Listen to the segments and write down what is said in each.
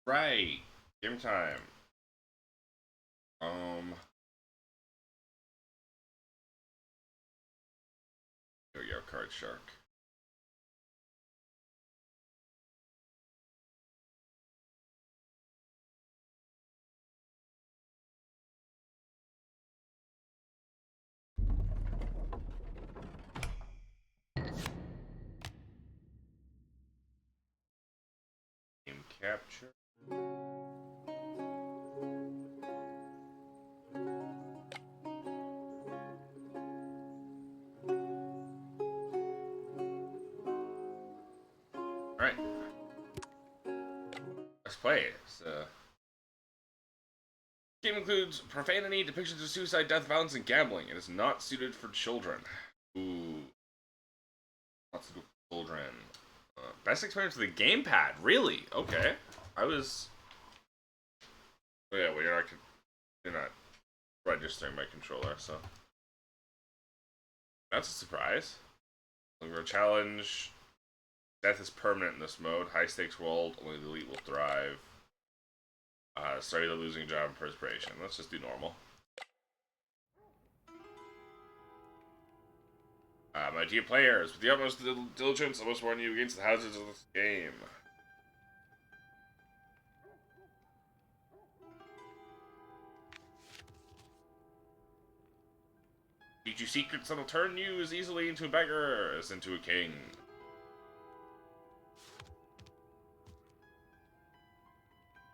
Right. Game time. Um. Here we go. Card Shark. Game capture. Alright. Let's play it. Game includes profanity, depictions of suicide, death, violence, and gambling. It is not suited for children. Ooh. Not suited for children. Best experience with the gamepad? Really? Okay. I was... Oh yeah, well, you're not registering my controller, so... That's a surprise. Looking for a challenge. Death is permanent in this mode. High stakes world. Only the elite will thrive. Study the losing job and perspiration. Let's just do normal. My dear players, with the utmost diligence, I must warn you against the hazards of this game. Teach you secrets that'll turn you as easily into a beggar as into a king.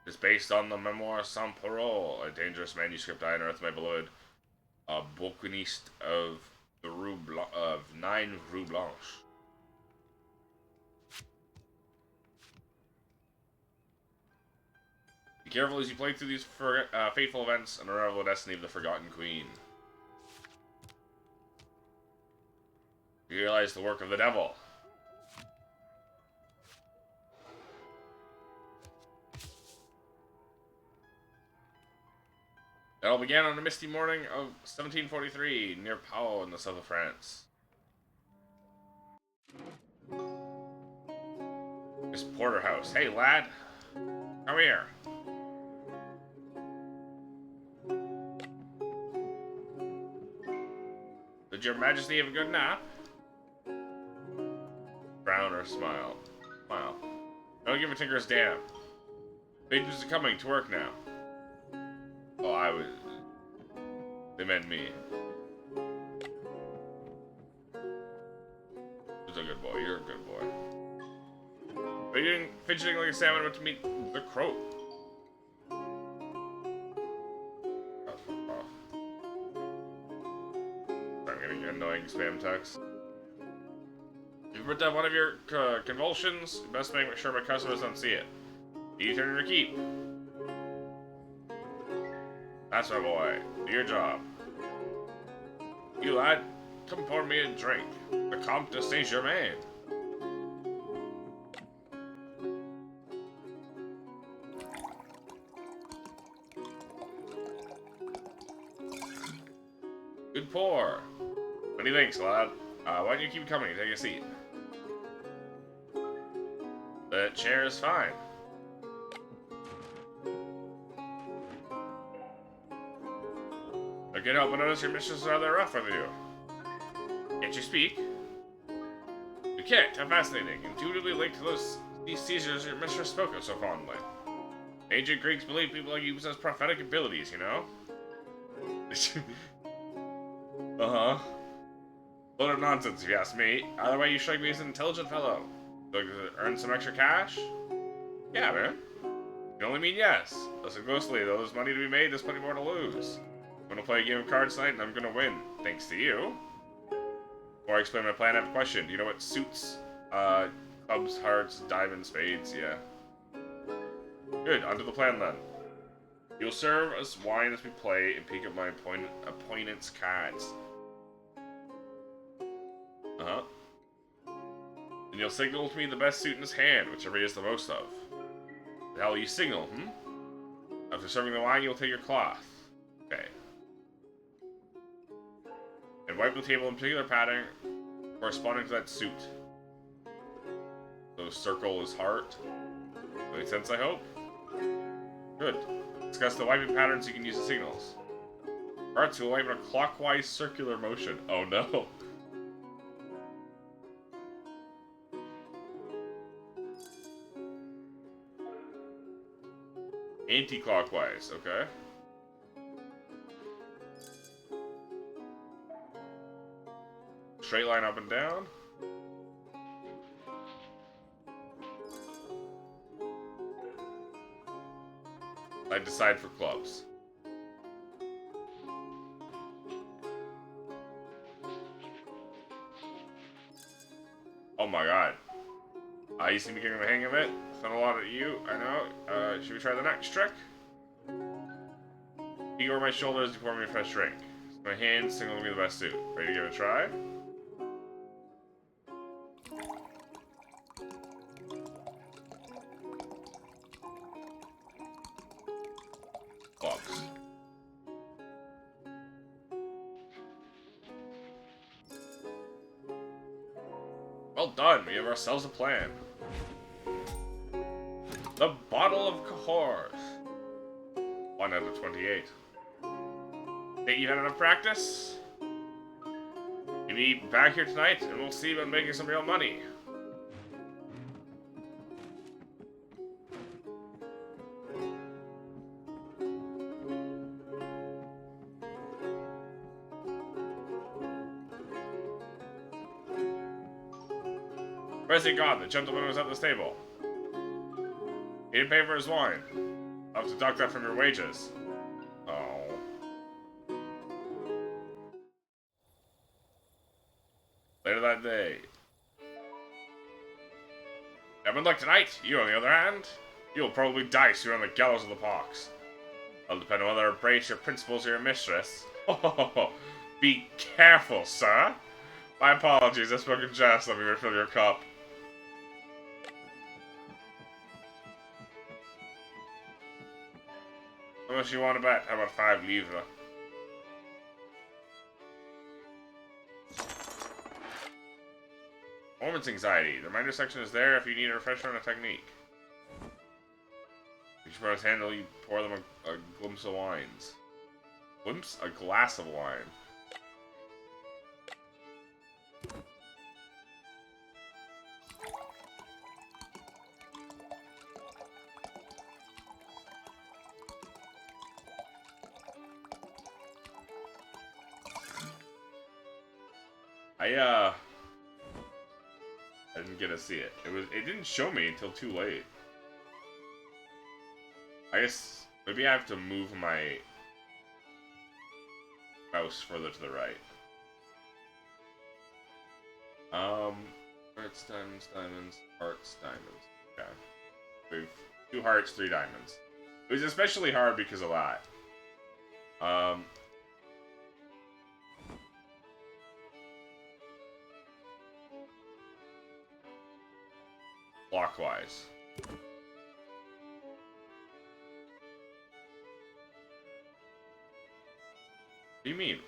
It is based on the memoir Sans Parole, a dangerous manuscript I unearthed, my beloved bouquiniste of the of 9 Rue Blanche. Be careful as you play through these fateful events and unravel the destiny of the Forgotten Queen. You realize the work of the devil. It all began on a misty morning of 1743 near Pau in the south of France. Miss Porterhouse. Hey, lad. Come here. Did your majesty have a good nap? Frown or smile? Smile. Don't give a tinker's damn. Pages are coming to work now. Oh, I was... They meant me. You're a good boy. You're a good boy. Are you doing fidgeting like a salmon about to meet the crow? I'm getting annoying spam text. If you put down one of your convulsions, you best make sure my customers don't see it. You turn your keep. That's my boy. Do your job. You lad, come pour me a drink. The Comte de Saint-Germain. Good pour. Many thanks, lad. Why don't you keep coming? Take a seat. The chair is fine. I can't help but notice your mistress is rather rough with you. Can't you speak? You can't. How fascinating. Intuitively linked to these Caesars your mistress spoke of so fondly. Ancient Greeks believed people like you possess prophetic abilities, you know? Uh-huh. Load of nonsense, if you ask me. Either way, you strike me as an intelligent fellow. Looking to earn some extra cash? Yeah, man. You can only mean yes. Listen closely, though there's money to be made, there's plenty more to lose. I'm gonna play a game of cards tonight, and I'm gonna win. Thanks to you. Before I explain my plan, I have a question. Do you know what suits? Clubs, hearts, diamonds, spades, yeah. Good, onto the plan then. You'll serve us wine as we play and peek at my opponent's cards. Uh-huh. And you'll signal to me the best suit in his hand, whichever he has the most of. The hell you signal, After serving the wine, you'll take your cloth. Okay. And wipe the table in particular pattern corresponding to that suit. So circle is heart. Makes sense, I hope? Good. Discuss the wiping patterns you can use the signals. Hearts will wipe in a clockwise circular motion. Oh no. Anti-clockwise, okay. Straight line up and down. I decide for clubs. Oh my god. You seem to be getting the hang of it. It's not a lot at you, I know. Should we try the next trick? You over my shoulders to pour me a fresh drink. My hands signal me the best suit. Ready to give it a try? Clubs. Well done, we have ourselves a plan. The Bottle of Cahors. 1 out of 28. Think you've had enough practice? You be back here tonight, and we'll see about making some real money. Where's he gone? The gentleman was at the stable. He didn't pay for his wine. I'll have to deduct that from your wages. Oh. Later that day. Haven't luck tonight. You, on the other hand, you'll probably die soon on the gallows of the pox. I'll depend on whether I embrace your principles or your mistress. Oh, be careful, sir. My apologies, I spoke in jest. Let me refill your cup. How much you want to bet? How about 5 livres? Performance anxiety. The reminder section is there if you need a refresher on a technique. Each bonus handle, you pour them a glimpse of wines. Glimpse? A glass of wine. I didn't get to see it. It didn't show me until too late. I guess maybe I have to move my mouse further to the right. Hearts, diamonds, hearts, diamonds. Okay. We've 2 hearts, 3 diamonds. It was especially hard because of that. Clockwise. What do you mean?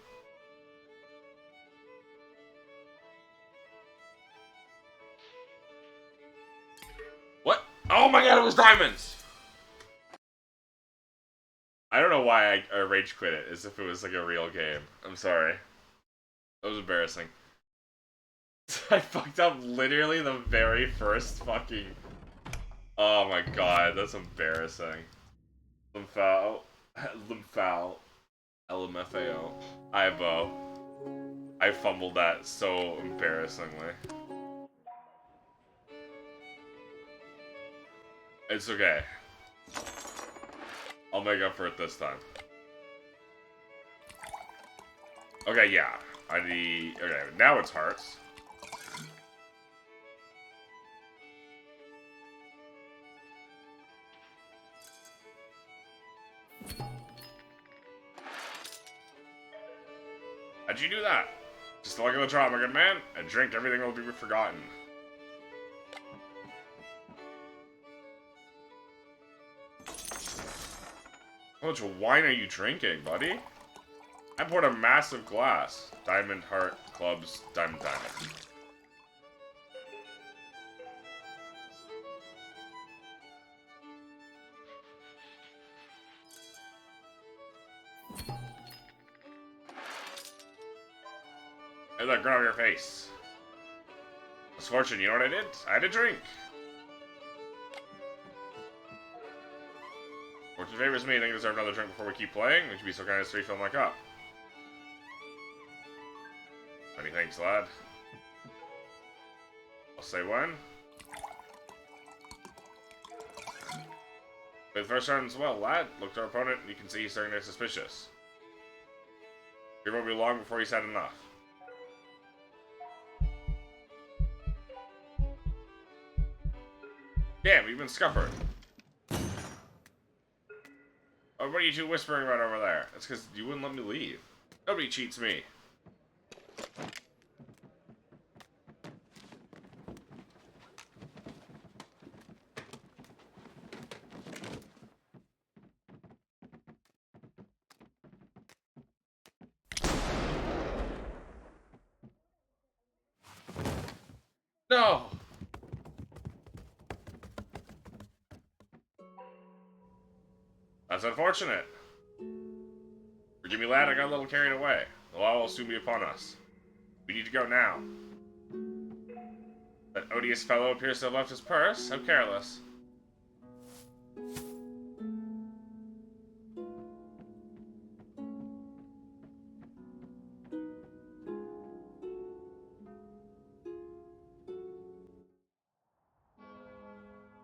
What? Oh my god, it was diamonds! I don't know why I rage quit it, as if it was like a real game. I'm sorry. That was embarrassing. I fucked up literally the very first fucking... Oh my god, that's embarrassing. Lymphao. LMFAO. IBO. I fumbled that so embarrassingly. It's okay. I'll make up for it this time. Okay, yeah. Okay, now it's hearts. How'd you do that? Just the luck of the draw, my good man. A drink, everything will be forgotten. How much wine are you drinking, buddy? I poured a massive glass. Diamond, heart, clubs, diamond, diamond. Hey, that grin on your face. Misfortune, you know what I did? I had a drink. Fortune favors me, I think I deserve another drink before we keep playing. Would you be so kind as to refill my cup? Many thanks, lad. I'll say when. But the first round as well, lad. Look to our opponent, and you can see he's starting to get suspicious. It won't be long before he's had enough. Damn, you've been scuppered. Oh, what are you two whispering about over there? That's because you wouldn't let me leave. Nobody cheats me. No! That's unfortunate. Forgive me, lad, I got a little carried away. The law will soon be upon us. We need to go now. That odious fellow appears to have left his purse. How careless.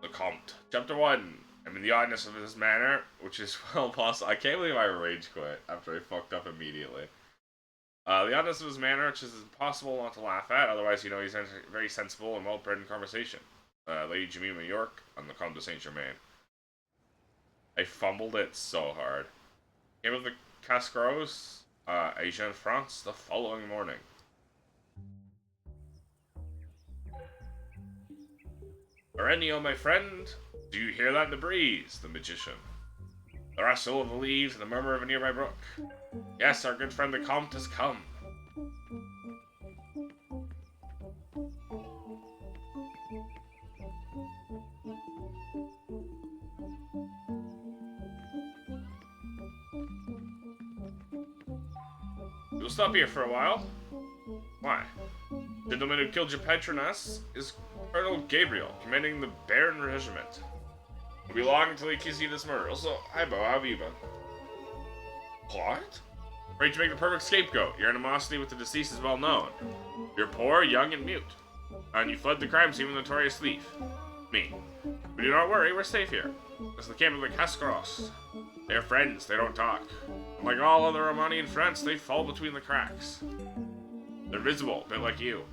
The Comte. Chapter 1. I mean, the oddness of his manner, which is well possible. I can't believe I rage quit after I fucked up immediately. The oddness of his manner, which is impossible not to laugh at. Otherwise, you know, he's very sensible and well-bred in conversation. Lady Jemima York on the Comte de Saint-Germain. I fumbled it so hard. Came of the Cascros, Asia in France, the following morning. Arenio, my friend, do you hear that in the breeze? The magician. The rustle of the leaves and the murmur of a nearby brook. Yes, our good friend the Comte has come. You'll stop here for a while. Why? The gentleman who killed your patroness is Colonel Gabriel, commanding the Baron Regiment. It'll be long until he accuses you of this murder. Also, hi Bo, how have you been? What? Afraid to make the perfect scapegoat. Your animosity with the deceased is well known. You're poor, young, and mute. And you fled the crime scene with a notorious thief. Me. But do not worry, we're safe here. This is the camp of the Cascros. They're friends, they don't talk. And like all other Romani in France, they fall between the cracks. They're visible, a bit like you.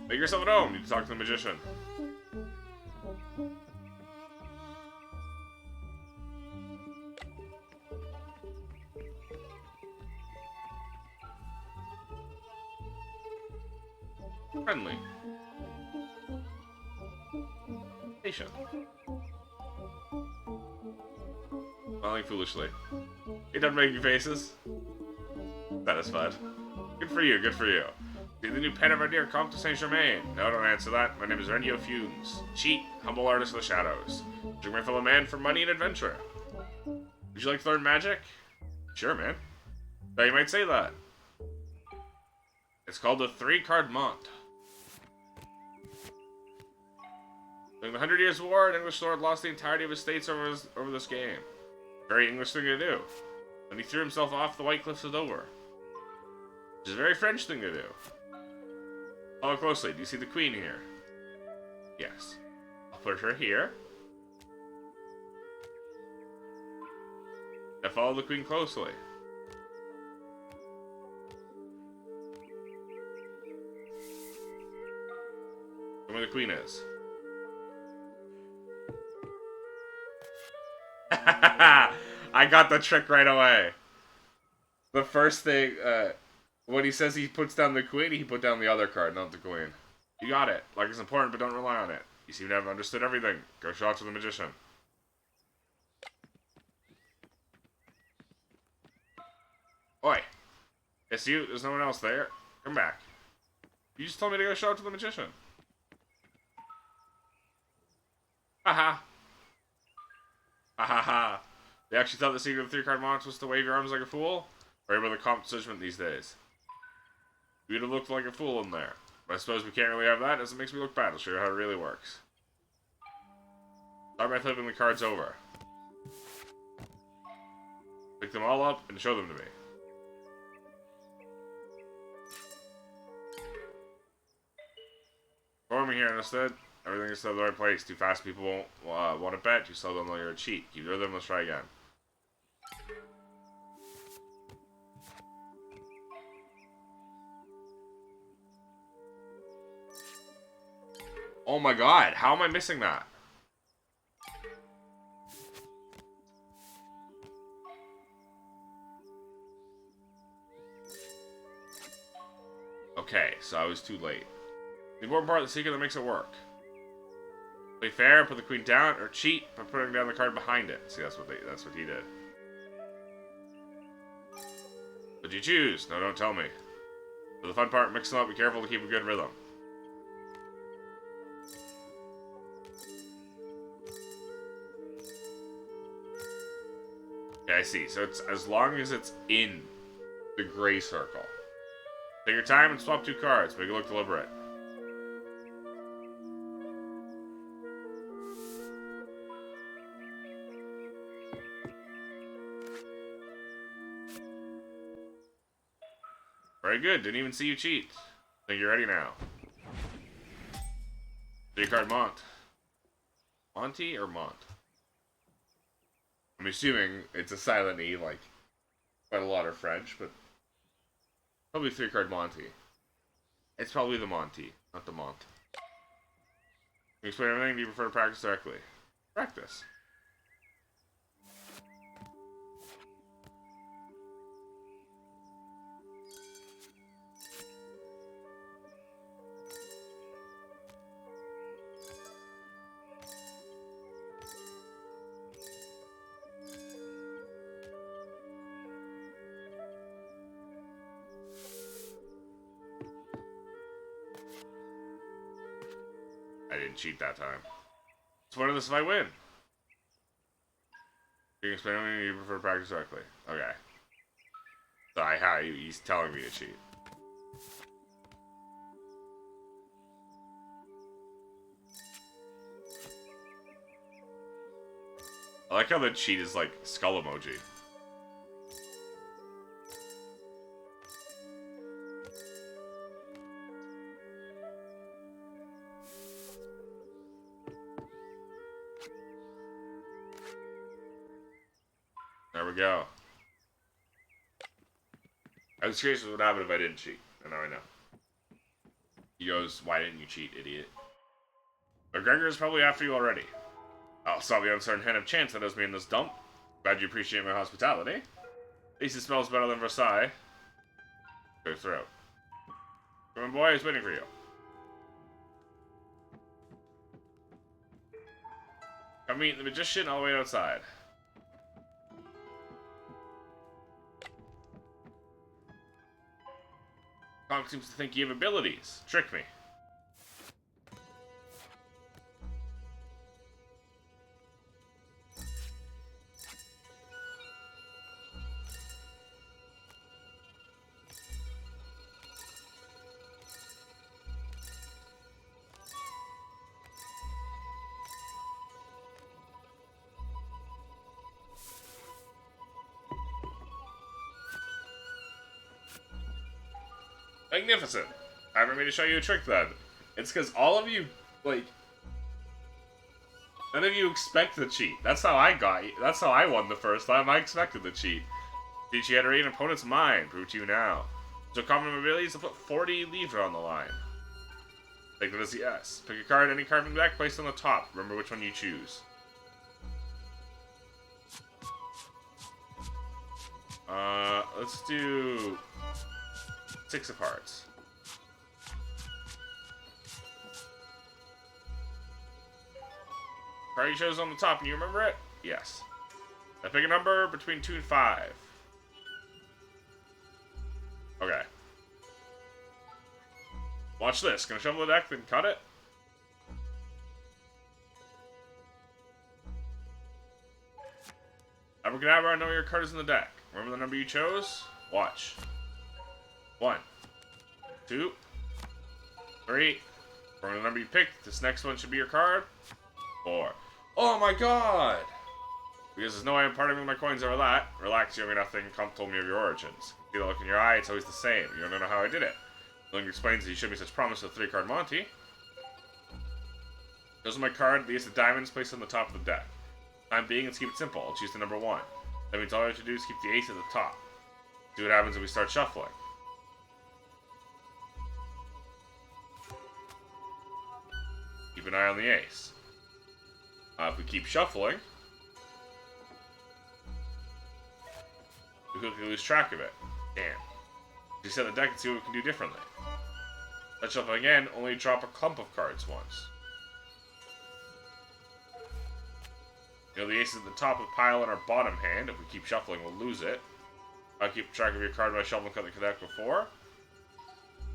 Make yourself at home, you need to talk to the magician. Friendly. Patient. Smiling foolishly. He done making faces. Satisfied. Good for you, good for you. See the new pen of our dear Comte de Saint-Germain. No, don't answer that. My name is Renio Funes. Cheat, humble artist of the shadows. Drink my fellow man for money and adventure. Would you like to learn magic? Sure, man. Now you might say that. It's called the 3-card Mont. During the 100 Years' War, an English lord lost the entirety of his states over this game. Very English thing to do. And he threw himself off the White Cliffs of Dover. Which is a very French thing to do. Follow closely. Do you see the Queen here? Yes. I'll put her here. Now follow the Queen closely. Show me where the Queen is. I got the trick right away. The first thing, when he says he puts down the Queen, he put down the other card, not the Queen. You got it. Like it's important, but don't rely on it. You seem to have understood everything. Go show it to the magician. Oi. It's you. There's no one else there. Come back. You just told me to go show it to the magician. Haha. Ha ha ha. They actually thought the secret of the 3-card Mont was to wave your arms like a fool? Worry about the composition these days. You'd have looked like a fool in there. But I suppose we can't really have that, as it makes me look bad. I'll show you how it really works. Start by flipping the cards over. Pick them all up and show them to me. For me here instead. Everything is still in the right place. Too fast people won't want to bet. You still don't know you're a cheat. Keep the rhythm, let's try again. Oh my god, how am I missing that? Okay, so I was too late. The important part of the secret that makes it work. Play fair and put the queen down, or cheat by putting down the card behind it. See, that's what he did. What'd you choose? No, don't tell me. For the fun part, mix them up, be careful to keep a good rhythm. Okay, I see. So it's as long as it's in the gray circle. Take your time and swap 2 cards. Make it look deliberate. Very good. Didn't even see you cheat. Think you're ready now. 3-card Mont. Monty or Mont? I'm assuming it's a silent E, like quite a lot of French, but probably 3-card Monty. It's probably the Monty, not the Mont. Can you explain everything? Do you prefer to practice directly? Practice. I didn't cheat that time. So what of this if I win? You can explain to me you prefer to practice directly. Okay. So he's telling me to cheat. I like how the cheat is like skull emoji. There we go. I was curious what would happen if I didn't cheat. And now I know. He goes, why didn't you cheat, idiot? But Gregor is probably after you already. I'll stop the uncertain hint of chance that has me in this dump. Glad you appreciate my hospitality. At least it smells better than Versailles. Go through. Come on, boy, he's waiting for you. Come meet the magician, I'll wait outside. Conk seems to think you have abilities. Trick me. Magnificent. Time for me to show you a trick then. It's because all of you, like, none of you expect the cheat. That's how I got you. That's how I won the first time. I expected the cheat. Teach you how to read an opponent's mind. Prove to you now. So common abilities to put 40 livres on the line. Take that as yes. Pick a card, any card from the deck, place it on the top. Remember which one you choose. Let's do 6 of hearts. Card you chose on the top, and you remember it? Yes. Now pick a number between 2 and 5. Okay. Watch this. Gonna shuffle the deck, then cut it. Abracadabra, I know your card is in the deck. Remember the number you chose? Watch. 1, 2, 3. From the number you picked, this next one should be your card. 4. Oh my god! Because there's no way I'm parting with my coins over that. Relax, you owe me nothing. Come told me of your origins. See the look in your eye, it's always the same. You don't know how I did it. Link explains that you showed me such promise with a 3-card Monty. Here's my card, the ace of diamonds placed on the top of the deck. Time being, let's keep it simple. I'll choose the number 1. That means all I have to do is keep the ace at the top. See what happens if we start shuffling. Keep an eye on the ace. If we keep shuffling, we quickly lose track of it. Damn. Reset the deck and see what we can do differently. Let's shuffle again, only drop a clump of cards once. You know, the ace is at the top of the pile in our bottom hand. If we keep shuffling, we'll lose it. I'll keep track of your card by shuffling cut the deck before.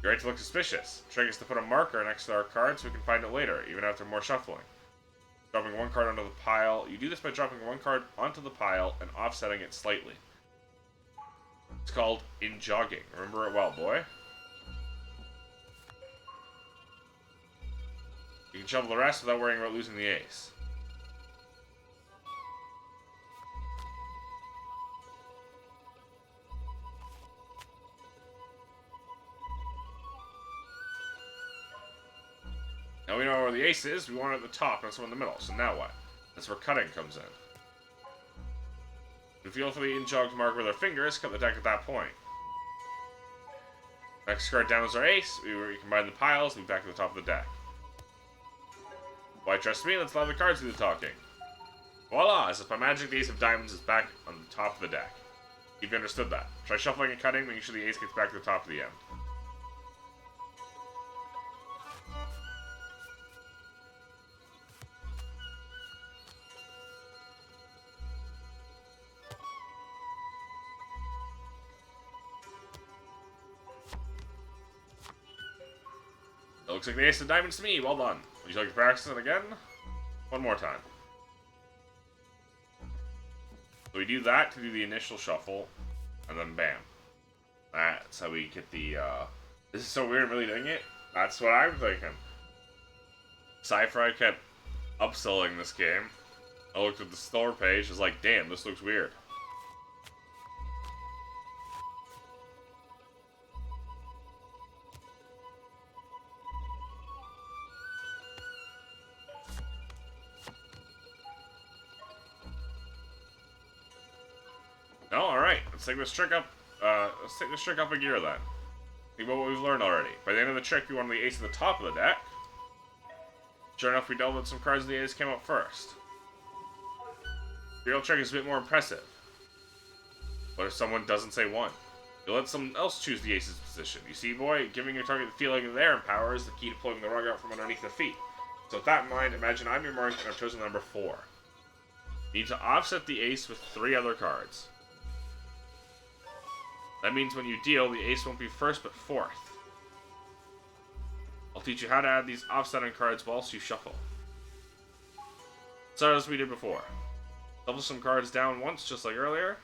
You're right to look suspicious. The trick is to put a marker next to our card so we can find it later, even after more shuffling. Dropping one card onto the pile. You do this by dropping one card onto the pile and offsetting it slightly. It's called in jogging. Remember it well, boy. You can shuffle the rest without worrying about losing the ace. Now we know where the ace is, we want it at the top, and someone in the middle. So now what? That's where cutting comes in. If you feel free to in-jog to mark with our fingers, cut the deck at that point. Next card down is our ace. We recombine the piles, move back to the top of the deck. Why trust me? Let's allow the cards do the talking. Voila! As if by magic, the ace of diamonds is back on the top of the deck. You've understood that. Try shuffling and cutting, making sure the ace gets back to the top of the end. It looks like the ace of diamonds to me. Well done. Would you like to practice it again? One more time. So we do that to do the initial shuffle, and then bam. That's how we get the, This is so weird, I'm really doing it. That's what I'm thinking. Sci-Fi kept upselling this game. I looked at the store page, was like, damn, this looks weird. No, alright, let's take this trick up, a gear then. Think about what we've learned already. By the end of the trick, we want the ace at the top of the deck. Sure enough, we dealt with some cards and the ace came up first. The real trick is a bit more impressive. What if someone doesn't say 1? You let someone else choose the ace's position. You see, boy, giving your target the feeling that they're in power is the key to pulling the rug out from underneath their feet. So with that in mind, imagine I'm your mark and I've chosen the number 4. You need to offset the ace with 3 other cards. That means when you deal, the ace won't be first but 4th. I'll teach you how to add these offsetting cards whilst you shuffle. Start as we did before. Shuffle some cards down once, just like earlier.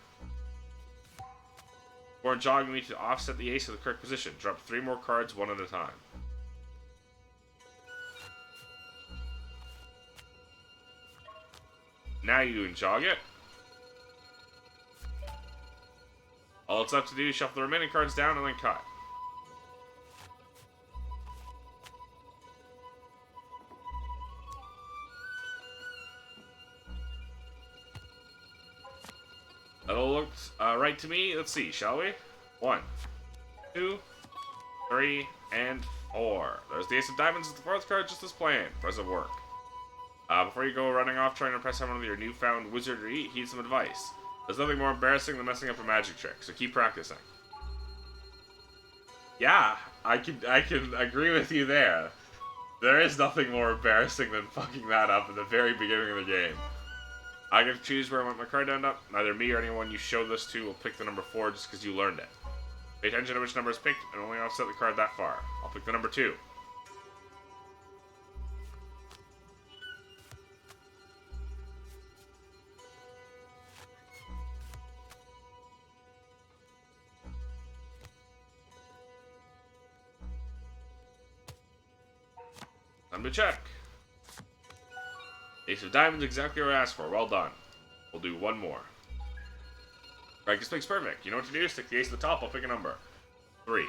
Before jogging, we need to offset the ace to the correct position. Drop 3 more cards one at a time. Now you can jog it. All it's left to do is shuffle the remaining cards down and then cut. That all looks right to me. Let's see, shall we? 1, 2, 3, and 4. There's the ace of diamonds as the 4th card, just as planned. Impressive work. Before you go running off trying to impress someone with your newfound wizardry, heed some advice. There's nothing more embarrassing than messing up a magic trick, so keep practicing. Yeah, I can agree with you there. There is nothing more embarrassing than fucking that up at the very beginning of the game. I get to choose where I want my card to end up. Neither me or anyone you show this to will pick the number 4 just because you learned it. Pay attention to which number is picked and only offset the card that far. I'll pick the number 2. Time to check. Ace of diamonds, exactly what I asked for. Well done. We'll do one more. Practice makes perfect. You know what to do? Stick the ace at the top. I'll pick a number. 3.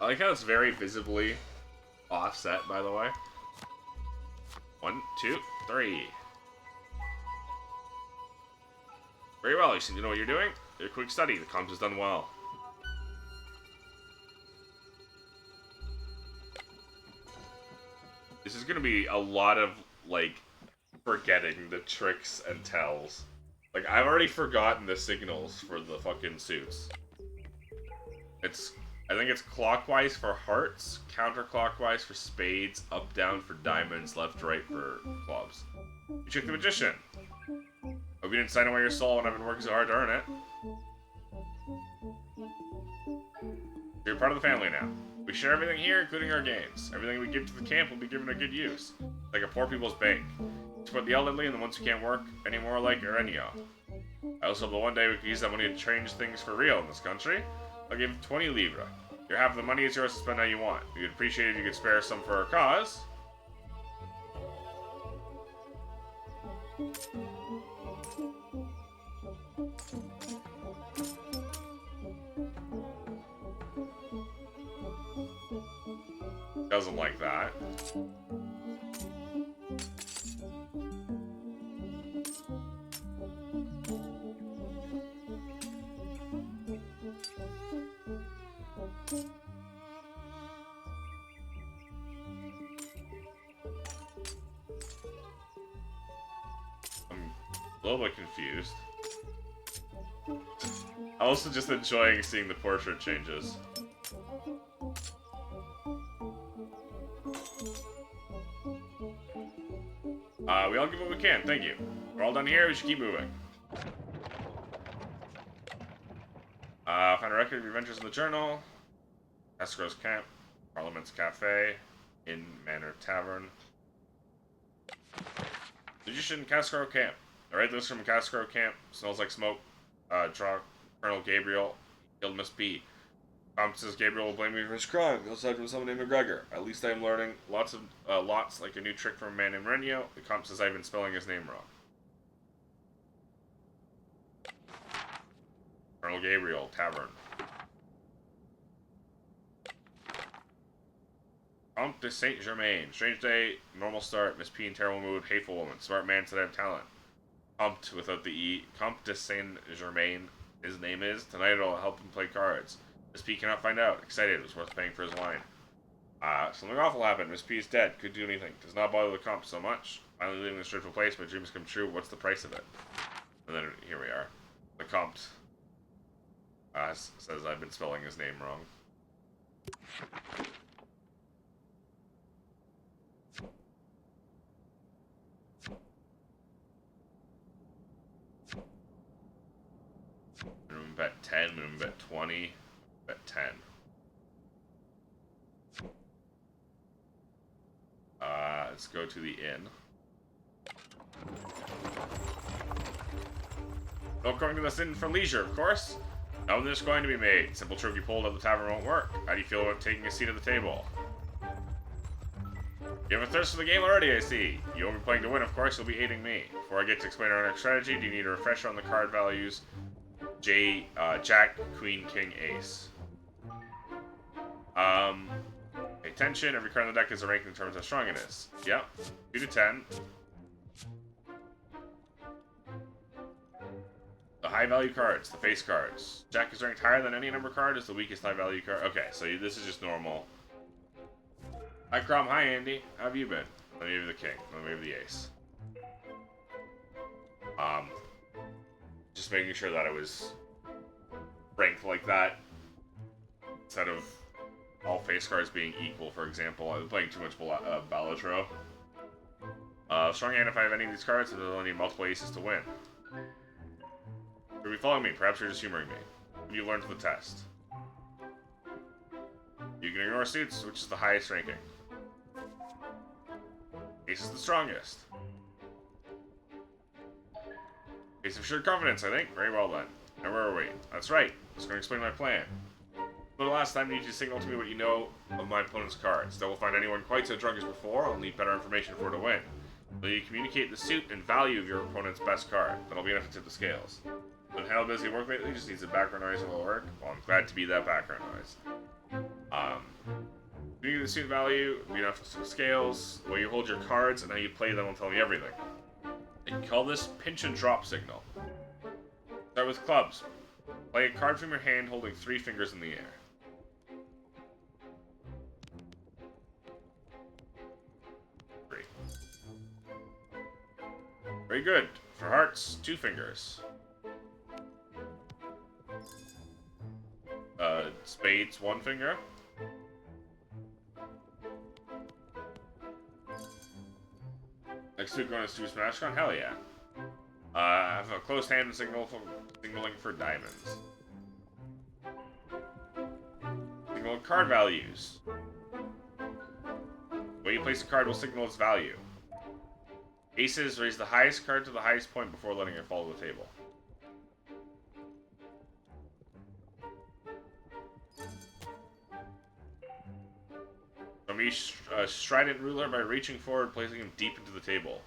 I like how it's very visibly offset, by the way. 1, 2, 3. Very well. You seem to know what you're doing. Your quick study. The comp has done well. This is gonna be a lot of, like, forgetting the tricks and tells. Like, I've already forgotten the signals for the fucking suits. I think it's clockwise for hearts, counterclockwise for spades, up, down for diamonds, left, right for clubs. You tricked the magician. Hope you didn't sign away your soul when I've been working so hard to earn it. You're part of the family now. We share everything here, including our games. Everything we give to the camp will be given a good use. Like a poor people's bank. To put the elderly and the ones who can't work anymore like Erenio. I also hope that one day we can use that money to change things for real in this country. I'll give 20 livra. Your half of the money is yours to spend how you want. We'd appreciate it if you could spare some for our cause. Doesn't like that. I'm a little bit confused. I'm also just enjoying seeing the portrait changes. We all give what we can, thank you. We're all done here, we should keep moving. Find a record of your adventures in the journal. Escrow's Camp, Parliament's Cafe, Inn Manor Tavern. Magician, Cascaro Camp. The right list from Cascaro Camp. Smells like smoke. Draw Colonel Gabriel. Killed Miss B. Comp says Gabriel will blame me for his crime. He'll side from someone named McGregor. At least I am learning lots like a new trick from a man named Renio. The comp says I've been spelling his name wrong. Colonel Gabriel, Tavern. Comte de Saint Germain. Strange day, normal start, Miss P in terrible mood, hateful woman. Smart man said I have talent. Comte without the E. Comte de Saint Germain, his name is. Tonight it'll help him play cards. Miss P cannot find out. Excited, it was worth paying for his wine. Something awful happened. Miss P is dead. Could do anything. Does not bother the comp so much. Finally leaving this dreadful place, my dreams come true. What's the price of it? And then here we are. The comp says I've been spelling his name wrong. Minimum bet 10, minimum bet 20, bet 10. Let's go to the inn. No going to this inn for leisure, of course. No, there's going to be made. Simple trophy pulled at the tavern won't work. How do you feel about taking a seat at the table? You have a thirst for the game already, I see. You won't be playing to win, of course. You'll be aiding me. Before I get to explain our next strategy, do you need a refresher on the card values? Jack, Queen, King, Ace. Pay attention. Every card on the deck is a rank in terms of how strong it is. Yep. 2 to 10. The high value cards, the face cards. Jack is ranked higher than any number card, is the weakest high value card. Okay, so this is just normal. Hi Crom, hi Andy. How have you been? Let me give you the king. Let me give you the ace. Just making sure that I was ranked like that. Instead of all face cards being equal, for example. I've been playing too much Balatro. Strong hand if I have any of these cards, and I'll need multiple aces to win. You'll be following me. Perhaps you're just humoring me. What do you learn from the test? You can ignore suits, which is the highest ranking. Ace is the strongest. Ace of sheer confidence, I think. Very well then. Now where are we? That's right. I was going to explain my plan. For the last time, you need to signal to me what you know of my opponent's cards. That will find anyone quite so drunk as before. I'll need better information for to win. Will you communicate the suit and value of your opponent's best card? That'll be enough to tip the scales. Been how busy work lately? Just needs a background noise and will work. Well, I'm glad to be that background noise. Communicating the suit and value will be enough to tip the scales. The way you hold your cards and how you play them will tell me everything. You can call this pinch and drop signal. Start with clubs. Play a card from your hand holding 3 fingers in the air. Very good. For hearts, 2 fingers. Spades, 1 finger. Next week, going to do Smash Con? Hell yeah. I have a closed hand signaling for diamonds. Signal card values. The way you place a card will signal its value. Aces raise the highest card to the highest point before letting it fall to the table. Show me a strident ruler by reaching forward, placing him deep into the table.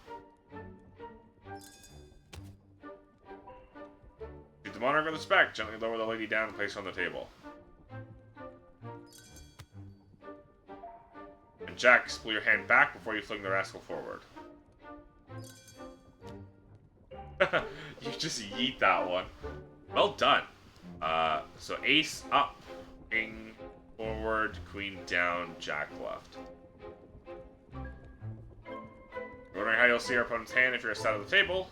Shoot the monarch with a spec. Gently lower the lady down and place her on the table. And jacks, pull your hand back before you fling the rascal forward. You just yeet that one. Well done. So ace up, king forward, queen down, jack left. Wondering how you'll see our opponent's hand if you're a side of the table?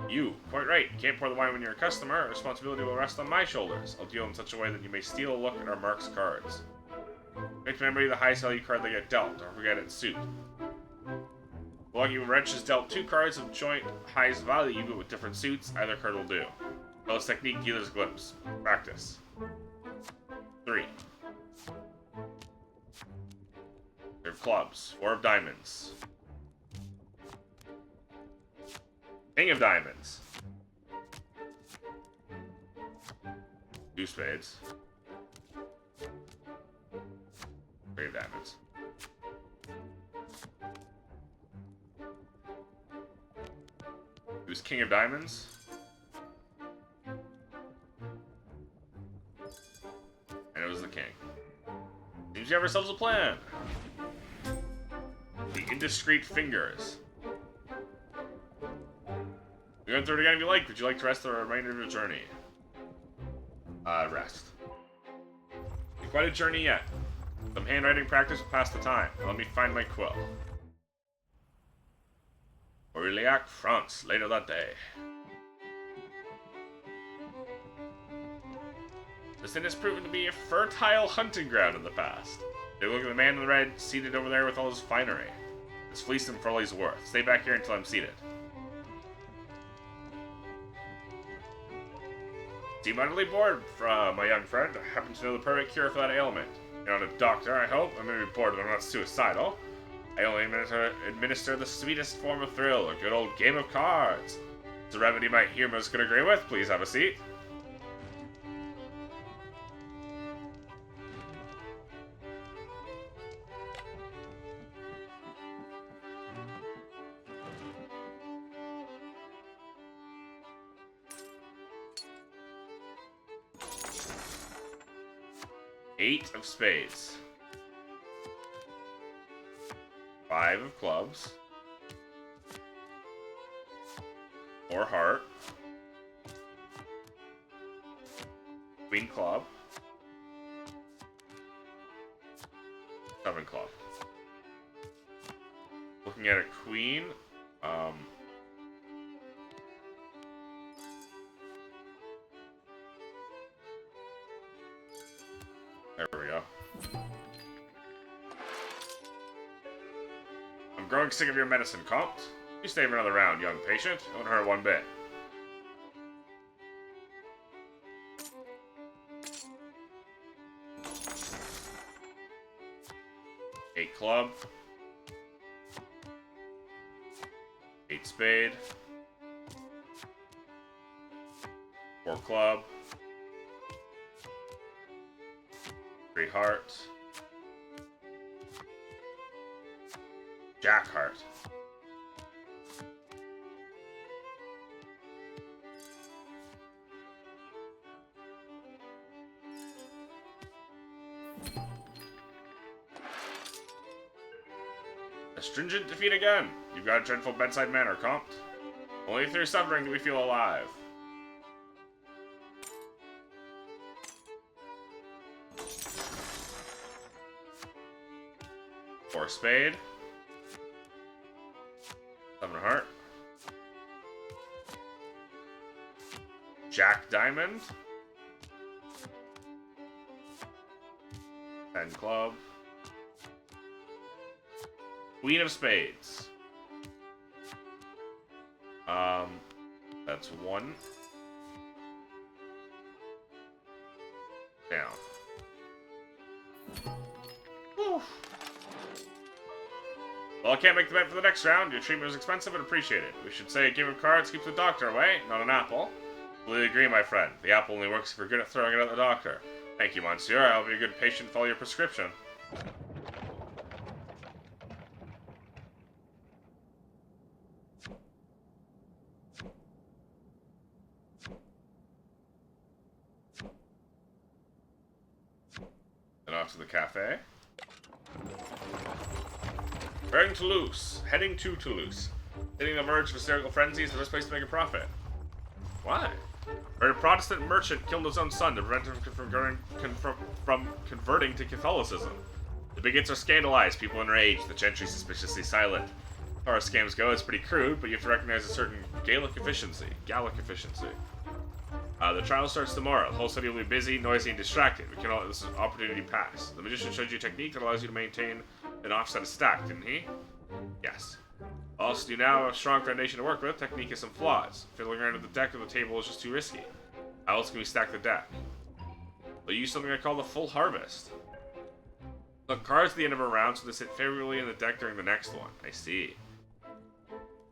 You, quite right. You can't pour the wine when you're a customer. Our responsibility will rest on my shoulders. I'll deal in such a way that you may steal a look at our mark's cards. Make memory the highest value card they get dealt. Don't forget its suit. Lucky Wrench has dealt 2 cards of joint highest value, but with different suits, either card will do. Bell's technique, dealer's glimpse. Practice. 3. Pair of clubs. 4 of diamonds. King of diamonds. 2 spades. 3 of diamonds. It was king of diamonds. And it was the king. Seems we have ourselves a plan. The indiscreet fingers. We're going through it again if you like. Would you like to rest the remainder of your journey? Rest. Quite a journey yet. Some handwriting practice will pass the time. Let me find my quill. Aurillac, France, later that day. This inn has proven to be a fertile hunting ground in the past. They look at the man in the red, seated over there with all his finery. It's fleeced him for all he's worth. Stay back here until I'm seated. Seem utterly bored, my young friend. I happen to know the perfect cure for that ailment. You're not a doctor, I hope. I may be bored, but I'm not suicidal. I only administer the sweetest form of thrill, a good old game of cards. It's a remedy my humors could agree with. Please have a seat. Eight of spades. 5 of clubs. 4 heart. Queen club. 7 club. Looking at a queen. There we go. I'm growing sick of your medicine, Comte. You stay for another round, young patient. It won't hurt one bit. club. 8 spade. 4 club. 3 heart. Jack heart. Stringent defeat again. You've got a dreadful bedside manner, Comte. Only through suffering do we feel alive. Four spade. 7 heart. Jack diamond. 10 club. Queen of spades. That's 1. Down. Whew. Well, I can't make the bet for the next round. Your treatment was expensive and appreciated. We should say a game of cards keeps the doctor away, not an apple. Completely agree, my friend. The apple only works if you're good at throwing it at the doctor. Thank you, monsieur. I'll be a good patient, follow your prescription. Then off to the cafe. Heading to Toulouse. Heading to Toulouse. Hitting the verge of hysterical frenzy is the best place to make a profit. Why? A Protestant merchant killed his own son to prevent him from converting to Catholicism. The bigots are scandalized, people enraged, the gentry suspiciously silent. As far as scams go, it's pretty crude, but you have to recognize a certain Gallic efficiency. The trial starts tomorrow. The whole city will be busy, noisy, and distracted. We cannot let this opportunity pass. The magician showed you a technique that allows you to maintain an offset stack, didn't he? Yes. Also, you now have a strong foundation to work with. Technique has some flaws. Fiddling around with the deck or the table is just too risky. How else can we stack the deck? We'll use something I call the full harvest. Look, cards at the end of a round, so they sit favorably in the deck during the next one. I see.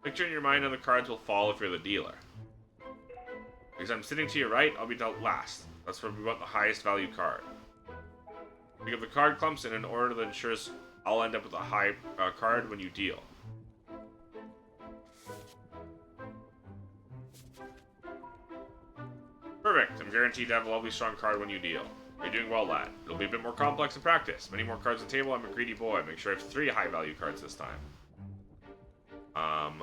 Picture in your mind how the cards will fall if you're the dealer. Because I'm sitting to your right, I'll be dealt last. That's where we want the highest value card. We give the card clumps in an order that ensures I'll end up with a high card when you deal. Perfect. I'm guaranteed to have a lovely strong card when you deal. You're doing well, lad. It'll be a bit more complex in practice. Many more cards on the table. I'm a greedy boy. Make sure I have 3 high value cards this time. Oh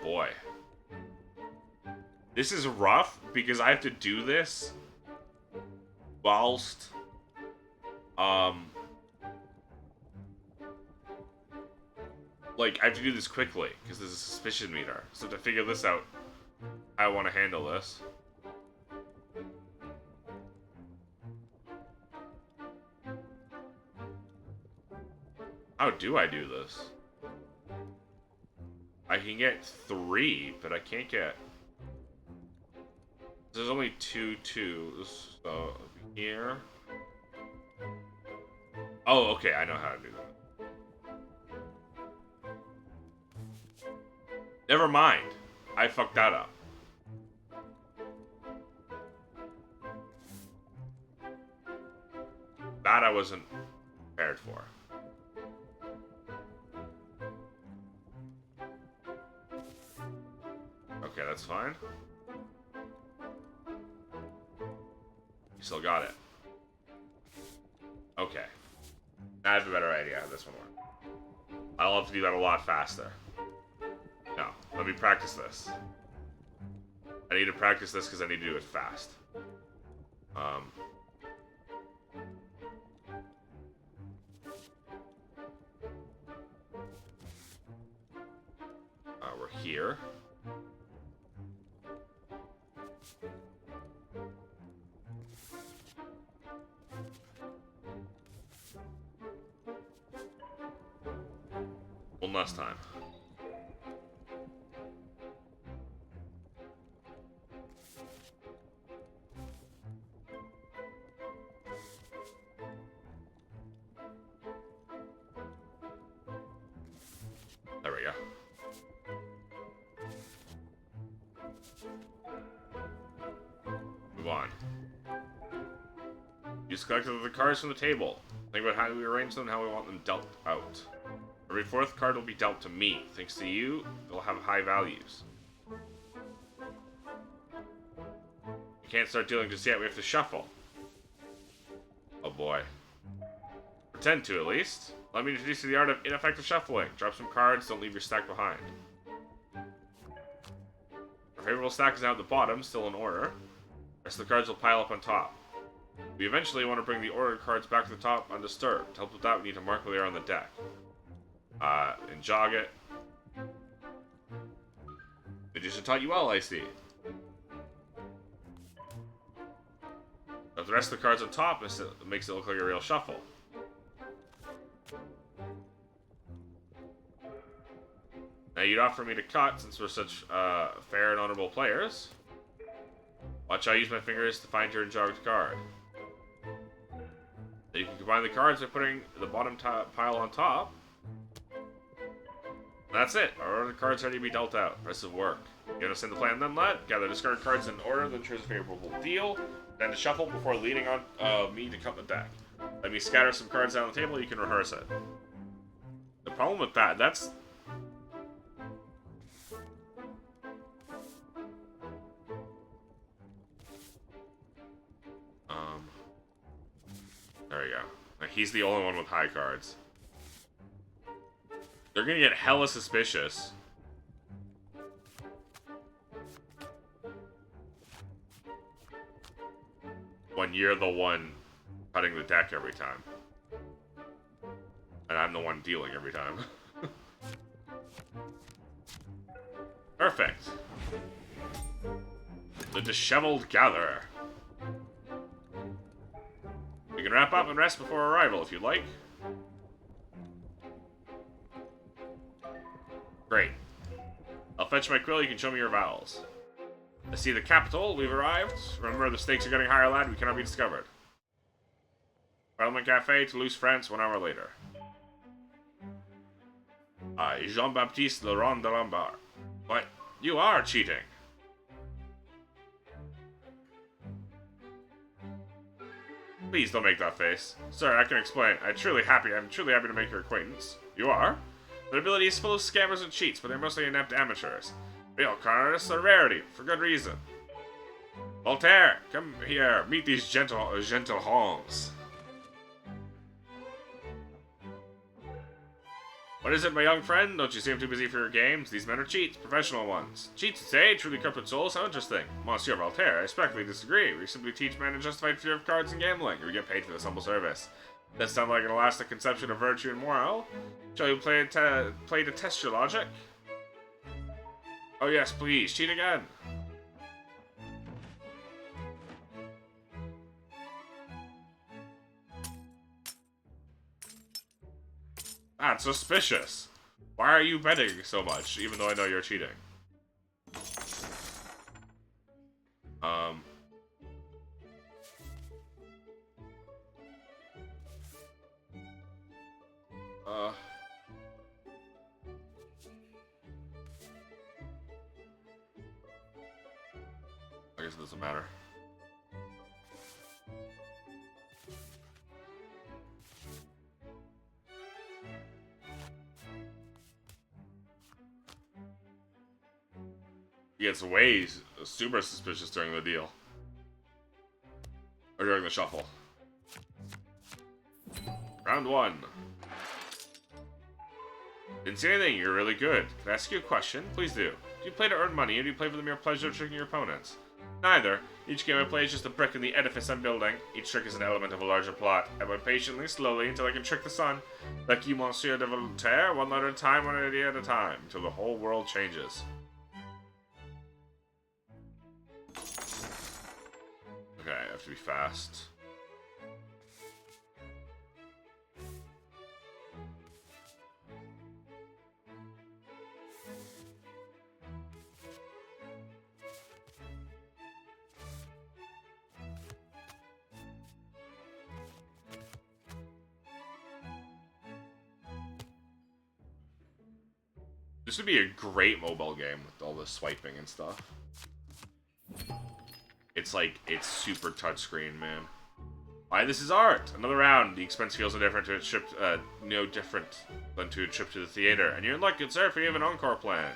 boy. This is rough because I have to do this whilst like I have to do this quickly because there's a suspicion meter. So to figure this out, I want to handle this. How do I do this? I can get 3, but I can't get... There's only 2 twos, so here... Oh, okay, I know how to do that. Never mind. I fucked that up. That I wasn't prepared for. Okay, that's fine. You still got it. Okay. Now I have a better idea how this one works. I'll have to do that a lot faster. No, let me practice this. I need to practice this because I need to do it fast. We're here. One last time. Use collected the cards from the table. Think about how we arrange them and how we want them dealt out. Every fourth card will be dealt to me. Thanks to you, they'll have high values. We can't start dealing just yet, we have to shuffle. Oh boy. Pretend to, at least. Let me introduce you to the art of ineffective shuffling. Drop some cards, don't leave your stack behind. Our favorable stack is now at the bottom, still in order. The rest of the cards will pile up on top. We eventually want to bring the ordered cards back to the top undisturbed. To help with that, we need to mark where they are on the deck. And jog it. Magician taught you well, I see. But the rest of the cards on top makes it look like a real shuffle. Now you'd offer me to cut since we're such fair and honorable players. Watch how I use my fingers to find your unjogged card. Now you can combine the cards by putting the bottom pile on top. That's it. Our ordered cards ready to be dealt out. Rest of work. You understand the plan then, lad? Gather discard cards in order, then choose a favorable deal. Then to shuffle before leaning on me to cut the deck. Let me scatter some cards down the table, you can rehearse it. The problem with that's... There we go. Like, he's the only one with high cards. They're gonna get hella suspicious. When you're the one cutting the deck every time. And I'm the one dealing every time. Perfect. The Disheveled Gatherer. We can wrap up and rest before arrival if you'd like. Great. I'll fetch my quill, you can show me your vowels. I see the capital, we've arrived. Remember, the stakes are getting higher, lad, we cannot be discovered. Parliament Cafe, Toulouse, France, 1 hour later. I, Jean-Baptiste Laurent de Lombard. What? You are cheating. Please don't make that face. Sir, I can explain. I'm truly happy to make your acquaintance. You are? The ability is full of scammers and cheats, but they're mostly inept amateurs. Real con artists are a rarity, for good reason. Voltaire, come here, meet these gentle homes. What is it, my young friend? Don't you seem too busy for your games? These men are cheats, professional ones. Cheats, say, truly corrupted souls? How interesting. Monsieur Voltaire, I respectfully disagree. We simply teach men a justified fear of cards and gambling. We get paid for this humble service. Does sound like an elastic conception of virtue and moral? Shall you play to test your logic? Oh yes, please, cheat again. That's suspicious. Why are you betting so much, even though I know you're cheating? I guess it doesn't matter. He gets way super suspicious during the deal. Or during the shuffle. Round 1. Didn't see anything, you're really good. Can I ask you a question? Please do. Do you play to earn money, or do you play for the mere pleasure of tricking your opponents? Neither. Each game I play is just a brick in the edifice I'm building. Each trick is an element of a larger plot. I wait patiently, slowly, until I can trick the sun. Like you, Monsieur de Voltaire, one letter at a time, one idea at a time, until the whole world changes. Okay, I have to be fast. This would be a great mobile game with all the swiping and stuff. It's like, it's super touchscreen, man. Why, this is art! Another round. The expense feels no different to a trip, no different than to a trip to the theater. And you're in luck, good sir, for you have an encore planned.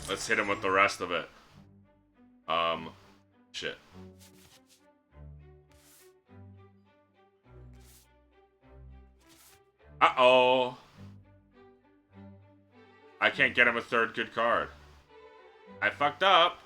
Let's hit him with the rest of it. Shit. Uh-oh. I can't get him a third good card. I fucked up.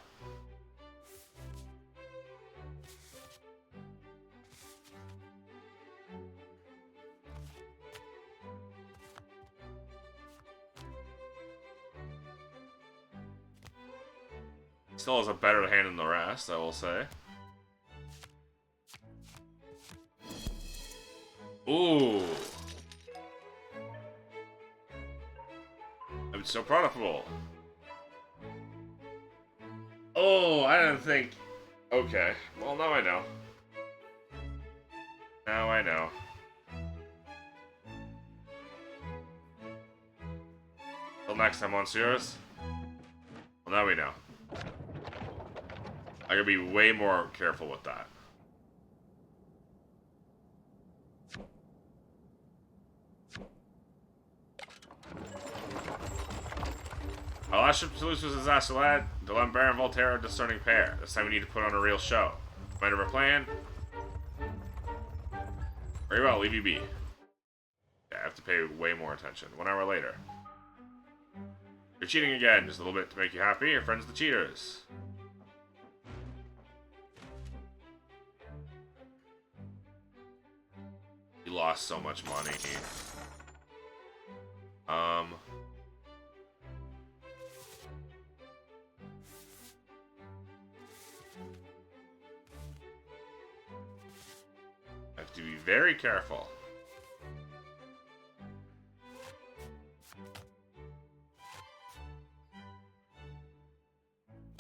Still has a better hand than the rest, I will say. Ooh. I'm so profitable. Oh, I didn't think. Okay. Well, now I know. Now I know. Till next time, Monsieurs. Well, now we know. I gotta be way more careful with that. Our last trip to Toulouse was a disaster, lad. Devolver and Voltaire are a discerning pair. This time we need to put on a real show. Mind of our plan? Very well, leave you be. Yeah, I have to pay way more attention. 1 hour later. You're cheating again, just a little bit to make you happy. Your friends the cheaters. You lost so much money. Have to be very careful.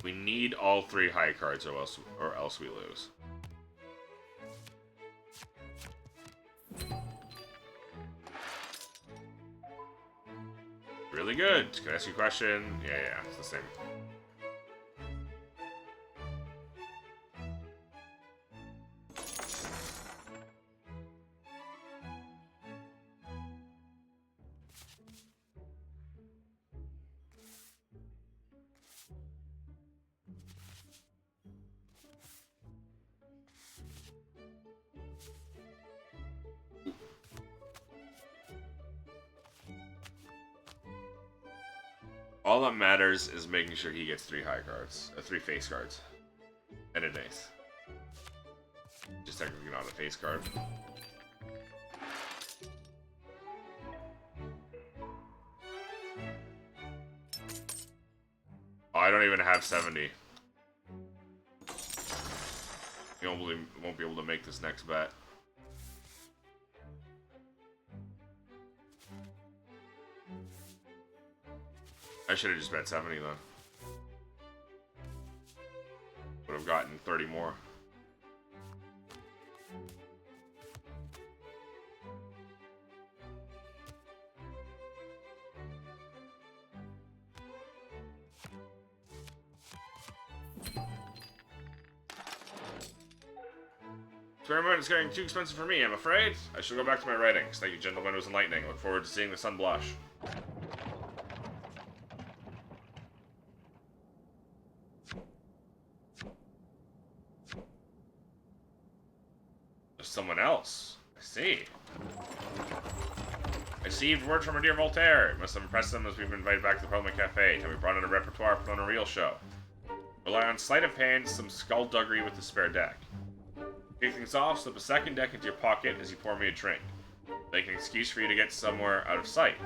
We need all 3 high cards or else we lose. Really good. Can I ask you a question? Yeah, it's the same. All that matters is making sure he gets 3 high cards, 3 face cards, and an ace. Just technically not a face card. Oh, I don't even have 70. You won't be able to make this next bet. I should have just bet 70 then. Would have gotten 30 more. Experiment is getting too expensive for me, I'm afraid. I shall go back to my writings. Thank you, gentlemen. It was enlightening. Look forward to seeing the sun blush. Someone else. I see. I received word from our dear Voltaire. It must have impressed them as we've been invited back to the Parliament Cafe. Can we brought in a repertoire, put on a real show? Rely on sleight of hand, some skullduggery with the spare deck. Take things off, slip a second deck into your pocket as you pour me a drink. Make an excuse for you to get somewhere out of sight.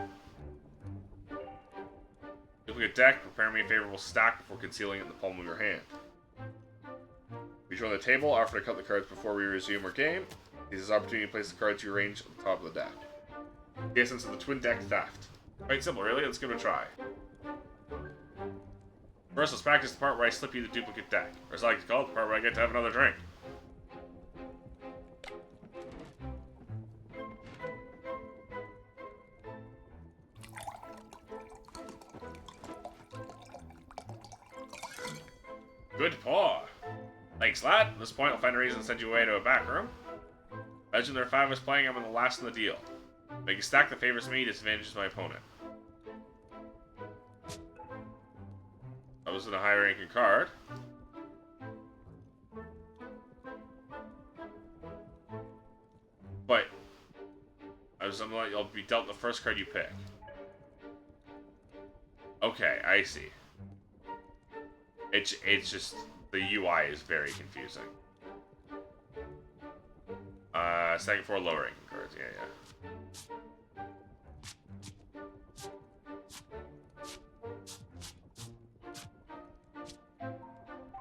Duplicate deck, prepare me a favorable stack before concealing it in the palm of your hand. Reach on the table, offer to cut the cards before we resume our game. This is an opportunity to place the cards you arrange on the top of the deck. The essence of the twin deck theft. Quite simple, really. Let's give it a try. First, let's practice the part where I slip you the duplicate deck. Or as I like to call it, the part where I get to have another drink. Good pour. Thanks, lad. At this point, I'll find a reason to send you away to a back room. Imagine there are 5 of us playing, I'm on the last in the deal. Make a stack that favors me, disadvantages my opponent. That was in a high ranking card. But you'll be dealt the first card you pick. Okay, I see. It's just the UI is very confusing. Second floor low ranking cards, yeah.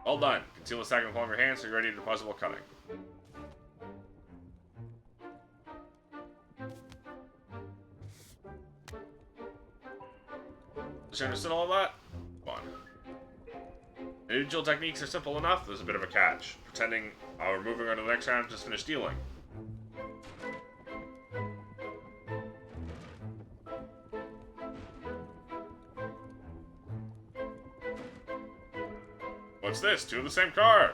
Well done. Conceal the stack in the palm of your hand so you're ready to deposit while cutting. Did you understand all of that? Come on. Individual techniques are simple enough, there's a bit of a catch. Pretending we're moving on to the next round to just finish dealing. What's this? 2 of the same card!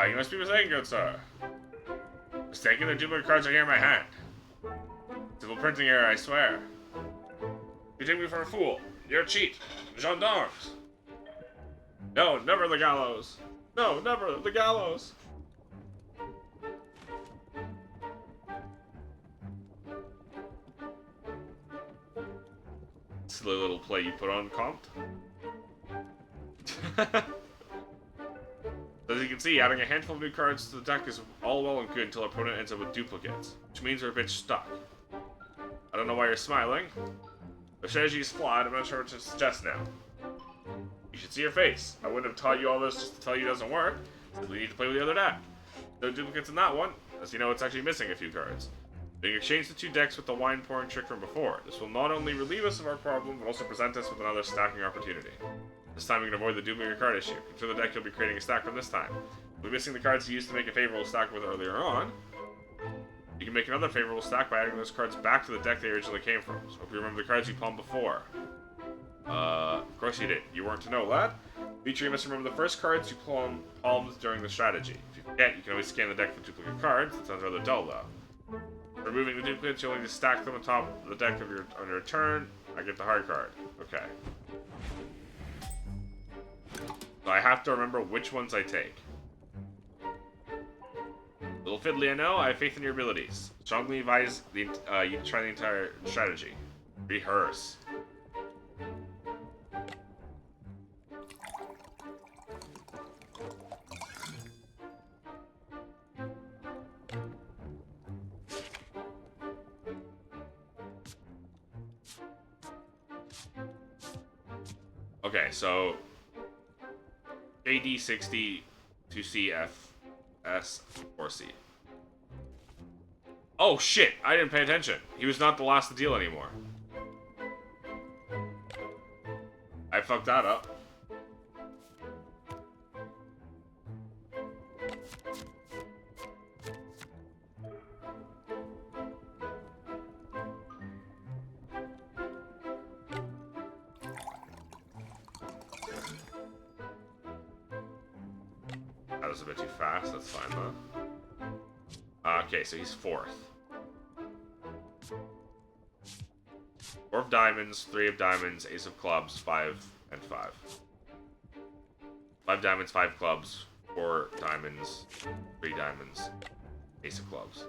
You must be mistaken, good sir. Mistaken? The duplicate cards are here in my hand. Civil printing error, I swear. You take me for a fool. You're a cheat. Gendarmes. No, never the gallows. No, never the gallows. Silly little play you put on, Comte. As you can see, adding a handful of new cards to the deck is all well and good until our opponent ends up with duplicates, which means we're a bit stuck. I don't know why you're smiling. The strategy is flawed, I'm not sure what to suggest now. You should see your face. I wouldn't have taught you all this just to tell you it doesn't work. Simply need to play with the other deck. No duplicates in that one. As you know, it's actually missing a few cards. You can exchange the 2 decks with the wine pouring trick from before. This will not only relieve us of our problem, but also present us with another stacking opportunity. This time you can avoid the duplicate card issue. Consider the deck you'll be creating a stack from this time. We'll be missing the cards you used to make a favorable stack with earlier on. You can make another favorable stack by adding those cards back to the deck they originally came from. So if you remember the cards you palmed before. Of course you did. You weren't to know, lad. Feature, you must remember the first cards you palmed during the strategy. If you forget, you can always scan the deck for duplicate cards. That sounds rather dull, though. Removing the duplicates, you'll need to stack them on top of the deck on your turn. I get the hard card. Okay. So I have to remember which ones I take. Little fiddly, I know. I have faith in your abilities. Strongly advise you try the entire strategy. Rehearse. Okay, so AD 60 to CF S or C. Oh shit! I didn't pay attention. He was not the last to deal anymore. I fucked that up. That was a bit too fast, that's fine though. Okay, so he's 4th. 4 of diamonds, 3 of diamonds, ace of clubs, 5 and 5. 5 diamonds, 5 clubs, 4 diamonds, 3 diamonds, ace of clubs.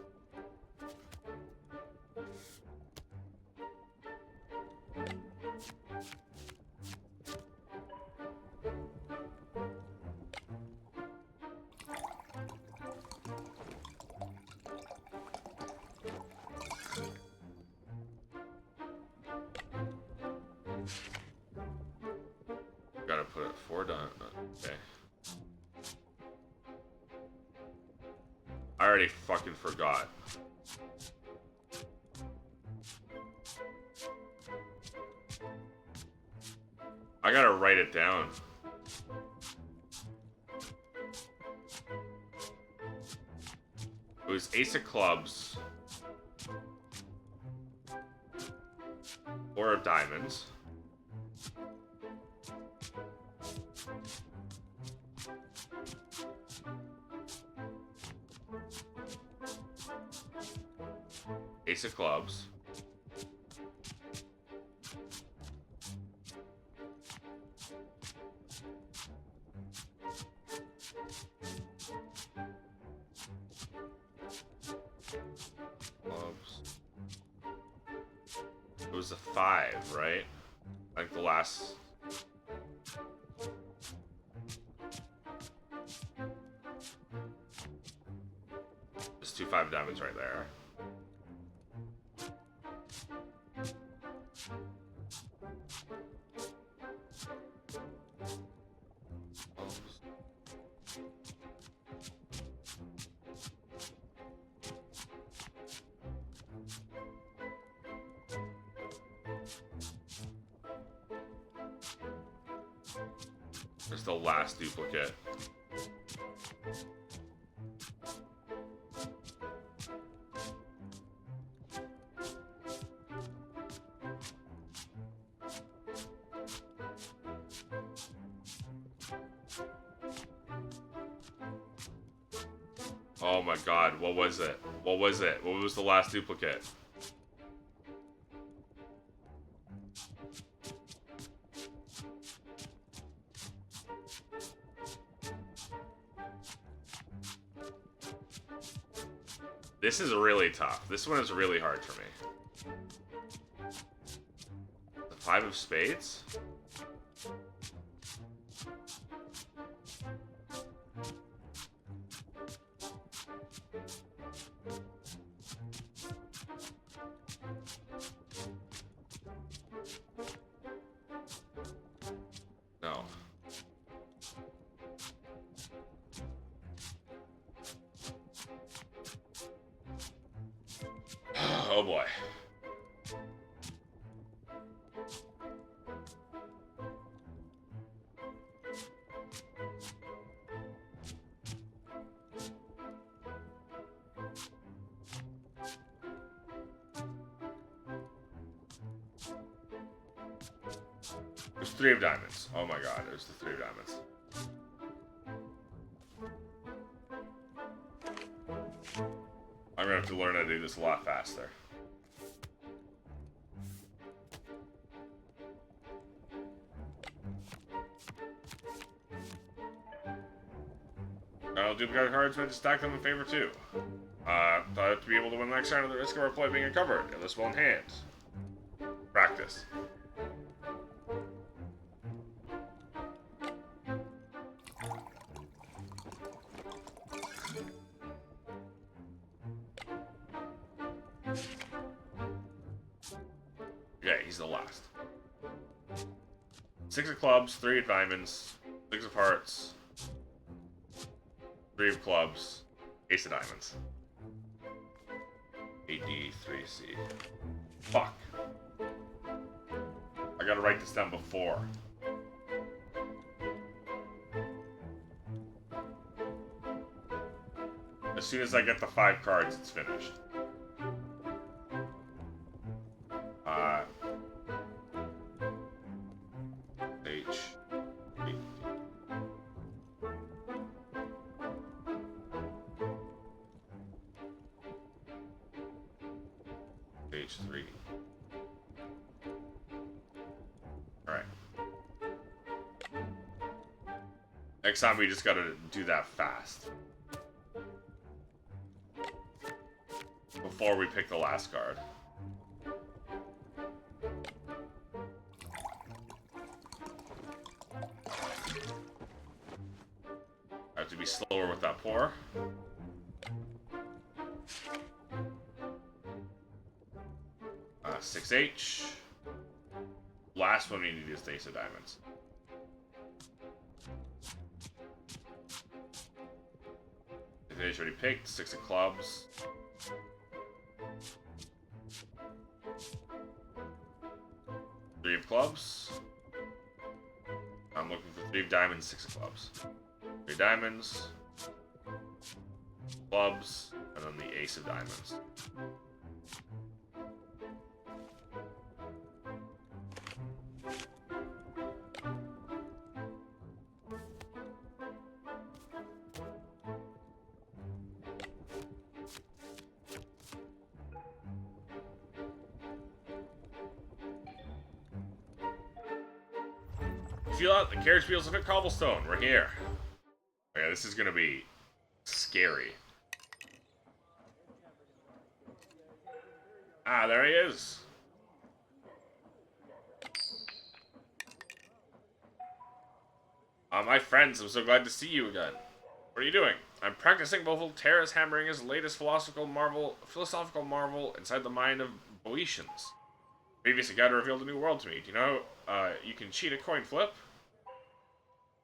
Gotta put it 4 down. Okay. I already fucking forgot. I gotta write it down. It was ace of clubs. Four of diamonds. Ace of clubs. It was a 5, right? Like the last. There's 2 5 diamonds right there. There's the last duplicate. Oh my god, what was it? What was it? What was the last duplicate? This is really tough. This one is really hard for me. The 5 of spades? No. Oh boy. There's 3 of diamonds. Oh my god, there's the 3 of diamonds. I'm gonna have to learn how to do this a lot faster. Duplicate cards meant to stack them in favor too. Thought to be able to win the next round at the risk of our play being uncovered. At this well in hand. Practice. Okay, he's the last. 6 of clubs, 3 of diamonds, 6 of hearts, 3 of clubs, ace of diamonds. AD3C. Fuck. I gotta write this down before. As soon as I get the 5 cards, it's finished. H3. Alright. Next time we just gotta do that fast. Before we pick the last card. I have to be slower with that pour. 6H. Last one we need is the ace of diamonds. H already picked. 6 of clubs. Three of clubs. I'm looking for 3 of diamonds, 6 of clubs. 3 diamonds, clubs, and then the ace of diamonds. feel that? The carriage wheels have hit cobblestone. We're here. Okay, this is gonna be scary. Ah, there he is. My friends, I'm so glad to see you again. What are you doing? I'm practicing Voltaire's hammering his latest philosophical marvel inside the mind of Boeotians. Previous encounter revealed a new world to me. Do you know you can cheat a coin flip?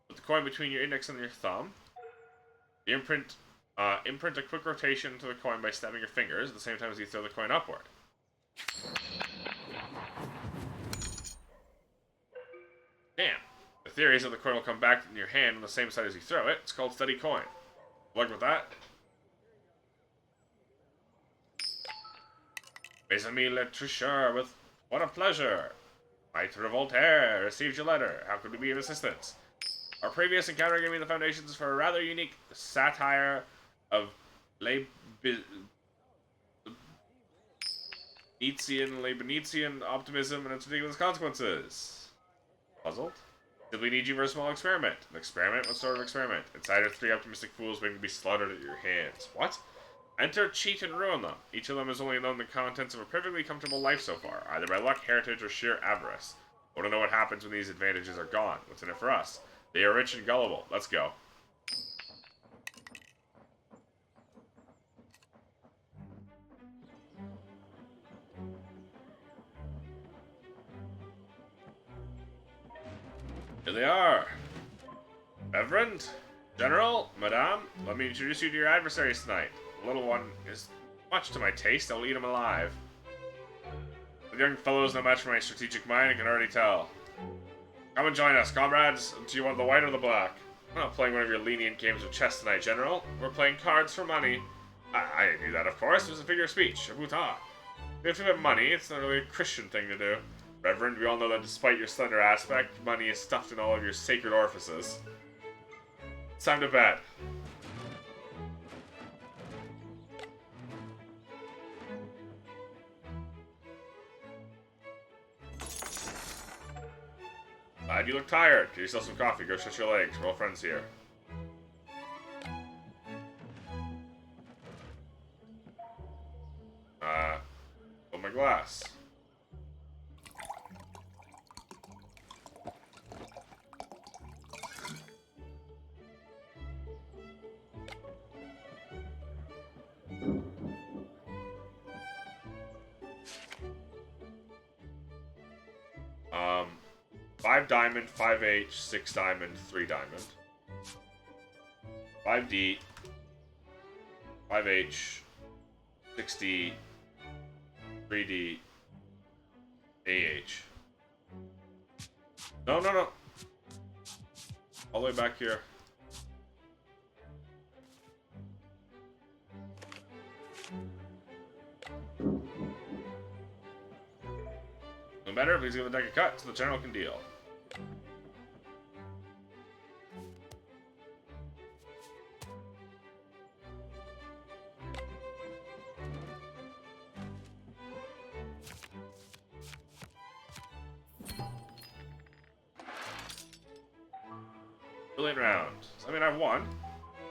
Put the coin between your index and your thumb. The imprint a quick rotation to the coin by snapping your fingers at the same time as you throw the coin upward. Damn. The theory is that the coin will come back in your hand on the same side as you throw it. It's called steady coin. Luck with that? Mes amis le tricheur, with what a pleasure! Maitre Voltaire received your letter. How could we be of assistance? Our previous encounter gave me the foundations for a rather unique satire of Leibnizian optimism and its ridiculous consequences. Puzzled? Simply need you for a small experiment. An experiment? What sort of experiment? Inside are 3 optimistic fools waiting to be slaughtered at your hands. What? Enter, cheat, and ruin them. Each of them has only known the contents of a perfectly comfortable life so far, either by luck, heritage, or sheer avarice. I want to know what happens when these advantages are gone. What's in it for us? They are rich and gullible. Let's go. Here they are. Reverend, General, Madame, let me introduce you to your adversaries tonight. The little one is much to my taste. I'll eat him alive. The young fellow is no match for my strategic mind, I can already tell. Come and join us, comrades. Do you want the white or the black? I'm not playing one of your lenient games of chess tonight, General. We're playing cards for money. I knew that, of course. It was a figure of speech, a boutade. If you have money, it's not really a Christian thing to do. Reverend, we all know that despite your slender aspect, money is stuffed in all of your sacred orifices. It's time to bed. You look tired. Get yourself some coffee. Go stretch your legs. We're all friends here. Fill my glass. Five diamond, 5H, 6 diamond, 3 diamond. 5D, 5H, 6D, 3D, AH. No, no, no. All the way back here. No matter, please give the deck a cut so the general can deal. Brilliant round. I mean, I've won.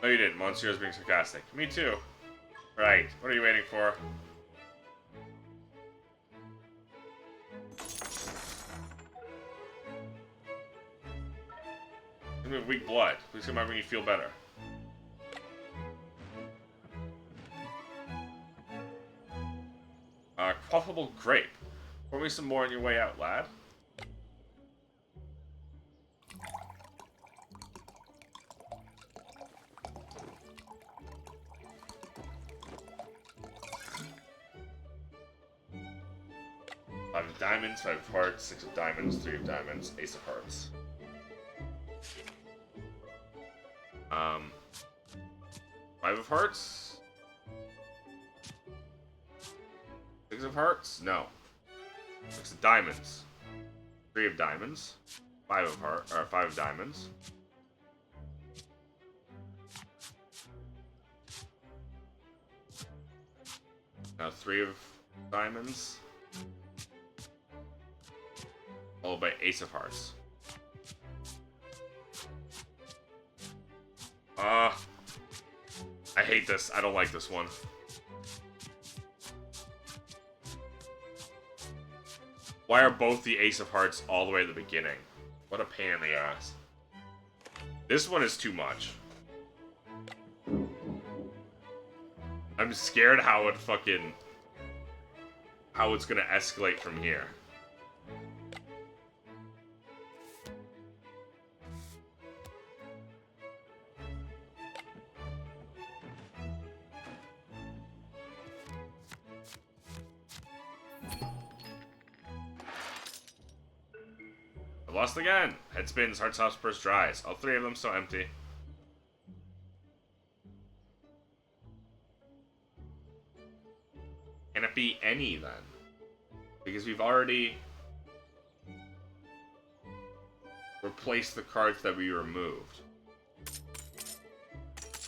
No, you didn't. Monsieur's being sarcastic. Me too. Right. What are you waiting for? You have weak blood. Please come out when you feel better. Quaffable grape. Pour me some more on your way out, lad. Five of diamonds, 5 of hearts, 6 of diamonds, 3 of diamonds, ace of hearts. 5 of hearts? 6 of hearts? No. 6 of diamonds. 3 of diamonds. 5 of heart or 5 of diamonds. Now 3 of diamonds. Followed by ace of hearts. I hate this. I don't like this one. Why are both the Ace of Hearts all the way at the beginning? What a pain in the ass. This one is too much. I'm scared how it's gonna escalate from here. I lost again. Head spins, heart stops, purse dries. All three of them still empty. Can it be any then? Because we've already replaced the cards that we removed.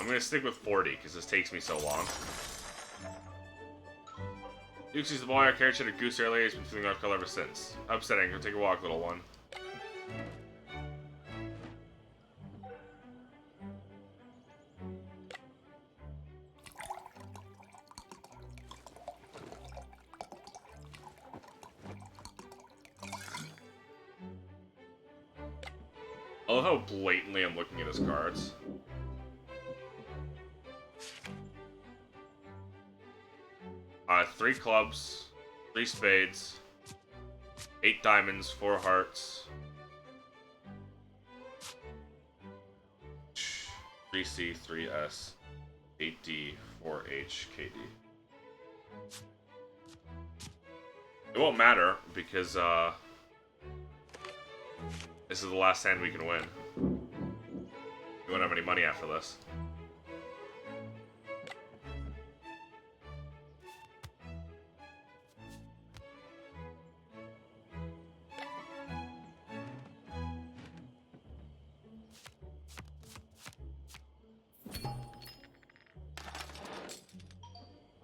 I'm gonna stick with 40 because this takes me so long. Dukes the boy, our carriage had a goose earlier. He's been feeling off color ever since. Upsetting. Go take a walk, little one. I love how blatantly I'm looking at his cards. Three clubs, 3 spades, 8 diamonds, 4 hearts, 3C, 3S, 8D, 4H, KD. It won't matter because this is the last hand we can win. We won't have any money after this.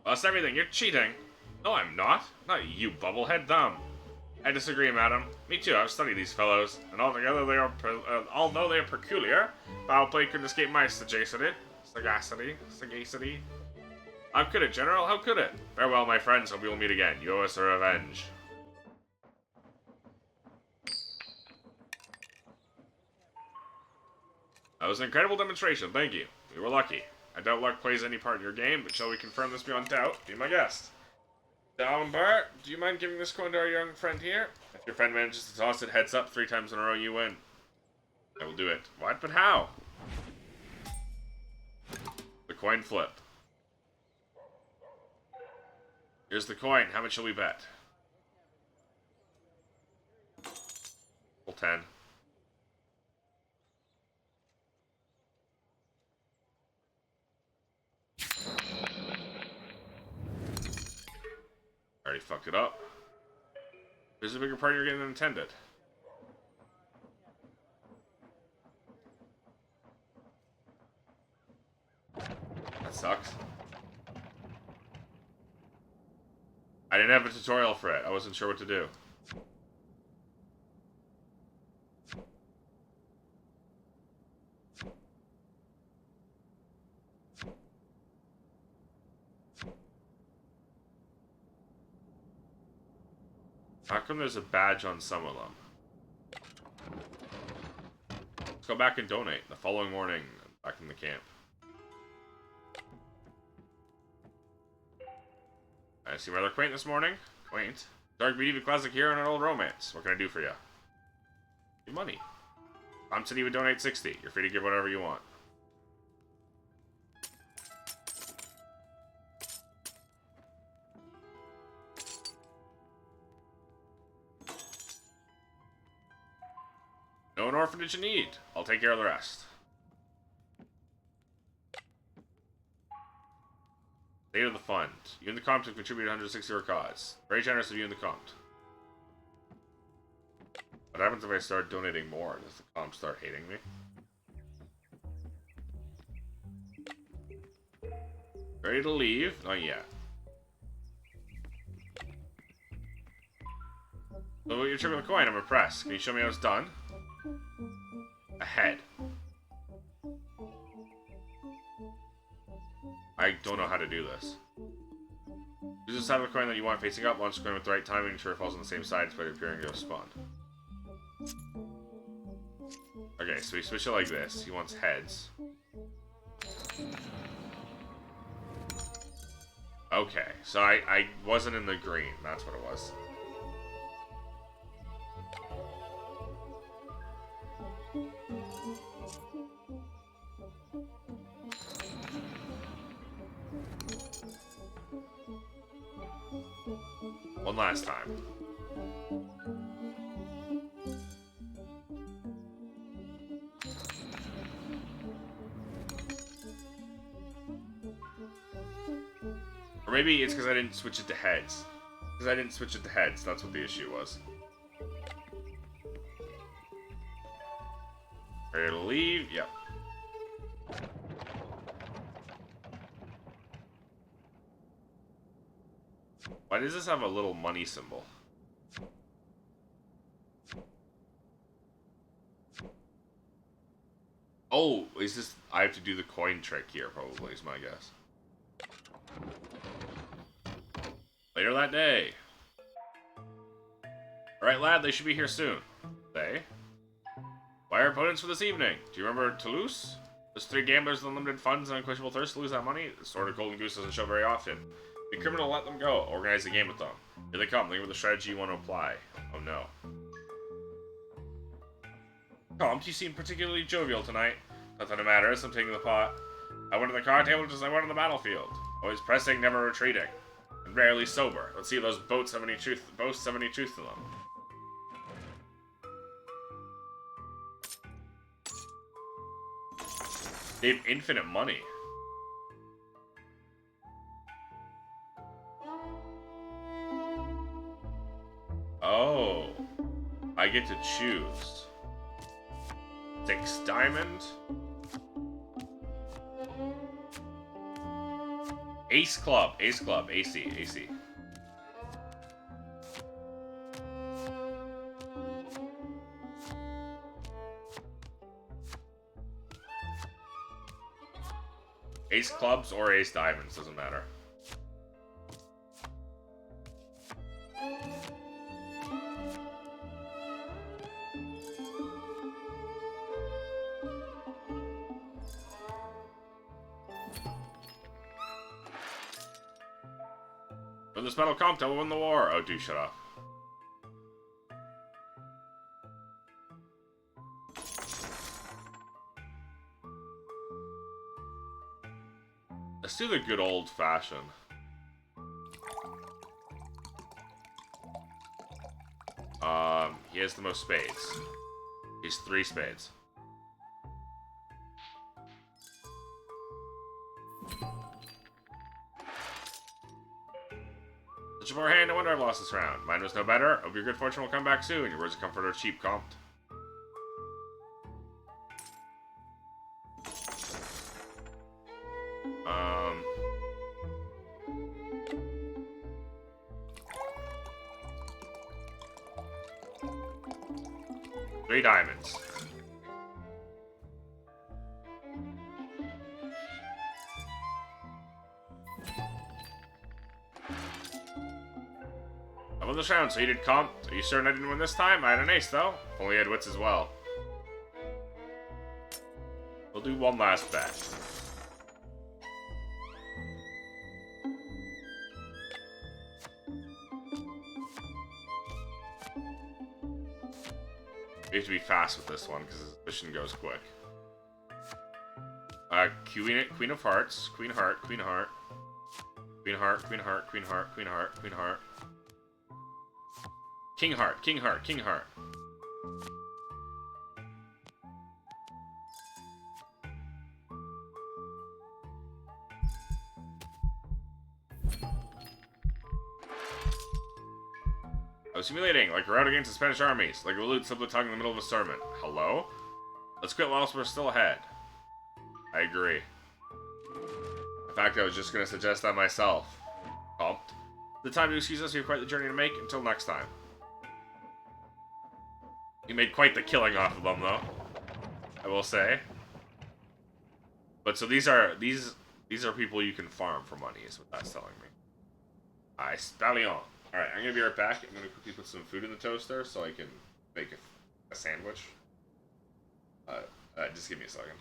Lost everything. You're cheating. No, I'm not. Not you, bubblehead dumb. I disagree, madam. Me too. I've studied these fellows, and altogether they are, although they are peculiar, foul play couldn't escape my sagacity. Sagacity. How could it, General? How could it? Farewell, my friends. Hope we will meet again. You owe us a revenge. That was an incredible demonstration. Thank you. We were lucky. I doubt luck plays any part in your game, but shall we confirm this beyond doubt? Be my guest. Dalmbar, do you mind giving this coin to our young friend here? If your friend manages to toss it heads up 3 times in a row, you win. I will do it. What? But how? The coin flip. Here's the coin. How much shall we bet? Roll 10. Already fucked it up. There's a bigger part you're getting than intended. That sucks. I didn't have a tutorial for it. I wasn't sure what to do. How come there's a badge on some of them? Let's go back and donate. The following morning, back in the camp. I seem rather quaint this morning. Quaint? Dark beauty of a classic hero and an old romance. What can I do for you? Give money. Tom said he would donate 60. You're free to give whatever you want. No an orphanage in need. I'll take care of the rest. State of the fund. You and the comp have contributed 160 to our cause. Very generous of you and the comp. What happens if I start donating more? Does the comp start hating me? Ready to leave? Not yet. So you're tripping the coin. I'm impressed. Can you show me how it's done? Ahead. I don't know how to do this. Use the side of the coin that you want facing up, launch the coin with the right timing, ensure it falls on the same side despite appearing to respond. Okay, so we switch it like this. He wants heads. Okay, so I wasn't in the green. That's what it was. One last time. Or maybe it's because I didn't switch it to heads. Because I didn't switch it to heads, that's what the issue was. Ready to leave? Yep. Why does this have a little money symbol? Oh, is this... I have to do the coin trick here, probably, is my guess. Later that day. Alright, lad, they should be here soon. They? Why are opponents for this evening? Do you remember Toulouse? Those three gamblers with unlimited funds and unquenchable thirst to lose that money? The sort of golden goose doesn't show very often. Be criminal, let them go. Organize a game with them. Here they come. Think of the strategy you want to apply. Oh no. Comte, you seem particularly jovial tonight. Nothing to matter, I'm taking the pot. I went to the card table just as I went on the battlefield. Always pressing, never retreating. And rarely sober. Let's see if those boasts have any truth to them. They have infinite money. Oh. I get to choose. 6 diamond. Ace club, AC. Ace clubs or ace diamonds, doesn't matter. Win this battle, Comte, I will win the war. Oh, dude, shut up. Let's do the good old fashioned. He has the most spades. He's 3 spades. Such a poor hand, no wonder I've lost this round. Mine was no better. Hope your good fortune will come back soon. Your words of comfort are cheap, Comte. Three diamonds. I won this round, so you did, Comte. Are you certain I didn't win this time? I had an ace, though. If only I had wits as well. We'll do one last bet. We have to be fast with this one, because this mission goes quick. Queen of hearts. Queen heart. Queen heart. Queen heart. Queen heart. Queen heart. Queen heart. Queen heart. King heart. King heart. King heart. I was humiliating, like we're out against the Spanish armies, like a lute simply talking in the middle of a sermon. Hello? Let's quit whilst we're still ahead. I agree. In fact, I was just going to suggest that myself. Comte. The time to excuse us, we have quite the journey to make. Until next time. You made quite the killing off of them, though. I will say. But so these These are people you can farm for money, is what that's telling me. I stallion. Alright, I'm gonna be right back. I'm gonna quickly put some food in the toaster so I can make a sandwich. Just give me a second.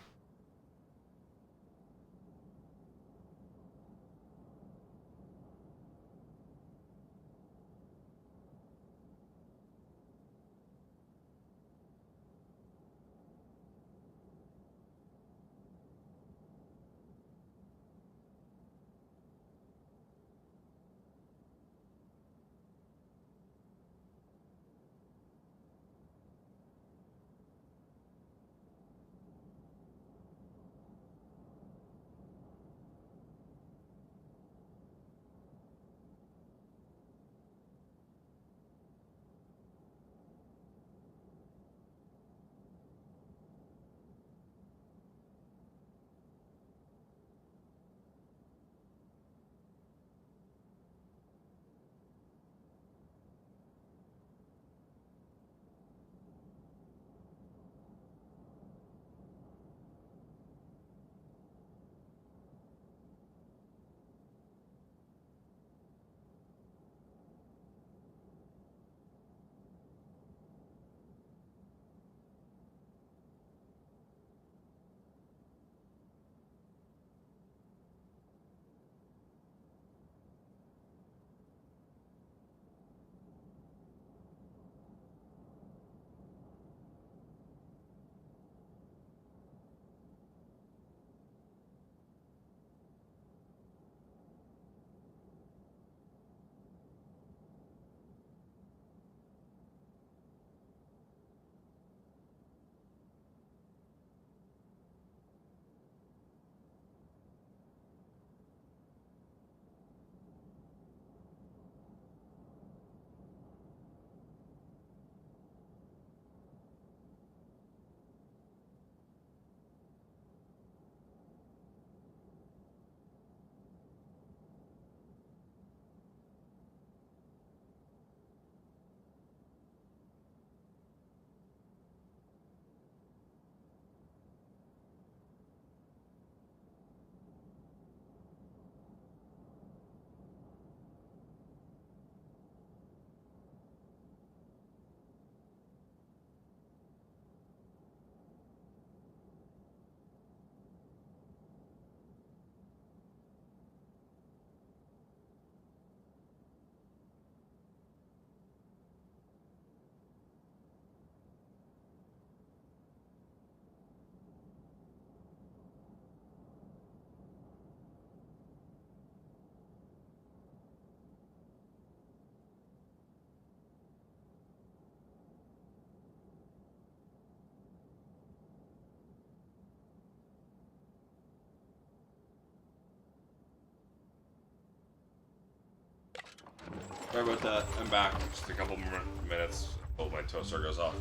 Sorry about that. I'm back. Just a couple more minutes. Oh, my toaster goes off.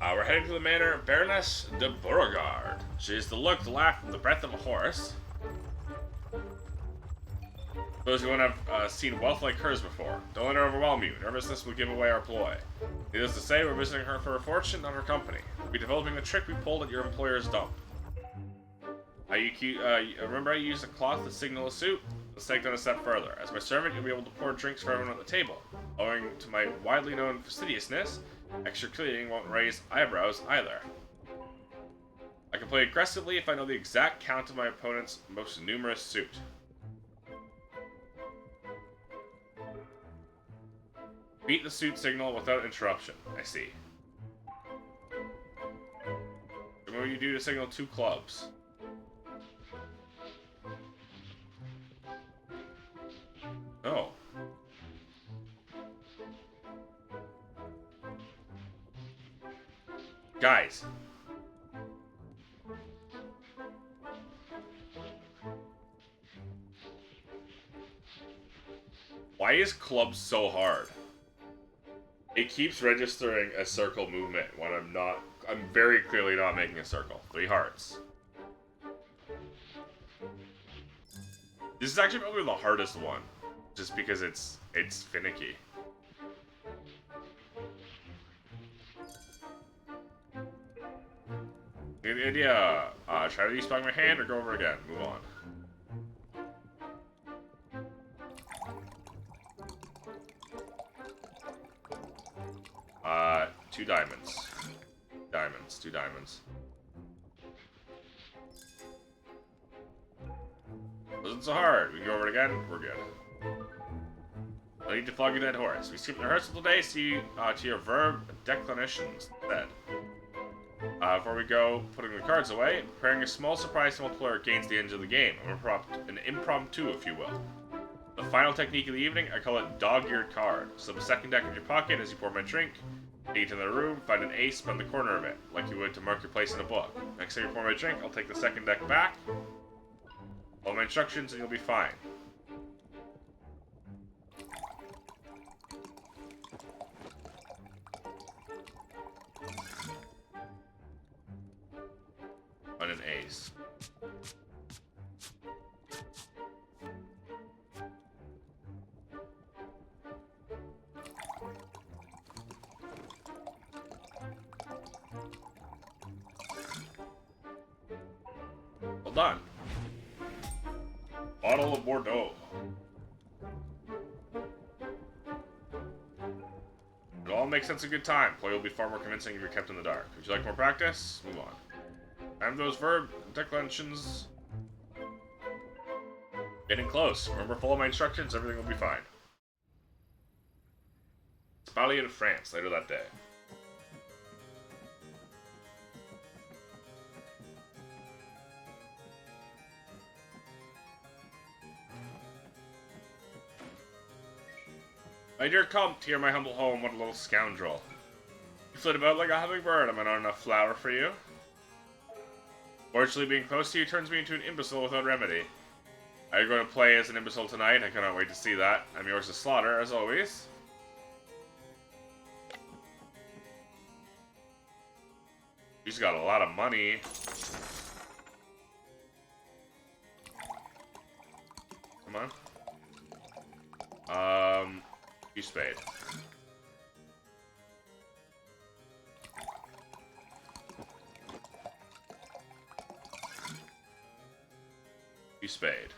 We're heading to the manor of Baroness de Beauregard. She has the look, the laugh, and the breath of a horse. Those who won't have seen wealth like hers before. Don't let her overwhelm you. Nervousness will give away our ploy. Needless to say, we're visiting her for her fortune, not her company. We'll be developing the trick we pulled at your employer's dump. Remember I used a cloth to signal a suit? Let's take that a step further. As my servant, you'll be able to pour drinks for everyone at the table. Owing to my widely known fastidiousness, extra cleaning won't raise eyebrows either. I can play aggressively if I know the exact count of my opponent's most numerous suit. Beat the suit signal without interruption. I see. What will you do to signal 2 clubs? Oh. Guys. Why is club so hard? It keeps registering a circle movement when I'm very clearly not making a circle. 3 hearts. This is actually probably the hardest one. Just because it's finicky. idea. Try to despug my hand or go over again. Move on. 2 diamonds. Diamonds, 2 diamonds. Wasn't so hard. We can go over it again. We're good. I need to flog a dead horse. We skipped rehearsal today, see to your verb declinations instead. Before we go, putting the cards away, preparing a small surprise to multiplier gains the end of the game. An impromptu, if you will. The final technique of the evening, I call it dog-eared card. Slip a second deck in your pocket as you pour my drink. Take it to the room, find an ace, spend the corner of it, like you would to mark your place in a book. Next time you pour my drink, I'll take the second deck back. Follow my instructions and you'll be fine. On an ace. Well done. Bottle of Bordeaux. It all makes sense a good time. Play will be far more convincing if you're kept in the dark. Would you like more practice? Move on. Time those verb declensions. Getting close. Remember, follow my instructions, everything will be fine. Spalier of France, later that day. My dear Comte, here my humble home, what a little scoundrel. You flit about like a hummingbird, am I not enough flour for you? Fortunately, being close to you turns me into an imbecile without remedy. Are you going to play as an imbecile tonight? I cannot wait to see that. I'm yours to slaughter, as always. He's got a lot of money. Come on. You spade. You spade.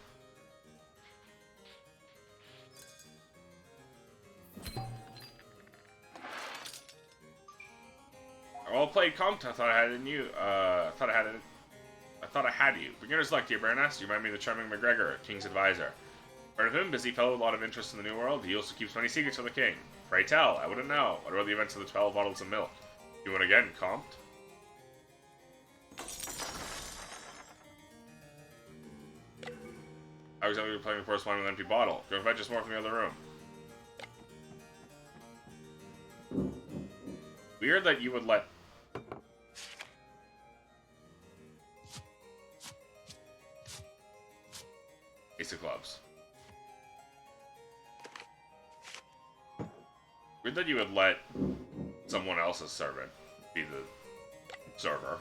Well played, Comte. I thought I had it in you. I thought I had you. Beginner's luck, dear Baroness. You remind me of the charming McGregor, King's advisor. Heard of him? Busy fellow with a lot of interest in the New World. He also keeps many secrets for the king. Pray tell, I wouldn't know. What about the events of the 12 bottles of milk? You win again, Comte. How exactly are you playing corresponding with an empty bottle? Go fetch us more from the other room. Weird that you would let... Ace of clubs. Weird that you would let someone else's servant be the server.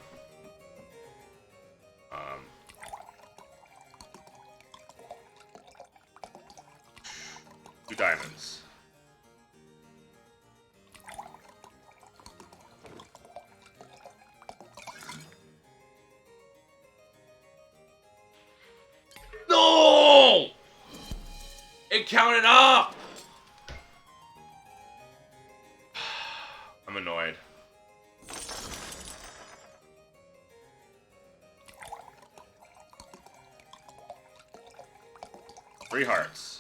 2 diamonds. No! It counted up! I'm annoyed. Three hearts.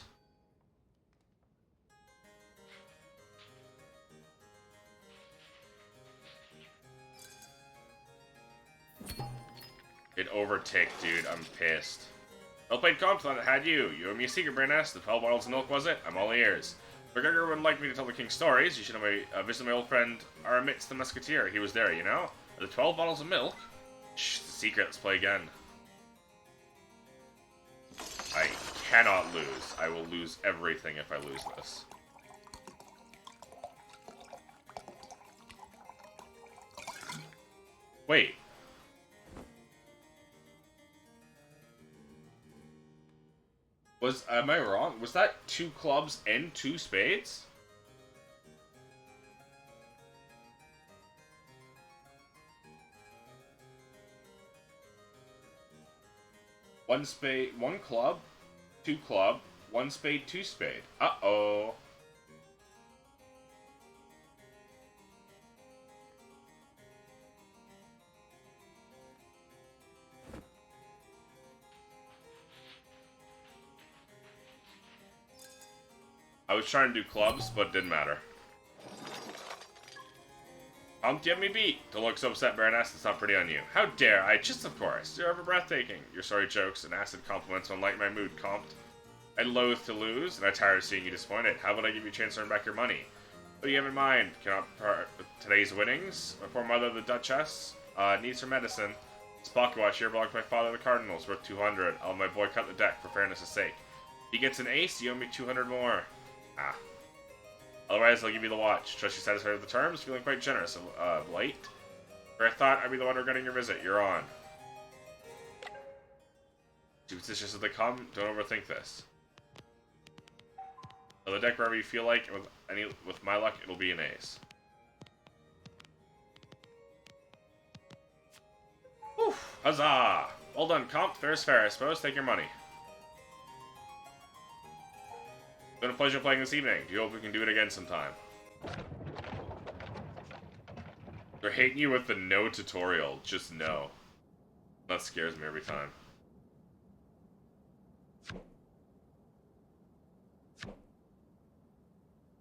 It overticked, dude. I'm pissed. Well played, Comte. Thought it had you. You owe me a secret, Baroness. The 12 bottles of milk, was it? I'm all ears. McGregor wouldn't like me to tell the king stories. You should have visit my old friend Aramis the Musketeer. He was there, you know? The 12 bottles of milk? Shh, the secret. Let's play again. I cannot lose. I will lose everything if I lose this. Wait. Am I wrong? Was that 2 clubs and 2 spades? One spade, one club, two club, one spade, two spade. Uh-oh. I was trying to do clubs, but it didn't matter. You have me beat. Don't look so upset, Baroness. It's not pretty on you. How dare I? Just of course. You're ever breathtaking. Your sorry jokes and acid compliments won't lighten my mood, Comte. I loathe to lose, and I'm tired of seeing you disappointed. How about I give you a chance to earn back your money? What do you have in mind? Cannot part with today's winnings? My poor mother, the Duchess, needs her medicine. This pocket watch here belonged to my father, the Cardinal's, worth 200. I'll have my boy cut the deck for fairness' sake. If he gets an ace, you owe me 200 more. Ah. Otherwise, I'll give you the watch. Trust you satisfied with the terms? Feeling quite generous of late. Or I thought I'd be the one regretting your visit. You're on. Superstitious as they come, don't overthink this. Fill the deck wherever you feel like, and with my luck, it'll be an ace. Woof! Huzzah! Well done, Comte. Fair is fair, I suppose. Take your money. It's been a pleasure playing this evening. Do you hope we can do it again sometime? They're hating you with the no tutorial. Just no. That scares me every time.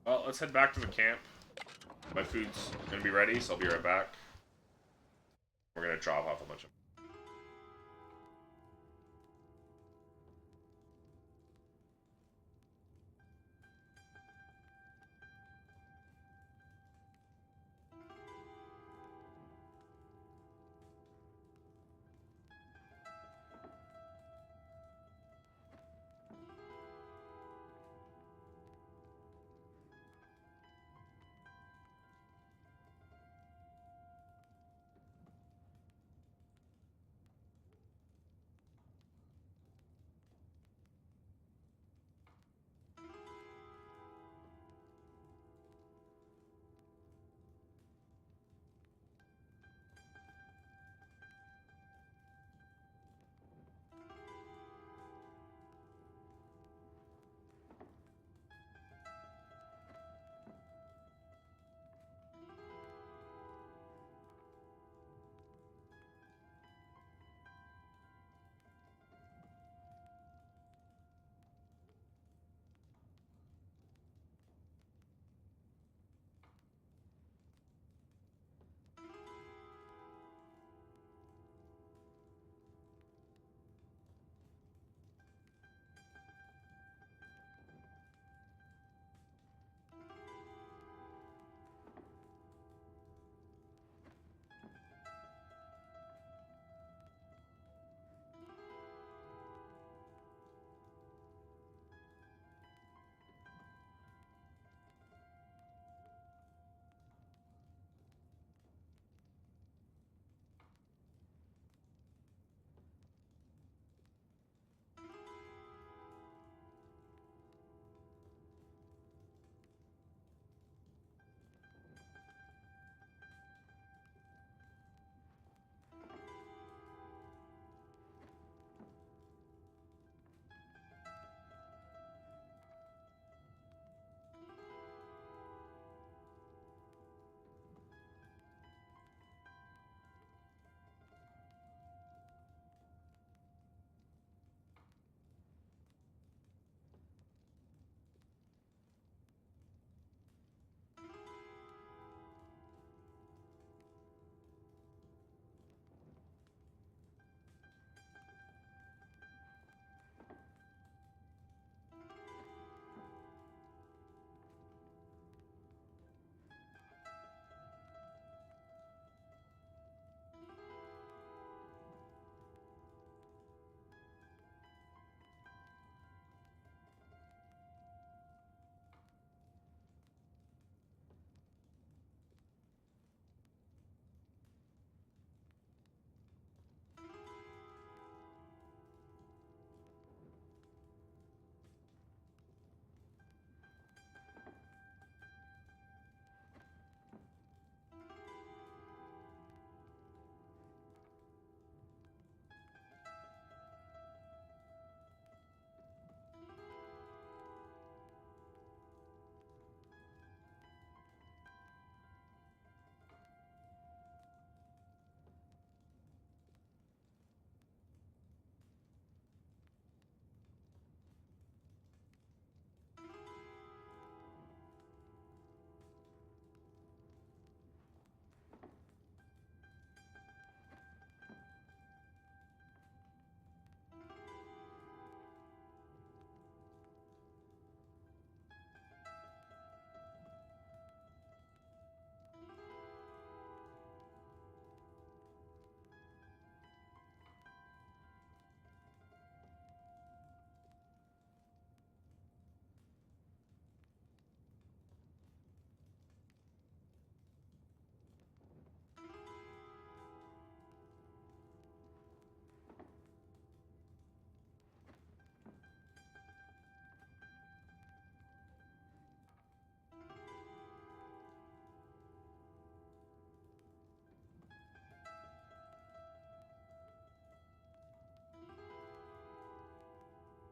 Well, let's head back to the camp. My food's gonna be ready, so I'll be right back. We're gonna drop off a bunch of...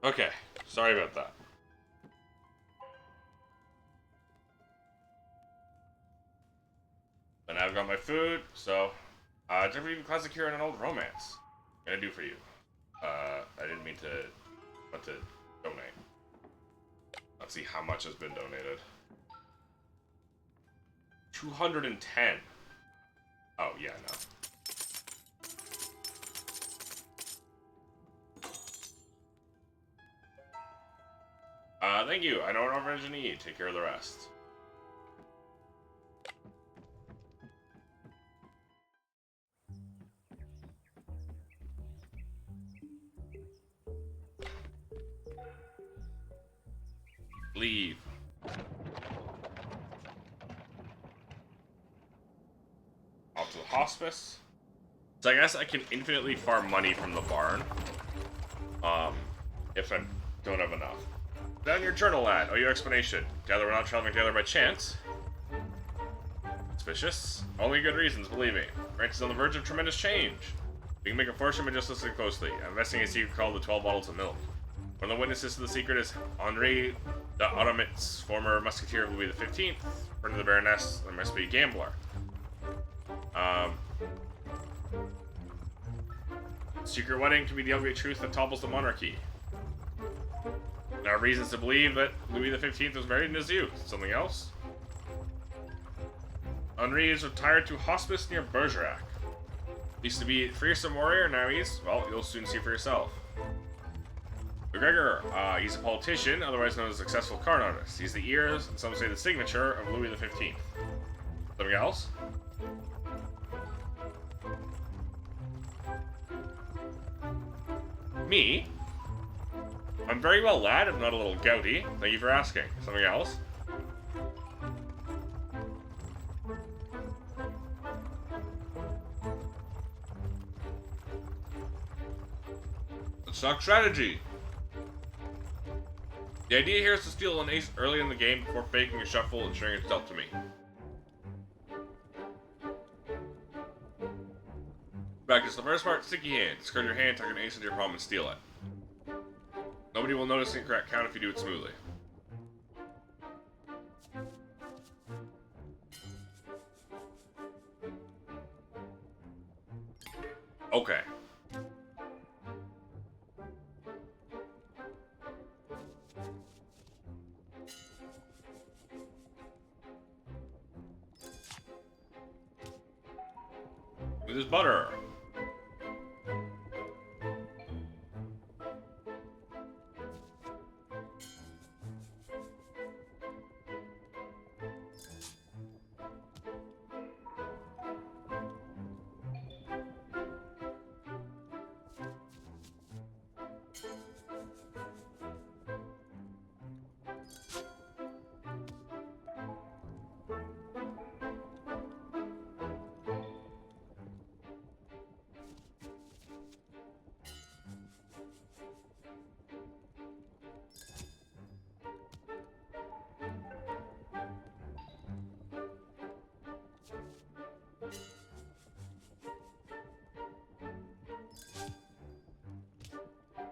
Okay, sorry about that. And I've got my food, so Jeffrey even classic here in an old romance. What can I do for you? I didn't mean to want to donate. Let's see how much has been donated. 210. Oh, yeah, no. Thank you. I know what orphanage you need. Take care of the rest. Leave. Off to the hospice. So I guess I can infinitely farm money from the barn. If I don't have enough. Down your journal, lad. Oh, your explanation. Gather we're not traveling together by chance. Suspicious? Only good reasons, believe me. Ranch is on the verge of tremendous change. We can make a fortune by just listening closely. I'm investing in a secret called the 12 bottles of milk. One of the witnesses to the secret is Henri d'Automit's former musketeer of Louis XV. Friend of the Baroness, there must be a gambler. Secret wedding can be the ugly truth that topples the monarchy. There are reasons to believe that Louis XV was married in his youth. Something else? Henri is retired to hospice near Bergerac. Used to be a fearsome warrior, now he's, well, you'll soon see for yourself. McGregor, he's a politician, otherwise known as a successful card artist. He's the ears, and some say the signature, of Louis XV. Something else? Me? I'm very well, lad. I'm not a little gouty. Thank you for asking. Something else? Let's talk strategy. The idea here is to steal an ace early in the game before faking a shuffle and sharing its dealt to me. Practice the first part, sticky hand. Discard your hand, tuck an ace into your palm and steal it. Nobody will notice the incorrect count if you do it smoothly. Okay. With his butter.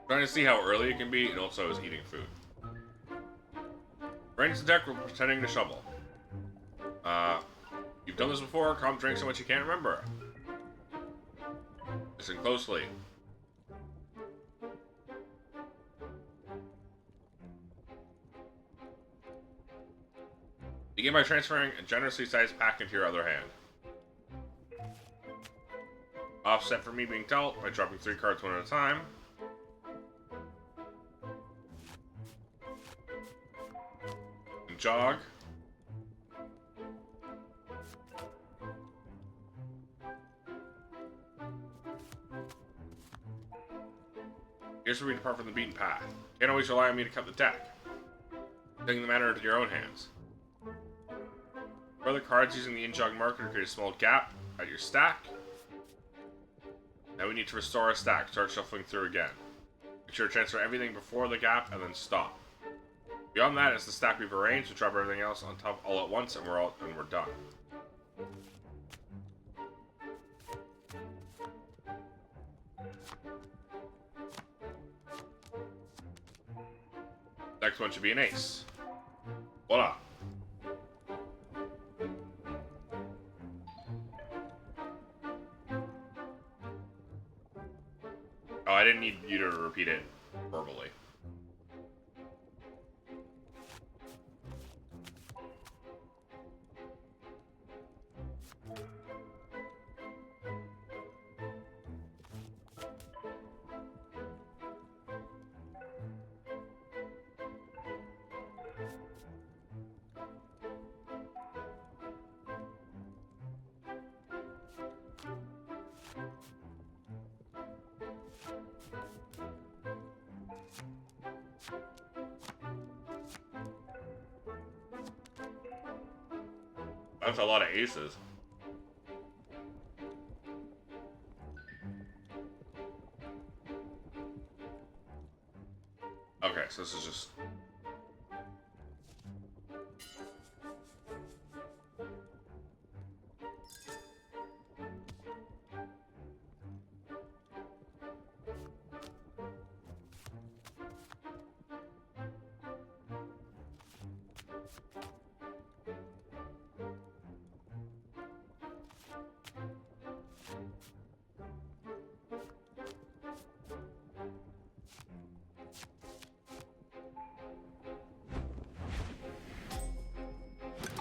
Trying to see how early it can be, and also is eating food. Range the deck, we're pretending to shovel. You've done this before, calm drink so much you can't remember. Listen closely. Begin by transferring a generously sized pack into your other hand. Offset for me being dealt by dropping 3 cards one at a time. And jog. Here's where we depart from the beaten path. You can't always rely on me to cut the deck. Taking the matter into your own hands. Throw the cards using the in-jog marker to create a small gap at your stack. Now we need to restore our stack, start shuffling through again. Make sure to transfer everything before the gap and then stop. Beyond that is the stack we've arranged, we drop everything else on top all at once and we're done. Next one should be an ace. Voila. Oh, I didn't need you to repeat it verbally. That's a lot of aces. Okay, so this is just...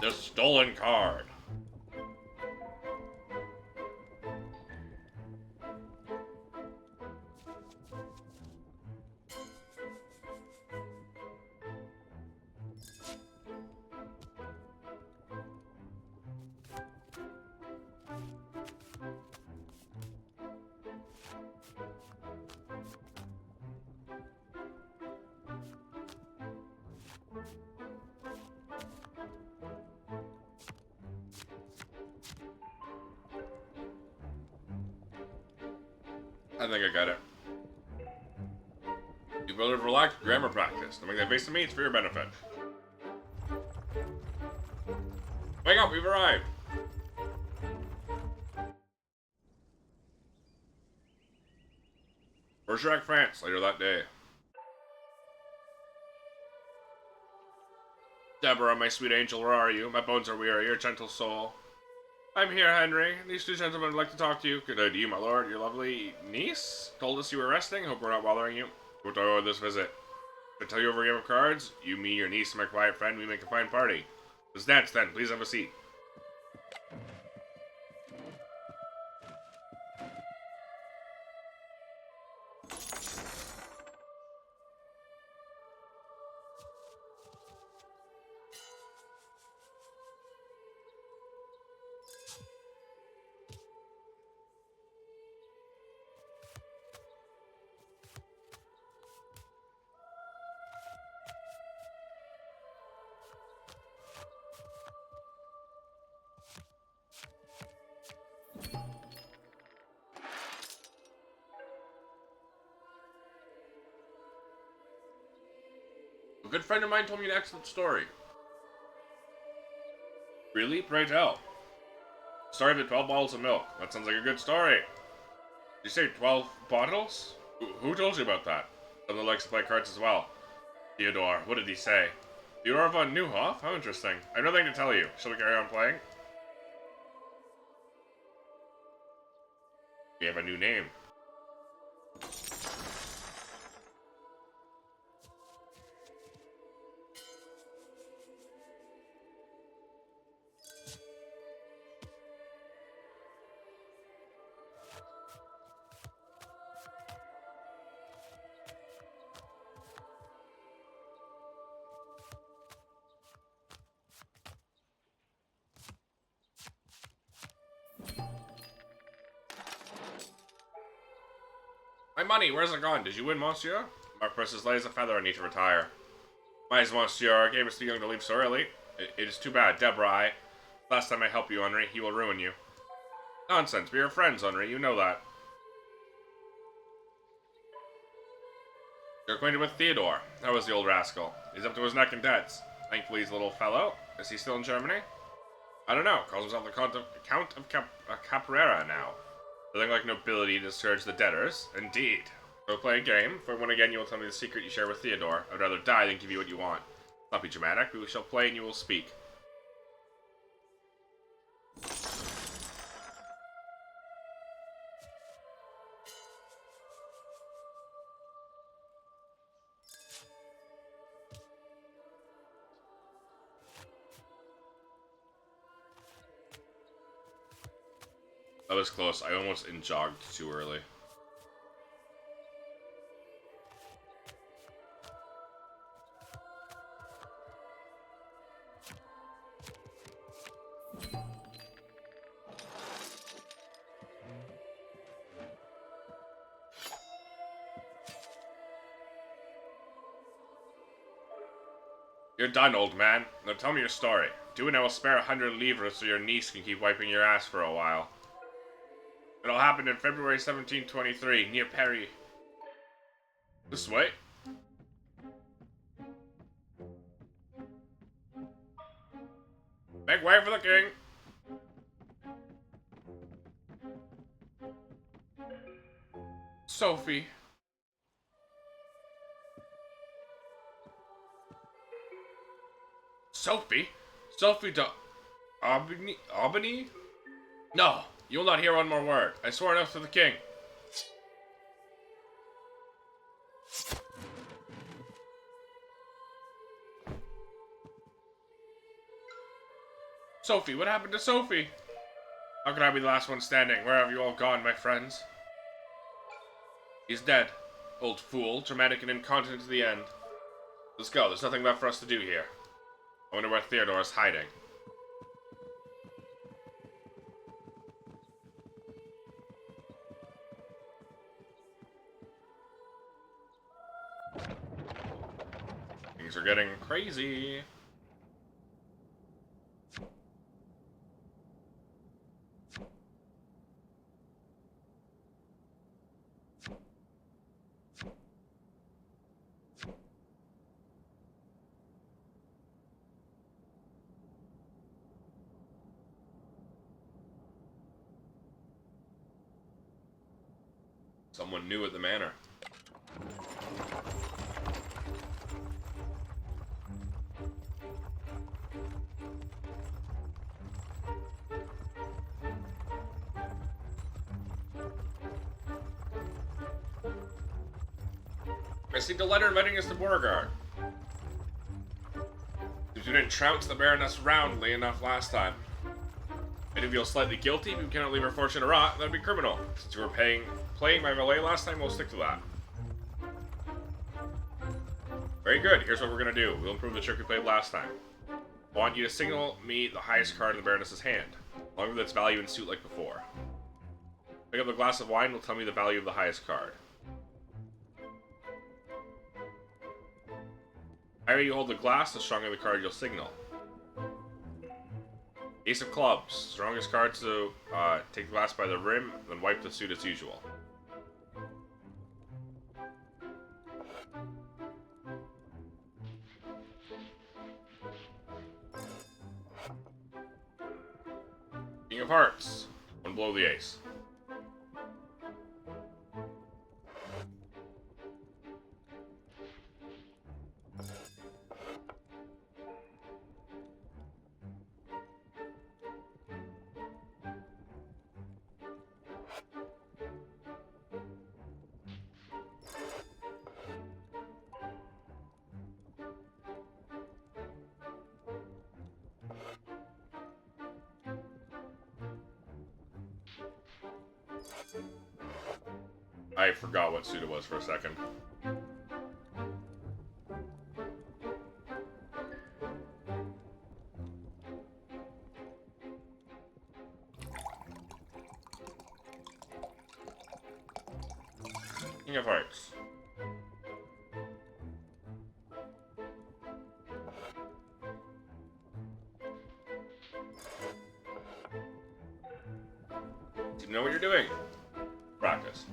the stolen card. I think I got it. You better relax grammar practice. Don't make that face to me, it's for your benefit. Wake up, we've arrived! Bergerac, France, later that day. Deborah, my sweet angel, where are you? My bones are weary, your gentle soul. I'm here, Henry. These two gentlemen would like to talk to you. Good day to you, my lord. Your lovely niece told us you were resting. Hope we're not bothering you. What do I owe this visit? To tell you over a game of cards? You, me, your niece, and my quiet friend, we make a fine party. Let's dance then. Please have a seat. A good friend of mine told me an excellent story. Really? Pray tell. Story of the 12 bottles of milk. That sounds like a good story. Did you say 12 bottles? Who told you about that? Someone likes to play cards as well. Theodore. What did he say? Theodore von Neuhoff? How interesting. I have nothing to tell you. Shall we carry on playing? We have a new name. My money, where's it gone? Did you win, monsieur? My purse is light as a feather, I need to retire. Mais, monsieur, Game is too young to leave so early. It is too bad, Deborah. Last time I helped you, Henri, he will ruin you. Nonsense, we are friends, Henri, you know that. You're acquainted with Theodore. How was the old rascal? He's up to his neck in debts. Thankfully he's a little fellow. Is he still in Germany? I don't know. Calls himself the Count of Caprera now. Nothing like nobility to discourage the debtors. Indeed. So play a game. If I win again, you will tell me the secret you share with Theodore. I'd rather die than give you what you want. Let's not be dramatic. We shall play and you will speak. That was close. I almost jogged too early. You're done, old man. Now tell me your story. Do and I will spare 100 livres so your niece can keep wiping your ass for a while. It all happened in February 1723, near Paris. This way? Make way for the king! Sophie. Sophie? Sophie de... Albany? No, you will not hear one more word. I swear an oath to the king. Sophie, what happened to Sophie? How could I be the last one standing? Where have you all gone, my friends? He's dead. Old fool, dramatic and incontinent to the end. Let's go, there's nothing left for us to do here. I wonder where Theodore is hiding. Things are getting crazy. Someone new at the manor. I received a letter inviting us to Beauregard. If you didn't trounce the Baroness roundly enough last time. And if you feel slightly guilty, if you cannot leave her fortune to rot, that'd be criminal. Since you were playing my valet last time, we'll stick to that. Very good, here's what we're gonna do. We'll improve the trick we played last time. I want you to signal me the highest card in the Baroness's hand, along with its value and suit like before. Pick up a glass of wine and will tell me the value of the highest card. The higher you hold the glass, the stronger the card you'll signal. Ace of clubs. Strongest card to take the glass by the rim, then wipe the suit as usual. King of hearts. One below the ace. I forgot what suit it was for a second. King of hearts. Do you know what you're doing? Practice.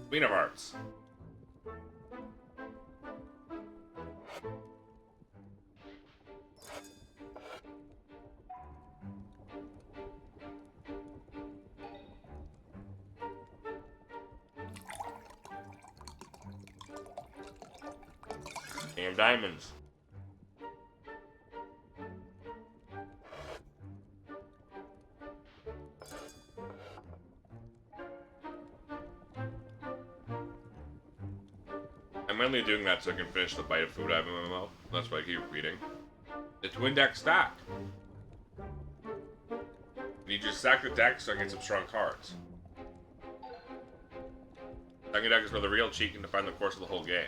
Queen of hearts. King of Diamonds. I'm mainly doing that so I can finish the bite of food I have in my mouth. That's why I keep repeating. The twin deck stack. You need to stack the deck so I get some strong cards. Stacking deck is where the real cheat can define the course of the whole game.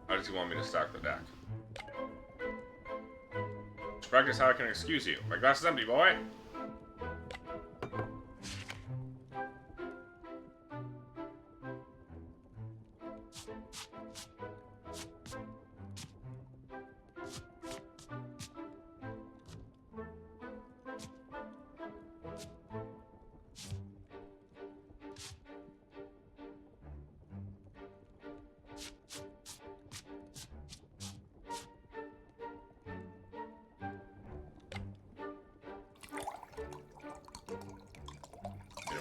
How does he want me to stack the deck? Just practice how I can excuse you. My glass is empty, boy!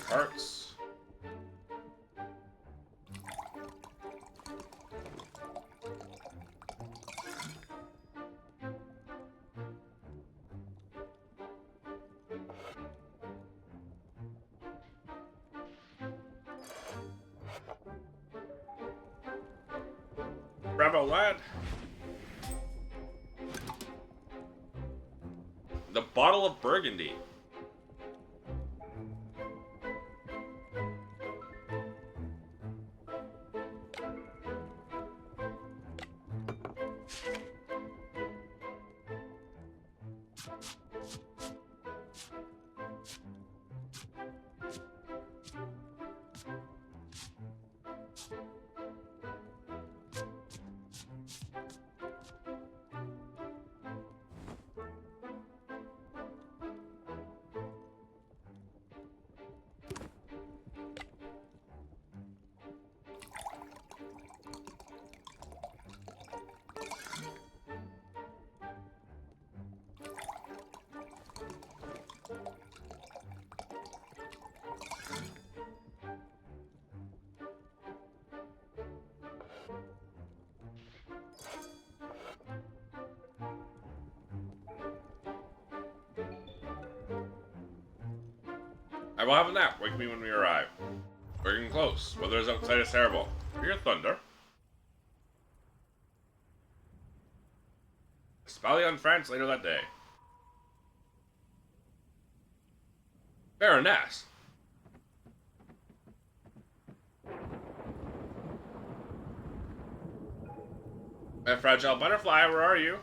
Hearts. Bravo, lad. The bottle of Burgundy. I will have a nap. Wake me when we arrive. We're getting close. Weather is outside is terrible. I hear thunder. Spally on France later that day. Baroness. My fragile butterfly, where are you?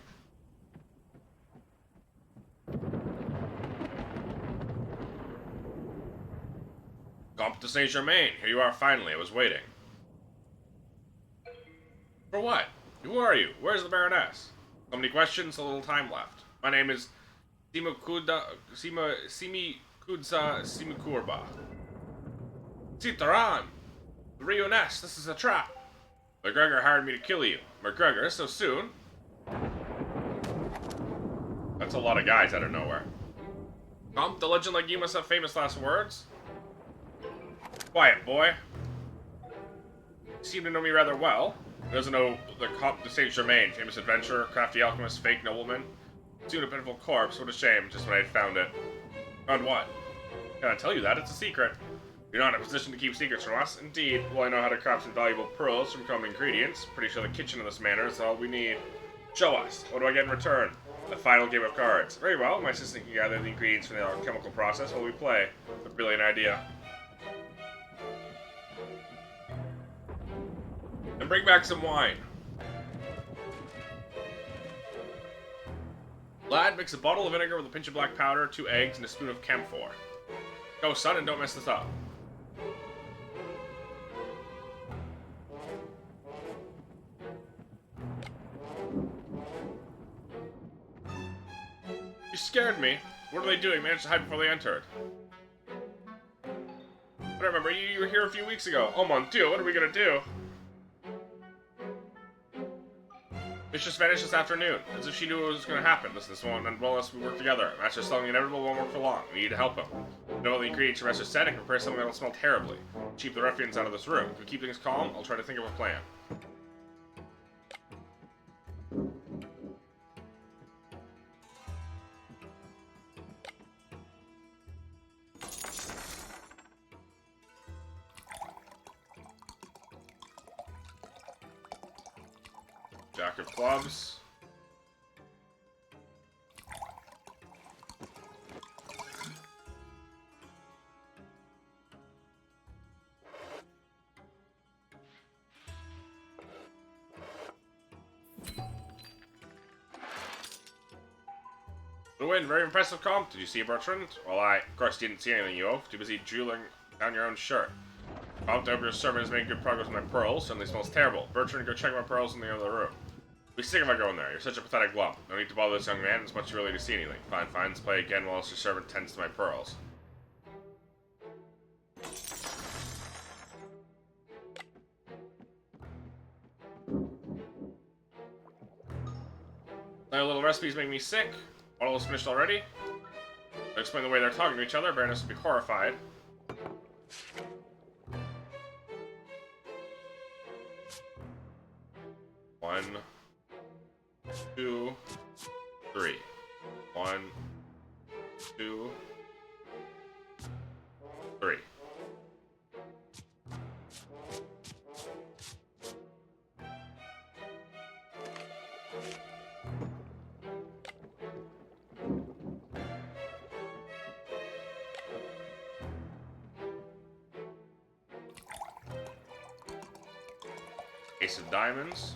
Comte de Saint Germain, here you are finally. I was waiting. For what? Who are you? Where's the Baroness? So many questions, so little time left. My name is Simikudza Simikurba. Citaran! The Rioness, this is a trap. McGregor hired me to kill you. McGregor, so soon? That's a lot of guys out of nowhere. Comte, the legend like you must have famous last words? Quiet, boy. You seem to know me rather well. Who doesn't know the Comte de Saint Germain, famous adventurer, crafty alchemist, fake nobleman? Soon a pitiful corpse, what a shame, just when I had found it. Found what? Can I tell you that? It's a secret. You're not in a position to keep secrets from us. Indeed, well, I know how to craft some valuable pearls from common ingredients. Pretty sure the kitchen in this manor is all we need. Show us. What do I get in return? The final game of cards. Very well, my assistant can gather the ingredients from the alchemical process while we play. A brilliant idea. And bring back some wine. Lad, mix a bottle of vinegar with a pinch of black powder, 2 eggs, and a spoon of camphor. Go, son, and don't mess this up. You scared me. What are they doing? Managed to hide before they entered. But I remember you were here a few weeks ago. Oh mon dieu, what are we gonna do? It's just vanished this afternoon, as if she knew what was going to happen. Listen, this won't end well unless we work together. Master's telling the inevitable won't work for long. We need to help him. Definitely create your best aesthetic and prepare something that'll smell terribly. Keep the ruffians out of this room. To keep things calm, I'll try to think of a plan. Jack of clubs. The win, very impressive comp. Did you see Bertrand? Well, I, of course, didn't see anything, you oaf. Too busy drooling down your own shirt. Comp, I hope your servant is making good progress with my pearls. Suddenly smells terrible. Bertrand, go check my pearls in the other room. Be sick if I go in there. You're such a pathetic lump. No need to bother this young man. It's much too early to see anything. Fine, fine. Let's play again while your servant tends to my pearls. Now, little recipes make me sick. All is finished already. To explain the way they're talking to each other, Baroness would be horrified. One, two, three. 1, 2, 3. Ace of diamonds.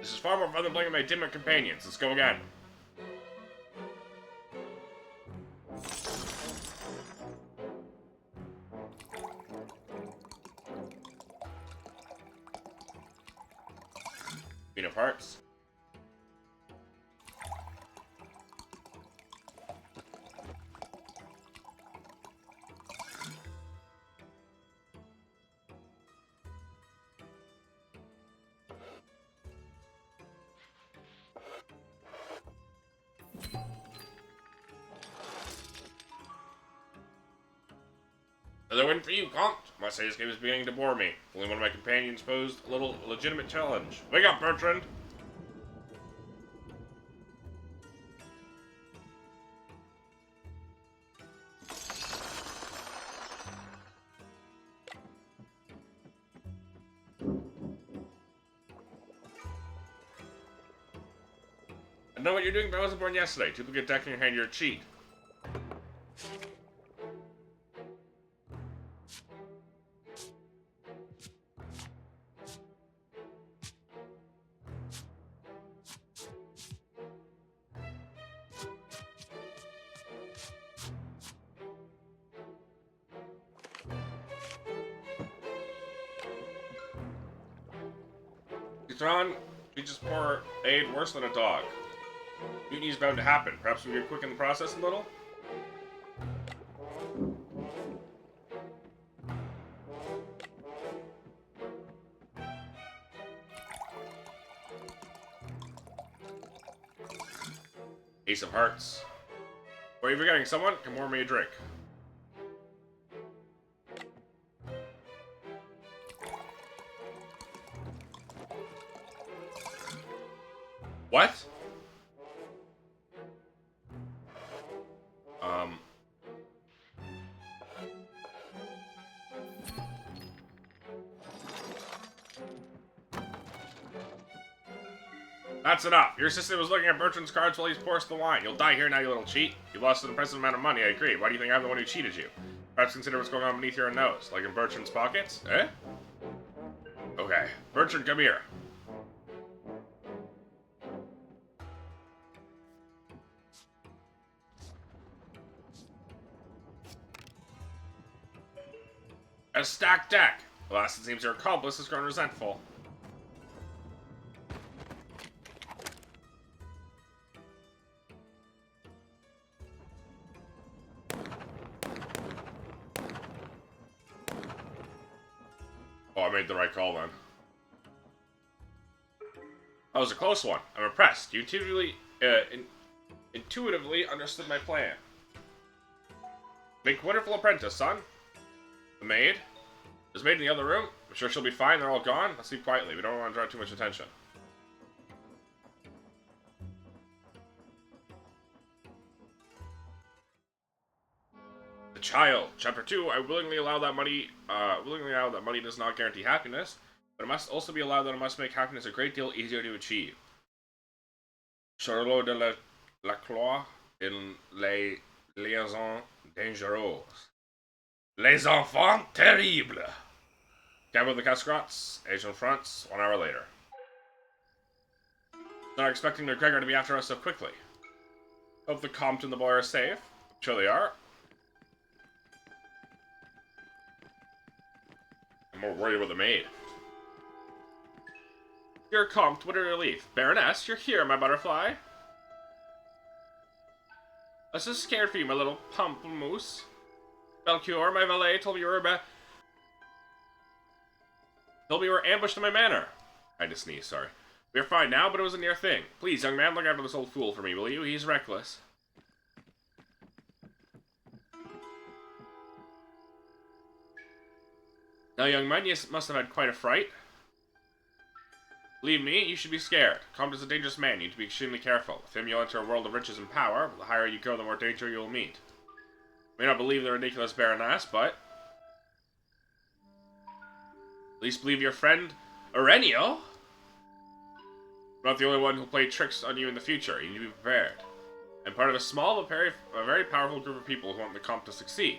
This is far more fun than playing with my dimmer companions. Let's go again. Queen of Hearts. Another win for you, Comte. I must say this game is beginning to bore me. Only one of my companions posed a little legitimate challenge. Wake up, Bertrand! I know what you're doing, but I wasn't born yesterday. Duplicate deck in your hand, you're a cheat. Citron, you just pour aid worse than a dog. Mutiny is bound to happen. Perhaps we can quicken the process a little? Ace of Hearts. Are you forgetting someone? Come pour me a drink. What? That's enough. Your assistant was looking at Bertrand's cards while he pours the wine. You'll die here now, you little cheat. You lost an impressive amount of money, I agree. Why do you think I'm the one who cheated you? Perhaps consider what's going on beneath your nose. Like in Bertrand's pockets? Eh? Okay. Bertrand, come here. A stacked deck. Alas, it seems your accomplice has grown resentful. Oh, I made the right call then. That was a close one. I'm impressed. You intuitively understood my plan. Make wonderful apprentice, son. The maid? There's a maid in the other room. I'm sure she'll be fine. They're all gone. Let's sleep quietly. We don't want to draw too much attention. The child. Chapter 2. I willingly allow that money. Money does not guarantee happiness, but it must also be allowed that it must make happiness a great deal easier to achieve. Charlot de la Croix in Les Liaisons Dangereuses. Les Enfants Terribles. Gamble the Cascrots, Asian fronts, 1 hour later. Not expecting the Gregor to be after us so quickly. Hope the Comte and the boy are safe. I'm sure they are. I'm more worried about the maid. Dear Comte, what a relief. Baroness, you're here, my butterfly. I was so scared for you, my little pamplemousse. Belchior, my valet, told me you were ambushed in my manor. I had to sneeze, sorry. We're fine now, but it was a near thing. Please, young man, look after this old fool for me, will you? He's reckless. Now, young man, you must have had quite a fright. Believe me, you should be scared. Comte is a dangerous man. You need to be extremely careful. With him, you'll enter a world of riches and power. But the higher you go, the more danger you'll meet. You may not believe the ridiculous Baroness, but at least believe your friend Aurelio. I'm not the only one who'll play tricks on you in the future. You need to be prepared. I'm part of a small but very powerful group of people who want the Comte to succeed.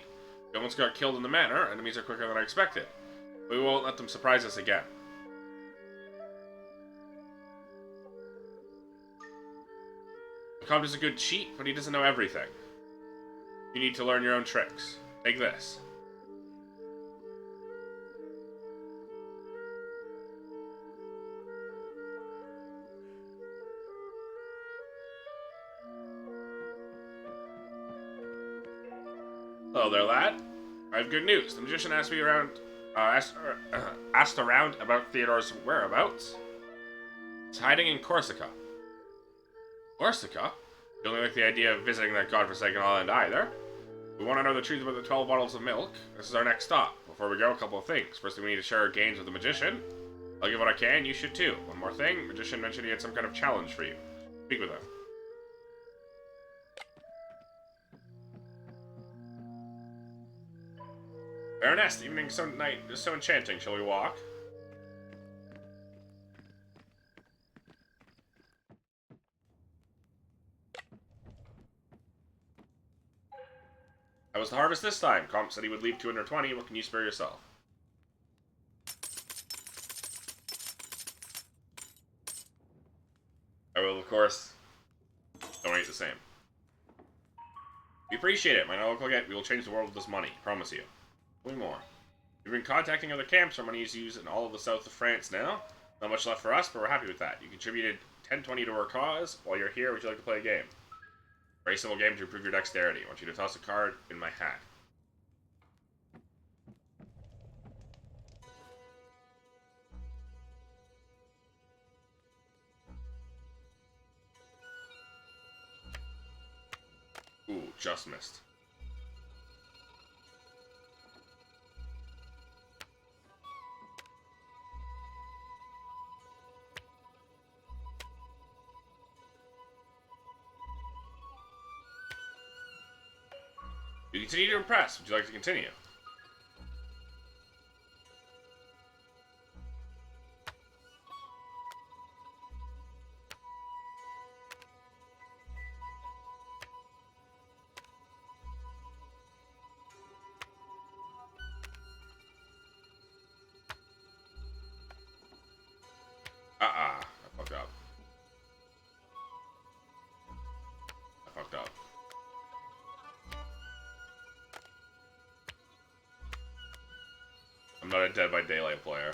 We almost got killed in the manor. Enemies are quicker than I expected. But we won't let them surprise us again. The Comte is a good cheat, but he doesn't know everything. You need to learn your own tricks. Take this. Hello there, lad. I have good news. The magician asked around about Theodore's whereabouts. He's hiding in Corsica. Corsica? You don't like the idea of visiting that godforsaken island either. We want to know the truth about the 12 bottles of milk. This is our next stop. Before we go, a couple of things. First, we need to share our gains with the magician. I'll give what I can, you should too. One more thing, the magician mentioned he had some kind of challenge for you. Speak with him. Baroness, the evening night is so enchanting. Shall we walk? How was the harvest this time? Comte said he would leave 220. What can you spare yourself? I will, of course, donate the same. We appreciate it. Might not look like it. We will change the world with this money. Promise you. Only more. We've been contacting other camps. Our money is used in all of the south of France now. Not much left for us, but we're happy with that. You contributed 1020 to our cause. While you're here, would you like to play a game? Very simple game to improve your dexterity. I want you to toss a card in my hat. Ooh, just missed. You continue to impress. Would you like to continue? I fucked up. I fucked up. I'm not a Dead by Daylight player.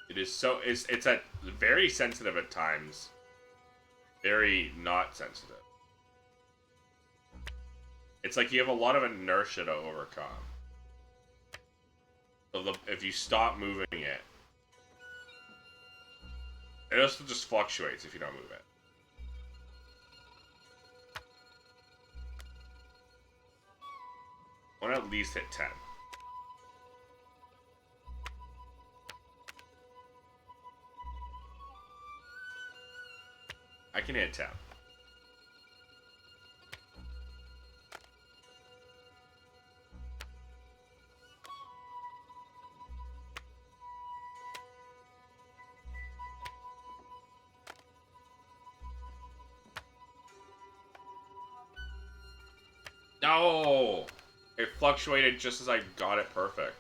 It is so... It's at very sensitive at times. Very not sensitive. It's like you have a lot of inertia to overcome. So if you stop moving it, it also just fluctuates if you don't move it. I want to at least hit 10. I can hit 10. No! It fluctuated just as I got it perfect.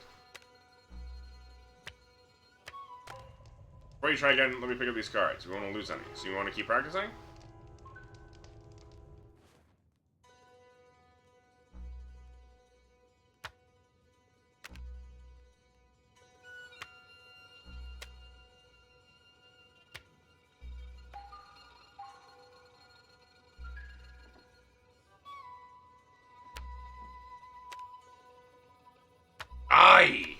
Before you try again, let me pick up these cards. We won't lose any. So you want to keep practicing? Aye!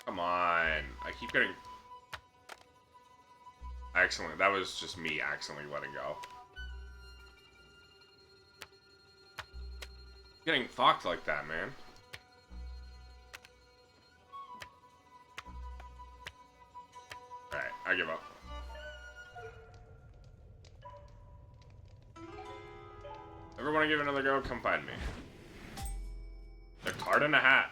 Come on. I keep getting... Excellent. That was just me accidentally letting go. Getting fucked like that, man. Alright, I give up. Ever want to give it another go? Come find me. A card and a hat.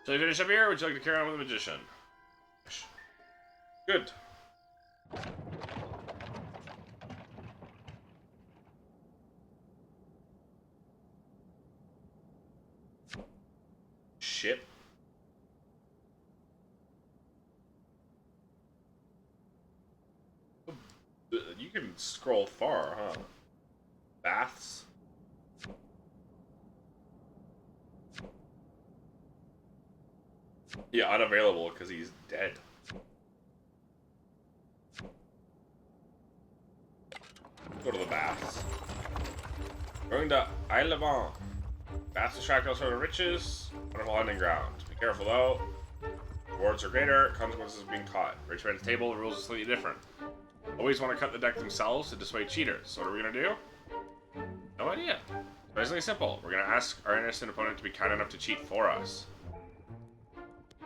So you finish up here, or would you like to carry on with the magician? Good. Ship. You can scroll far, huh? Baths. Yeah, unavailable because he's dead. Go to the baths. Going to Isle Levant. Baths attract all sort of riches. Wonderful hunting ground. Be careful though. Rewards are greater. Consequences of being caught. Rich man's table. The rules are slightly different. Always want to cut the deck themselves to dissuade cheaters. So what are we gonna do? No idea. Surprisingly simple. We're gonna ask our innocent opponent to be kind enough to cheat for us.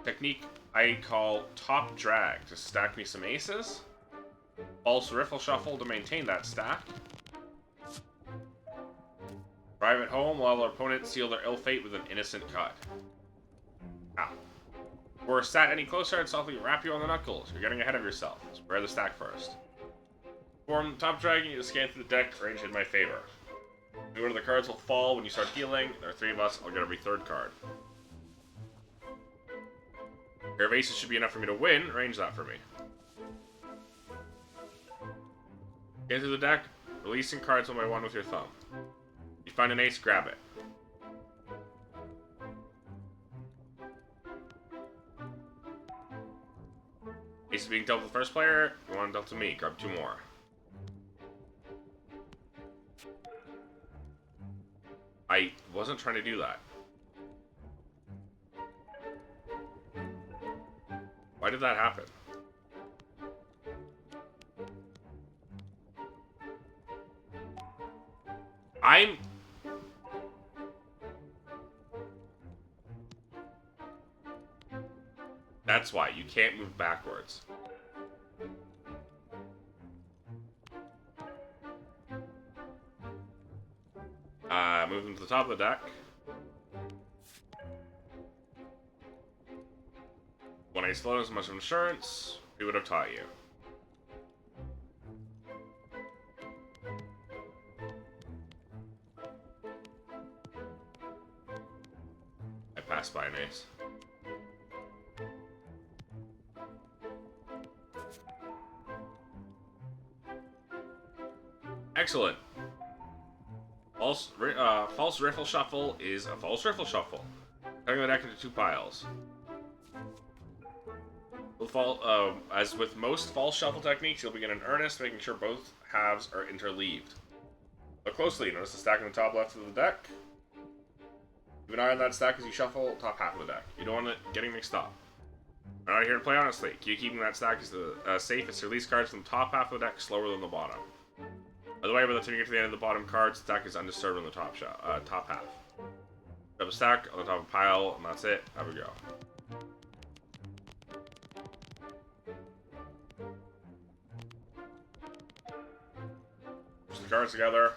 Technique I call top drag to stack me some aces. False riffle shuffle to maintain that stack. Arrive at home while our opponents seal their ill fate with an innocent cut. Ow. If we're sat any closer, I'd softly wrap you on the knuckles. You're getting ahead of yourself. Square the stack first. Form top drag, you need to scan through the deck, arrange in my favor. The order the cards will fall when you start dealing. There are 3 of us, I'll get every 3rd card. A pair of aces should be enough for me to win. Arrange that for me. Get through the deck, releasing cards one by one with your thumb. You find an ace, grab it. Ace is being dealt to the first player. You want it dealt to me. Grab 2 more. I wasn't trying to do that. Why did that happen? I'm... That's why. You can't move backwards. Move them to the top of the deck. When ace flows, much of insurance, we would have taught you. pass by an ace. Excellent. False riffle shuffle is a false riffle shuffle. Cutting the deck into 2 piles. As with most false shuffle techniques, you'll begin in earnest, making sure both halves are interleaved. Look closely. Notice the stack in the top left of the deck. Keep an eye on that stack as you shuffle top half of the deck. You don't want it getting mixed up. I'm not here to play honestly. Keep keeping that stack as safe as to release cards from the top half of the deck slower than the bottom. By the way, by the time you get to the end of the bottom cards, the deck is undisturbed on the top half. Grab a stack on the top of a pile, and that's it. Have a go. Push the cards together.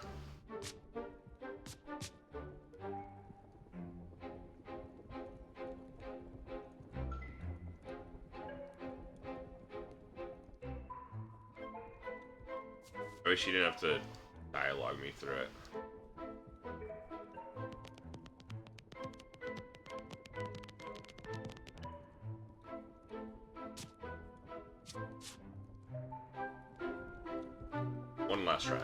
I wish you didn't have to dialogue me through it. One last try.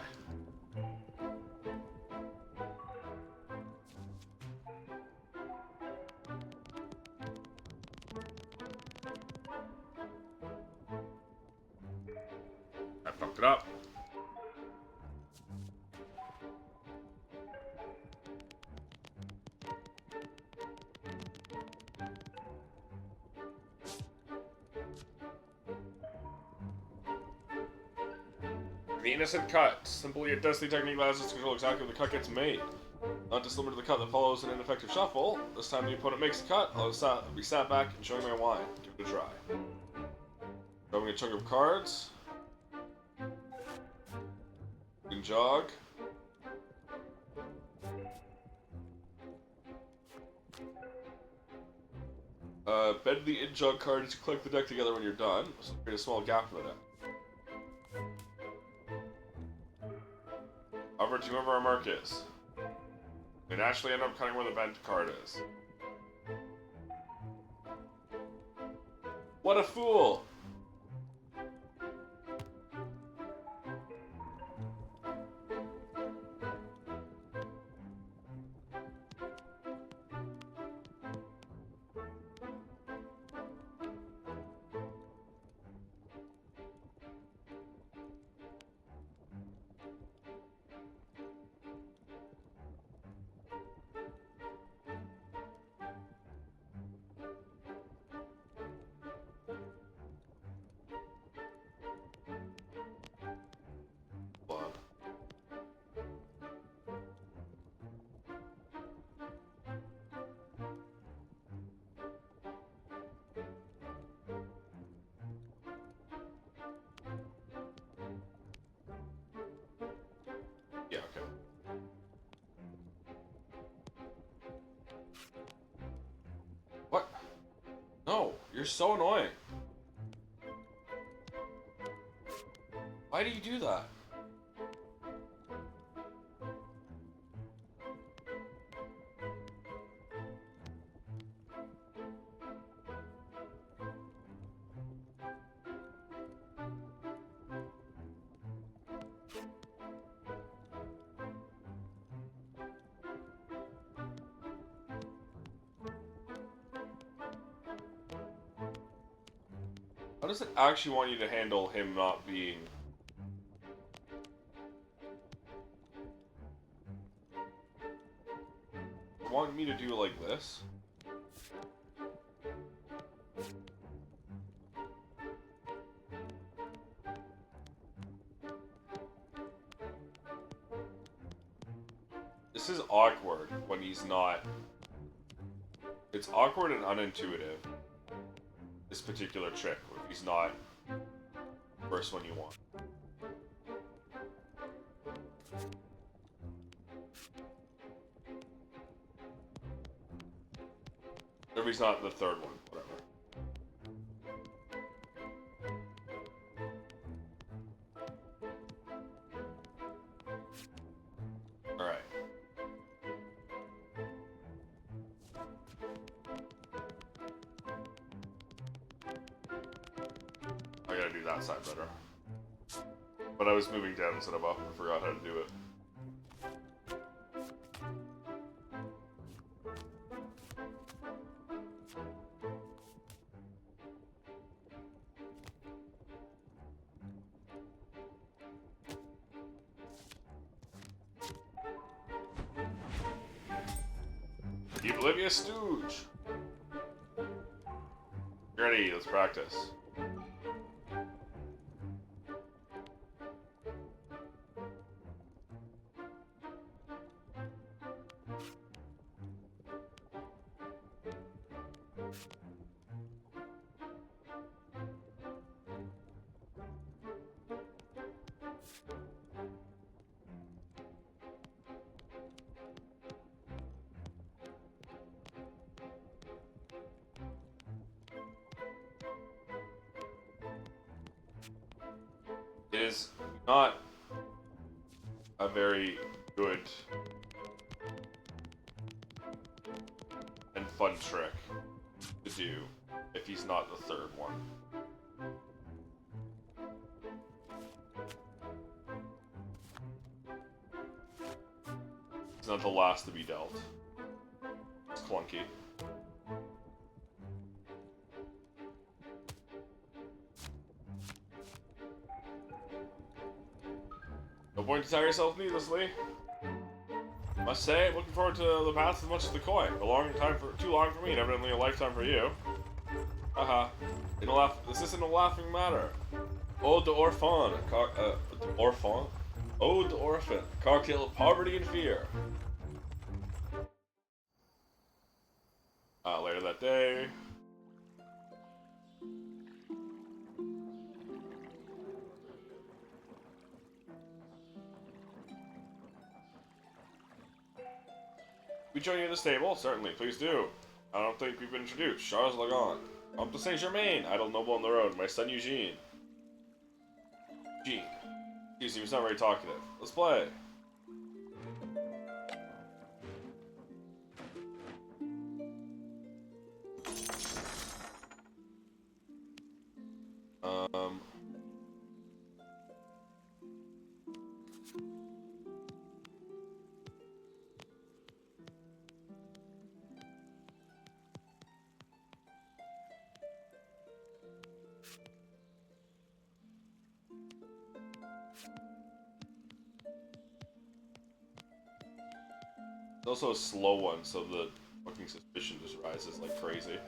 I fucked it up. The innocent cut. Simply a deadly technique allows us to control exactly when the cut gets made. Not just limited to the cut that follows an ineffective shuffle. This time the opponent makes a cut, I'll be sat back and showing my wine. Give it a try. Grabbing a chunk of cards. You can jog. Bend the in-jog cards to collect the deck together when you're done. So create a small gap in the deck. However, to whoever our mark is, we naturally end up cutting where the bent card is. What a fool! Yeah, okay. What? No, you're so annoying. Why do you do that? How does it actually want you to handle him not being... Want me to do like this? This is awkward when he's not... It's awkward and unintuitive. This particular trick, where he's not the first one you want. Or he's not the third one, whatever. Alright. do that side better. But I was moving down instead of up. I forgot how to do it. The Oblivious Stooge! Ready, let's practice. It is not a very good and fun trick to do if he's not the third one. He's not the last to be dealt. It's clunky. No point to tire yourself needlessly. Must say, looking forward to the path as much as the coin. Too long for me, and evidently a lifetime for you. Haha. This isn't a laughing matter. Ode to Orphan. Orphan? Ode to Orphan. Cocktail of poverty and fear. Later that day. We join you at the stable? Certainly, please do. I don't think we've been introduced. Charles Lagon. Comte de Saint-Germain, idle noble on the road. My son Eugene. Eugene. Excuse me, he's not very talkative. Let's play. It's also a slow one, so the fucking suspicion just rises like crazy.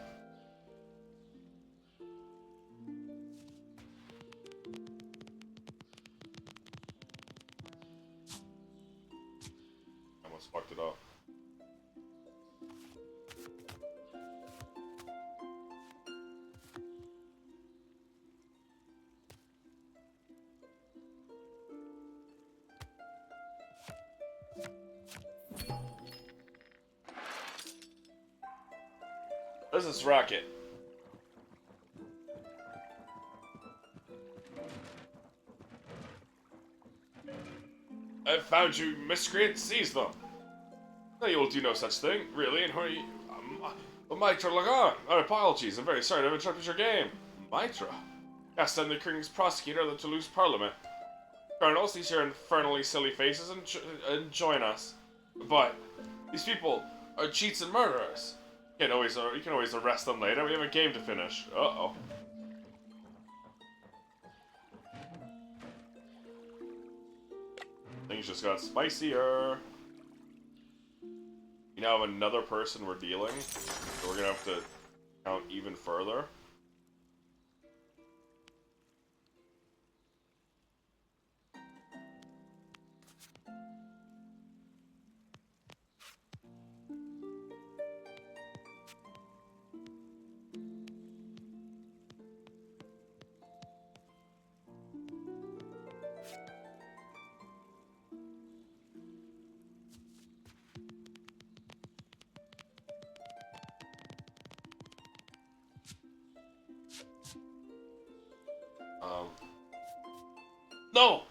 I almost fucked it up. What is this racket? I found you, miscreant. Seize them. No, you will do no such thing, really. And hurry, Mitra Lagan. My apologies. I'm very sorry to have interrupted your game. Mitra. Yes, I'm the King's prosecutor of the Toulouse Parliament. Colonel, cease your infernally silly faces and join us. But these people are cheats and murderers. You can always arrest them later. We have a game to finish. Uh-oh. Things just got spicier. We now have another person we're dealing, so we're gonna have to count even further. No!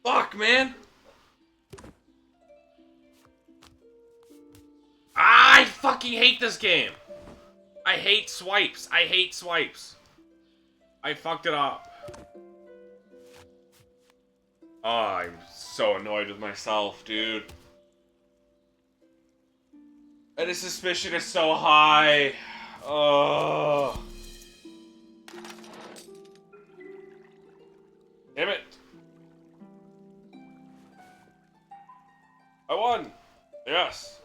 Fuck, man! I fucking hate this game! I hate swipes. I hate swipes. I fucked it up. Oh, I'm so annoyed with myself, dude. And his suspicion is so high. Oh. Damn it. I won. Yes.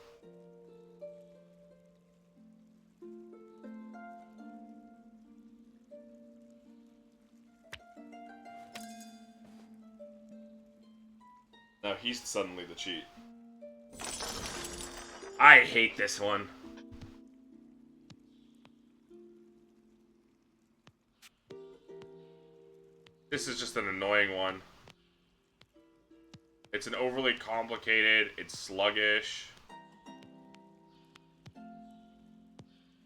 Now he's suddenly the cheat. I hate this one. This is just an annoying one. It's an overly complicated, it's sluggish.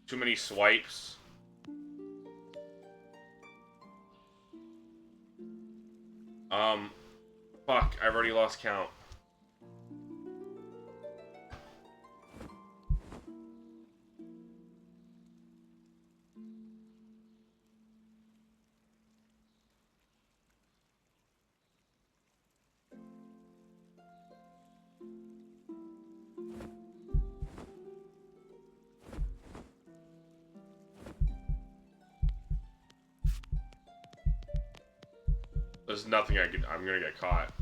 Too many swipes. Fuck, I've already lost count. There's nothing I'm gonna get caught.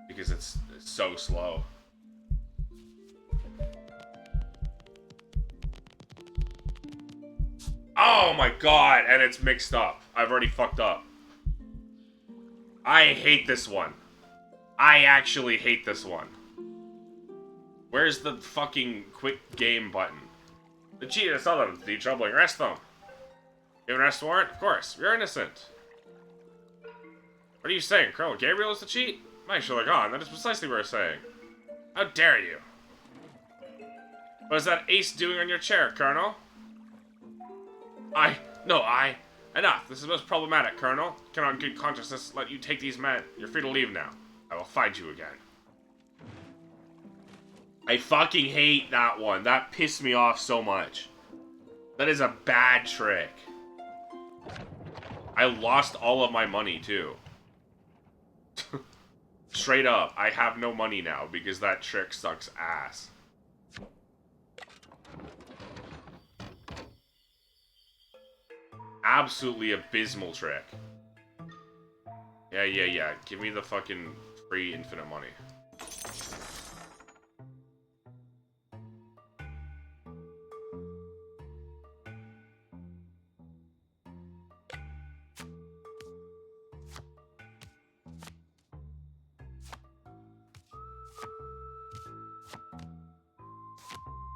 Because it's so slow. Oh my god, and it's mixed up. I've already fucked up. I hate this one. I actually hate this one. Where's the fucking quick game button? The cheat is tell them to be troubling. Arrest them. You have an arrest warrant? Of course. You're innocent. What are you saying? Colonel Gabriel is the cheat? My Sherlock on. That is precisely what we're saying. How dare you? What is that ace doing on your chair, Colonel? Enough. This is most problematic, Colonel. Cannot in good consciousness let you take these men. You're free to leave now. I will find you again. I fucking hate that one. That pissed me off so much. That is a bad trick. I lost all of my money, too. Straight up, I have no money now because that trick sucks ass. Absolutely abysmal trick. Yeah. Give me the fucking free infinite money.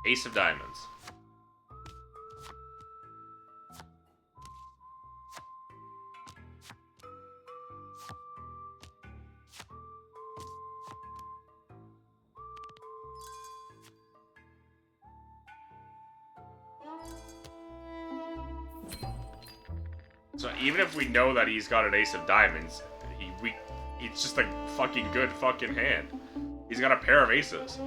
Ace of diamonds. So even if we know that he's got an ace of diamonds, it's just a fucking good fucking hand. He's got a pair of aces.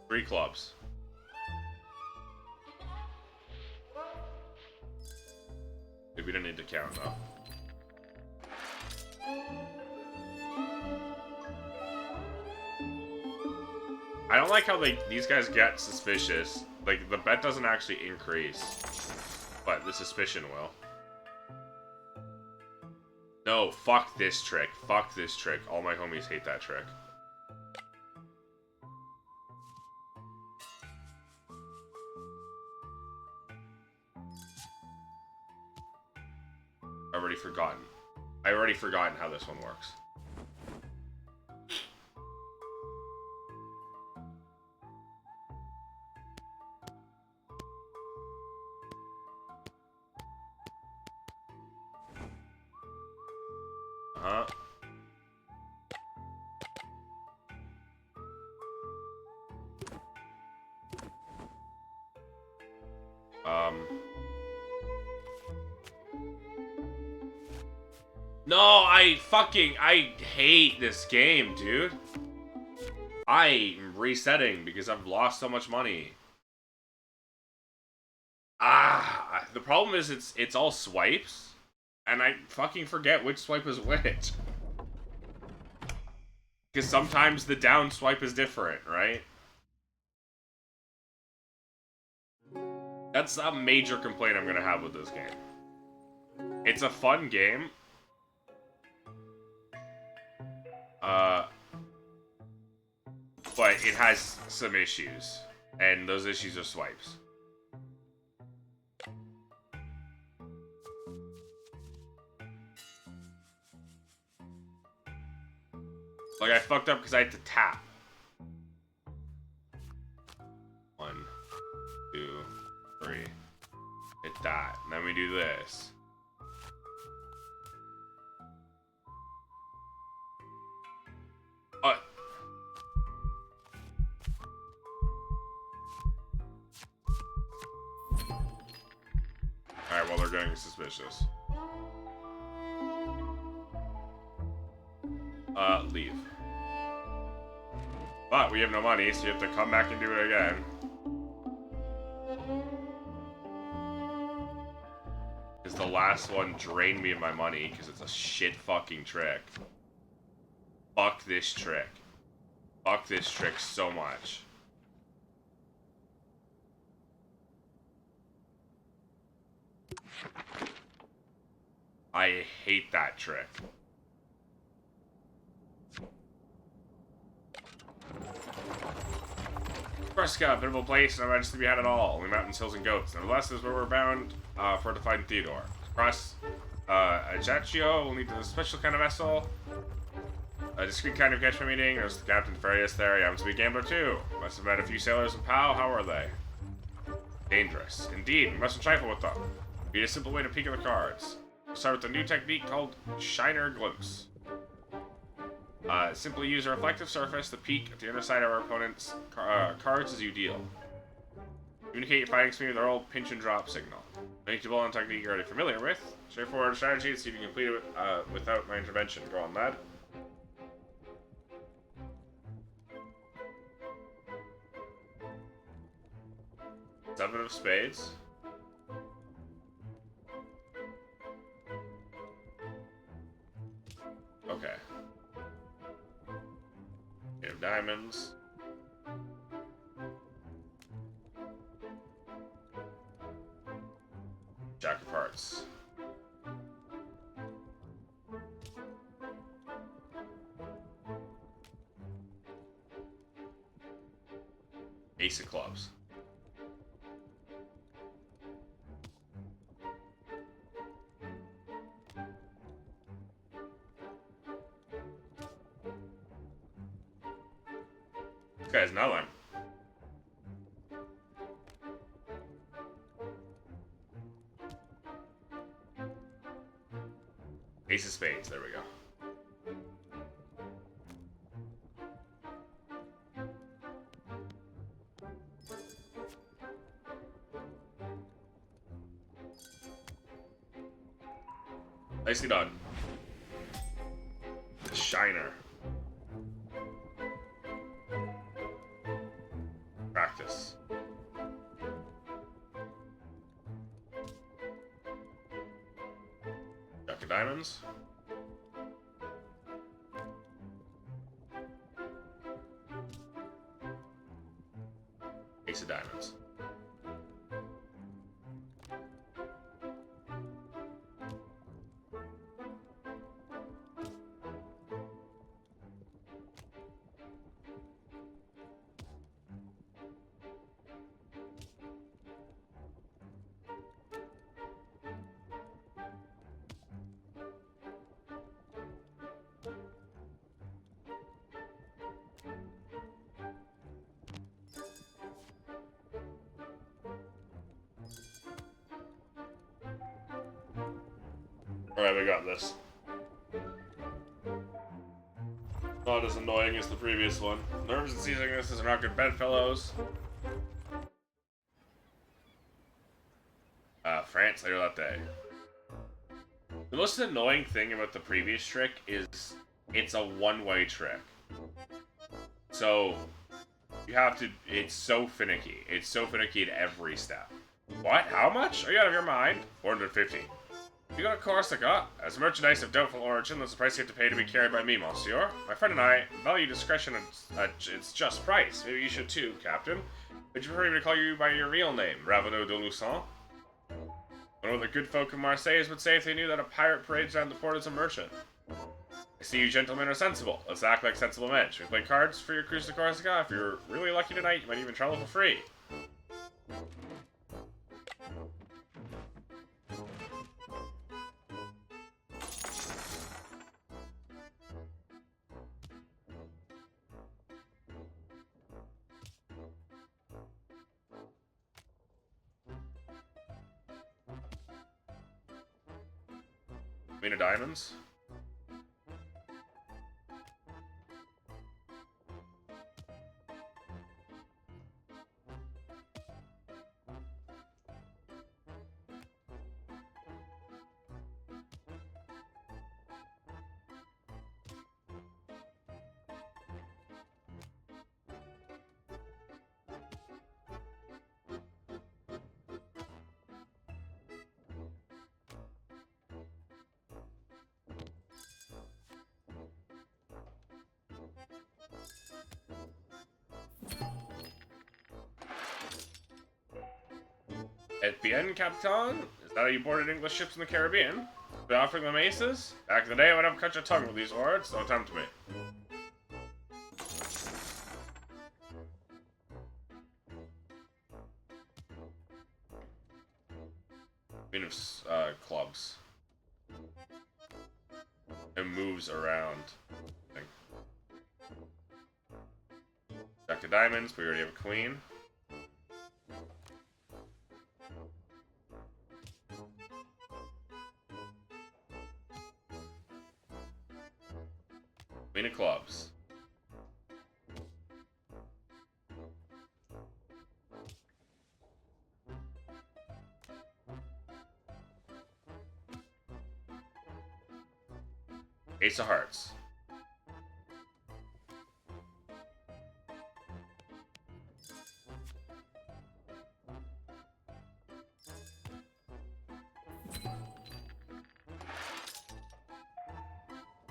Three clubs. Maybe we don't need to count though. I don't like how these guys get suspicious. Like, the bet doesn't actually increase, but the suspicion will. No, fuck this trick. Fuck this trick. All my homies hate that trick. I've already forgotten. I've already forgotten how this one works. No, I hate this game, dude. I'm resetting because I've lost so much money. The problem is it's all swipes, and I fucking forget which swipe is which. Because sometimes the down swipe is different, right? That's a major complaint I'm gonna have with this game. It's a fun game. But it has some issues. And those issues are swipes. Like, I fucked up because I had to tap. 1, 2, 3. Hit that. And then we do this. Alright, well, they're getting suspicious. Leave. But we have no money, so you have to come back and do it again. Because the last one drained me of my money, because it's a shit fucking trick. Fuck this trick. Fuck this trick so much. I hate that trick. Fresca, a pitiful place, no majesty to be had at all. Only mountains, hills, and goats. Nevertheless, this is where we're bound for to find Theodore. Across Ajaccio, we'll need a special kind of vessel. A discreet kind of catch my meeting. There's the Captain Farius there. He happens to be a gambler too. Must have met a few sailors in Pau. How are they? Dangerous. Indeed, we mustn't trifle with them. Be a simple way to peek at the cards. We'll start with a new technique called Shiner Glimpse. Simply use a reflective surface to peek at the inner side of our opponent's cards as you deal. Communicate your findings to me with our old pinch and drop signal. Predictable and technique you're already familiar with. Straightforward strategy to see if you can complete it without my intervention. Go on, lad. Seven of spades. Okay. Eight of diamonds. Jack of hearts. Ace of clubs. This guy's nothing. Ace of spades, there we go. Nicely done. The Shiner. Practice. Jack of diamonds. Ace of diamonds. Alright, we got this. Not as annoying as the previous one. Nerves and seasicknesses are not good bedfellows. France later that day. The most annoying thing about the previous trick is it's a one-way trick. So, you have to... It's so finicky. It's so finicky at every step. What? How much? Are you out of your mind? 450. You go to Corsica. As merchandise of doubtful origin, that's the price you have to pay to be carried by me, monsieur. My friend and I value discretion at its just price. Maybe you should too, Captain. Would you prefer me to call you by your real name, Ravenel de Luçon? I know what the good folk of Marseille would say if they knew that a pirate parades down the port as a merchant. I see you gentlemen are sensible. Let's act like sensible men. Should we play cards for your cruise to Corsica? If you're really lucky tonight, you might even travel for free. Queen of Diamonds. Et bien, Captain? Is that how you boarded English ships in the Caribbean? By offering them aces? Back in the day, I would have cut your tongue with these words. Don't tempt me. Queen of clubs. It moves around. Jack of diamonds, we already have a queen. Queen of clubs. Ace of hearts.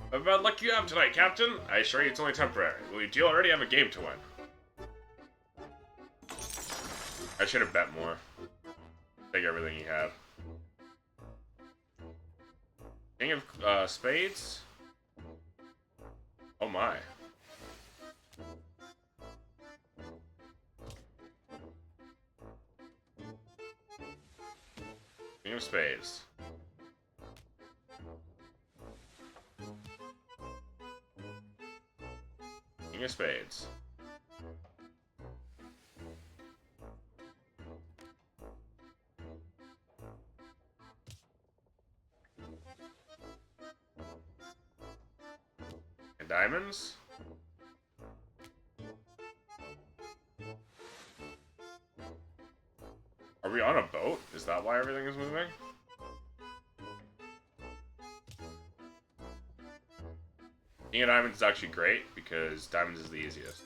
What bad luck you have tonight, Captain? I assure you it's only temporary. Well, you do already have a game to win. I should have bet more. Take everything you have. King of spades? Oh my. King of spades. King of spades. And diamonds? Are we on a boat? Is that why everything is moving? King of diamonds is actually great because diamonds is the easiest.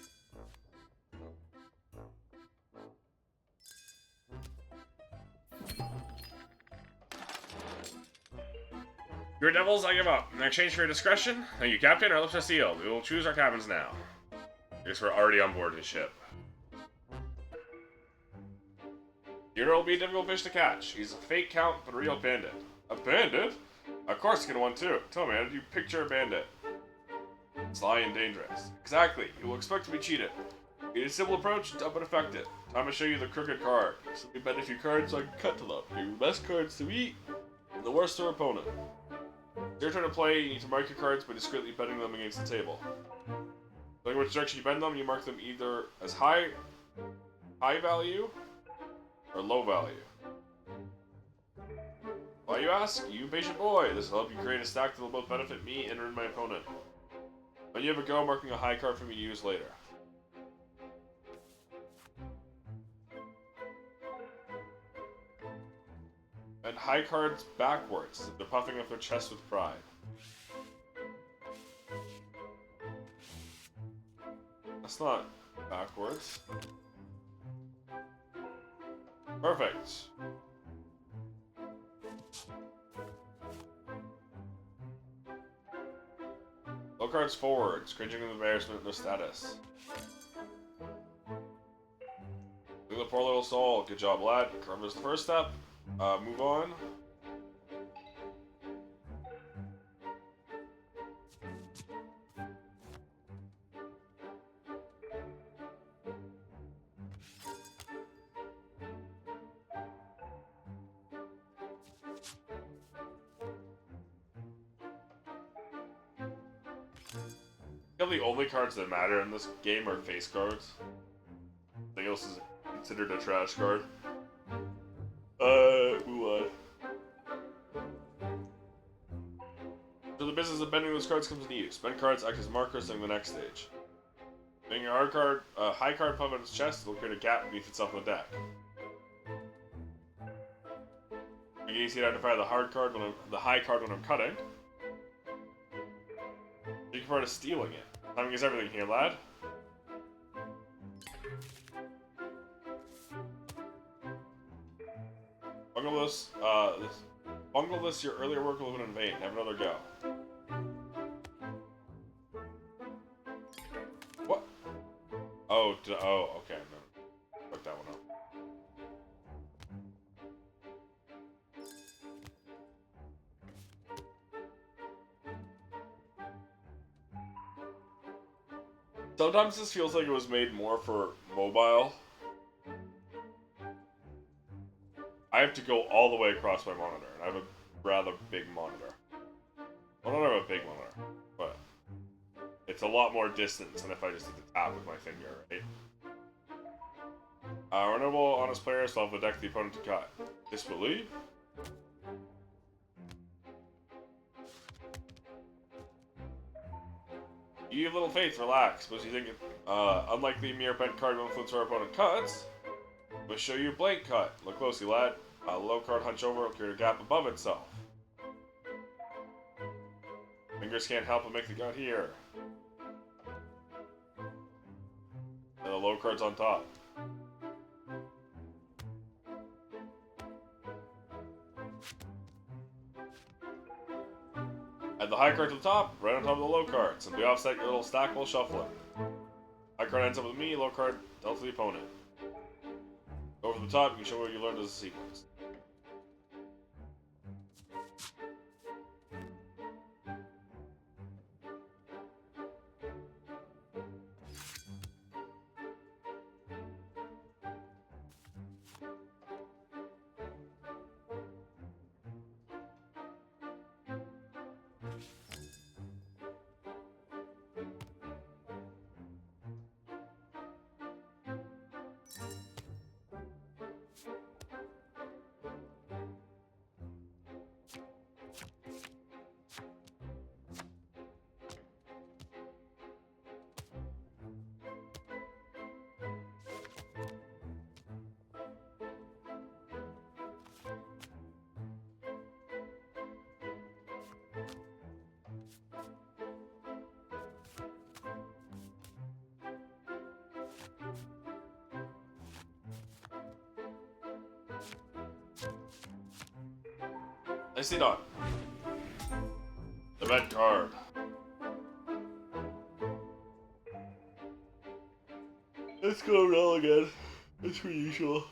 Your devils, I give up. In exchange for your discretion, thank you, Captain. Our lips are sealed. We will choose our cabins now. I guess we're already on board his ship. Hero will be a difficult fish to catch. He's a fake count, but a real bandit. A bandit? Of course, you get one too. Tell me, how did you picture a bandit? Sly and dangerous. Exactly. You will expect to be cheated. Need a simple approach, tough but effective. Time to show you the crooked card. Simply bet a few cards so I can cut to them. Give you the best cards to eat, and the worst to our opponent. It's your turn to play. You need to mark your cards by discreetly betting them against the table. Depending which direction you bend them, you mark them either as high value or low value. Why, you ask? You patient boy. This will help you create a stack that will both benefit me and ruin my opponent. When you have a go, marking a high card for me to use later. And high cards backwards. They're puffing up their chest with pride. That's not backwards. Perfect. Low cards forwards, cringing with embarrassment of their status. Look at the poor little soul. Good job, lad. Karma's the first step. Move on. The only cards that matter in this game are face cards. Everything else is considered a trash card. Move on. So the business of bending those cards comes into use. Bend cards act as markers during the next stage. Being a high card puff on its chest will create a gap beneath itself in the deck. You can easily identify the high card when I'm cutting. You can part of stealing it. Timing is everything here, lad. Bungle this, your earlier work will have been in vain. Have another go. What? Oh, okay. No. Fuck that one up. Sometimes this feels like it was made more for mobile. I have to go all the way across my monitor, and I have a rather big monitor. Well, I don't have a big monitor, but it's a lot more distance than if I just did the tap with my finger, right? Renewable honest players will have the deck the opponent to cut. Disbelieve? You have little faith, relax. Suppose you think it, unlike the mere bent card will influence our opponent cuts. We'll show you a blank cut. Look closely, lad. A low card hunch over will create a gap above itself. Fingers can't help but make the cut here. And the low card's on top. Add the high card to the top, right on top of the low card. Simply offset your little stack while shuffling. High card ends up with me, low card dealt to the opponent. Go over the top, you can show what you learned as a sequence. Nicely done. Event card. Let's go roll again. As per usual.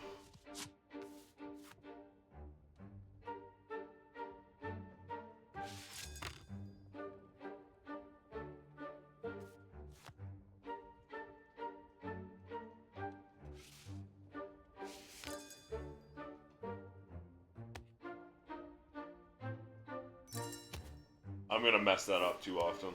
I'm gonna mess that up too often.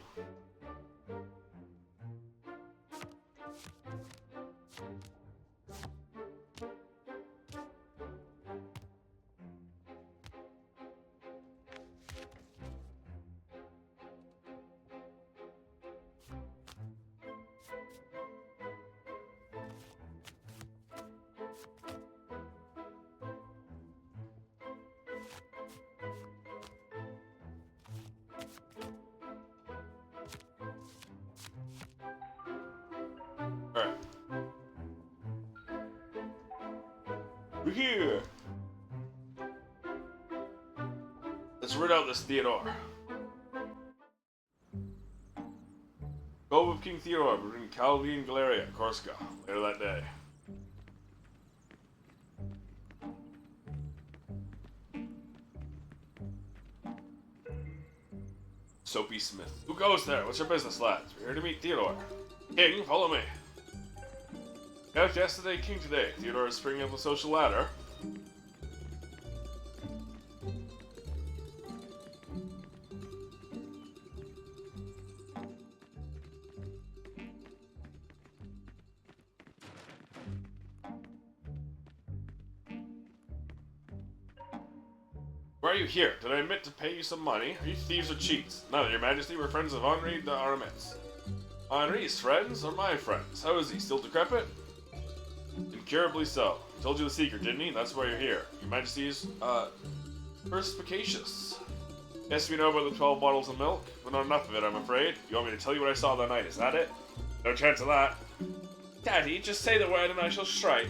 here? Let's rid out this Theodore. Go with King Theodore between Calvi and Galeria, Corsica, later that day. Soapy Smith. Who goes there? What's your business, lads? We're here to meet Theodore. King, follow me. Yes, yesterday, King today. Theodore is springing up the social ladder. Why are you here? Did I admit to pay you some money? Are you thieves or cheats? Neither, your majesty. We're friends of Henri de Aramis. Henri's friends are my friends. How is he? Still decrepit? Incurably so. He told you the secret, didn't he? That's why you're here. Your majesty is, perspicacious. Yes, we know about the 12 bottles of milk, but not enough of it, I'm afraid. You want me to tell you what I saw that night, is that it? No chance of that. Daddy, just say the word and I shall strike.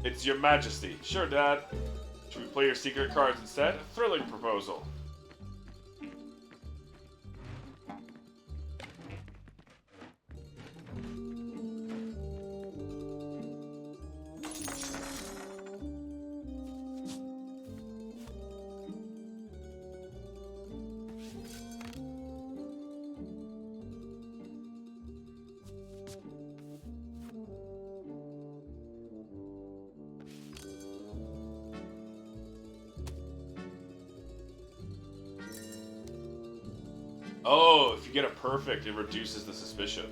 It's your majesty. Sure, Dad. Should we play your secret cards instead? A thrilling proposal. Oh, if you get it perfect, it reduces the suspicion.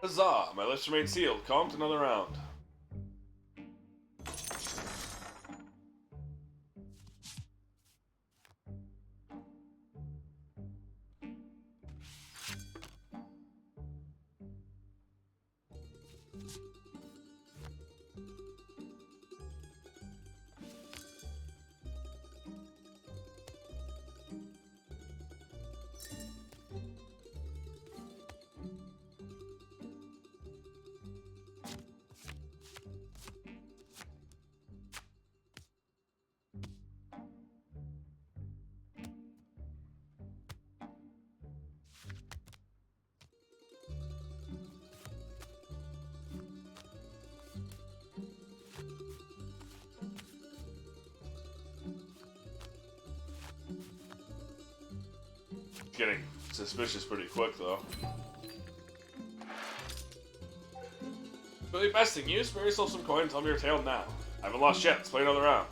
Huzzah! My lips remain sealed. Calm to another round. Getting suspicious pretty quick, though. Really besting you? Spare yourself some coin and tell me your tale now. I haven't lost yet. Let's play another round.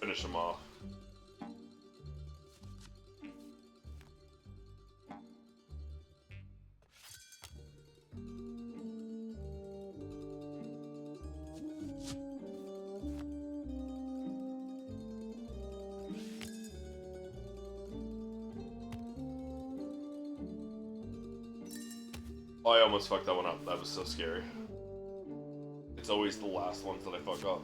Finish him off. Oh, I almost fucked that one up. That was so scary. It's always the last ones that I fuck up.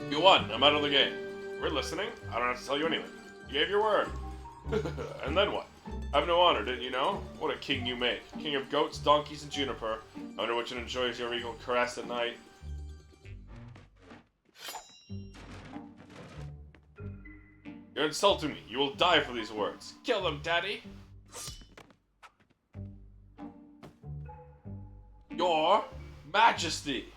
You won. I'm out of the game. We're listening. I don't have to tell you anything. You gave your word. And then what? I have no honor, didn't you know? What a king you make. King of goats, donkeys, and juniper. I wonder which one enjoys your regal caress at night. You're insulting me. You will die for these words. Kill them, Daddy. Your Majesty.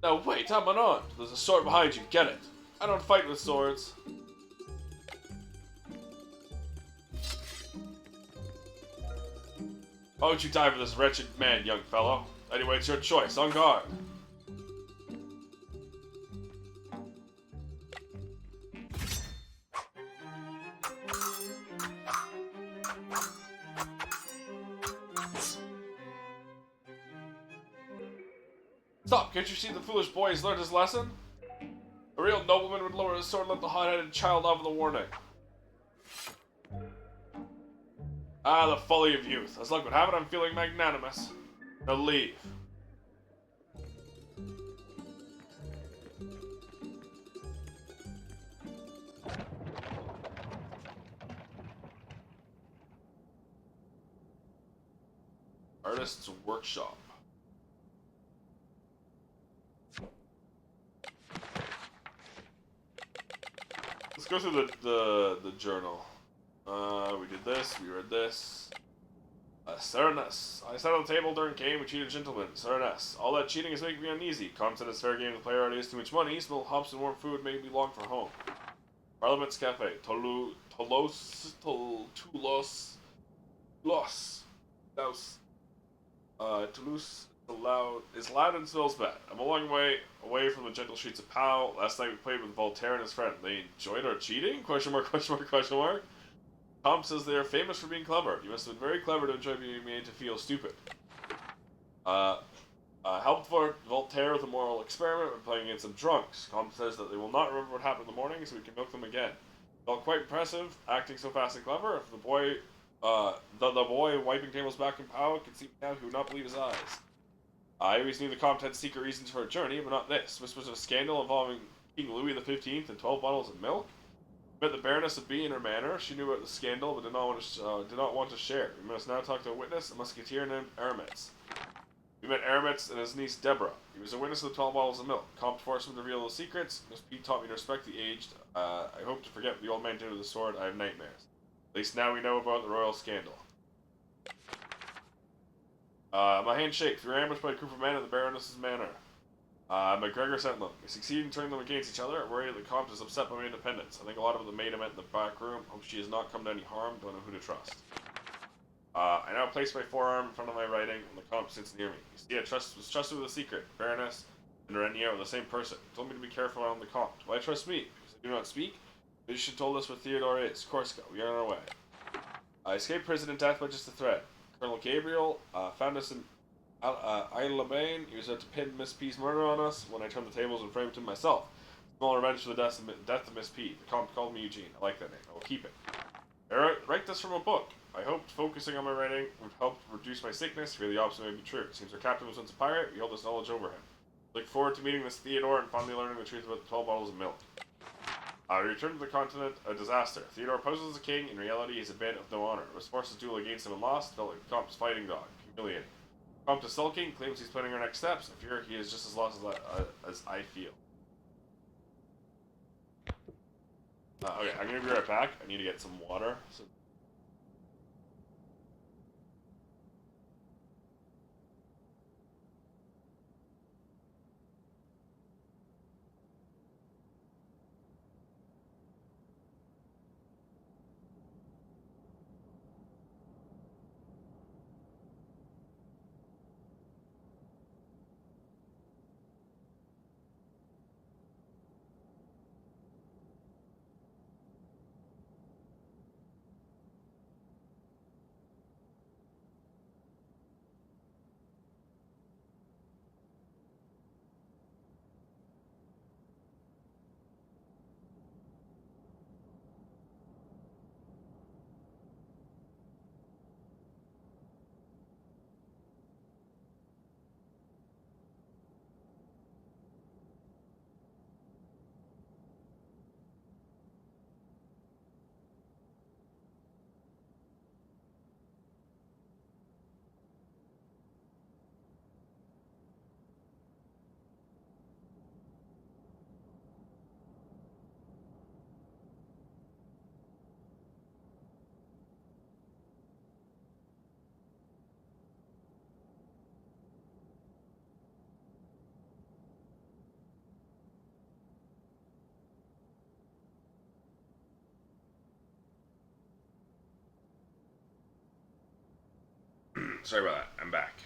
Now wait, I'm unarmed. There's a sword behind you, get it. I don't fight with swords. Why would you die for this wretched man, young fellow? Anyway, it's your choice, on guard. Stop, can't you see the foolish boy has learned his lesson? A real nobleman would lower his sword and let the hot-headed child off with a warning. Ah, the folly of youth. As luck would have it, I'm feeling magnanimous. Now leave. Artist's workshop. Let's go through the journal. We did this, we read this. Serenus. I sat on the table during game with cheated gentlemen. Serenus. All that cheating is making me uneasy. Com said it's fair game. The player already has too much money. Smell hops and warm food made me long for home. Parliament's Cafe. Toulouse. Is loud and smells bad. I'm a long way away from the gentle streets of Pau. Last night we played with Voltaire and his friend. They enjoyed our cheating? Question mark, question mark, question mark. Tom says they are famous for being clever. You must have been very clever to enjoy being made to feel stupid. Helped Voltaire with a moral experiment by playing against some drunks. Tom says that they will not remember what happened in the morning, so we can milk them again. Felt quite impressive, acting so fast and clever. If the boy, the boy wiping tables back in Pau could see now, he would not believe his eyes. I always knew the Comte had secret reasons for a journey, but not this. This was a scandal involving King Louis XV and 12 bottles of milk. Met the Baroness of B in her manor. She knew about the scandal, but did not want to share. We must now talk to a witness, a musketeer named Aramis. We met Aramis and his niece Deborah. He was a witness of the 12 bottles of milk. Comte forced him to reveal the secrets. Miss P taught me to respect the aged. I hope to forget what the old man did with the sword. I have nightmares. At least now we know about the royal scandal. My hand shakes. We were ambushed by a group of men at the Baroness's manor. McGregor sent them. We succeeded in turning them against each other. I'm worried that the Comte is upset by my independence. I think a lot of them made him in the back room. Hope she has not come to any harm. Don't know who to trust. I now place my forearm in front of my writing, and the Comte sits near me. You see, I was trusted with a secret. Baroness and Renier are the same person. He told me to be careful around the Comte. Why trust me? Because I do not speak? You should have told us where Theodore is. Corsica. We are on our way. I escaped prison and death by just a thread. Colonel Gabriel found us in Isle-Labaine. He was out to pin Miss P's murder on us when I turned the tables and framed him myself. Small revenge for the death of Miss P. The Comte called me Eugene. I like that name. I will keep it. I write this from a book. I hoped focusing on my writing would help reduce my sickness. Fear the opposite may be true. It seems our captain was once a pirate. We hold this knowledge over him. Look forward to meeting this Theodore and finally learning the truth about the 12 bottles of milk. We returned to the continent, a disaster. Theodore poses as a king. In reality, he's a bandit with no honor. Was forced to duel against him and lost. Felt like the Comte's fighting dog. Humiliating. Comte is sulking, claims he's planning our next steps. I fear he is just as lost as I feel. Okay, I'm gonna be right back. I need to get some water. So Sorry about that. I'm back.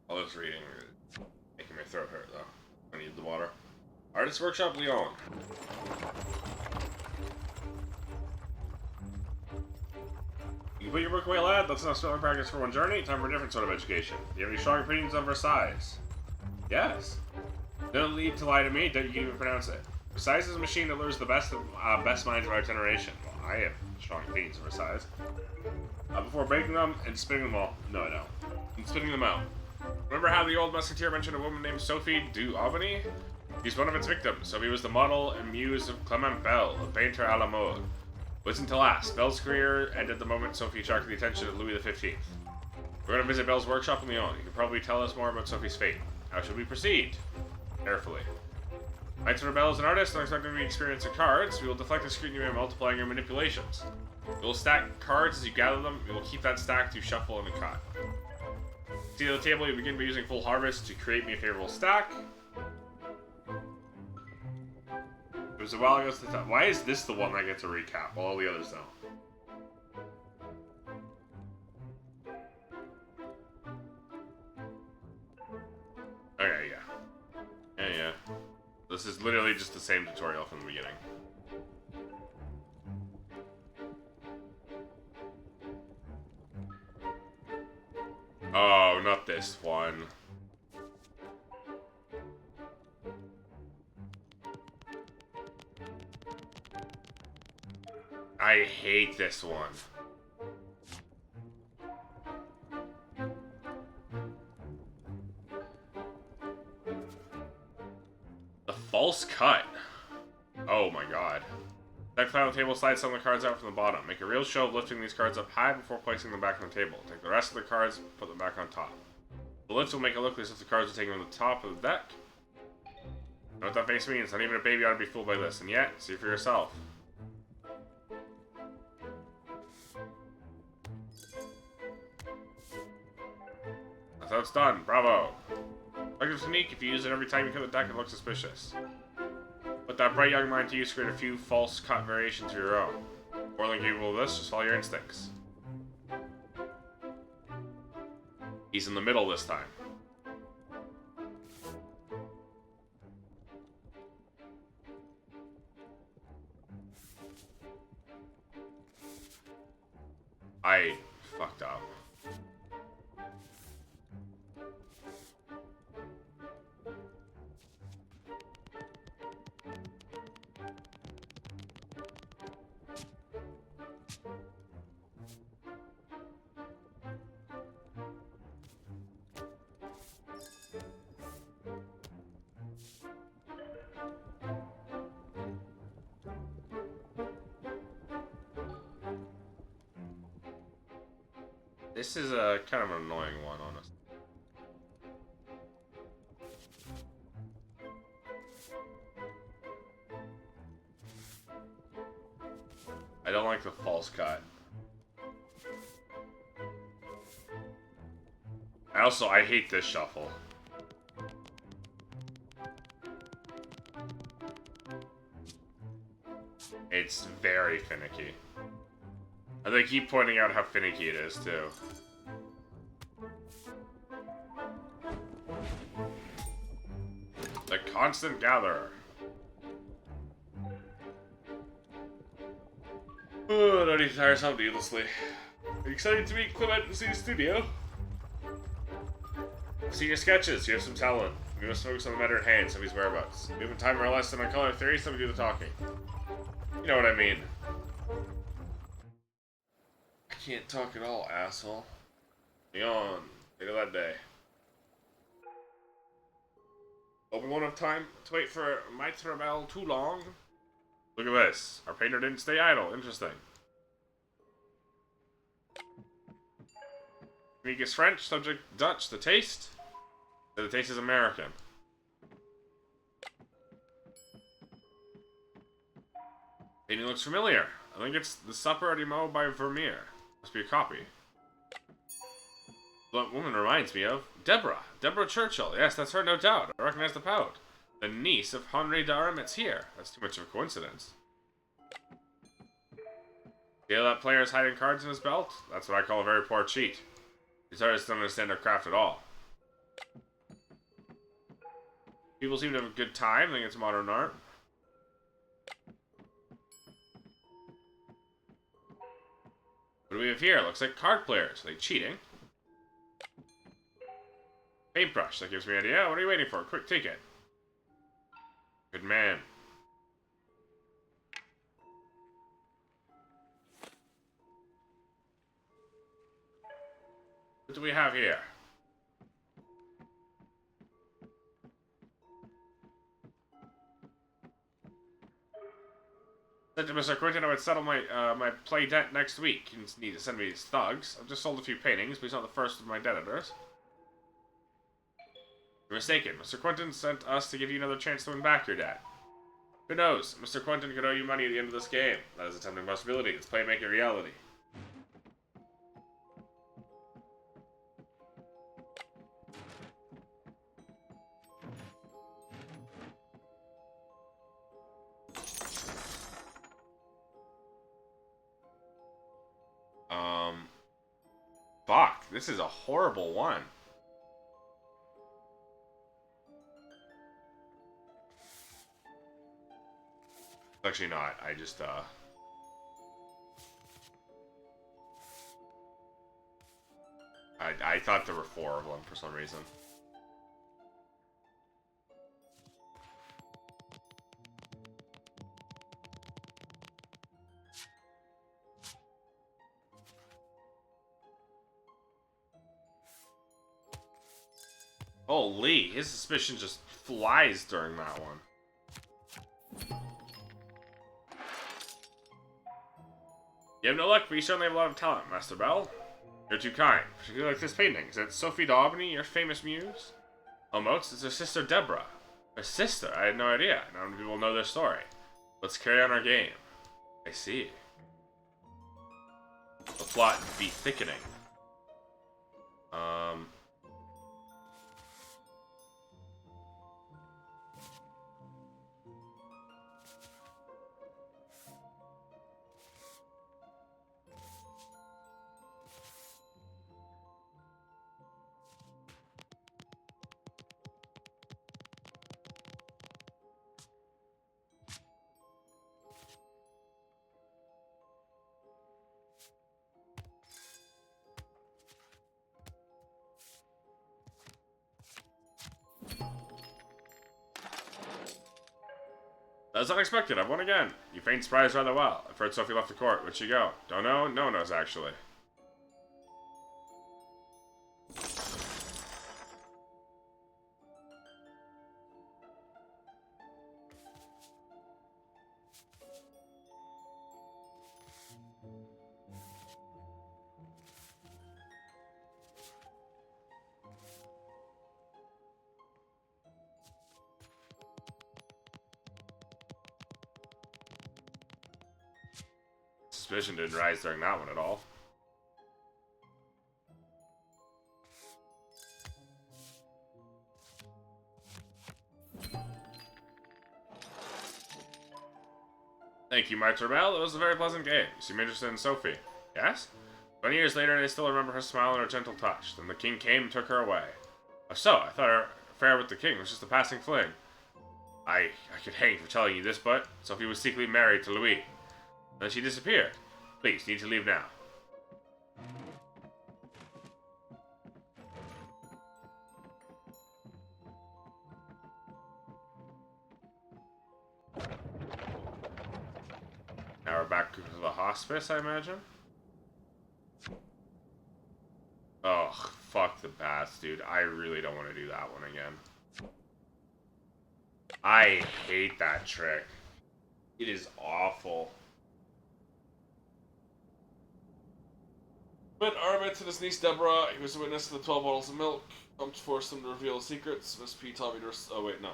All this reading is making my throat hurt, though. I need the water. Artist Workshop, Lyon. You can put your book away, lad. That's enough spelling practice for one journey. Time for a different sort of education. Do you have any strong opinions on Versailles? Yes. Don't need to lie to me. Don't you can even pronounce it. Versailles is a machine that lures the best minds of our generation. Well, I have strong opinions of Versailles. Before breaking them and spinning them all. No, I don't. And spinning them out. Remember how the old musketeer mentioned a woman named Sophie d'Aubigny? He's one of its victims. Sophie was the model and muse of Clement Bell, a painter à la mode. Listen to last. Bell's career ended the moment Sophie attracted the attention of Louis XV. We're going to visit Bell's workshop in Lyon. You can probably tell us more about Sophie's fate. How should we proceed? Carefully. Knights of Rebel is an artist, not expecting to be experienced in cards. We will deflect the scrutiny by multiplying your manipulations. We will stack cards as you gather them. We will keep that stack to shuffle and cut. See at the table, you begin by using full harvest to create me a favorable stack. It was a while ago since that. Why is this the one I get to recap while all the others don't? Okay, yeah. Yeah. This is literally just the same tutorial from the beginning. Oh, not this one. I hate this one. The false cut. Oh my god. Deck file on the table, slide some of the cards out from the bottom. Make a real show of lifting these cards up high before placing them back on the table. Take the rest of the cards, put them back on top. The lift will make it look as if the cards are taken from the top of the deck. Know what that face means? Not even a baby ought to be fooled by this. And yet, see for yourself. That's how it's done. Bravo. Like it's unique. If you use it every time you cut the deck, it looks suspicious. Put that bright young mind to use, create a few false cut variations of your own. More than capable of this, just follow your instincts. He's in the middle this time. I fucked up. This is a kind of an annoying one, honestly. I don't like the false cut. I hate this shuffle. It's very finicky. And they keep pointing out how finicky it is, too. The Constant Gatherer. Oh, don't need to tire yourself needlessly. Are you excited to meet Clement and see the studio? I've seen your sketches. You have some talent. We must focus on the matter at hand, some of his whereabouts. We have time for a lesson on color theory, so we do the talking. You know what I mean. I can't talk at all, asshole. Yawn. Later that day. But we won't have time to wait for Maitre Bell too long. Look at this. Our painter didn't stay idle. Interesting. Unique is French, subject Dutch. The taste? The taste is American. Painting looks familiar. I think it's The Supper du Mot by Vermeer. Must be a copy. That woman reminds me of Deborah. Deborah Churchill. Yes, that's her, no doubt. I recognize the pout. The niece of Henri d'Aramit's here. That's too much of a coincidence. See how that player is hiding cards in his belt? That's what I call a very poor cheat. These artists don't understand their craft at all. People seem to have a good time, think it's modern art. What do we have here? Looks like card players. Are they cheating? Paintbrush. That gives me an idea. What are you waiting for? Quick, take it. Good man. What do we have here? Said to Mr. Quinton I would settle my my play debt next week. You need to send me these thugs. I've just sold a few paintings, but he's not the first of my debtors. You're mistaken. Mr. Quinton sent us to give you another chance to win back your debt. Who knows? Mr. Quinton could owe you money at the end of this game. That is a tempting possibility. Let's play and make it reality. Fuck, this is a horrible one. Actually not, I just, I thought there were 4 of them for some reason. Holy, his suspicion just flies during that one. You have no luck, but you certainly have a lot of talent, Master Bell. You're too kind. Particularly like this painting. Is that Sophie Daubeny, your famous muse? Almost, it's her sister Deborah. Her sister? I had no idea. Not many people know their story. Let's carry on our game. I see. The plot be thickening. That was unexpected. I've won again. You feigned surprise rather well. I've heard Sophie left the court. Where'd she go? Don't know? No one knows, actually. Suspicion didn't rise during that one at all. Thank you, my Turbell. It was a very pleasant game. You seem interested in Sophie. Yes? 20 years later, they still remember her smile and her gentle touch. Then the king came and took her away. Oh, so, I thought her affair with the king was just a passing fling. I could hang for telling you this, but Sophie was secretly married to Louis. Then she disappeared. Please, you need to leave now. Now we're back to the hospice, I imagine. Oh, fuck the baths, dude. I really don't want to do that one again. I hate that trick. It is awful. But Armit and his niece Deborah, he was a witness to the 12 bottles of milk. To force them to reveal secrets. Miss P told me to... Oh, wait, no.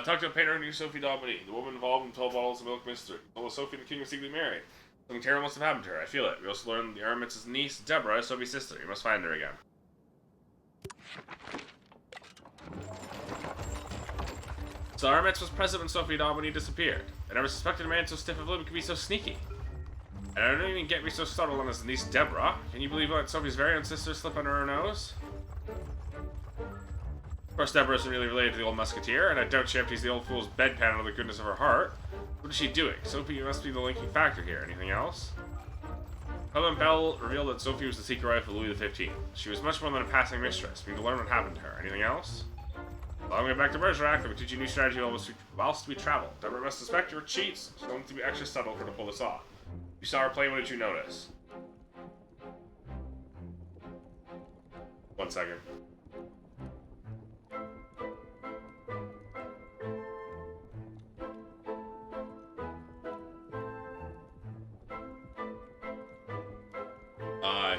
Talk to a painter who knew Sophie Daubeny, the woman involved in 12 bottles of milk mystery. Although Sophie and the king were secretly married. Something terrible must have happened to her. I feel it. We also learned the Armit's niece, Deborah, is Sophie's sister. You must find her again. So Armitz was present when Sophie Daubeny disappeared. I never suspected a man so stiff of limb could be so sneaky. And I don't even get me so subtle on his niece Deborah. Can you believe I let Sophie's very own sister slip under her nose? Of course, Deborah isn't really related to the old musketeer, and I doubt she empties the old fool's bedpan out of the goodness of her heart. What is she doing? Sophie must be the linking factor here. Anything else? Helen Bell revealed that Sophie was the secret wife of Louis XV. She was much more than a passing mistress. We need to learn what happened to her. Anything else? Well, I'm going back to Bergerac. Let me teach you a new strategy whilst we travel. Deborah must suspect your cheats. She's going to be extra subtle for her to pull this off. You saw her play, what did you notice? 1 second.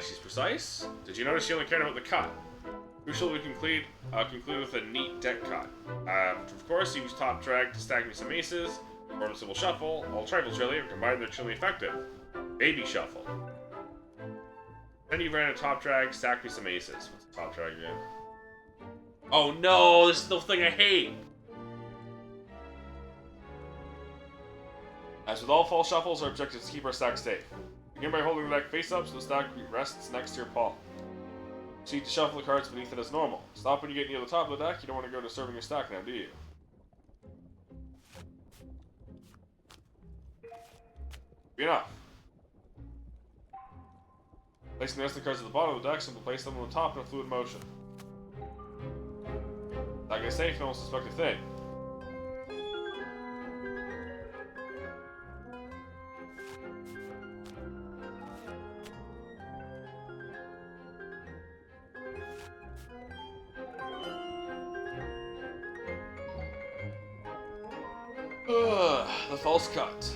She's precise. Did you notice she only cared about the cut? Crucial, we conclude with a neat deck cut. Of course, use top drag to stack me some aces, form a simple shuffle, all trifles really, and combined they're extremely effective. Baby shuffle. Then you ran a top drag, stack me some aces. What's the top drag again? Oh no, this is the thing I hate! As with all fall shuffles, our objective is to keep our stack safe. Begin by holding the deck face up so the stack rests next to your palm. Proceed to shuffle the cards beneath it as normal. Stop when you get near the top of the deck. You don't want to go disturbing your stack now, do you? Be enough. Placing the rest of the cards at the bottom of the deck, simply place them on the top in a fluid motion. Stack is safe, no one will suspect a thing. The false cut.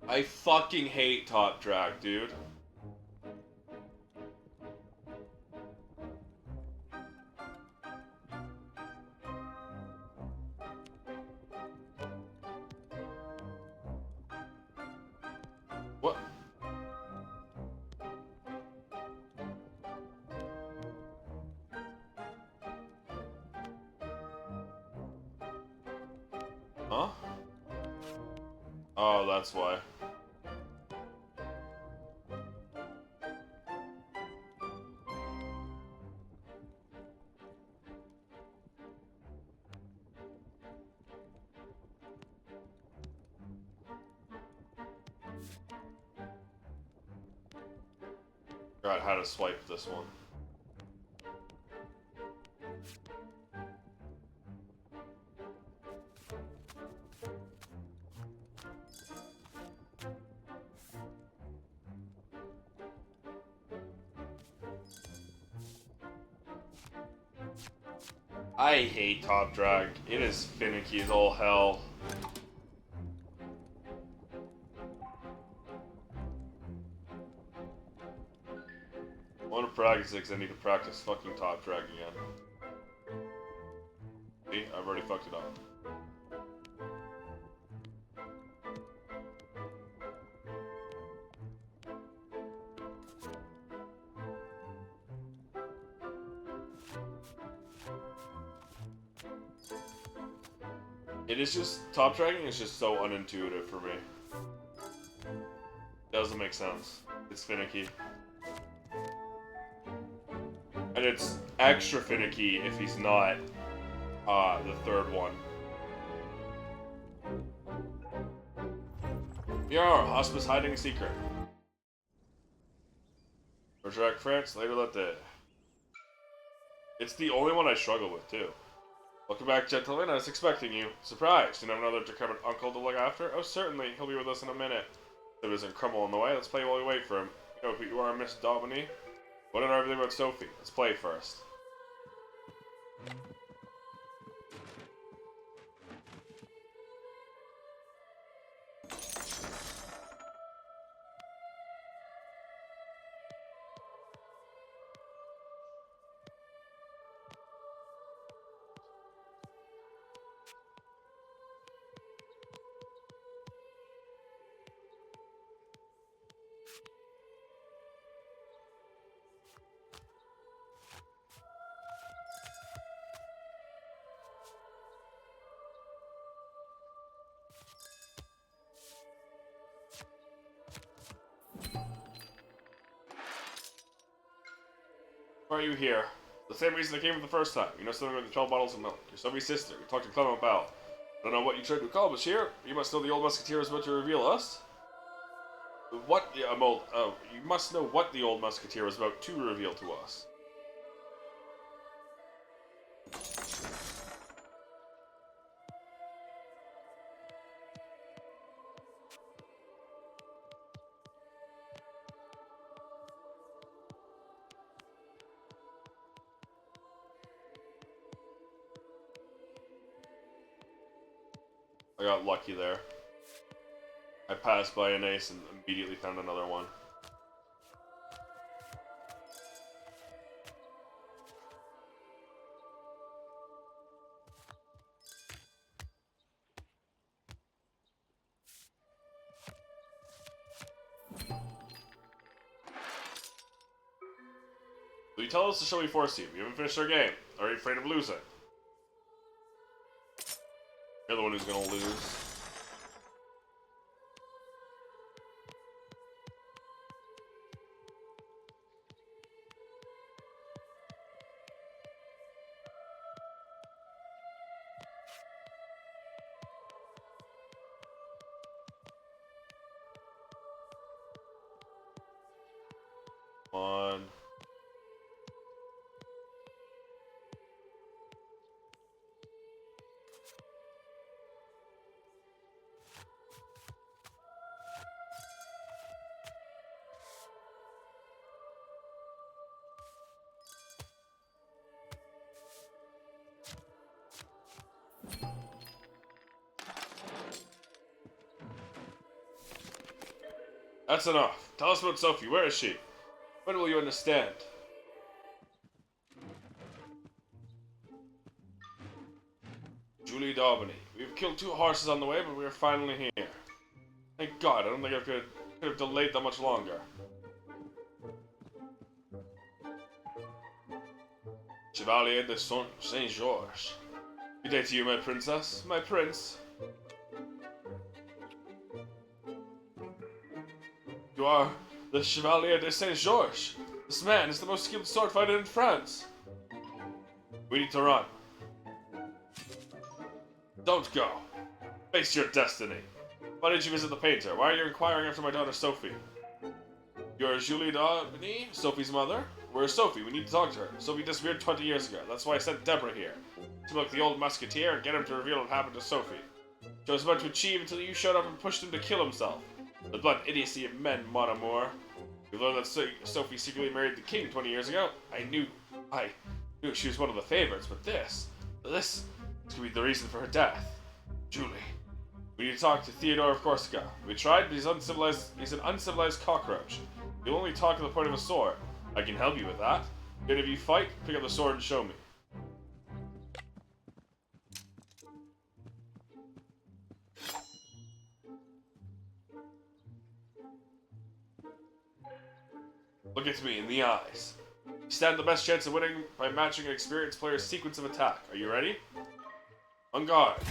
I fucking hate top drag, dude. What? Huh? Oh, that's why. Forgot how to swipe this one. I hate top drag. It is finicky as all hell. I want to practice it because I need to practice fucking top drag again. See, I've already fucked it up. It is just, top dragging is just so unintuitive for me. Doesn't make sense. It's finicky. And it's extra finicky if he's not the third one. We are hospice hiding a secret. Bergerac, France, later that day. It's the only one I struggle with, too. Welcome back, gentlemen. I was expecting you. Surprised. You have another decrepit uncle to look after? Oh, certainly. He'll be with us in a minute. If it isn't Crumble on the way, let's play while we wait for him. You know who you are, Miss Daubeny. What did everything about Sophie? Let's play first. Why are you here? The same reason I came the first time. You know something about the 12 bottles of milk. You're Sophie's sister. You talked to Clement Bell. I don't know what you tried to accomplish here. You must know the old musketeer is about to reveal us. What? You must know what the old musketeer was about to reveal to us. I got lucky there. I passed by an ace and immediately found another one. So you tell us to show we force you. We haven't finished our game. Are you afraid of losing? You're the one who's gonna lose. Come on. That's enough. Tell us about Sophie. Where is she? When will you understand? Julie Daubeny. We've killed 2 horses on the way, but we are finally here. Thank God. I don't think I could have delayed that much longer. Chevalier de Saint Georges. Good day to you, my princess. My prince. You are the Chevalier de Saint Georges. This man is the most skilled sword fighter in France. We need to run. Don't go. Face your destiny. Why did you visit the painter? Why are you inquiring after my daughter Sophie? You're Julie Daubeny, Sophie's mother? Where's Sophie? We need to talk to her. Sophie disappeared 20 years ago. That's why I sent Deborah here. To look the old musketeer and get him to reveal what happened to Sophie. She was about to achieve until you showed up and pushed him to kill himself. The blunt idiocy of men, mon amour. We learned that Sophie secretly married the king 20 years ago. I knew she was one of the favorites, but this could be the reason for her death. Julie. We need to talk to Theodore of Corsica. We tried, but he's an uncivilized cockroach. He'll only talk at the point of a sword. I can help you with that. Good if you fight, pick up the sword and show me. Look at me in the eyes. You stand the best chance of winning by matching an experienced player's sequence of attack. Are you ready? On guard.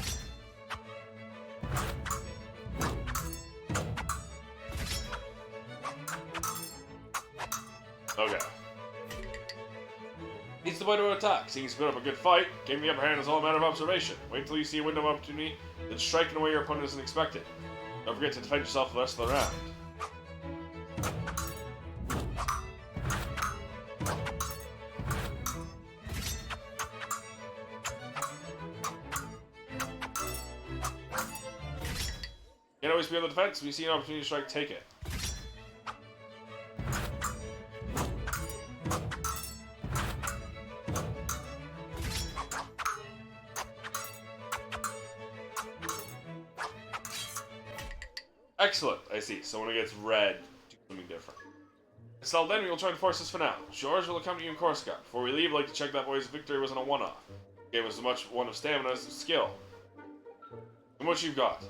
Okay. Needs the way to attack. Seeing he's put up a good fight, giving the upper hand is all a matter of observation. Wait until you see a window of opportunity, then strike in a way your opponent isn't expected. Don't forget to defend yourself for the rest of the round. Can't always be on the defense. When you see an opportunity to strike, take it. Excellent. I see. So when it gets red, do something different. So then we will try to force this for now. George will accompany you in Corsica. Before we leave, I'd like to check that boy's victory wasn't a one-off. He gave us as much one of stamina as of skill. And what you've got.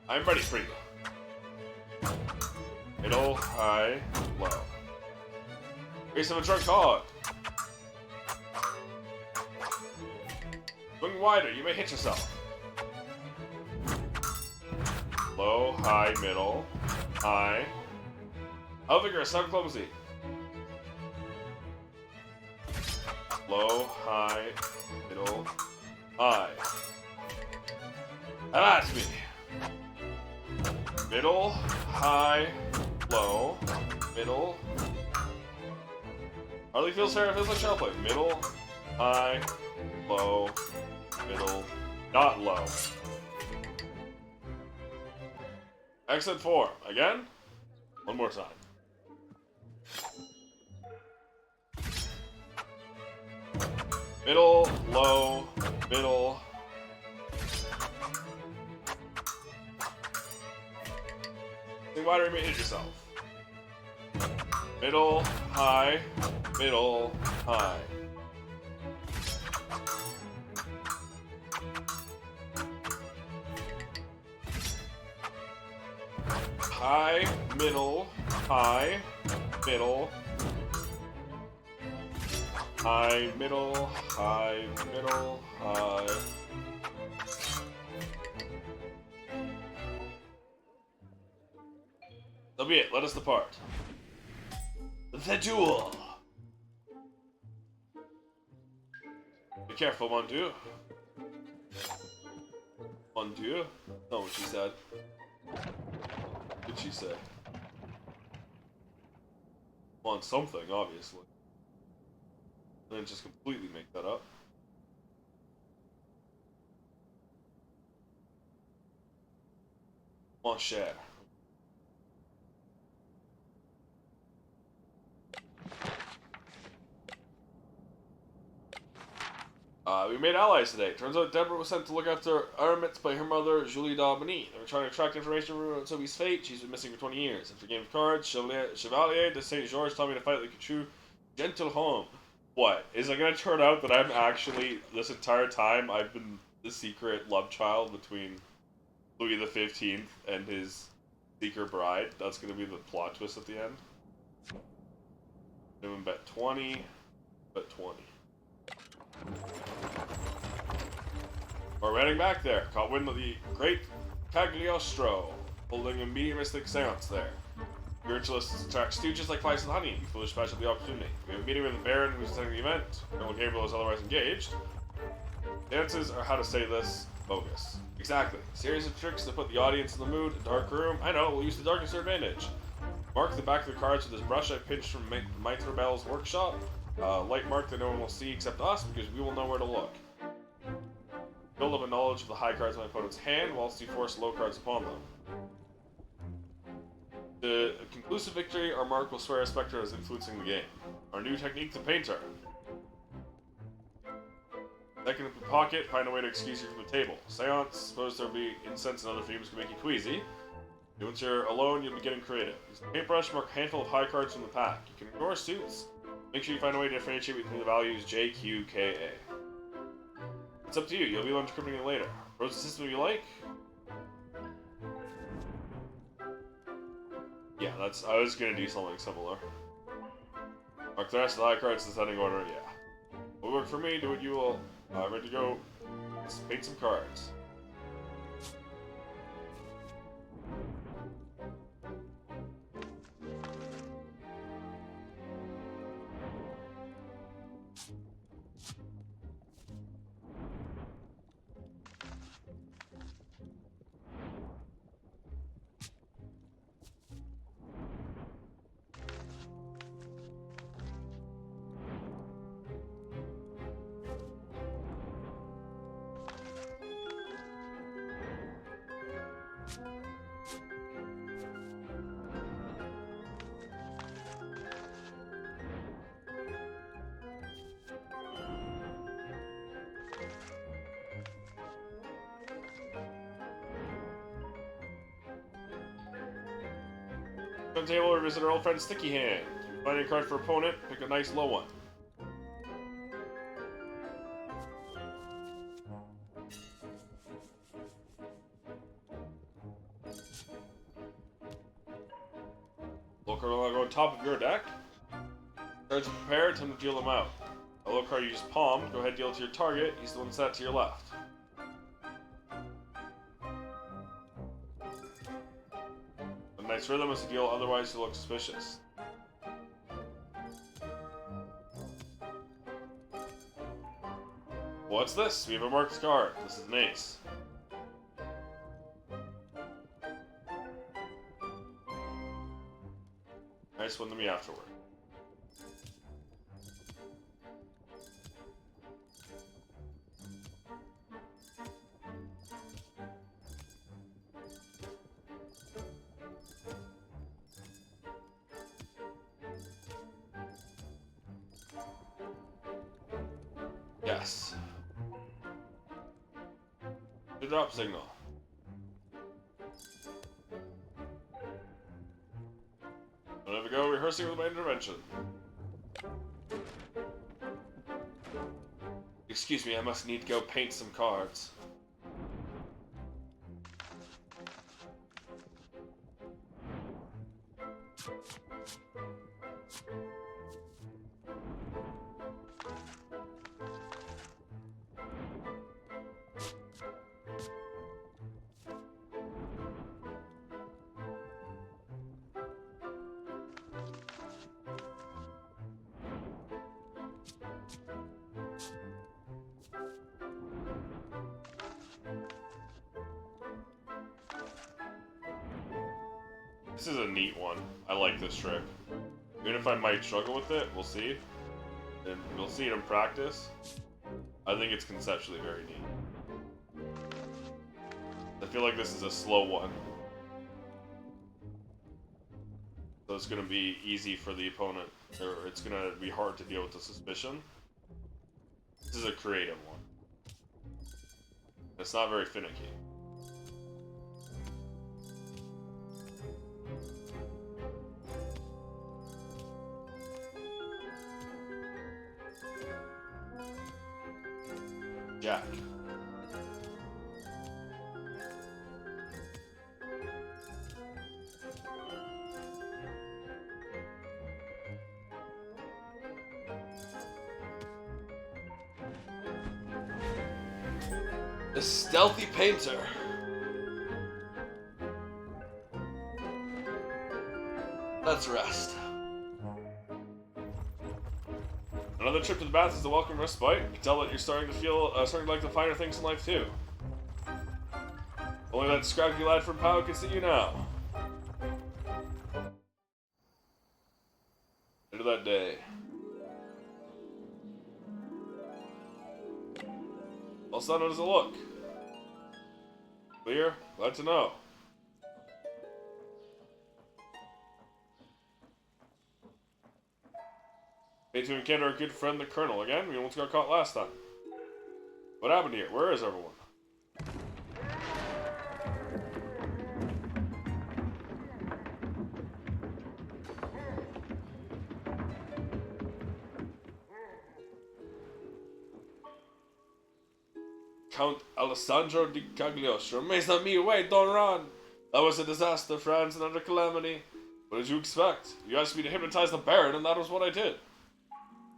I'm ready for you. Middle, high, low. Face of a drunk hog. Swing wider, you may hit yourself. Low, high, middle, high, How vigorous, how clumsy. Low, high, middle, high. That's me. Middle, high, low, middle. Hardly feels fair, it feels like shell play. Middle, high, low, middle, not low. Exit 4. Again? One more time. Middle, low, middle. Then why do you hit yourself? Middle, high, middle, high. High, middle, high, middle, high, middle, high, middle, high. That'll be it. Let us depart. The duel. Be careful, mon dieu. Mon dieu? Not what she said. What did she say? On something, obviously. And then just completely make that up. Mon cher. We made allies today. Turns out Deborah was sent to look after Aramis by her mother, Julie d'Aubigny. They were trying to extract information from Sophie's fate. She's been missing for 20 years. After a game of cards, Chevalier de Saint Georges taught me to fight like a true gentleman. What? Is it going to turn out that I'm actually, this entire time, I've been the secret love child between Louis XV and his secret bride? That's going to be the plot twist at the end. Minimum bet 20. Bet 20. We're heading back there. Caught wind of the great Cagliostro, holding a mediumistic seance there. Spiritualists attract stooges like flies and honey. You foolish patch up the opportunity. We have a meeting with the Baron who's attending the event. Colonel Gabriel is otherwise engaged. Dances are, how to say this, bogus. Exactly. Series of tricks to put the audience in the mood. A dark room. I know, we'll use the darkness to our advantage. Mark the back of the cards with this brush I pinched from Maitre Bell's workshop. Light mark that no one will see except us, because we will know where to look. Build up a knowledge of the high cards in my opponent's hand, whilst you force low cards upon them. The conclusive victory, our mark will swear a spectre is influencing the game. Our new technique, the painter. Second pocket, find a way to excuse you from the table. Seance, suppose there'll be incense and other fumes can make you queasy. Once you're alone, you'll be getting creative. Use the paintbrush, mark a handful of high cards from the pack. You can ignore suits. Make sure you find a way to differentiate between the values J, Q, K, A. It's up to you. You'll be learning decrypting it later. Propose a system you like? Yeah, I was gonna do something similar. Mark the rest of the high cards in descending order, yeah. Will work for me, do what you will. Ready to go. Let's paint some cards. On the table, revisit our old friend Sticky Hand. Find a card for opponent, pick a nice low one. Low card will go on top of your deck. Cards are prepared, time to deal them out. A low card you just palmed, go ahead deal it to your target, use the one set to your left. A nice Its rhythm is ideal, otherwise you look suspicious. What's this? We have a marked card. This is an ace. Nice one to me afterward. Yes. The drop signal. There we go, rehearsing with my intervention. Excuse me, I must need to go paint some cards. This is a neat one. I like this trick. Even if I might struggle with it, we'll see. And we'll see it in practice. I think it's conceptually very neat. I feel like this is a slow one. So it's going to be easy for the opponent, or it's going to be hard to deal with the suspicion. This is a creative one. It's not very finicky. Jack. The stealthy painter. Let's rest. Another trip to the bath is a welcome respite. You can tell that you're starting to like the finer things in life too. Only that scrappy lad from Pow can see you now. End of that day. All sun, how does it look? Clear? Glad to know. Made to encounter our good friend the Colonel again. We almost got caught last time. What happened here? Where is everyone? Count Alessandro di Cagliostro. Remains not me. Wait, don't run. That was a disaster, friends, and under calamity. What did you expect? You asked me to hypnotize the Baron, and that was what I did.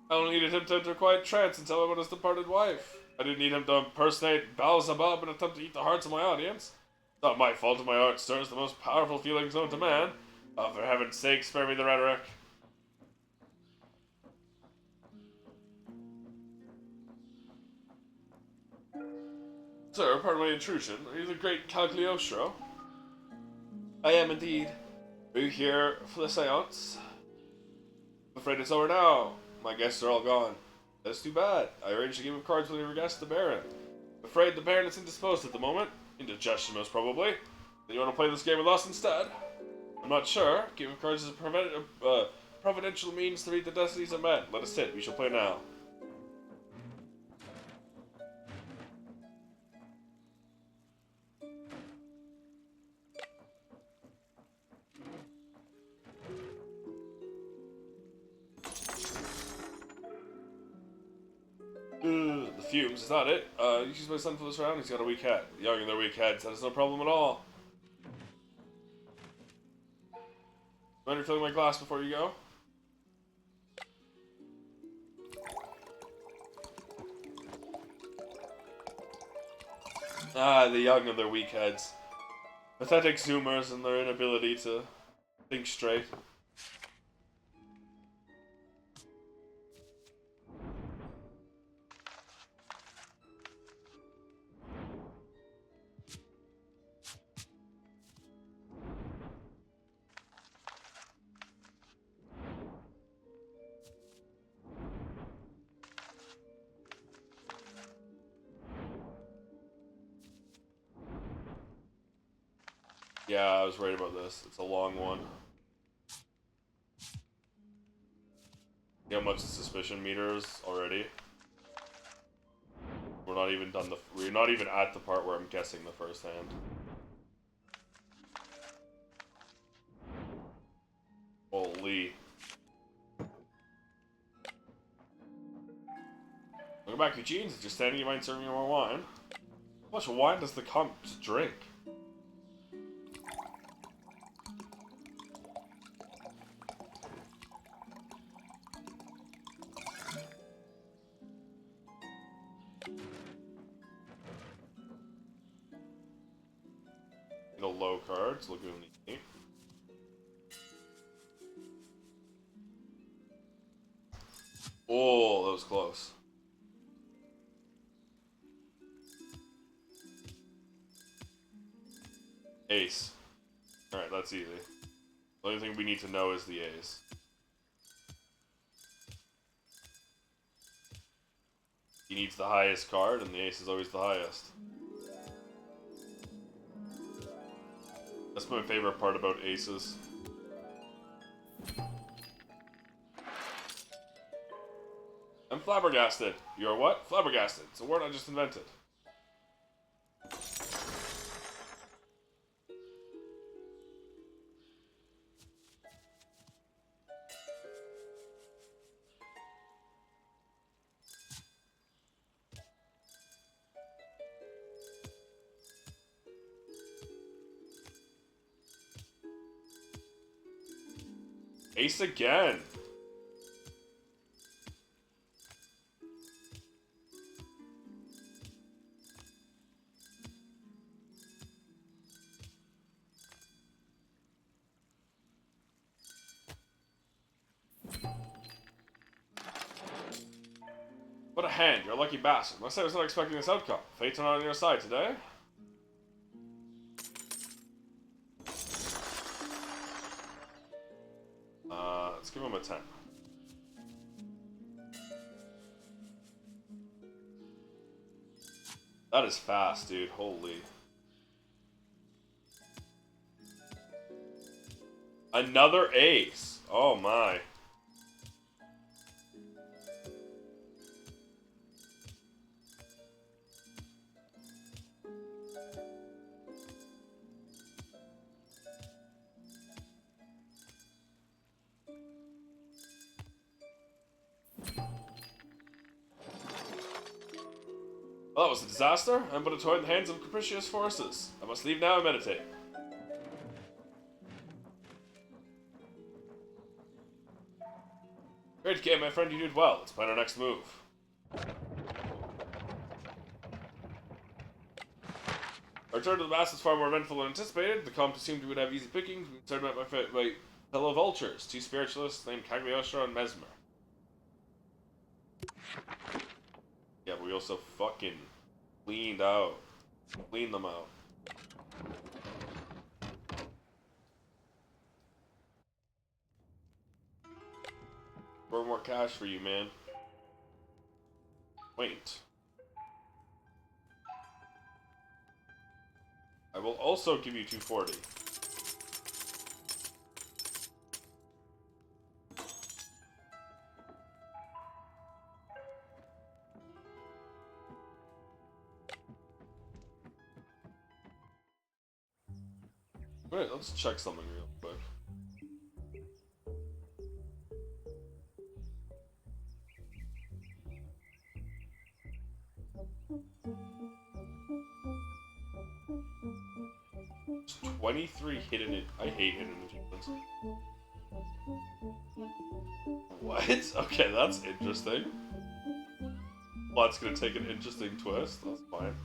I only needed him to enter a quiet trance and tell him about his departed wife. I didn't need him to impersonate Beelzebub and attempt to eat the hearts of my audience. It's not my fault if my art stirs the most powerful feelings known to man. Oh, for heaven's sake, spare me the rhetoric. Sir, pardon my intrusion. Are you the great Cagliostro? I am indeed. Are you here for the seance? I'm afraid it's over now. My guests are all gone. That's too bad. I arranged a game of cards with your guest, the Baron. I'm afraid the Baron is indisposed at the moment. Indigestion, most probably. Do you want to play this game with us instead? I'm not sure. Game of cards is a providential means to read the destinies of men. Let us sit. We shall play now. The fumes, is that it? You use my son for this round? He's got a weak head. Young and their weak heads, that is no problem at all. Mind refilling my glass before you go? Ah, the young and their weak heads. Pathetic zoomers and their inability to Think straight. Yeah, I was worried about this. It's a long one. See how much the suspicion meter is already? We're not even done the. We're not even at the part where I'm guessing the first hand. Holy. Welcome back to Jeans. Just standing, you mind serving me more wine? How much wine does the comp drink? Low cards, looking neat. Oh, that was close. Ace. Alright, that's easy. The only thing we need to know is the ace. He needs the highest card, and the ace is always the highest. That's my favorite part about aces. I'm flabbergasted. You're what? Flabbergasted. It's a word I just invented. Ace again. What a hand. You're a lucky bastard. Must say I was not expecting this outcome. Fate's not on your side today. Let's give him a 10. That is fast, dude. Holy. Another ace. Oh my. Well, that was a disaster. I'm but a toy in the hands of capricious forces. I must leave now and meditate. Great game, my friend. You did well. Let's plan our next move. Our return to the mass is far more eventful than anticipated. The comp assumed we would have easy pickings. We started out my fellow vultures, two spiritualists named Cagliostro and Mesmer. Yeah, but we also fucking cleaned them out. More cash for you, man. Wait. I will also give you 240. Wait, let's check something real quick. There's 23 hidden in. I hate hidden achievements. What? Okay, that's interesting. Well, that's gonna take an interesting twist. That's fine.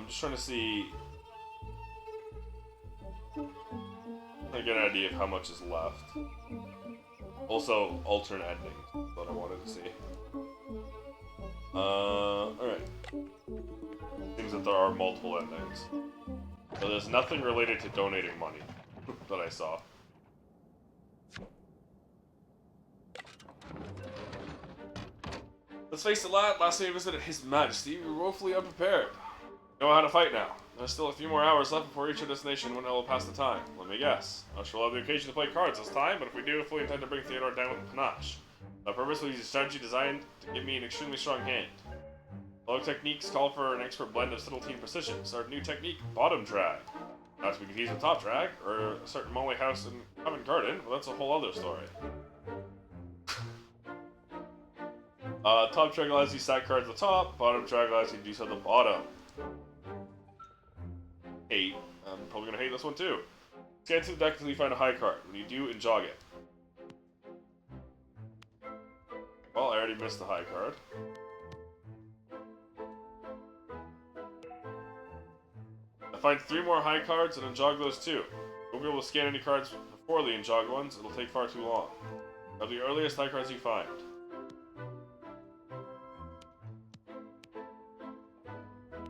just trying to see. I get an idea of how much is left. Also, alternate endings that I wanted to see. Alright. Seems that there are multiple endings. But there's nothing related to donating money that I saw. Let's face it, lad, last time we visited His Majesty, we were woefully unprepared. Know how to fight now. There's still a few more hours left before we reach our destination when it will pass the time. Let me guess. I shall have the occasion to play cards this time, but if we do, I fully intend to bring Theodore down with panache. My purpose will use a strategy designed to give me an extremely strong hand. Low techniques call for an expert blend of subtlety and precision. Start a new technique, bottom drag. Not to be confused with top drag, or a certain Molly house in Covent Garden, but that's a whole other story. Top drag allows you to stack cards at the top, bottom drag allows you to do so at the bottom. Hate. I'm probably gonna hate this one too. Scan through the deck until you find a high card. When you do, jog it. Well, I already missed the high card. I find 3 more high cards and jog those too. You won't be able to scan any cards before the unjogged ones, it'll take far too long. Grab the earliest high cards you find.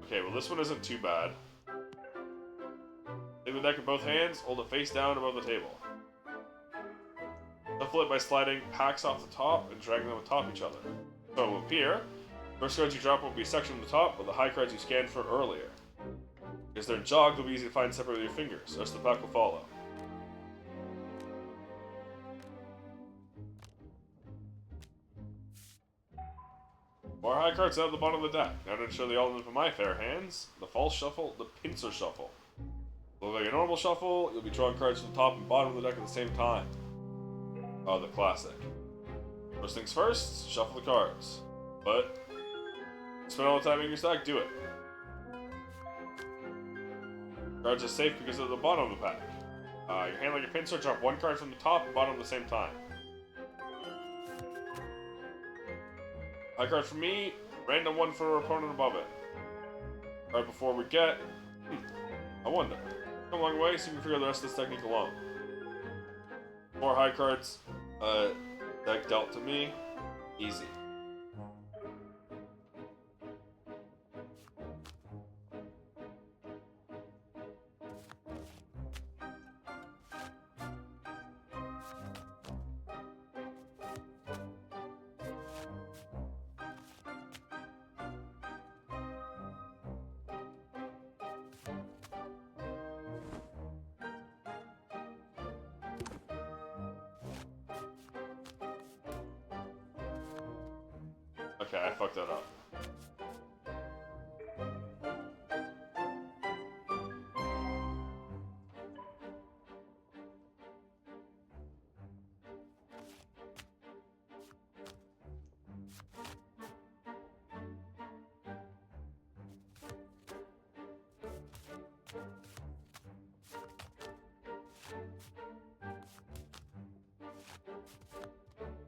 Okay, well this one isn't too bad. Take the deck in both hands, hold it face down above the table. Shuffle it by sliding packs off the top and dragging them atop each other. So it will appear. First cards you drop will be sectioned on the top, with the high cards you scanned for earlier. Because they're jogged, they'll be easy to find separately with your fingers. The rest of the pack will follow. More high cards out at the bottom of the deck. Now to ensure they all end up in my fair hands, the false shuffle, the pincer shuffle. Look like a normal shuffle, you'll be drawing cards from the top and bottom of the deck at the same time. Oh, the classic. First things first, shuffle the cards. But, spend all the time in your stack, do it. Cards are safe because they're at the bottom of the pack. Your hand like a pincer, drop 1 card from the top and bottom at the same time. High card for me, random 1 for our opponent above it. Right before we get... I wonder. Come a long way, so you can figure the rest of this technique alone. 4 high cards, deck dealt to me, easy. Okay, I fucked that up.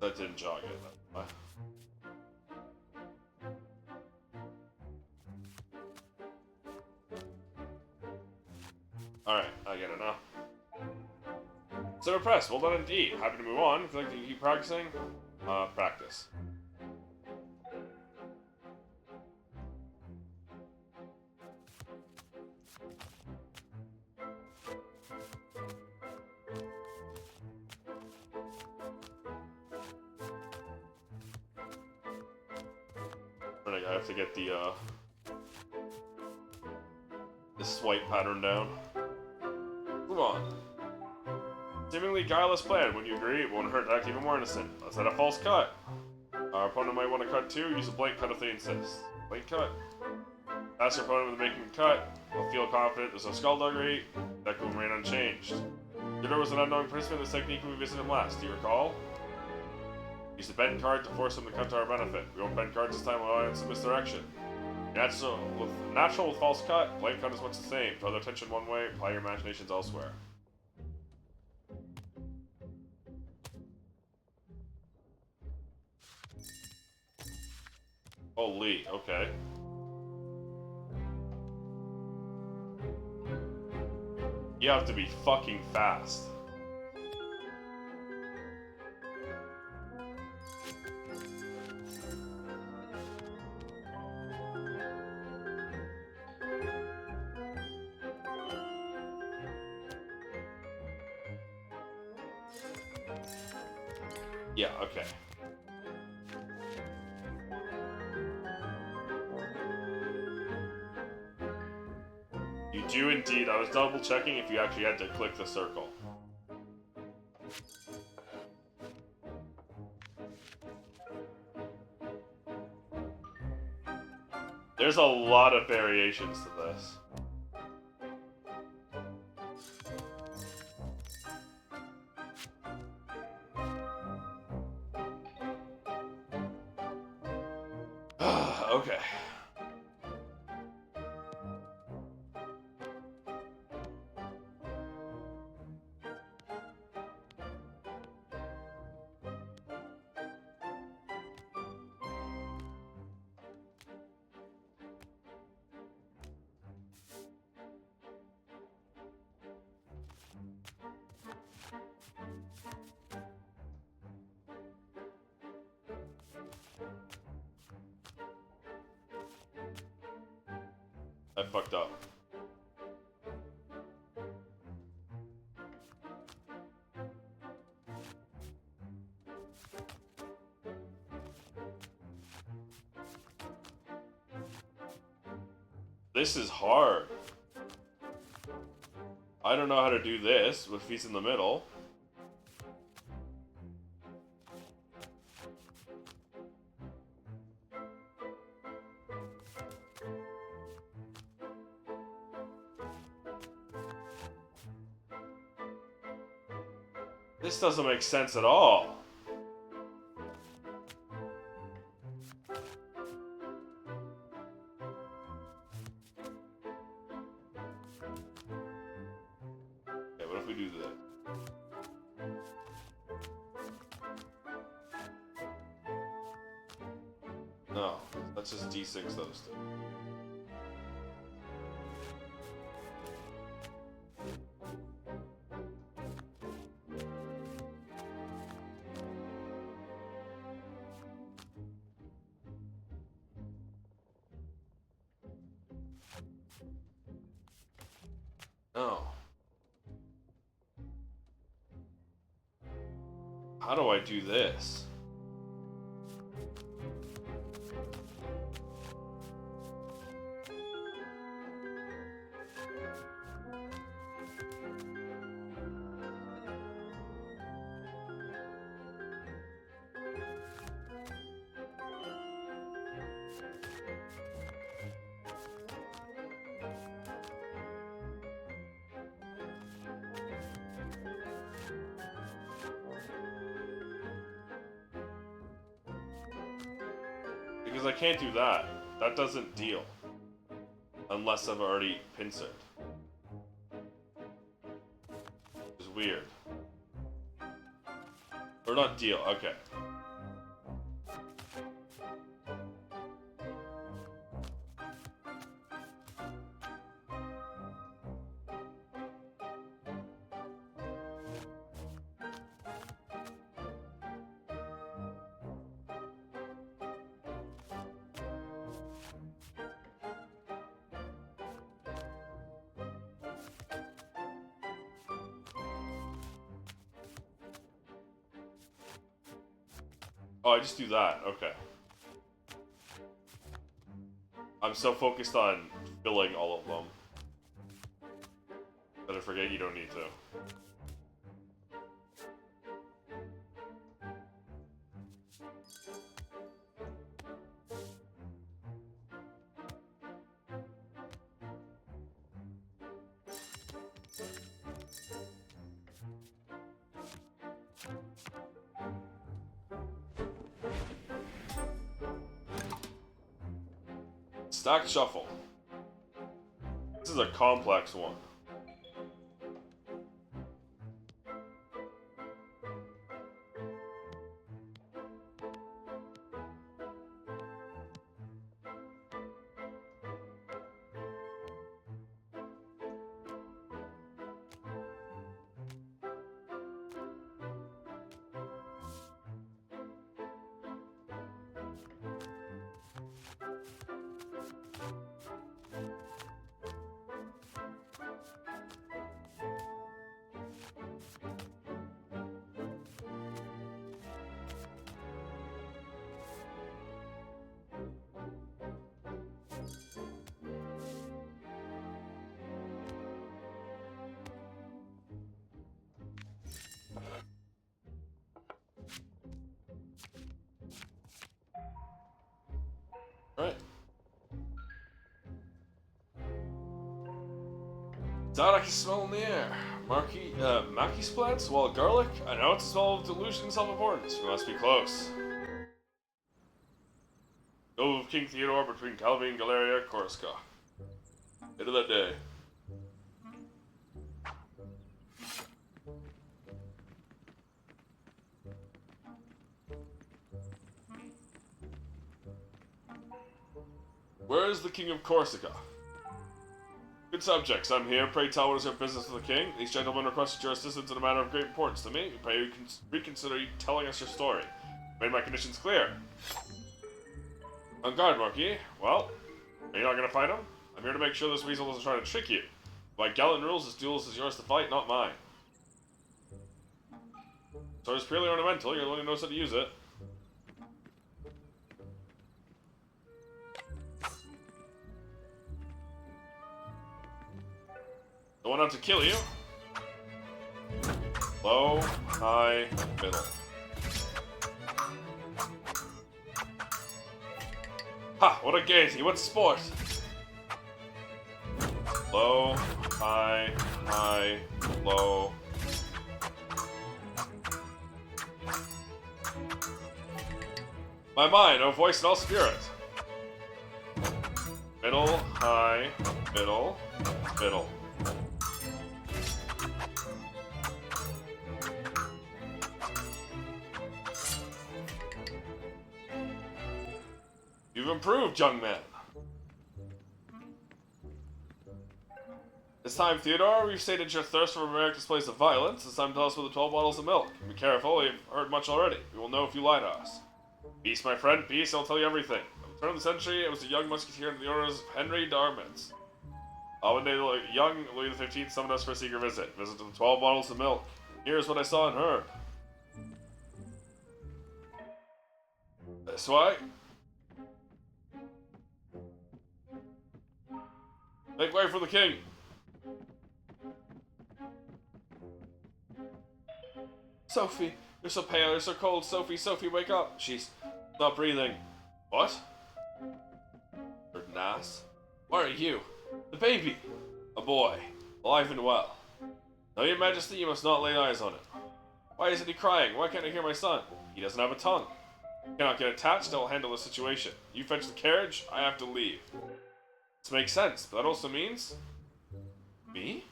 That didn't jog it. Alright, I get it now. So impressed, well done indeed. Happy to move on. If you'd like to keep practicing, practice. I have to get the swipe pattern down. Move on. Seemingly guileless plan. When you agree, it won't hurt to act even more innocent. Let's add a false cut. Our opponent might want to cut too. Use a blank cut if they insist. Blank cut. Ask your opponent when they're making a cut. They'll feel confident. There's no skullduggery. Deck will remain unchanged. Theodore was an unknown participant in this technique when we visited him last. Do you recall? Use a bend card to force him to cut to our benefit. We won't bend cards this time while I some misdirection. Natural with false cut, blank cut is much the same. Draw their attention one way, apply your imaginations elsewhere. Holy, okay. You have to be fucking fast. Yeah, okay. You do indeed. I was double checking if you actually had to click the circle. There's a lot of variations to this. Okay. I fucked up. This is hard. I don't know how to do this with feet in the middle. This doesn't make sense at all. Okay, what if we do this? No, let's just D6 those two. No. How do I do this? Because I can't do that. That doesn't deal. Unless I've already pincered. It's weird. Or not deal, okay. Oh, I just do that. Okay. I'm so focused on filling all of them that I forget you don't need to. Stacked shuffle. This is a complex one. That I can smell in the air. Mackie's plants? Well, garlic? I know it's a smell of delusion and self-importance. We must be close. Grove of King Theodore between Calvi and Galeria, Corsica. End of that day. Where is the King of Corsica? Good subjects, I'm here. Pray tell what is your business with the king. These gentlemen requested your assistance in a matter of great importance to me. Pray reconsider telling us your story. Made my conditions clear. On guard, Marquis. Well, are you not gonna fight him? I'm here to make sure this weasel doesn't try to trick you. By gallant rules, this duel is yours to fight, not mine. So it's purely ornamental, you're the one who knows how to use it. The one out to kill you. Low, high, middle. Ha! What a gaiety! What sport! Low, high, high, low. My mind, no voice, no spirit. Middle, high, middle, middle. You've improved, young man. It's time, Theodore. We've sated your thirst for barbaric displays of violence. It's time to tell us about the 12 bottles of milk. Be careful, we've heard much already. We will know if you lie to us. Peace, my friend, peace. I'll tell you everything. At the turn of the century, it was a young musketeer in the orders of Henry d'Arments. One day, the young Louis XV summoned us for a secret visit. Visit to the 12 bottles of milk. Here's what I saw and heard. This way. Make way for the king! Sophie, you're so pale, you're so cold. Sophie, Sophie, wake up! She's not breathing. What? You're an ass. Where are you? The baby! A boy, alive and well. No, your majesty, you must not lay eyes on him. Why isn't he crying? Why can't I hear my son? He doesn't have a tongue. Cannot get attached, I'll handle the situation. You fetch the carriage, I have to leave. This makes sense, but that also means... Me?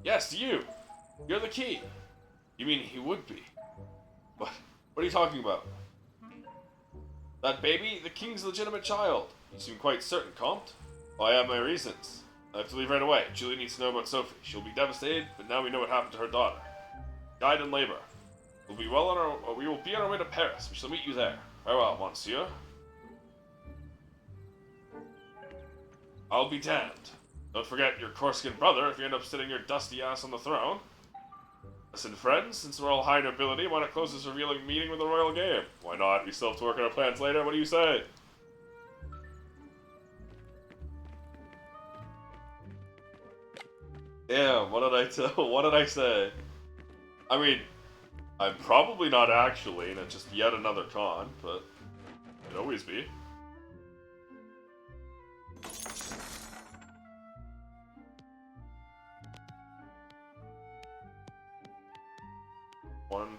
Yes, you! You're the key! You mean he would be? What are you talking about? That baby? The king's legitimate child. You seem quite certain, Comte. Well, I have my reasons. I have to leave right away. Julie needs to know about Sophie. She'll be devastated, but now we know what happened to her daughter. Died in labor. We will be on our way to Paris. We shall meet you there. Farewell, monsieur. I'll be damned. Don't forget your Corsican brother if you end up sitting your dusty ass on the throne. Listen, friends, since we're all high nobility, why not close this revealing meeting with a royal game? Why not? We still have to work on our plans later. What do you say? Damn, what did I say? I mean, I'm probably not actually, and it's just yet another con, but it could always be. One.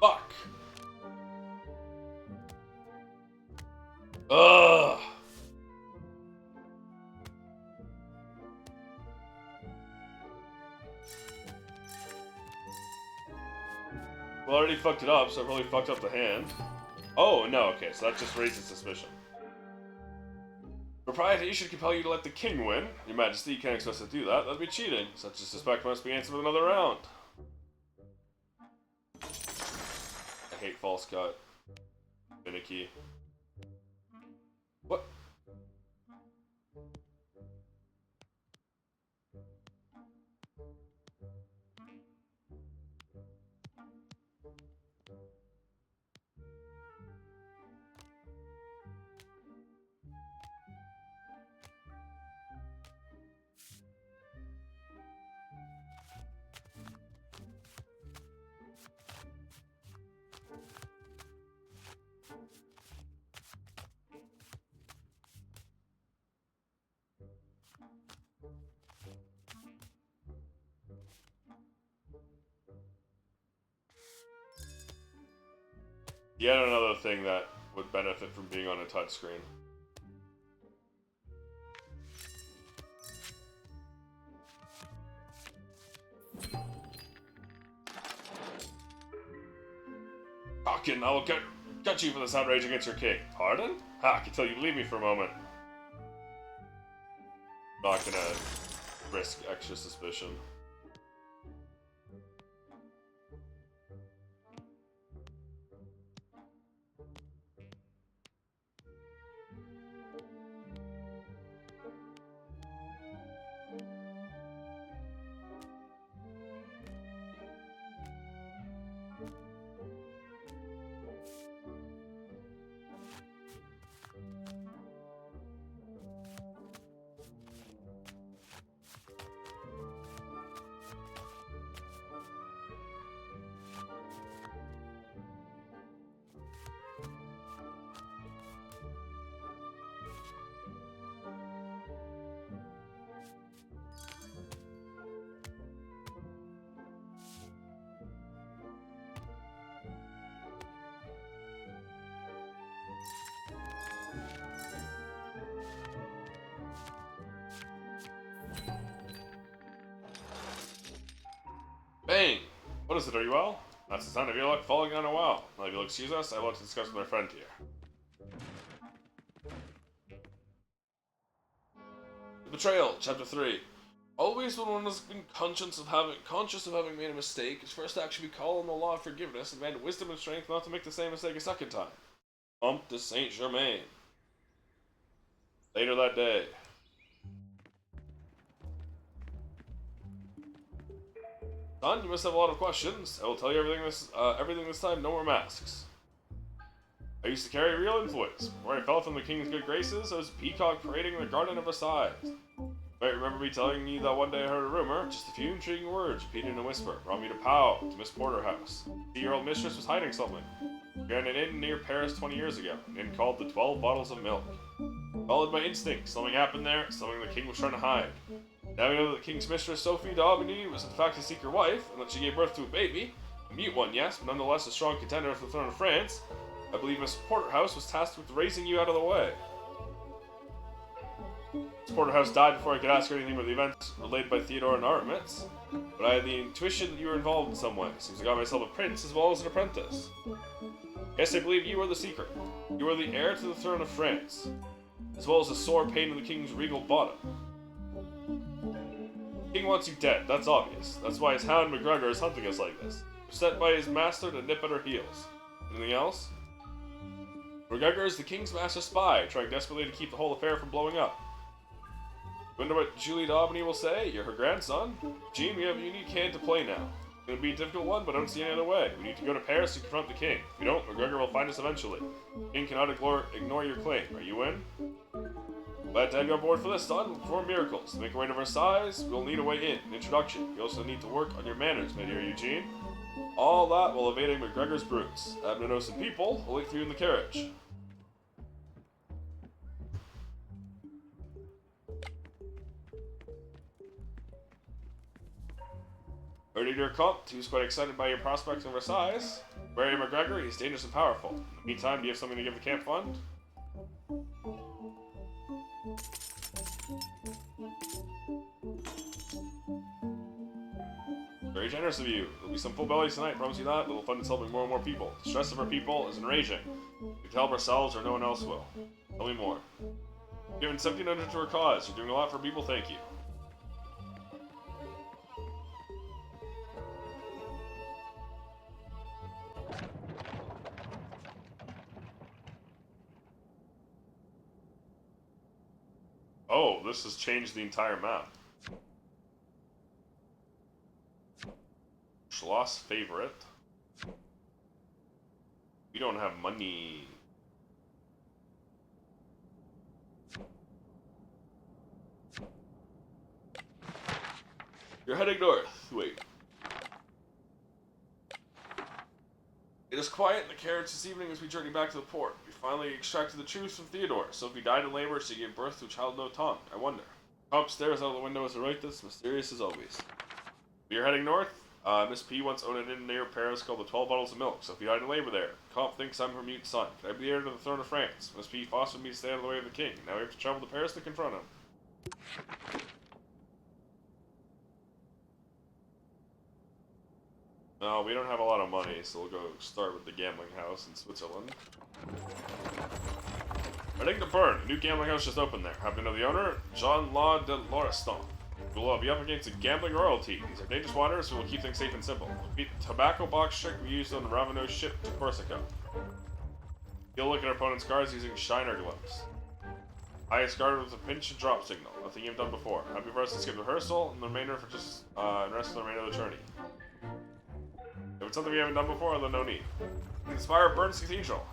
Fuck. Ugh. Well, I already fucked it up, so I probably fucked up the hand. Oh, no, okay, so that just raises suspicion. Propriety should compel you to let the king win. Your Majesty, you can't expect us to do that. That'd be cheating. Such a suspect must be answered with another round. hate false cut. Finicky. What? Yet another thing that would benefit from being on a touchscreen. Hawkin, I will cut you for this outrage against your king. Pardon? Ha, I can tell you leave me for a moment. Not gonna risk extra suspicion. Bang! What is it, are you well? That's the sound of your luck falling on a well. Now if you'll excuse us, I want to discuss with my friend here. The Betrayal, Chapter 3. Always when one has been conscious of having made a mistake, his first action be call on the law of forgiveness and demand wisdom and strength not to make the same mistake a second time. Comte de Saint-Germain. Later that day. Son, you must have a lot of questions. I will tell you everything this time, no more masks. I used to carry real influence. Before I fell from the king's good graces, I was a peacock parading in the garden of Versailles. You might remember me telling you that one day I heard a rumor, just a few intriguing words repeated in a whisper, brought me to Pau, to Miss Porterhouse. Your old mistress was hiding something. We ran an inn near Paris 20 years ago, an inn called the 12 Bottles of Milk. Followed my instinct, something happened there, something the king was trying to hide. Now we know that the king's mistress, Sophie d'Aubigny, was in fact his secret wife, and that she gave birth to a baby. A mute one, yes, but nonetheless a strong contender for the throne of France. I believe Miss Porterhouse was tasked with raising you out of the way. Miss Porterhouse died before I could ask her anything about the events relayed by Theodore and Aramitz, but I had the intuition that you were involved in some way, since I got myself a prince as well as an apprentice. Yes, I believe you are the secret. You are the heir to the throne of France, as well as a sore pain in the king's regal bottom. The king wants you dead, that's obvious. That's why his hound McGregor is hunting us like this. Set by his master to nip at our heels. Anything else? McGregor is the king's master spy, trying desperately to keep the whole affair from blowing up. Wonder what Julie d'Aubigny will say? You're her grandson? Jean, we have a unique hand to play now. It's going to be a difficult one, but I don't see any other way. We need to go to Paris to confront the king. If we don't, McGregor will find us eventually. The king cannot ignore your claim. Are you in? Glad to have you on board for this, son. Perform miracles. To make our way to Versailles, we'll need a way in, an introduction. You also need to work on your manners, my dear Eugene. All that while evading McGregor's brutes. I happen to know some people. I'll wait for you in the carriage. Heard dear Comte, who's quite excited by your prospects in Versailles. Barry McGregor, he's dangerous and powerful. In the meantime, do you have something to give the camp fund? Very generous of you. There'll be some full bellies tonight, promise you that. Little fund is helping more and more people. The stress of our people is enraging. We can help ourselves or no one else will. Tell me more. You've given 1,700 to our cause. You're doing a lot for people, thank you. Oh, this has changed the entire map. Schloss favorite. We don't have money. You're heading north. Wait. It is quiet in the carriage this evening as we journey back to the port. We finally extracted the truth from Theodore. Sophie died in labor. She gave birth to a child no tongue. I wonder. Upstairs out of the window as I write this, mysterious as always. We are heading north. Miss P once owned an inn near Paris called the 12 Bottles of Milk. Sophie died in labor there. Comp thinks I'm her mute son. Can I be heir to the throne of France? Miss P fostered me to stay out of the way of the king. Now we have to travel to Paris to confront him. No, we don't have a lot of money, so we'll go start with the gambling house in Switzerland. Heading to Bern. A new gambling house just opened there. Happen to know the owner? Jean-La de Lauriston. We'll be up against a gambling royalty. These are dangerous waters, so we'll keep things safe and simple. Beat the tobacco box trick we used on Ravenau's ship to Corsica. You'll look at our opponent's cards using Shiner gloves. Highest card with a pinch and drop signal. Nothing you've done before. Happy for us to skip rehearsal, and the remainder for just the rest of the remainder of the journey. If it's something we haven't done before, then no need. Inspire Bern's Cathedral.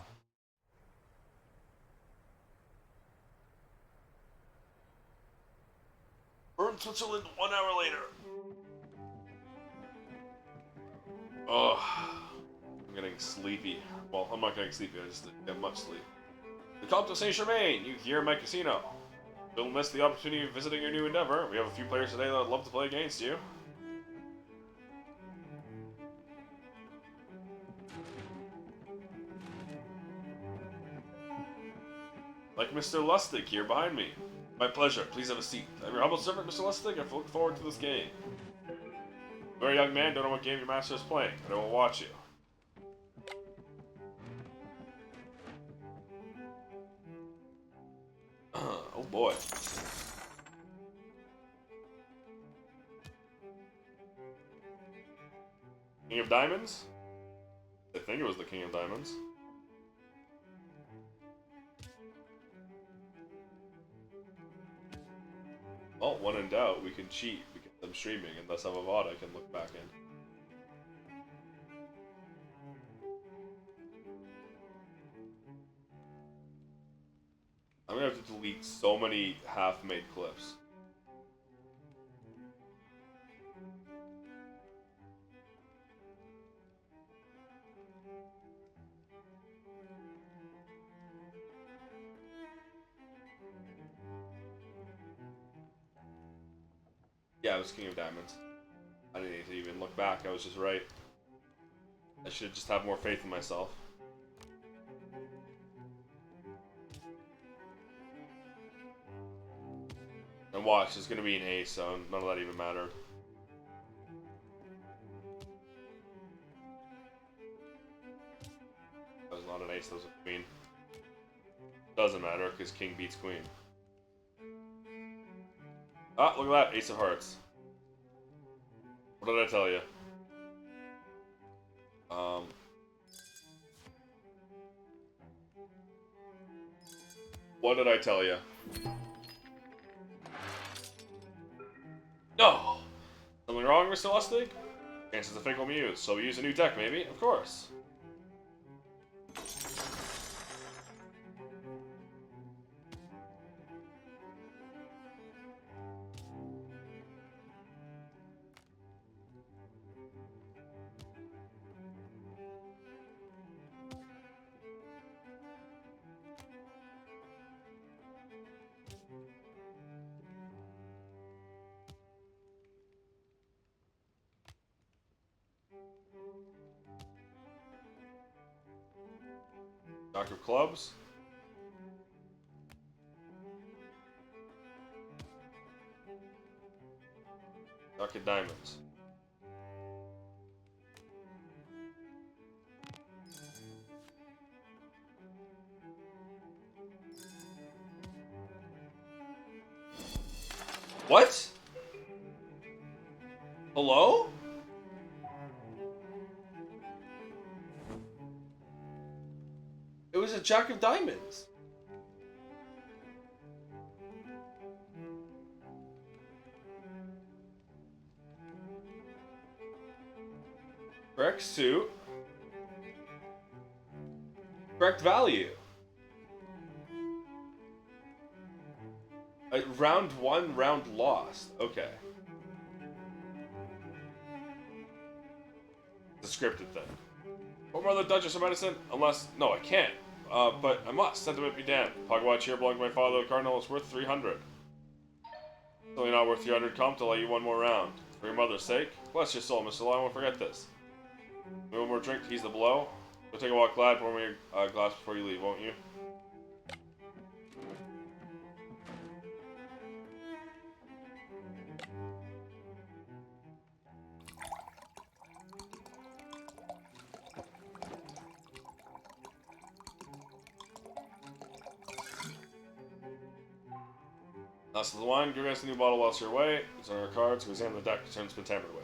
Bern, Switzerland, 1 hour later. Oh, I'm getting sleepy. Well, I'm not getting sleepy, I just didn't get much sleep. The Comte de Saint-Germain, you here in my casino. Don't miss the opportunity of visiting your new endeavor. We have a few players today that would love to play against you. Like Mr. Lustig here behind me. My pleasure. Please have a seat. I'm your humble servant, Mr. Lustig. I've looked forward to this game. Very young man, don't know what game your master is playing, but I will watch you. Oh boy. King of Diamonds? I think it was the King of Diamonds. Well, when in doubt, we can cheat because I'm streaming and thus have a VOD I can look back in. I'm gonna have to delete so many half-made clips. Yeah, it was King of Diamonds. I didn't need to even look back, I was just right. I should just have more faith in myself. And watch, there's gonna be an ace, so none of that even mattered. That was not an ace, that was a queen. Doesn't matter, because king beats queen. Ah, look at that, ace of hearts. What did I tell you? What did I tell you? No! Something wrong, Mr. Lustig? Chances of fickle muse, so we use a new deck, maybe? Of course. Jack of clubs. Jack of diamonds. What? Hello? It was a Jack of diamonds. Correct suit. Correct value. Round 1, round lost. Okay. It's a scripted thing. What more the Duchess of Medicine? Unless... No, I can't. But I must. Sentiment be damned. Pogwatch here belonging to my father, the Cardinal, is worth 300. It's only not worth 300 comp to let you one more round. For your mother's sake. Bless your soul, Mr. Law, I won't forget this. One more drink to ease the blow. Go take a walk, lad. Pour me a glass before you leave, won't you? That's the wine. Give us a new bottle whilst you're away. It's on our cards. We examine the deck. It's been tampered with.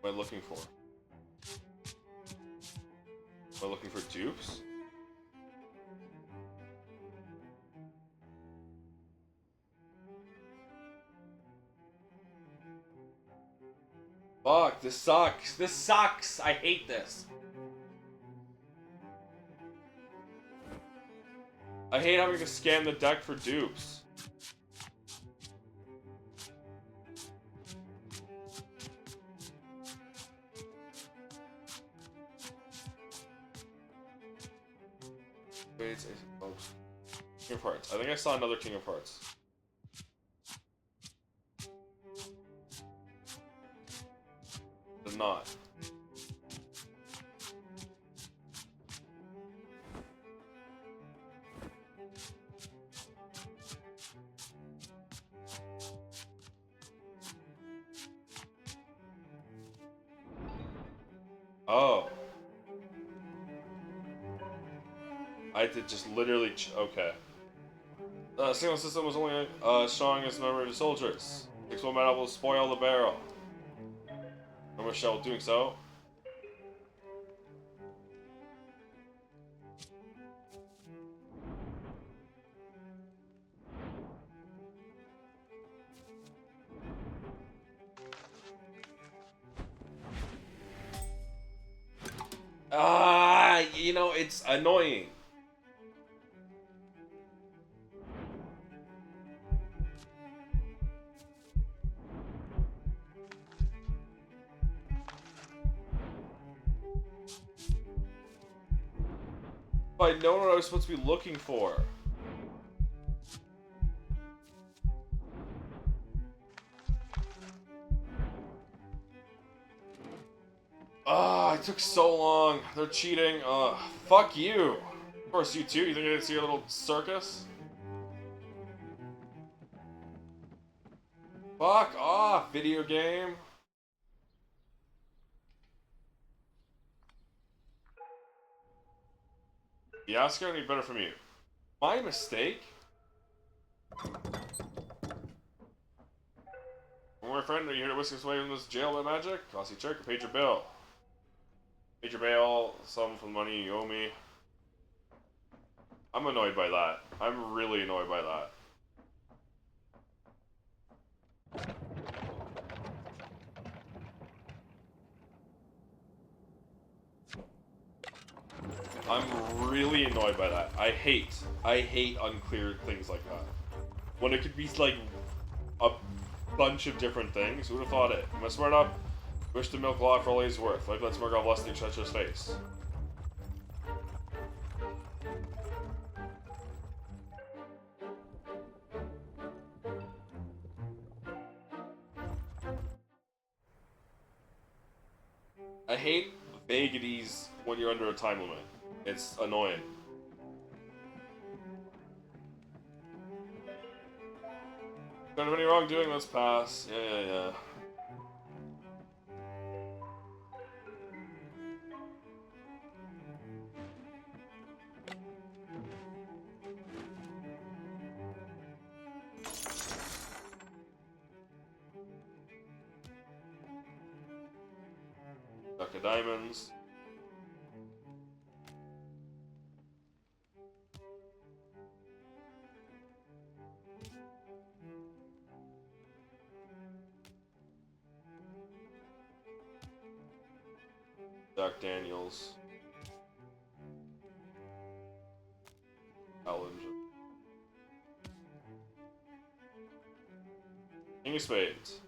What am I looking for? Am I looking for dupes? Fuck, this sucks. This sucks. I hate this. I hate having to scan the deck for dupes. Wait, oh. King of Hearts. I think I saw another King of Hearts. Did not. Oh. I did just literally okay. The signal system was only strong as number of soldiers. Explode metal will spoil the barrel. Remember Shell doing so? You know, it's annoying. But I know what I was supposed to be looking for. Ah, it took so long. They're cheating. Fuck you. Of course, you too. You think I didn't see your little circus? Fuck off, video game. Yeah, it's gonna be better from you. My mistake? My friend, are you here to whisk us away from this jail by magic? Cost you check or paid your bill? Paid your bail, some from the money you owe me. I'm annoyed by that. I'm really annoyed by that. I'm really annoyed by that. I hate unclear things like that. When it could be like a bunch of different things. Who would have thought it? Am I smart up? Wish to milk a lot for all he's worth. Like let's Murgoff less than treacherous face. I hate vagaries when you're under a time limit. It's annoying. Don't have any wrongdoing, let's pass. Yeah. Jack of diamonds. Jack Daniels. Challenge. King of spades.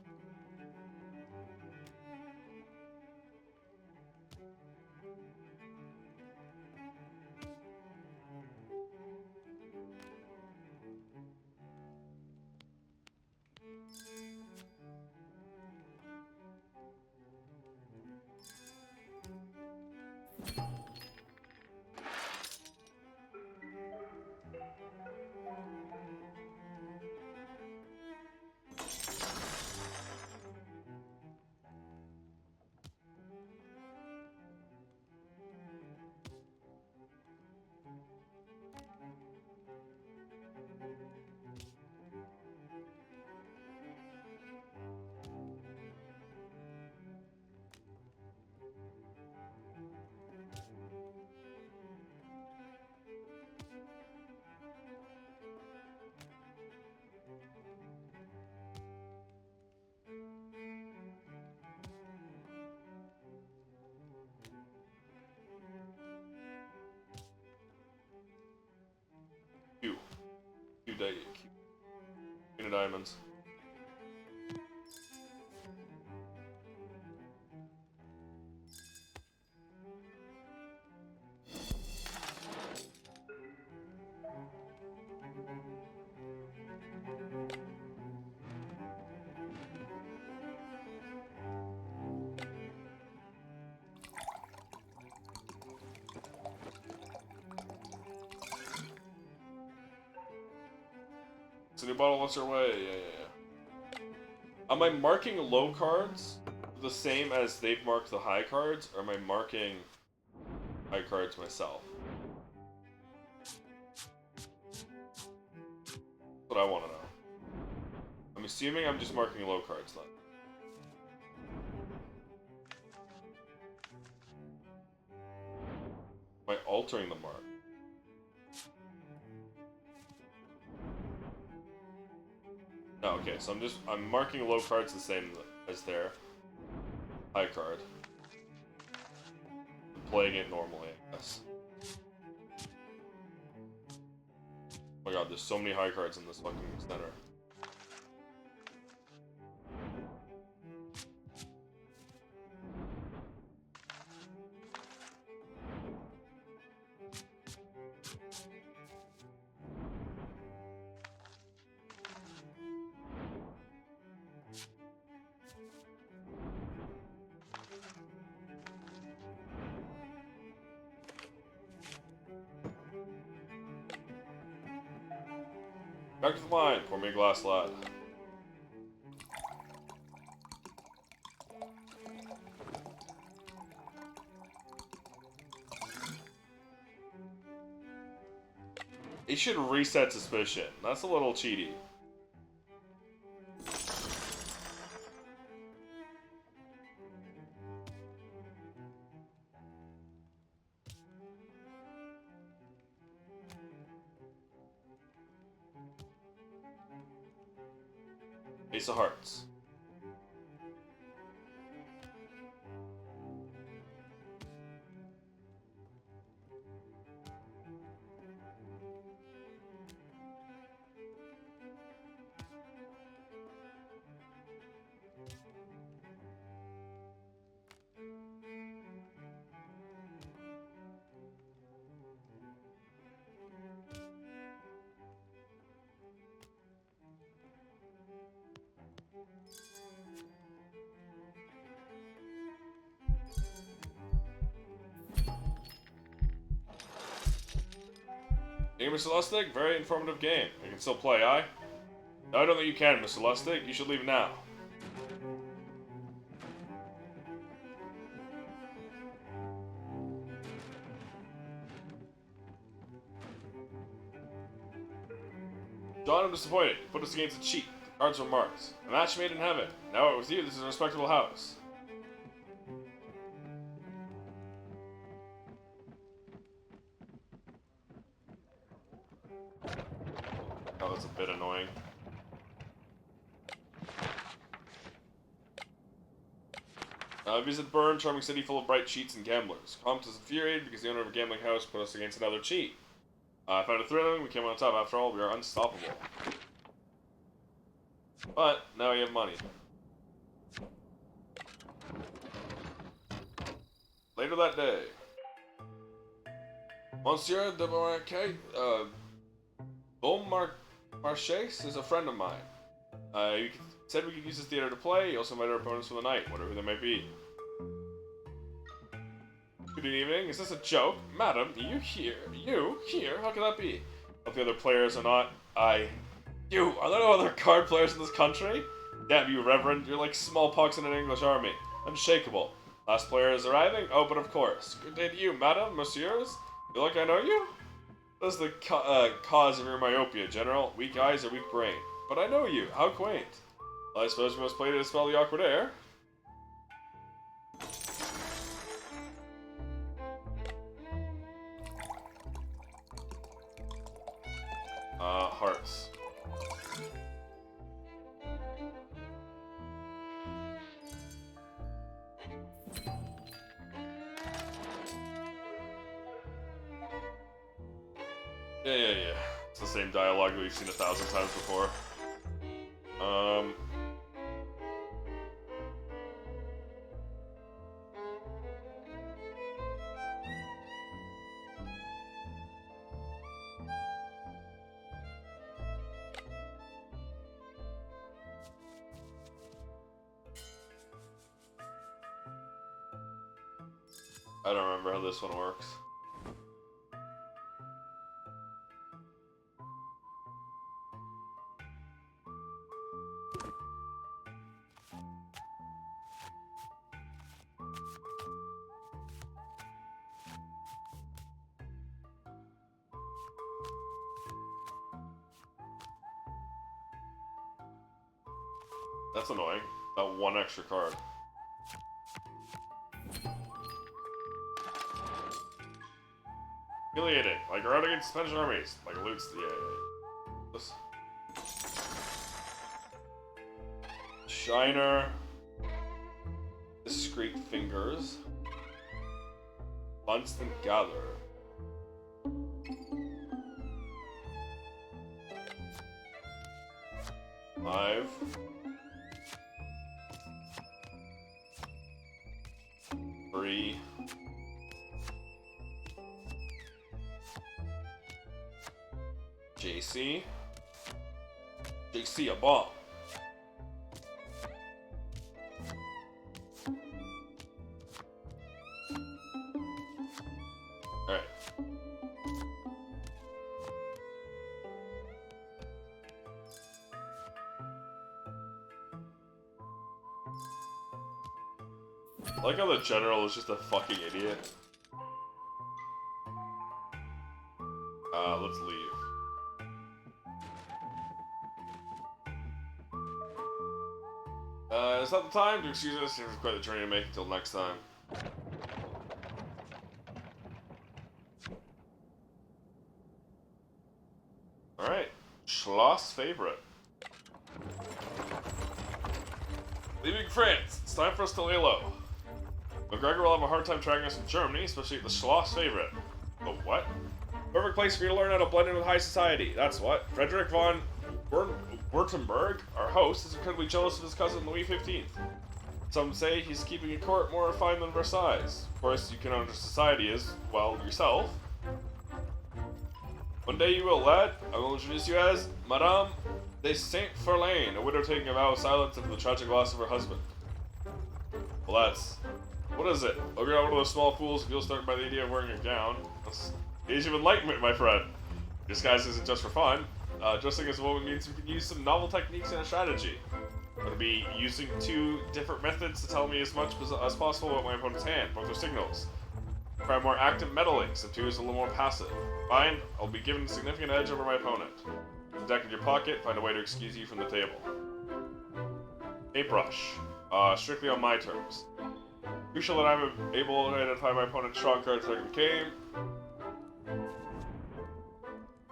Q. Queen of diamonds. It's a new bottle, what's our way? Yeah. Am I marking low cards the same as they've marked the high cards, or am I marking high cards myself? That's what I want to know. I'm assuming I'm just marking low cards then. Am I altering the mark? No, okay, so I'm marking low cards the same as their high card. I'm playing it normally, I guess. Oh my god, there's so many high cards in this fucking center. Back to the line, pour me a glass, lad. It should reset suspicion. That's a little cheaty. Ace of hearts. Hey, Mr. Lustig, very informative game. I can still play, aye? No, I don't think you can, Mr. Lustig. You should leave now. John, I'm disappointed. You put us against a cheat. The cards were marked. A match made in heaven. Now with you, this is a respectable house. Oh, that's a bit annoying. Visit Burn, charming city full of bright cheats and gamblers. Compt is infuriated because the owner of a gambling house put us against another cheat. I found it thrilling, we came on top. After all, we are unstoppable. But, now we have money. Later that day. Monsieur de Beaumarchais is a friend of mine. He said we could use this theater to play. He also invited our opponents for the night, whatever they might be. Good evening. Is this a joke? Madam, you here? You here? How can that be? But the other players are not. You! Are there no other card players in this country? Damn you, Reverend. You're like smallpox in an English army. Unshakable. Last player is arriving? Oh, but of course. Good day to you, madam, messieurs. Feel like I know you? What is the cause of your myopia, General? Weak eyes or weak brain? But I know you. How quaint. Well, I suppose we must play to dispel the awkward air. Hearts. Yeah. It's the same dialogue that we've seen 1,000 times before. I don't remember how this one works. That's annoying. That one extra card. Affiliating, like routing against suspension armies, like loots. Yeah. Shiner. Discreet fingers. Constant gather. Five. Three. JC, a bomb. Alright. I like how the general is just a fucking idiot. Let's leave. Is that the time to excuse us? It's quite the journey to make until next time. Alright. Schloss favorite. Leaving France. It's time for us to lay low. McGregor will have a hard time tracking us from Germany, especially the Schloss favorite. The what? Perfect place for you to learn how to blend in with high society. That's what. Frederick von Württemberg, our host, is incredibly jealous of his cousin Louis XV. Some say he's keeping a court more refined than Versailles. Of course, you can understand society as, well, yourself. One day you will, lad. I will introduce you as Madame de Saint-Ferlain, a widow taking a vow of silence after the tragic loss of her husband. Well, that's... What is it? Oh, you're not one of those small fools who feel startled by the idea of wearing a gown. That's the age of enlightenment, my friend. Disguise isn't just for fun. Dressing as a woman means we can use some novel techniques and a strategy. I'm going to be using 2 different methods to tell me as much as possible about my opponent's hand. Both are signals. Try more active meddling, so 2 is a little more passive. Fine, I'll be given a significant edge over my opponent. The deck in your pocket, find a way to excuse you from the table. Paintbrush. Strictly on my terms. Crucial that I'm able to identify my opponent's strong cards during the game.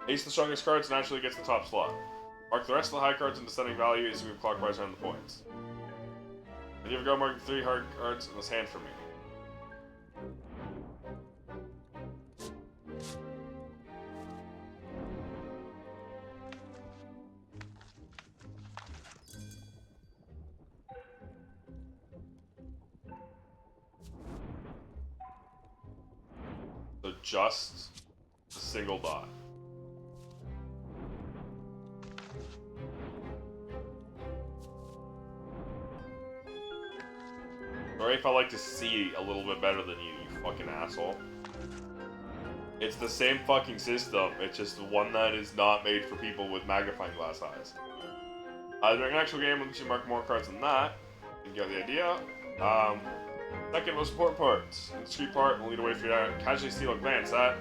Ace the strongest cards naturally gets the top slot. Mark the rest of the high cards in descending value as you move clockwise around the points. And you've got marking 3 hard cards in this hand for me. So just a single dot. Sorry if I like to see a little bit better than you, you fucking asshole. It's the same fucking system, it's just one that is not made for people with magnifying glass eyes. During an actual game, once you mark more cards than that, you get the idea. Second most important part, in the street part, will lead away from you to casually steal a glance at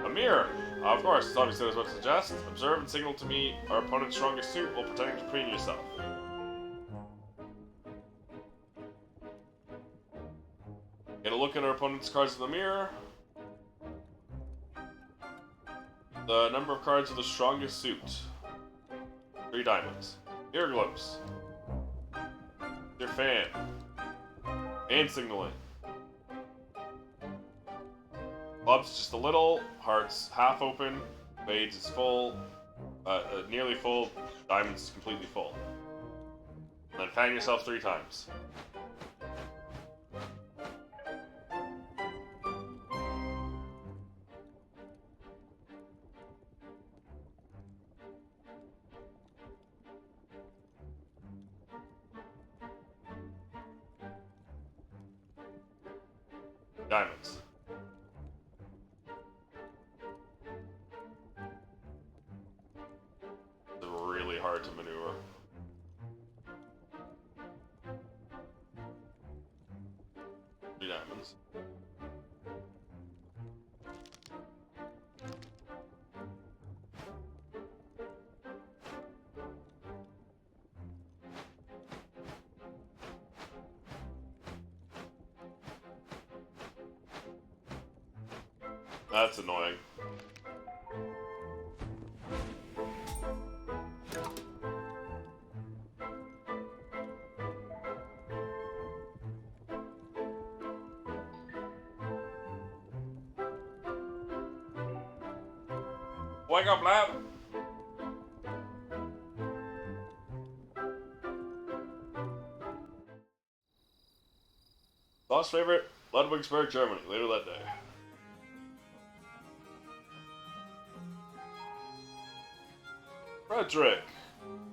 a mirror. Of course, it's obviously what I was about to suggest. Observe and signal to me our opponent's strongest suit while pretending to preen yourself. Get a look at our opponent's cards in the mirror. The number of cards of the strongest suit. 3 diamonds. Mirror glimpse. Your fan. And signaling. Clubs just a little. Hearts half open. Spades is full. Nearly full. Diamonds is completely full. And then fan yourself 3 times. Diamonds. It's really hard to maneuver. Three diamonds. That's annoying. Wake up, lad! Lost favorite, Ludwigsburg, Germany, later that day. Frederick!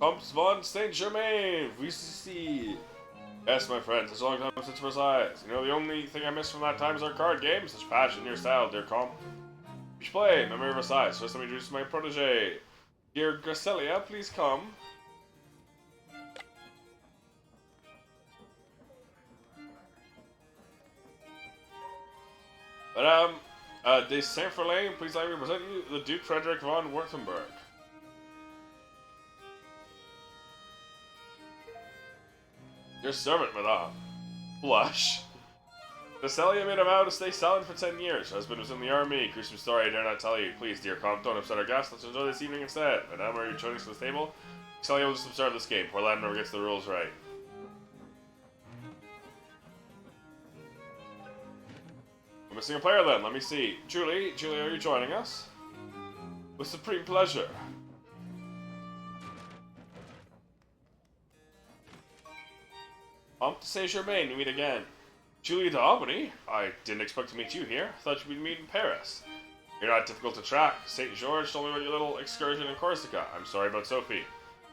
Comte von Saint Germain! VCC! Yes, my friend, it's a long time since Versailles. You know, the only thing I miss from that time is our card game. Such passion in your style, dear Comte. We should play Memory of Versailles. First, let me introduce my protege. Dear Gracelia, please come. Madame, de Saint-Ferlin, please let me present you the Duke Frederick von Württemberg. Your servant, madame. Blush. Gracelia made a vow to stay silent for 10 years. Her husband was in the army. Gruesome story I dare not tell you. Please, dear Comte, don't upset our guests. Let's enjoy this evening instead. Madame, are you joining us to the table? Gracelia will just observe this game. Poor lad never gets the rules right. We're missing a player then. Let me see. Julie, are you joining us? With supreme pleasure. Comte de Saint-Germain, we meet again. Julie d'Aubigny? I didn't expect to meet you here. I thought we'd meet in Paris. You're not difficult to track. St. George told me about your little excursion in Corsica. I'm sorry about Sophie.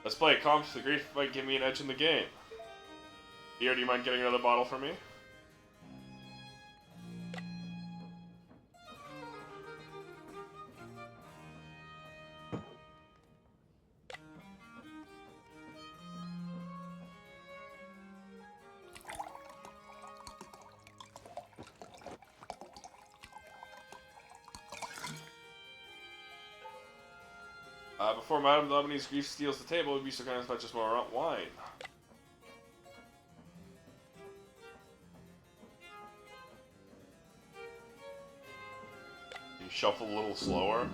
Let's play. Comte, the grief might give me an edge in the game. Here, do you mind getting another bottle for me? Before Madame d'Aubigny's grief steals the table, we'd be so kind of much as more wine. You shuffle a little slower.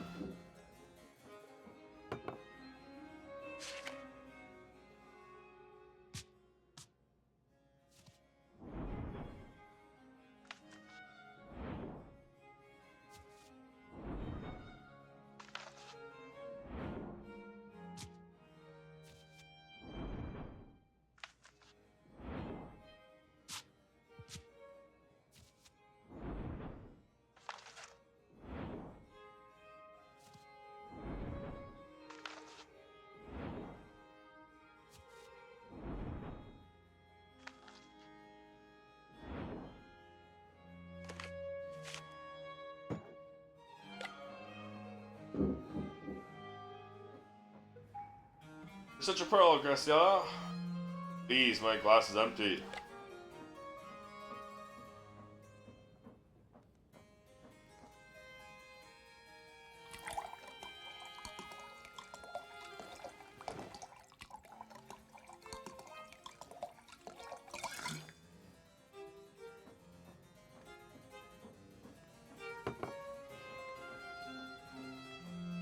such a pearl, Graciela. Please, my glass is empty.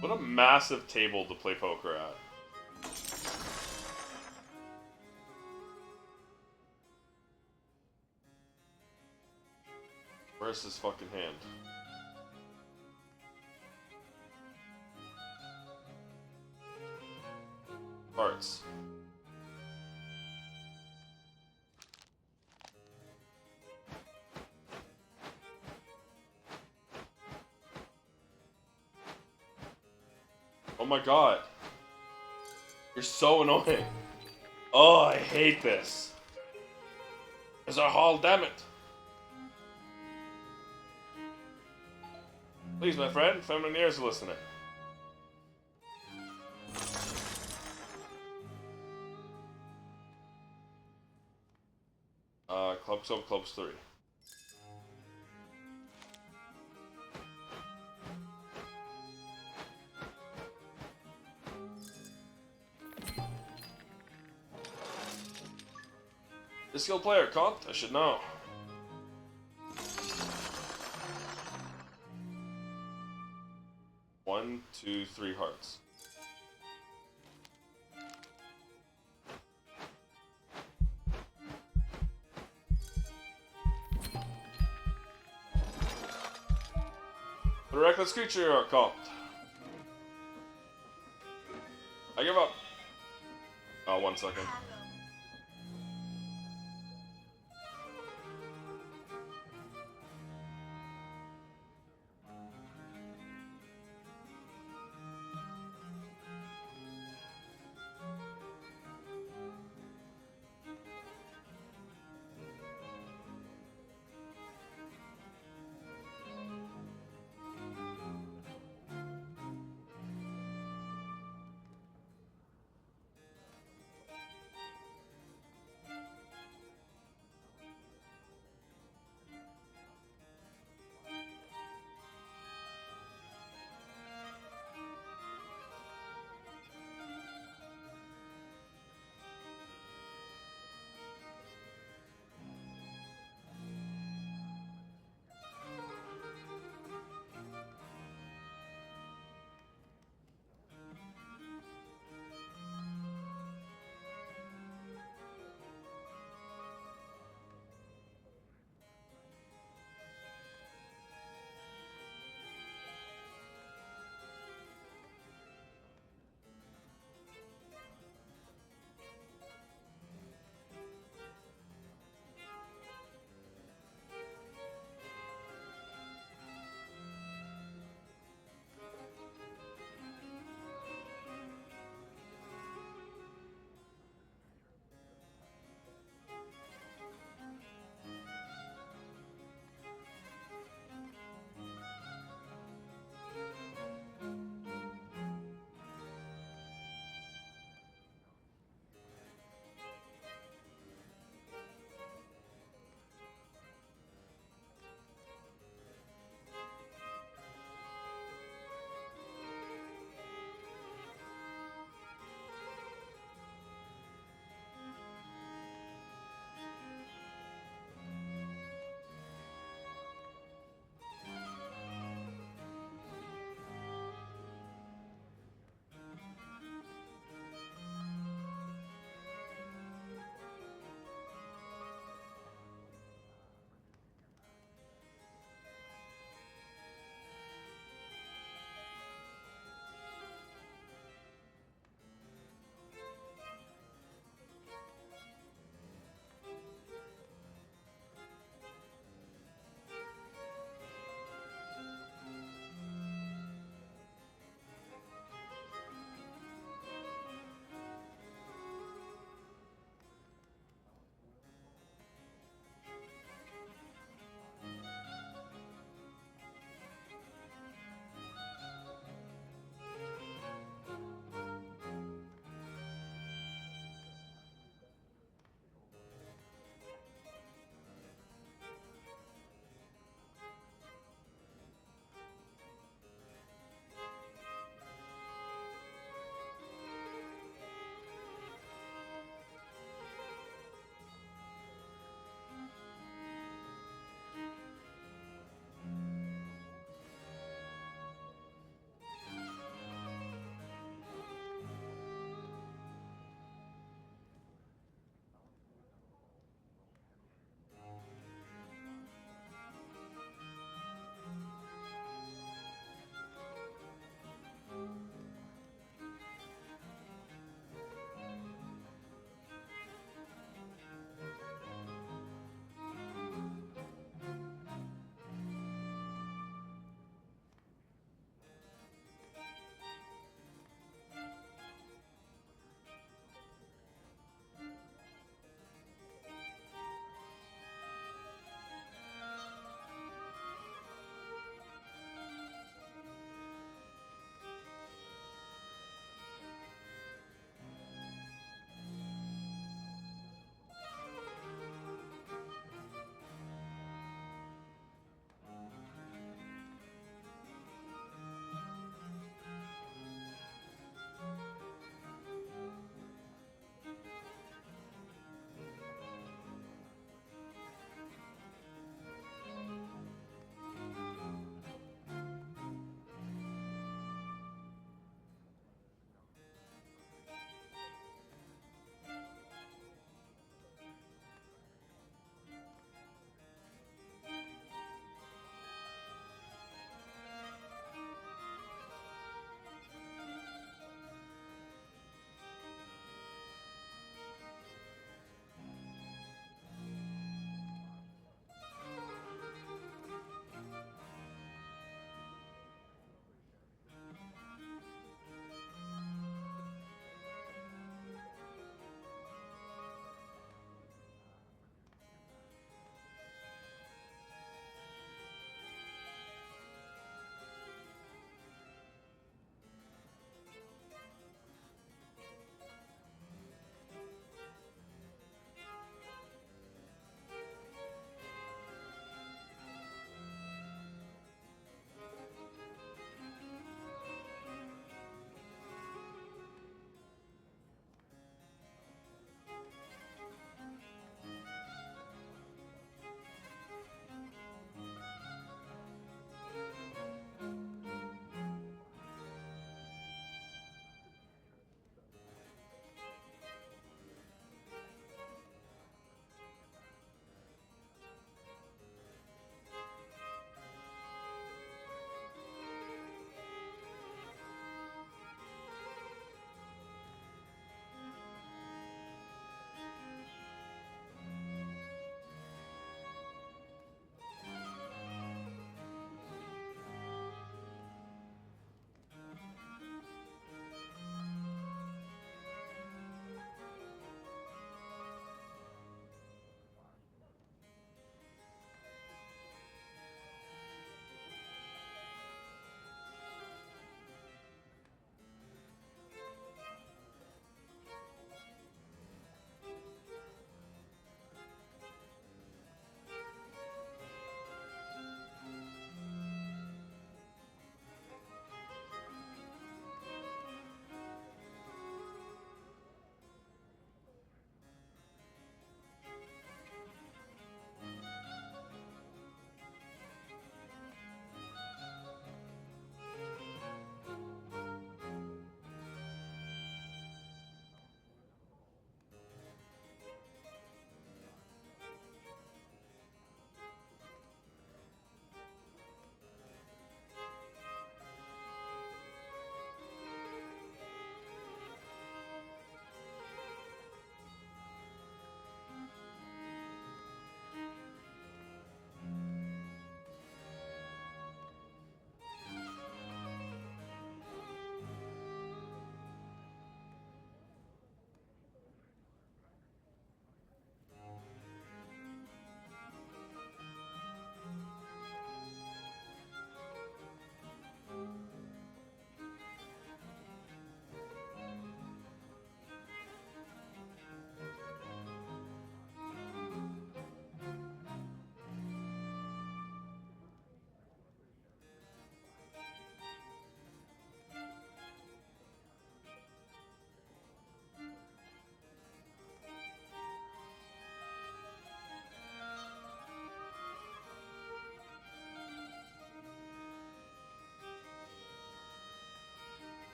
What a massive table to play poker at. Where's his fucking hand? Hearts. Oh my god. You're so annoying. Oh, I hate this. It's our hall, damn it. Please, my friend, feminine ears are listening. Clubs 3. The skilled player, Comte? I should know. One, two, three hearts. The reckless creature you are, Comte. I give up. Oh, 1 second.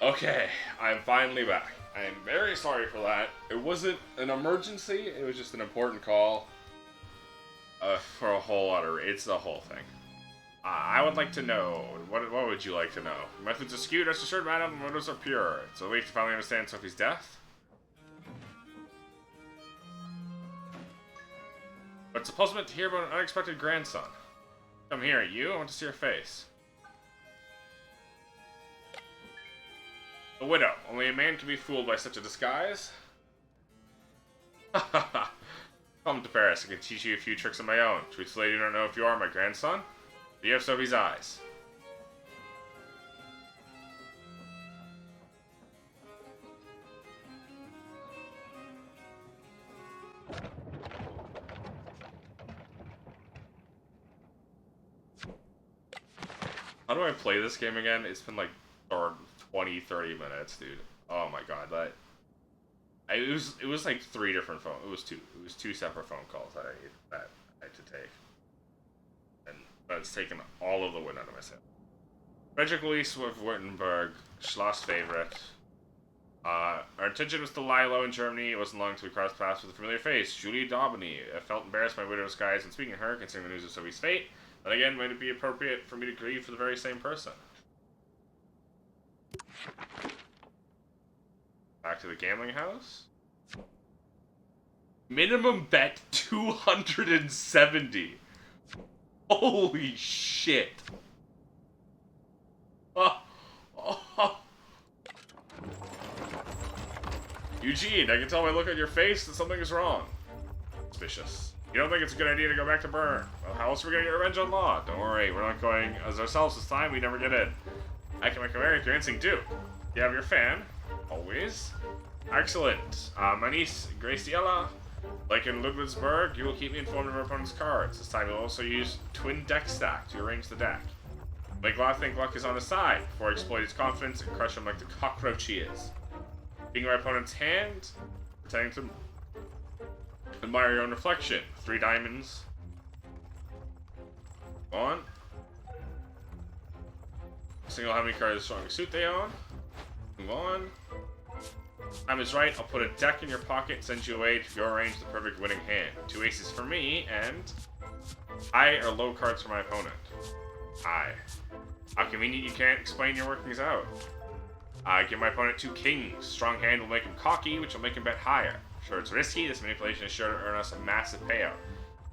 Okay, I'm finally back. I am very sorry for that. It wasn't an emergency, it was just an important call. For a whole lot of... It's the whole thing. I would like to know... What would you like to know? Methods are skewed, rest assured, madam. Motives are pure. It's a relief to finally understand Sophie's death. But it's a puzzlement to hear about an unexpected grandson. Come here, you. I want to see your face. A widow. Only a man can be fooled by such a disguise. Ha ha ha. Come to Paris. I can teach you a few tricks of my own. Truthfully, I do not know if you are my grandson. But you have Sophie's eyes. How do I play this game again? It's been like 20, 30 minutes, dude. Oh my god, it was like 3 different phone. It was 2 separate phone calls that I had to take, and it's taken all of the wind out of my sail. Frederick Louis of Württemberg, Schloss favorite. Our intention was to lie low in Germany. It wasn't long until we crossed paths with a familiar face, Julie Daubeny. I felt embarrassed by my widow's guise and speaking to her, considering the news of Sophie's fate. But again, might it be appropriate for me to grieve for the very same person? Back to the gambling house. Minimum bet 270. Holy shit. Eugene, I can tell by look at your face that something is wrong. Suspicious. You don't think it's a good idea to go back to Bern? Well, how else are we gonna get revenge on Law? Don't worry, we're not going as ourselves this time. We never get in. I can make a very convincing too. You have your fan. Always. Excellent. My niece, Graciela. Like in Ludwigsburg, you will keep me informed of our opponent's cards. This time you'll also use Twin Deck Stack to arrange the deck. Make Law think luck is on his side, before I exploit his confidence and crush him like the cockroach he is. Being my opponent's hand, pretending to admire your own reflection. 3 diamonds. Go on. Single how many cards the strongest suit they own. Move on. Time is right. I'll put a deck in your pocket and send you away to go arrange the perfect winning hand. 2 aces for me, and high or low cards for my opponent. High. How convenient you can't explain your workings out. I give my opponent 2 kings. Strong hand will make him cocky, which will make him bet higher. Sure, it's risky. This manipulation is sure to earn us a massive payout.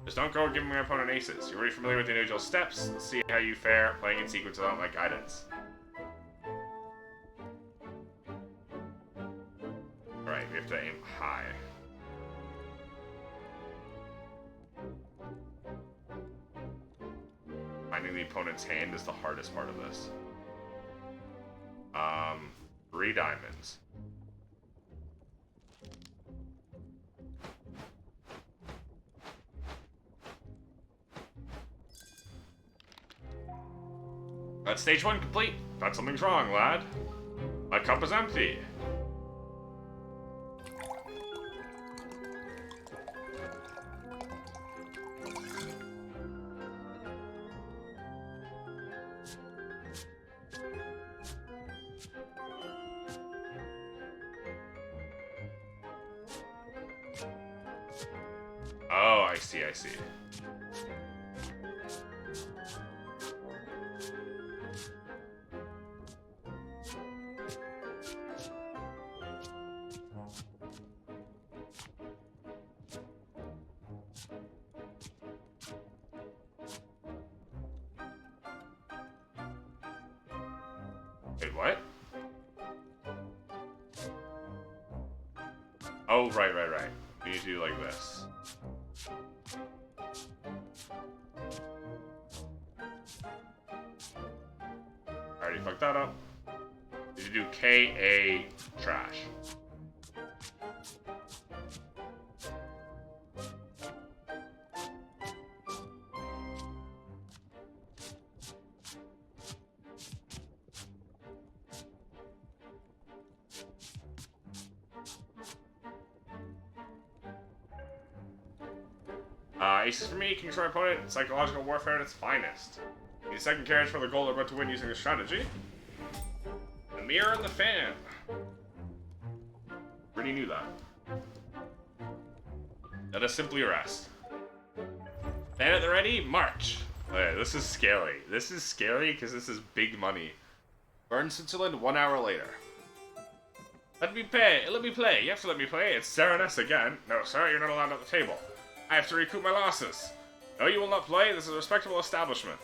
Just don't go giving my opponent aces. You're already familiar with the individual steps. Let's see how you fare playing in sequence without my guidance. Alright, we have to aim high. Finding the opponent's hand is the hardest part of this. 3 diamonds. That's stage 1 complete. Thought something's wrong, lad. My cup is empty. Oh, I see, I see. Wait, what? Oh, right. We need to do like this. I already fucked that up. Need to do K-A trash. Aces for me, kings for my opponent, psychological warfare at its finest. Need a second carriage for the goal they're about to win using this strategy. And mirror and the fan. Already knew that. Let us simply rest. Fan at the ready, march. Okay, this is scary. This is scary because this is big money. Burn Switzerland 1 hour later. Let me play. Let me play. You have to let me play. It's Sereness again. No, sir, you're not allowed at the table. I have to recoup my losses. No, you will not play. This is a respectable establishment.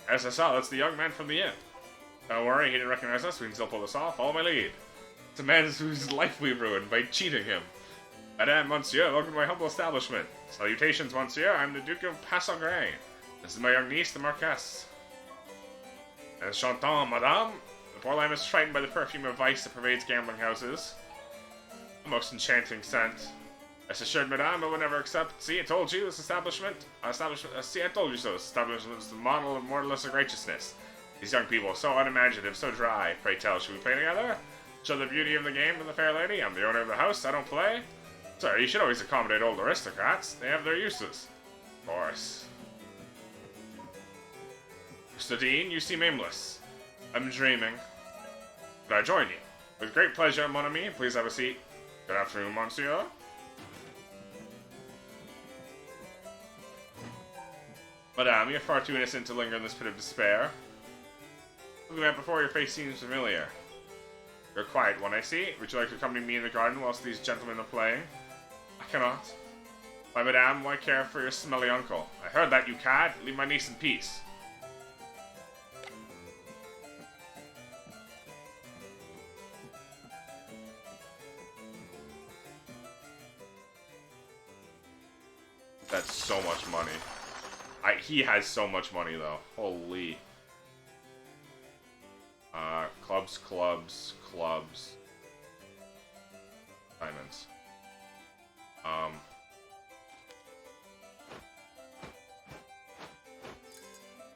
As I saw, that's the young man from the inn. Don't worry, he didn't recognize us. We can still pull this off. Follow my lead. It's a man whose life we ruined by cheating him. Madame, Monsieur, welcome to my humble establishment. Salutations, Monsieur. I'm the Duke of Passagray. This is my young niece, the Marquise. Enchantant, Madame. The poor lamb is frightened by the perfume of vice that pervades gambling houses. A most enchanting scent. Rest assured, Madame, I will never accept. See, I told you, this establishment. See, I told you so. This establishment is the model of moralistic righteousness. These young people, so unimaginative, so dry. Pray tell, should we play together? Show the beauty of the game to the fair lady. I'm the owner of the house. I don't play. Sorry, you should always accommodate old aristocrats. They have their uses. Of course. Mr. Dean, you seem aimless. I'm dreaming. Could I join you? With great pleasure, mon ami. Please have a seat. Good afternoon, monsieur. Madame, you're far too innocent to linger in this pit of despair. Looking at before, your face seems familiar. You're a quiet one, I see. Would you like to accompany me in the garden whilst these gentlemen are playing? I cannot. Why, madame, why care for your smelly uncle? I heard that, you cad. Leave my niece in peace. That's so much money. He has so much money, though. Holy. Clubs. Diamonds.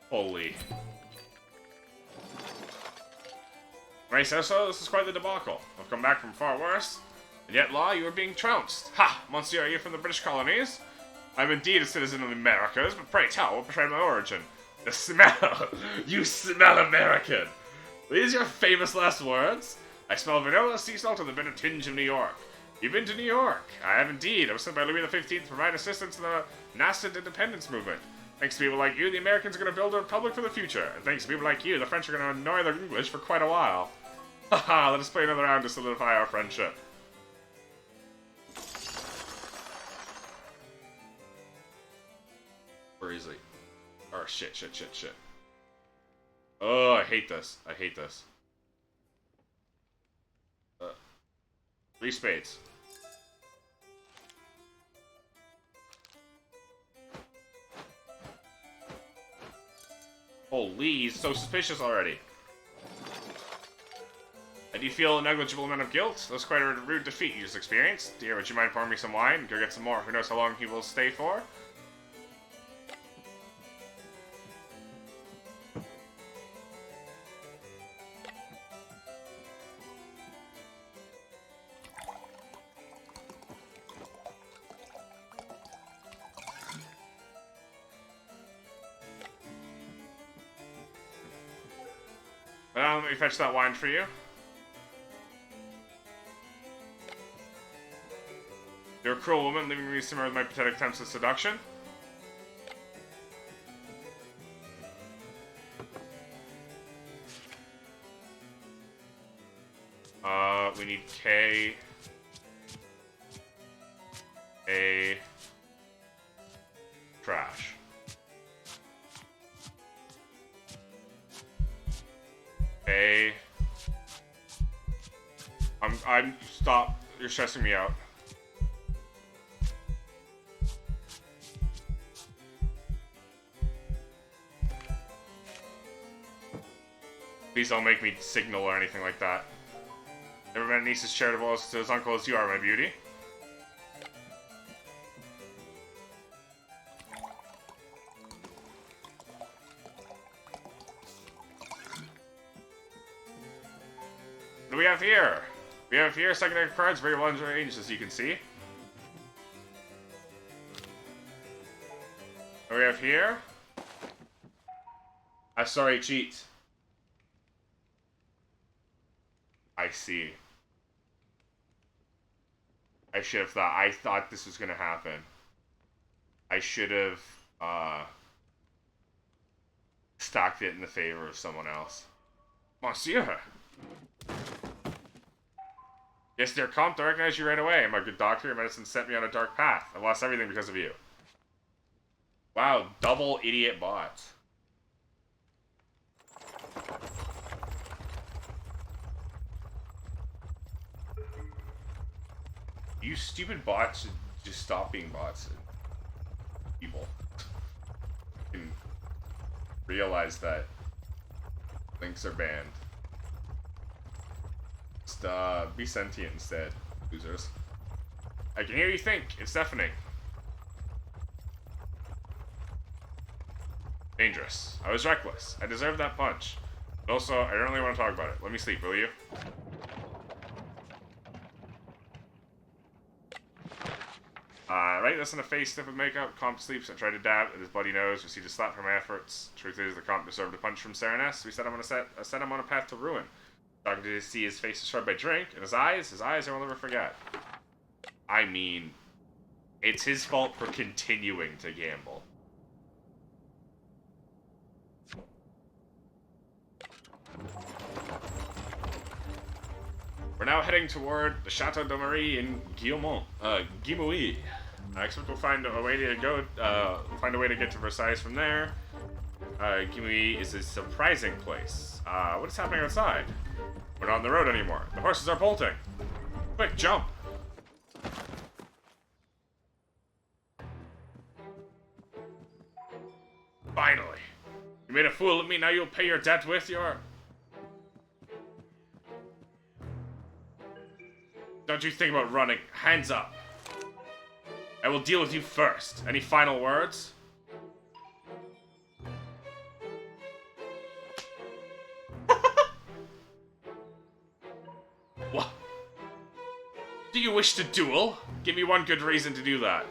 Holy. Right, so this is quite the debacle. I've come back from far worse. And yet, law, you are being trounced. Ha! Monsieur, are you from the British colonies? I'm indeed a citizen of the Americas, but pray tell, what betrayed my origin? The smell! You smell American! These are your famous last words? I smell vanilla, sea salt, and the bitter tinge of New York. You've been to New York? I have indeed. I was sent by Louis XV to provide assistance in the nascent independence movement. Thanks to people like you, the Americans are going to build a republic for the future. And thanks to people like you, the French are going to annoy their English for quite a while. Haha, let us play another round to solidify our friendship. Where is he? Oh, shit. Oh, I hate this. 3 spades. Holy, he's so suspicious already. And you feel a negligible amount of guilt? That's quite a rude defeat you just experienced. Dear, would you mind pouring me some wine? Go get some more. Who knows how long he will stay for? Let me fetch that wine for you. You're a cruel woman, leaving me to simmer with my pathetic attempts at seduction. We need K. A. Trash. A. Stop. You're stressing me out. Please don't make me signal or anything like that. Never been a niece as charitable to his uncle as you are, my beauty. What do we have here? We have here secondary cards, very well arranged, as you can see. What do we have here? Sorry, cheat. I see. I should have thought. I thought this was gonna happen. I should have, stocked it in the favor of someone else. Monsieur! Yes, dear Comte, I recognize you right away. I'm a good doctor. Your medicine sent me on a dark path. I lost everything because of you. Wow, double idiot bots. You stupid bots should just stop being bots. People can realize that links are banned. Just be sentient instead, losers. I can hear you think. It's deafening. Dangerous. I was reckless. I deserved that punch. But also, I don't really want to talk about it. Let me sleep, will you? Right, that's in the face, stiff with makeup. Comp sleeps. I tried to dab at his bloody nose. Received a slap for my efforts. Truth is, the comp deserved a punch from Sereness. We set him on a path to ruin. Talking to see his face destroyed by drink, and his eyes I will never forget. I mean, it's his fault for continuing to gamble. We're now heading toward the Chateau de Marie in Guillemont. Guimouy. I expect we'll find a way to go, find a way to get to Versailles from there. Guimouy is a surprising place. What is happening outside? We're not on the road anymore. The horses are bolting. Quick, jump! Finally. You made a fool of me, now you'll pay your debt with your... Don't you think about running. Hands up. I will deal with you first. Any final words? What? Do you wish to duel? Give me one good reason to do that.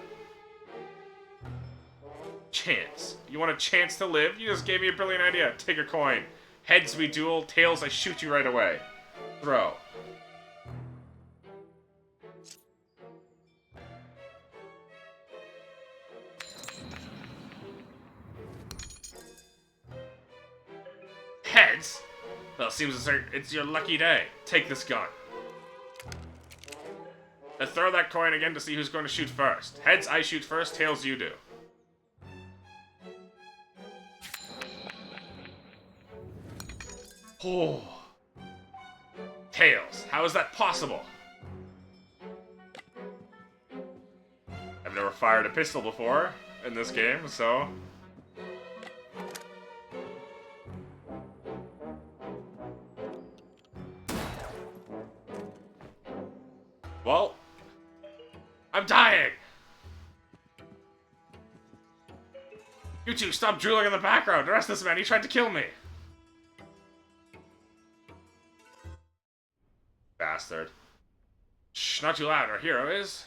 Chance. You want a chance to live? You just gave me a brilliant idea. Take a coin. Heads we duel, tails I shoot you right away. Throw. Heads? Well, it seems it's your lucky day. Take this gun. Now throw that coin again to see who's going to shoot first. Heads, I shoot first. Tails, you do. Oh. Tails. How is that possible? I've never fired a pistol before in this game, so... Well, I'm dying! You two, stop drooling in the background! Arrest this man, he tried to kill me! Bastard. Shh, not too loud, our hero is...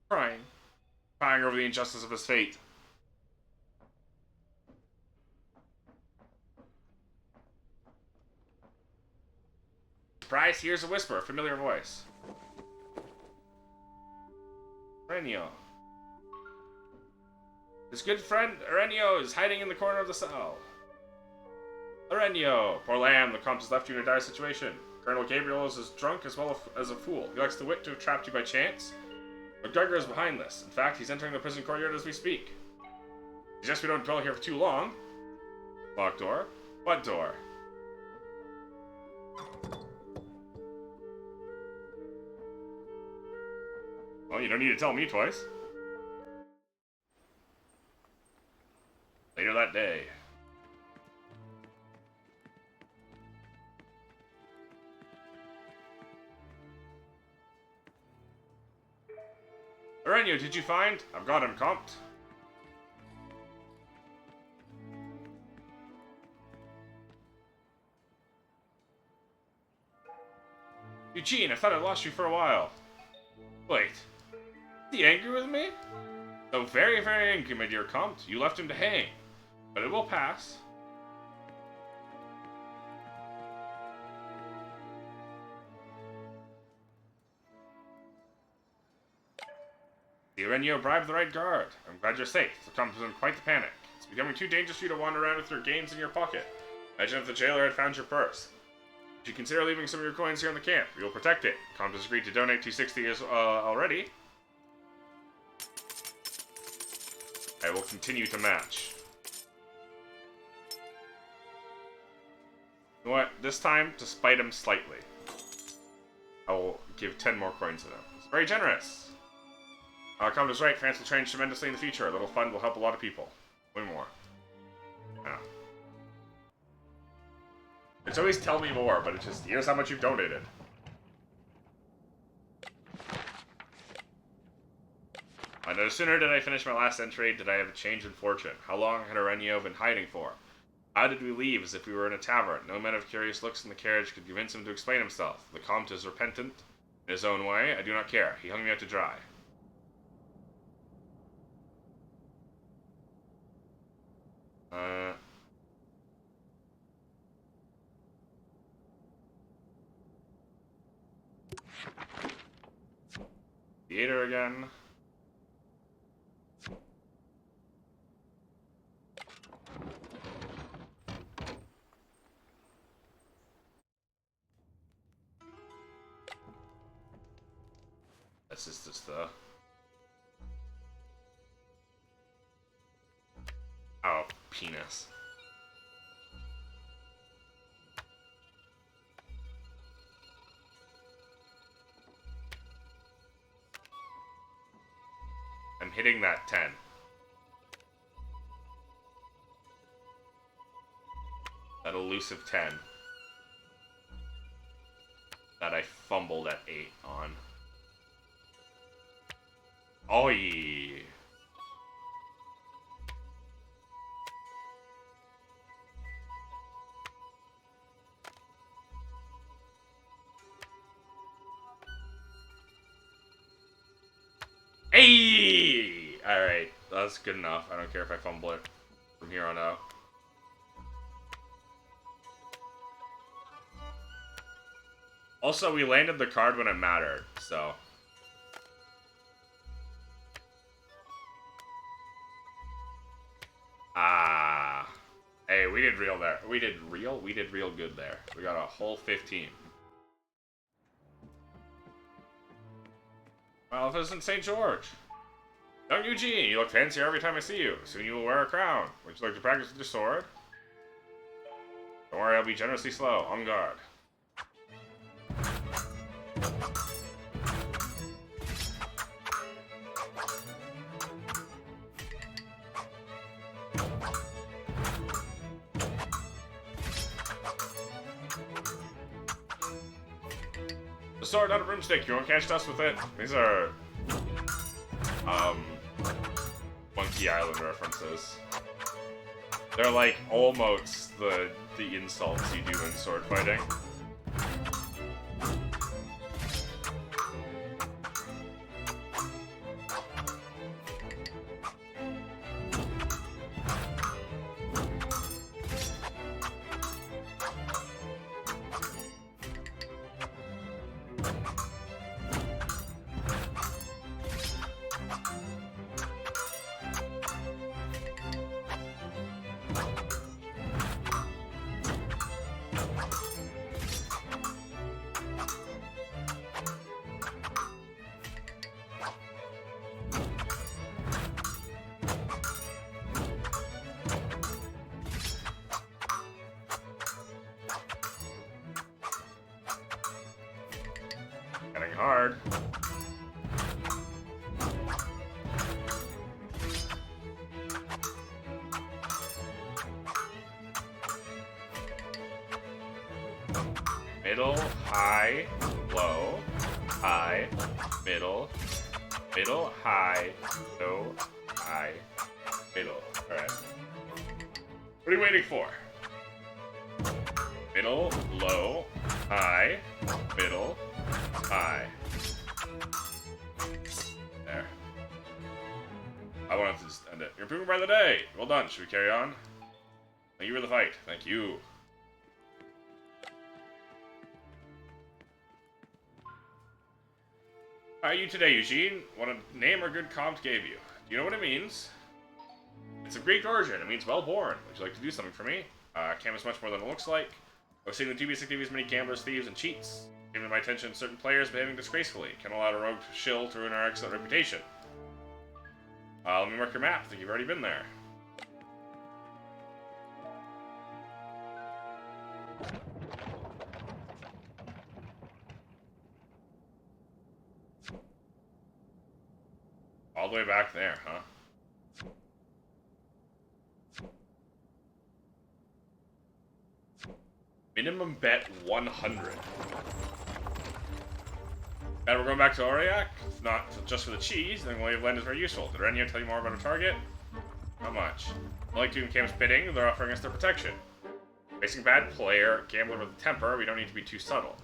crying over the injustice of his fate. Surprise, here's a whisper, a familiar voice. Arenio. His good friend Arenio is hiding in the corner of the cell. Arenio! Poor lamb, the comp has left you in a dire situation. Colonel Gabriel is as drunk as well as a fool. He likes the wit to have trapped you by chance. McGregor is behind this. In fact, he's entering the prison courtyard as we speak. Suggest we don't dwell here for too long. Locked door? What door? Well, you don't need to tell me twice. Later that day. Arenio, did you find? I've got him comped. Eugene, I thought I lost you for a while. Wait. Is he angry with me? So very, very angry, my dear Comte. You left him to hang. But it will pass. Renyo bribed the right guard. I'm glad you're safe. The compass is in quite the panic. It's becoming too dangerous for you to wander around with your gains in your pocket. Imagine if the jailer had found your purse. If you consider leaving some of your coins here in the camp, we will protect it. Compass agreed to donate 260 already. I will continue to match. You know what? This time, to spite him slightly, I will give 10 more coins to them. It's very generous. Comment is right. France will change tremendously in the future. A little fun will help a lot of people. Way more. Yeah. It's always tell me more, but it's just, here's how much you've donated. No sooner did I finish my last entry, did I have a change in fortune. How long had Aurelio been hiding for? How did we leave as if we were in a tavern? No man of curious looks in the carriage could convince him to explain himself. The Comte is repentant in his own way. I do not care. He hung me out to dry. Theater again. This is just the... Oh, penis. I'm hitting that 10. That elusive 10. That I fumbled at 8 on. Oi! Hey! Alright, that's good enough. I don't care if I fumble it from here on out. Also, we landed the card when it mattered, so... Ah. Hey, we did real there. We did real good there. We got a whole 15. Well, if it's in St. George. Young Eugene, you look fancier every time I see you. Soon you will wear a crown. Would you like to practice with your sword? Don't worry, I'll be generously slow. On guard. The sword, not a broomstick. You won't catch dust with it. These are, Monkey Island references. They're like almost the insults you do in sword fighting. Getting hard. Middle, high, low, high, middle, middle, high, low, high, middle. Alright. What are you waiting for? Middle, low, high, middle, high. There. I wanted to just end it. You're improving by the day. Well done. Should we carry on? Thank you for the fight. Thank you. How are you today, Eugene? What a name our good Comte gave you. Do you know what it means? It's a Greek origin. It means well born. Would you like to do something for me? Cam is much more than it looks like. I was seeing the dubious activities of many gamblers, thieves, and cheats. Came to my attention certain players behaving disgracefully. Can't allow a rogue shill to ruin our excellent reputation. Let me mark your map. I think you've already been there. All the way back there, huh? Minimum bet 100. And we're going back to Aurillac, not just for the cheese, then Wave Land is very useful. Did Renia tell you more about our target? Not much. I like doing Cam's bidding, they're offering us their protection. Facing bad player, gambler with a temper, we don't need to be too subtle.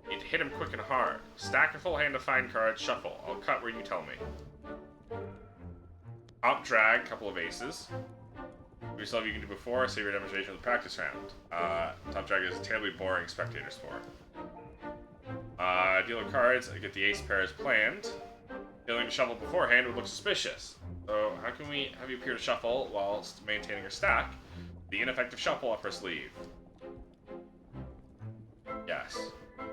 You need to hit him quick and hard. Stack a full hand of fine cards, shuffle. I'll cut where you tell me. Top drag, couple of aces. Do yourself you can do before, save your demonstration of the practice round. Top drag is a terribly boring spectator sport. Dealer cards, I get the ace pair as planned. Dealing to shuffle beforehand would look suspicious. So how can we have you appear to shuffle whilst maintaining your stack? The ineffective shuffle up her sleeve. Yes. You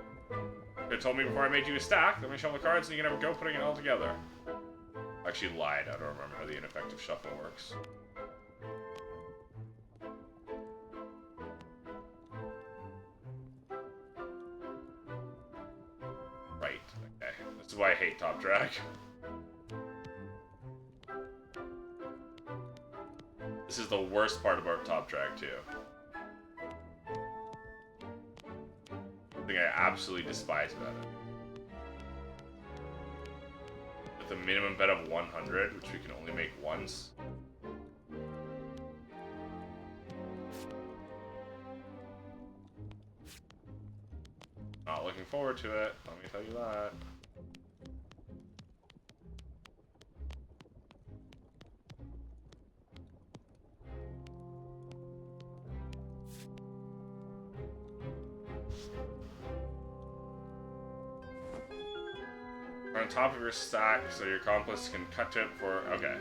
could have told me before I made you a stack, let me shuffle the cards and you can have a go putting it all together. I actually lied, I don't remember how the ineffective shuffle works. Right, okay. This is why I hate top drag. This is the worst part about top drag too. The thing I absolutely despise about it. With a minimum bet of 100, which we can only make once. Not looking forward to it, let me tell you that. On top of your stack, so your accomplice can cut to it for... okay.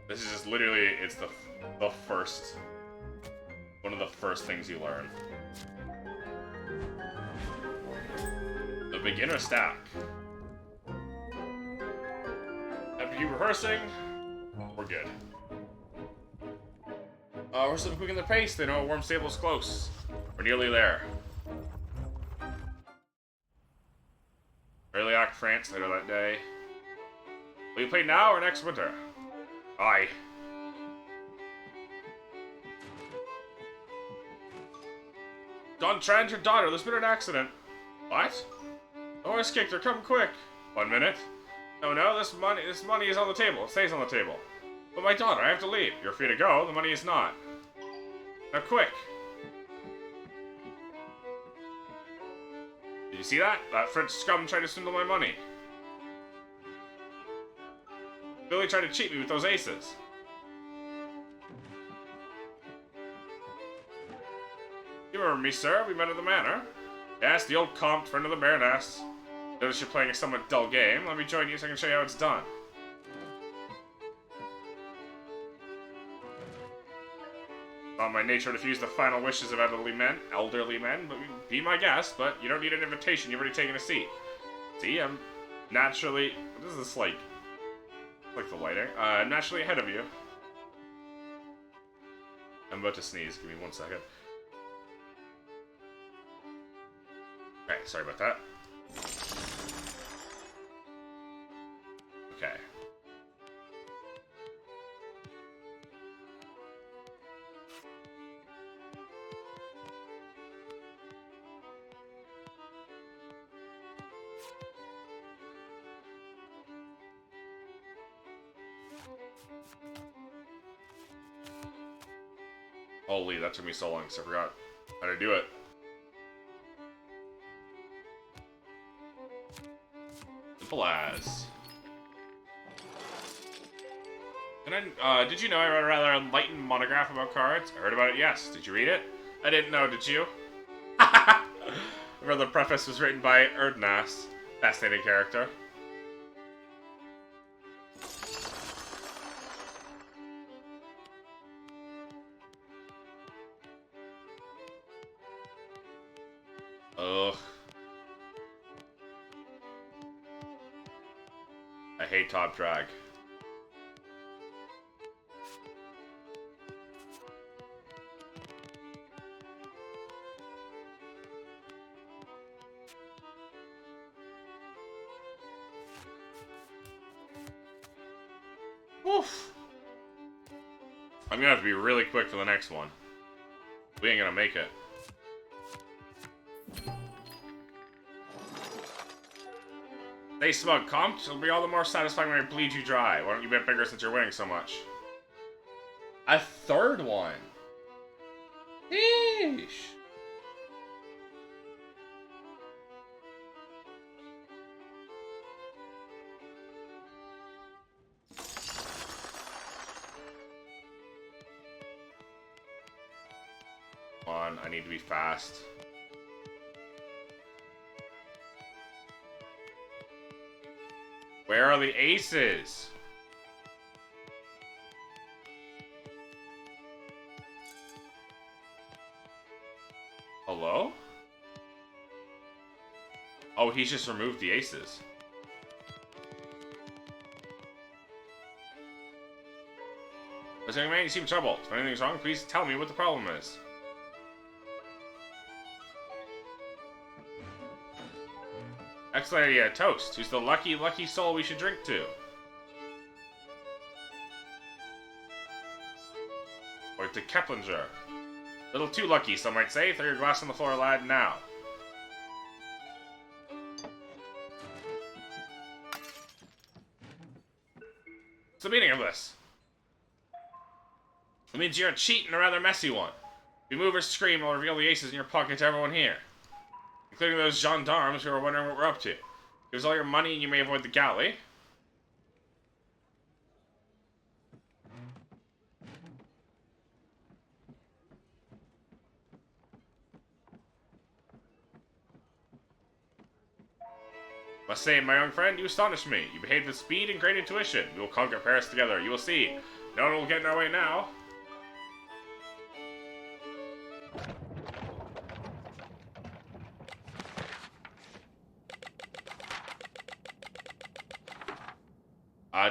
This is just literally, it's the first... one of the first things you learn. The beginner stack. After you rehearsing, we're good. We're slipping quick in the pace. They know a warm stable is close. We're nearly there. Aurillac, France, later that day. Will you play now or next winter? Aye. Don Trent, your daughter, there's been an accident. What? The horse kicked her, come quick. 1 minute. No, this money is on the table. It stays on the table. But my daughter, I have to leave. You're free to go, the money is not. Now quick! Did you see that? That French scum tried to swindle my money. Billy tried to cheat me with those aces. You remember me, sir? We met at the manor. Yes, the old Comte, friend of the Baroness. Notice you're playing a somewhat dull game. Let me join you so I can show you how it's done. Not my nature to refuse the final wishes of elderly men, but be my guest, but you don't need an invitation, you've already taken a seat. See, I'm naturally... what is this like? Like the lighting. Naturally ahead of you. I'm about to sneeze, give me 1 second. Okay, sorry about that. Okay. Holy, that took me so long because I forgot how to do it. useful as. Did you know I wrote a rather enlightened monograph about cards? I heard about it, yes. Did you read it? I didn't know, did you? I read the preface was written by Erdnas. Fascinating character. Ugh. I hate top drag. Oof. I'm gonna have to be really quick for the next one. We ain't gonna make it. Stay smug, comp. It'll be all the more satisfying when I bleed you dry. Why don't you bet bigger since you're winning so much? A third one. Yeesh. Come on, I need to be fast. Where are the aces? Hello? Oh, he's just removed the aces. Listen, man, you seem troubled. If anything's wrong, please tell me what the problem is. Excellent idea. Toast. Who's the lucky, lucky soul we should drink to? Or to Keplinger. Little too lucky, some might say. Throw your glass on the floor, lad, now. What's the meaning of this? It means you're a cheat and a rather messy one. If you move or scream, I'll reveal the aces in your pocket to everyone here. Including those gendarmes who are wondering what we're up to. Give us all your money and you may avoid the galley. Must say, my young friend, you astonish me. You behave with speed and great intuition. We will conquer Paris together. You will see. No one will get in our way now.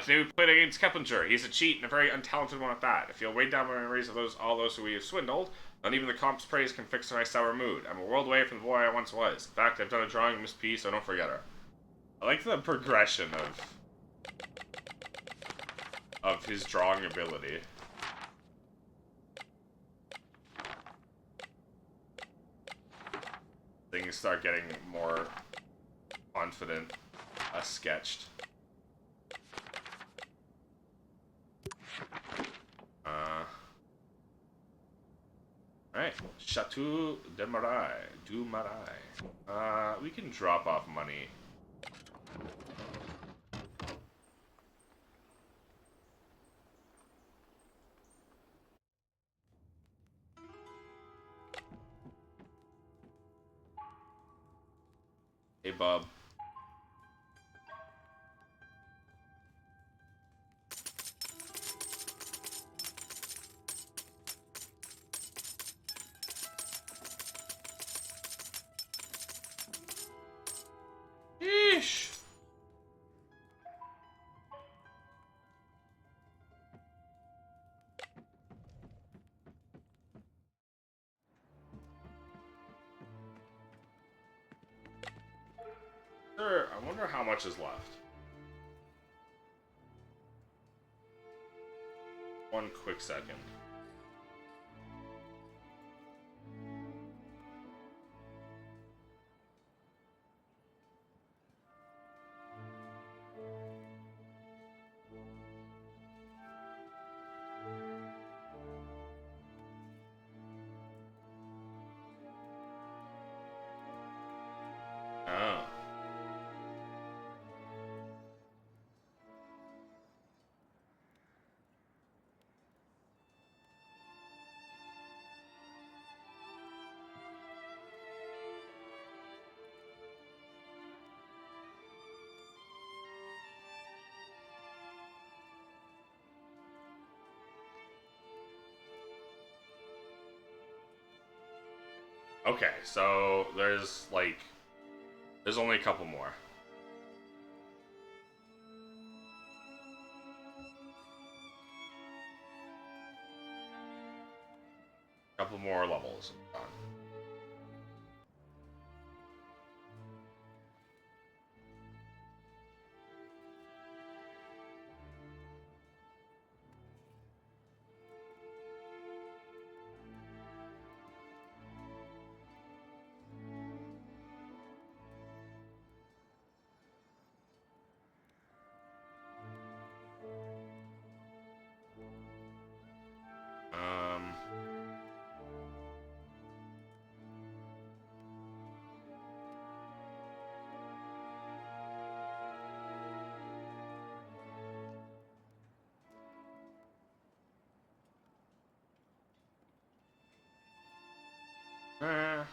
Today we played against Keplinger. He's a cheat and a very untalented one at that. I feel weighed down by memories of all those who we have swindled. Not even the comp's praise can fix my sour mood. I'm a world away from the boy I once was. In fact, I've done a drawing of Miss P, so don't forget her. I like the progression of his drawing ability. Things start getting more confident, sketched. Alright, Chateau de Marais. Du Marais. We can drop off money. Hey, Bob. Yeesh. I wonder how much is left. One quick second. Oh. Okay, so there's like, there's only a couple more. Couple more levels. Done. Eh.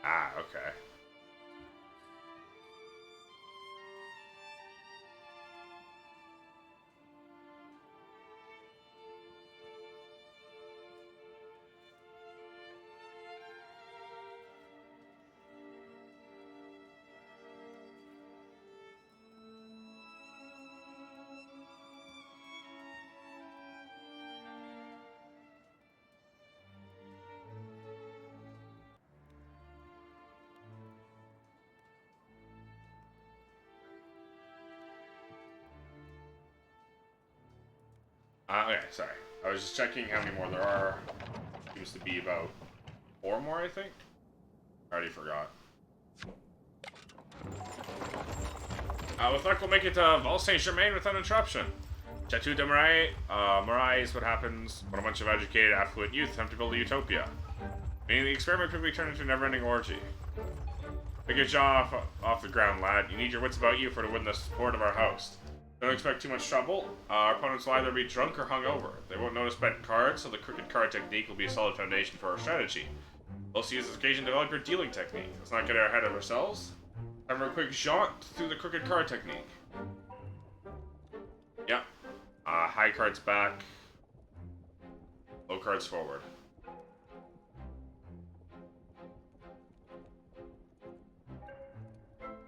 Ah, okay. Okay, sorry. I was just checking how many more there are. Seems to be about 4 more, I think. I already forgot. With luck, we'll make it to Val Saint-Germain without interruption. Chateau de Marais. Marais is what happens when a bunch of educated, affluent youth attempt to build a utopia. Meaning the experiment quickly turned into a never-ending orgy. Pick your jaw off the ground, lad. You need your wits about you to win the support of our host. Don't expect too much trouble. Our opponents will either be drunk or hungover. They won't notice betting cards, so the crooked card technique will be a solid foundation for our strategy. We'll use this occasion to develop your dealing technique. Let's not get ahead of ourselves. Have a quick jaunt through the crooked card technique. Yep. High cards back. Low cards forward.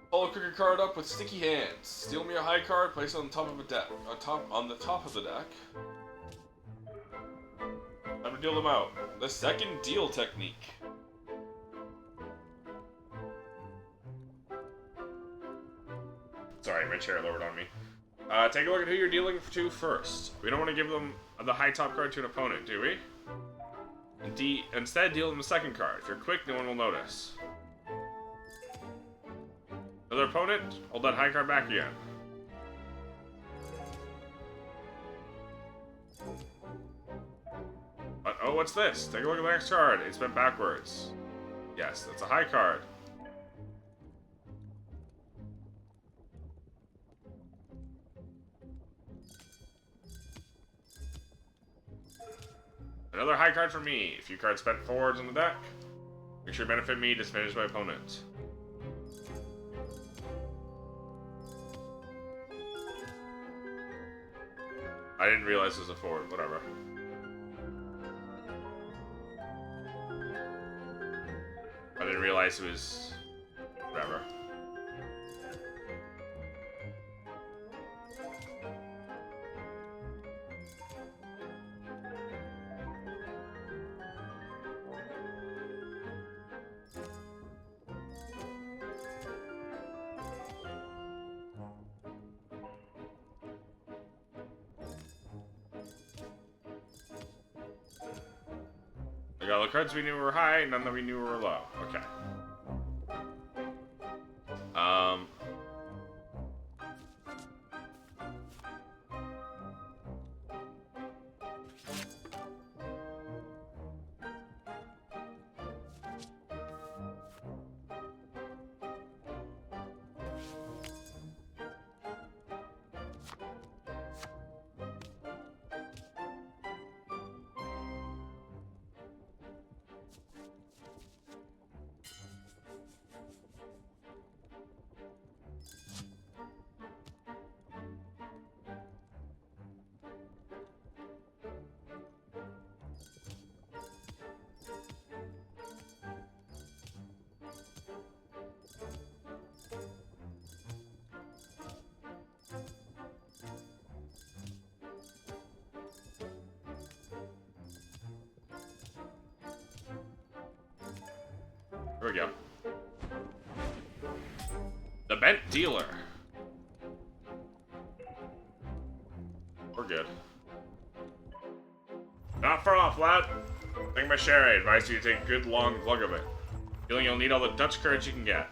Follow a crooked card up with sticky hands. Steal me a high card, place it on the top of a deck. On the top of the deck. Time to deal them out. The second deal technique. Sorry, my chair lowered on me. Take a look at who you're dealing to first. We don't want to give them the high top card to an opponent, do we? Instead, deal them the second card. If you're quick, no one will notice. Another opponent, hold that high card back again. Oh, what's this? Take a look at the next card. It's bent backwards. Yes, that's a high card. Another high card for me. A few cards bent forwards on the deck. Make sure you benefit me, disadvantage my opponent. I didn't realize it was a forward, whatever. I didn't realize it was... whatever. I got all the cards we knew were high, none that we knew were low. Okay. we go. The Bent Dealer. We're good. Not far off, lad. Drink my sherry. I advise you to take a good long glug of it. Feeling you'll need all the Dutch courage you can get.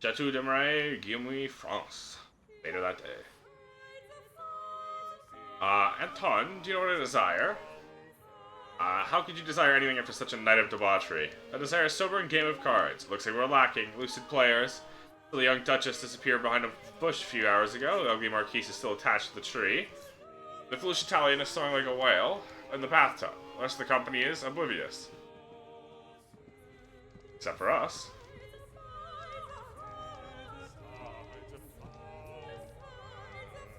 Chateau de Marais, Guillaume, France. Later that day. Anton, do you know what I desire? How could you desire anything after such a night of debauchery? I desire a sobering game of cards. Looks like we're lacking lucid players. The young Duchess disappeared behind a bush a few hours ago. The ugly Marquise is still attached to the tree. The foolish Italian is snoring like a whale in the bathtub. The rest of the company is oblivious. Except for us.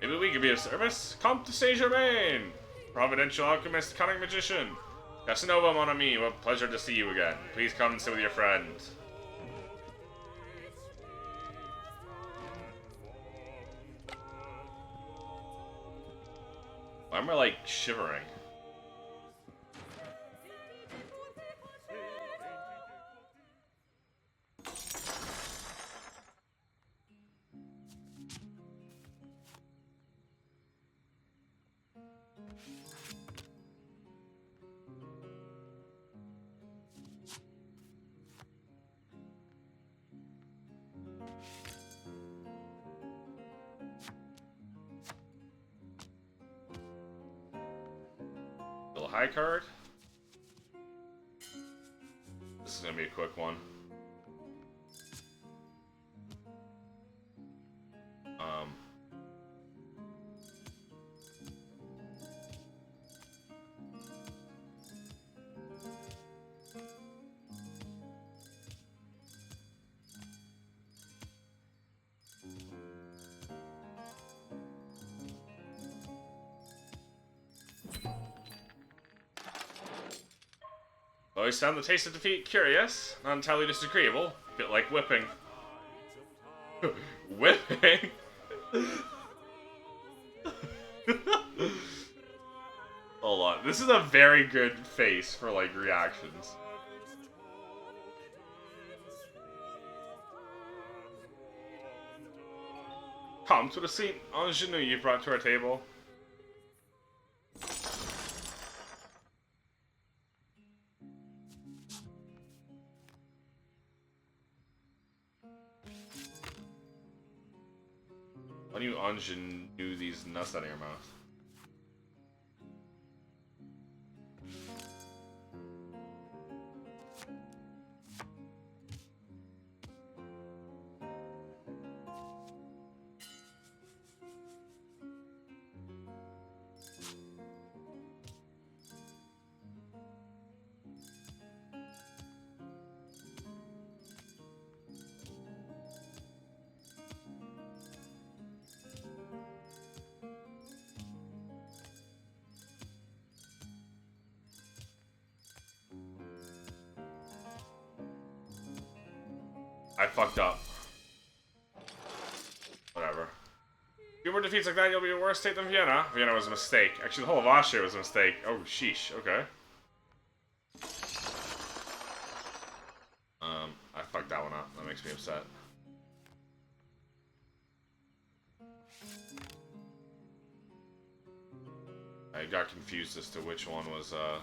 Maybe we could be of service? Comte de Saint-Germain! Providential alchemist, cunning magician. Casanova, mon ami, what pleasure to see you again. Please come and sit with your friend. Why am I, like, shivering? High card. This is gonna be a quick one. Always found the taste of defeat curious, not entirely disagreeable. A bit like whipping. Whipping? Hold on. This is a very good face for, like, reactions. Come to the seat ingenue you brought to our table. Why do you ingenue these nuts out of your mouth? I fucked up. Whatever. Few more defeats like that, you'll be in worse state than Vienna. Vienna was a mistake. Actually, the whole of Austria was a mistake. Oh, sheesh. Okay. I fucked that one up. That makes me upset. I got confused as to which one was, the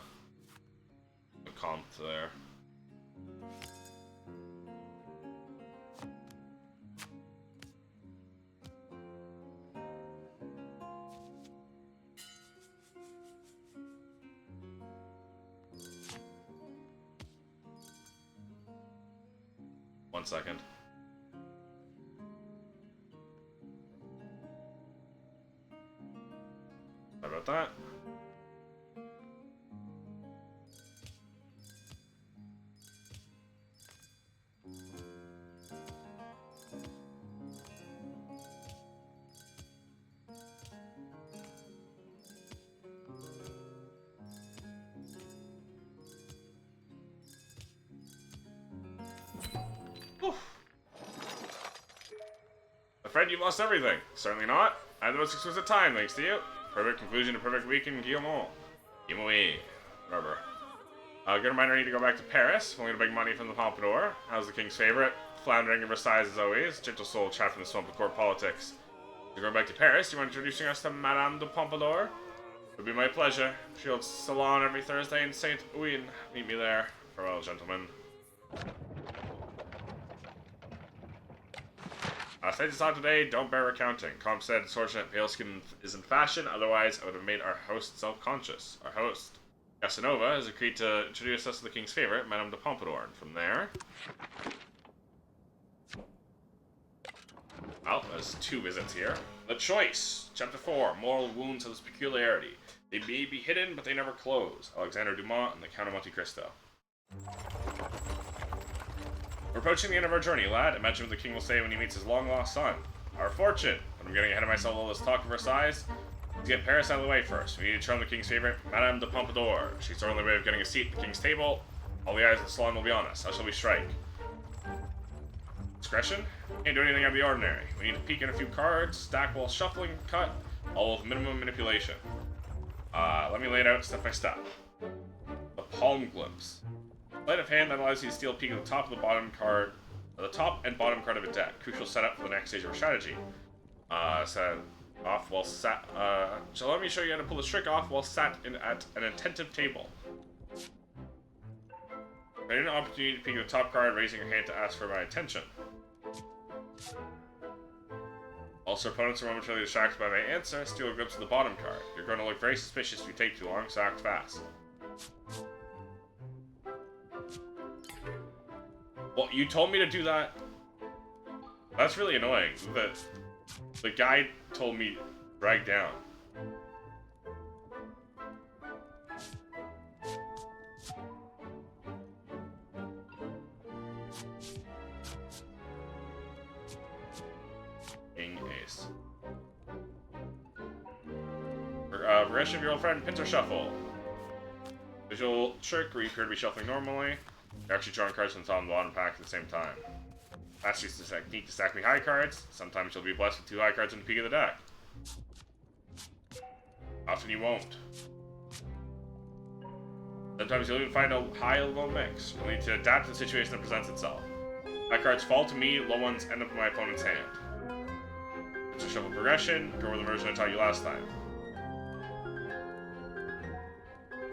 comp there. One second. Sorry about that. Afraid you lost everything. Certainly not. I had the most exquisite time, thanks to you. Perfect conclusion to perfect week in Guillemot. Guillemot. Rubber. Good reminder, I need to go back to Paris. Only got big money from the Pompadour. How's the king's favorite? Floundering in Versailles as always. Gentle soul trapped in the swamp of court politics. You're going back to Paris. Do you mind introducing us to Madame de Pompadour? It would be my pleasure. She holds salon every Thursday in Saint Ouen. Meet me there. Farewell, gentlemen. Status on today, don't bear recounting. Comp said distortionate pale skin is in fashion, otherwise I would have made our host self-conscious. Our host, Casanova, has agreed to introduce us to the king's favorite, Madame de Pompadour, and from there... Well, there's 2 visits here. The Choice, Chapter 4, Moral Wounds of this Peculiarity. They may be hidden, but they never close. Alexander Dumas and the Count of Monte Cristo. We're approaching the end of our journey, lad. Imagine what the king will say when he meets his long-lost son. Our fortune! But I'm getting ahead of myself with all this talk of Versailles. Let's get Paris out of the way first. We need to charm the king's favorite, Madame de Pompadour. She's our only way of getting a seat at the king's table. All the eyes of the salon will be on us. How shall we strike? Discretion? Can't do anything out of the ordinary. We need to peek in a few cards, stack while shuffling, cut, all with minimum manipulation. Let me lay it out step by step. The Palm Glimpse. Sleight of hand that allows you to steal a peek at the top of the bottom card, or the top and bottom card of a deck. Crucial setup for the next stage of our strategy. Set off while sat. So let me show you how to pull the trick off while sat at an attentive table. I need an opportunity to peek at the top card, raising your hand to ask for my attention. Also, opponents are momentarily distracted by my answer. Steal a glimpse of the bottom card. You're going to look very suspicious if you take too long, so act fast. Well, you told me to do that. That's really annoying. The guy told me drag down. King Ace. Progression of your old friend, Pinter Shuffle. Visual trick where you appear to be shuffling normally. You're actually drawing cards from the top and bottom pack at the same time. Last use the technique to stack me high cards. Sometimes you'll be blessed with 2 high cards in the peak of the deck. Often you won't. Sometimes you'll even find a high or low mix. You'll need to adapt to the situation that presents itself. High cards fall to me, low ones end up in my opponent's hand. It's a shuffle progression. Go over the version I taught you last time.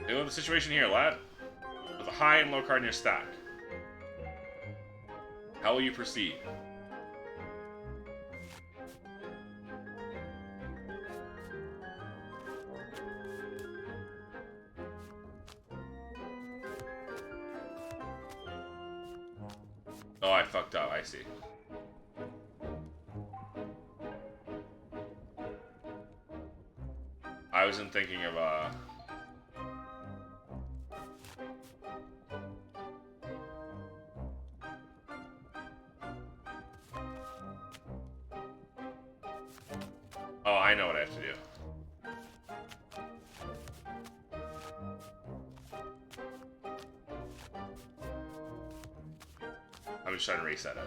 Deal with the situation here, lad. With a high and low card in your stack. How will you proceed? Oh, I fucked up, I see. I wasn't thinking of, Oh, I know what I have to do. I'm just trying to reset it.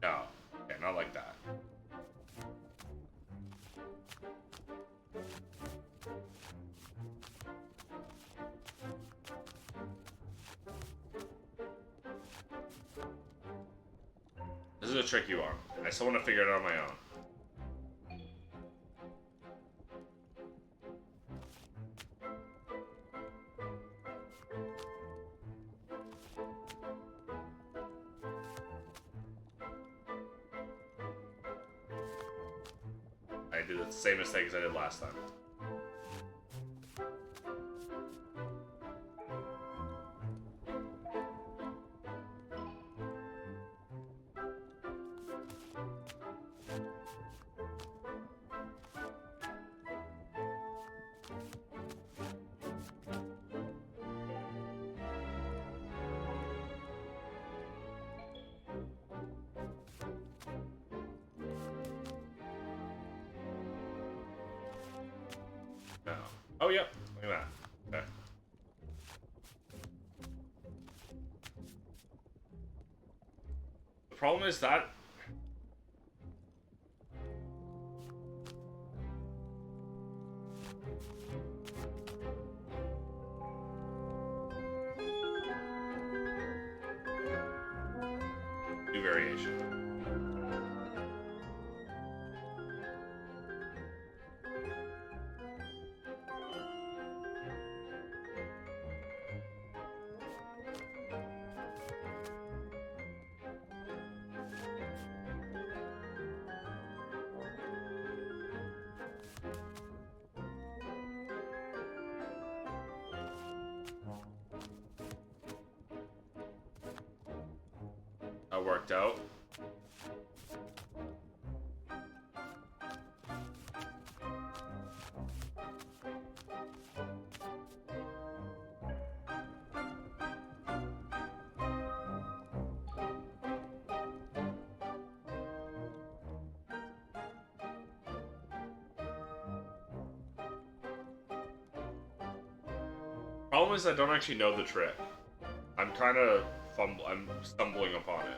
No. Okay, not like that. This is a tricky one. I still want to figure it out on my own. I did the same mistake as I did last time. No. Oh, yep. Look at that. Okay. The problem is that... New variation. That worked out. Problem is I don't actually know the trick. I'm kind of I'm stumbling upon it.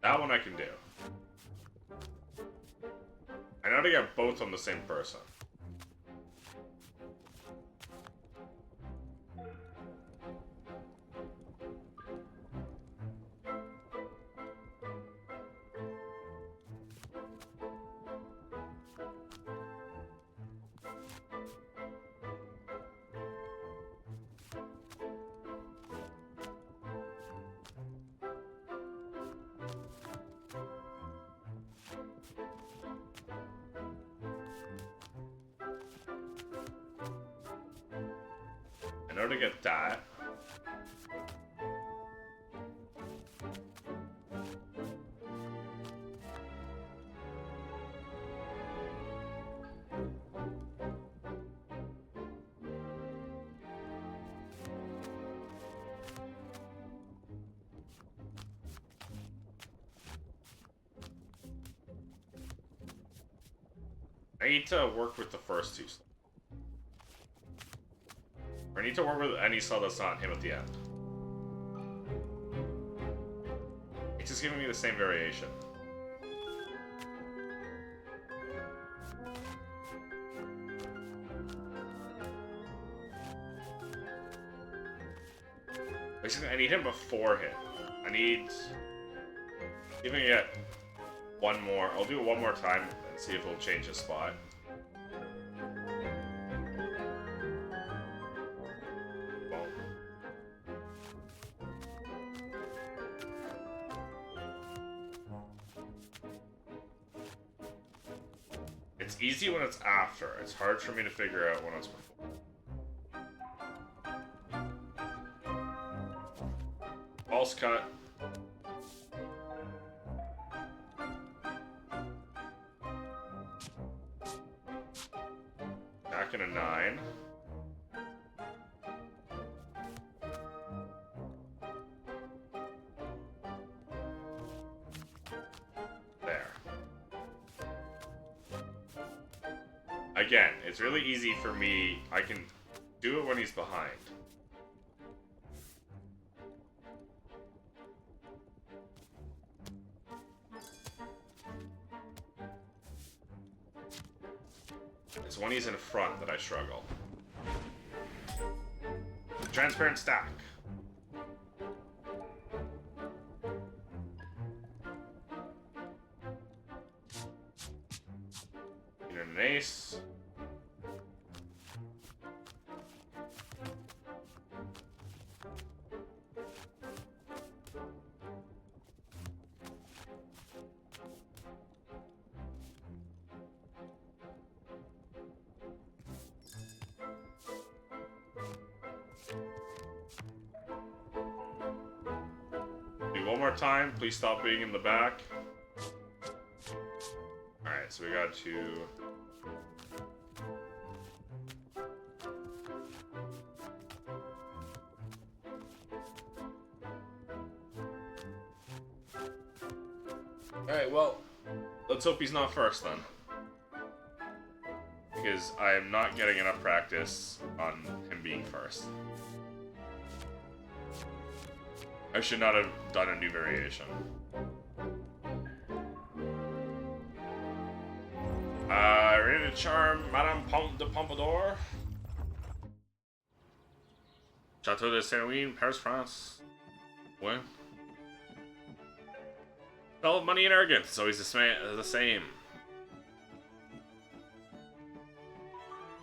That one I can do. I know to get both on the same person. I know to get that. I need to work with the first two. Or I need to work with any slot that's not him at the end. It's just giving me the same variation. Basically, I need him before him. I need... Even get one more. I'll do it one more time and see if it'll change his spot. It's easy when it's after. It's hard for me to figure out when it's before. False cut. Back in a 9. There. Again, it's really easy for me. I can do it when he's behind. It's when he's in front that I struggle. Transparent stack. Need an ace. time. Please stop being in the back. Alright, so we got to... Alright, well, let's hope he's not first then. Because I am not getting enough practice on him being first. I should not have done a new variation. Ready to charm Madame de Pompadour? Chateau de Saint-Louis, Paris, France. What? Spell of money and arrogance, it's always the same.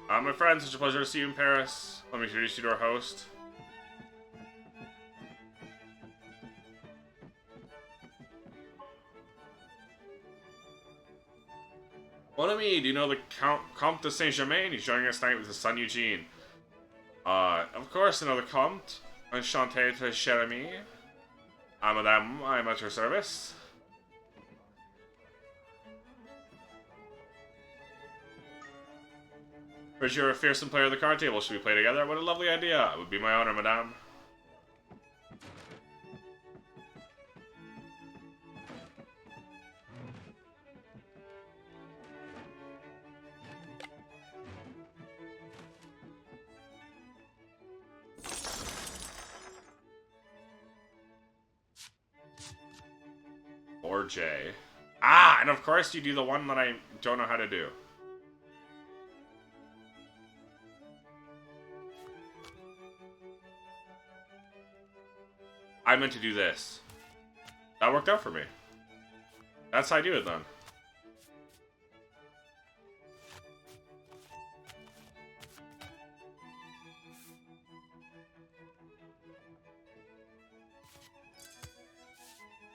My friend, such a pleasure to see you in Paris. Let me introduce you to our host. Mon ami, do you know the Comte de Saint-Germain? He's joining us tonight with his son Eugene. Of course I know the Comte. Enchanté, très cher ami. Madame, I am at your service. Where's your fearsome player of the card table? Should we play together? What a lovely idea. It would be my honor, madame. Or J. Ah, and of course you do the one that I don't know how to do. I meant to do this. That worked out for me. That's how I do it then.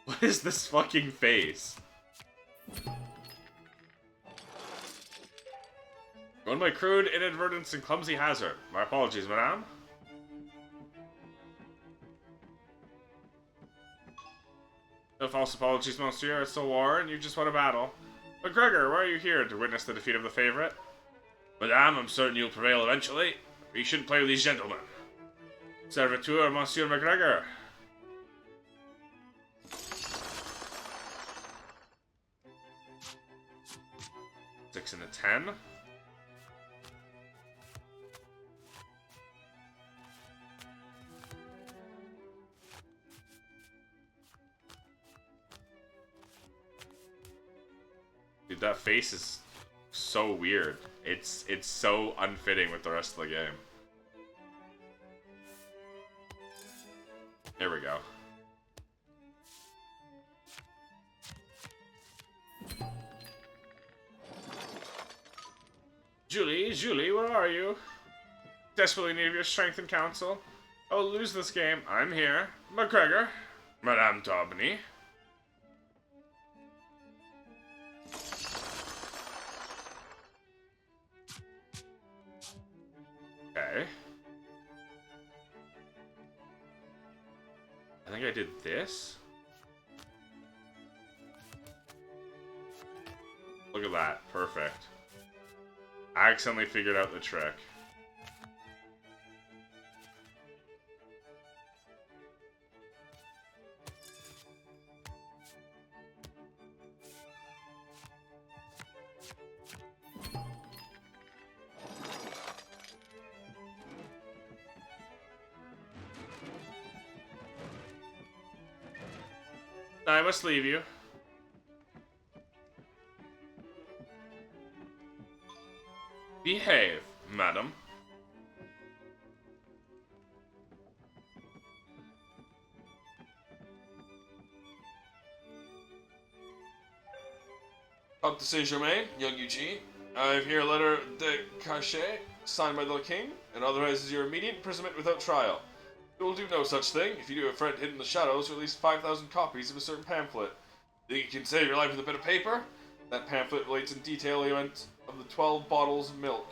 What is this fucking face? Going by crude inadvertence and clumsy hazard. My apologies, madame. No false apologies, monsieur. It's a war, and you just won a battle. McGregor, why are you here? To witness the defeat of the favorite? Madame, I'm certain you'll prevail eventually. But you shouldn't play with these gentlemen. Serviteur, Monsieur McGregor. Six and a 10. Dude, that face is so weird. It's so unfitting with the rest of the game. There we go. Julie, where are you? Desperately need your strength and counsel. I will lose this game. I'm here. McGregor. Madame Daubeny. Okay. I think I did this. Look at that. Perfect. I accidentally figured out the trick. I must leave you. Behave, madam. Comte de Saint-Germain, young Eugene. I have here a letter de cachet signed by the king and authorizes your immediate imprisonment without trial. You will do no such thing if you do a friend hidden in the shadows or at least 5,000 copies of a certain pamphlet. Think you can save your life with a bit of paper? That pamphlet relates in detail the event of the 12 bottles of milk.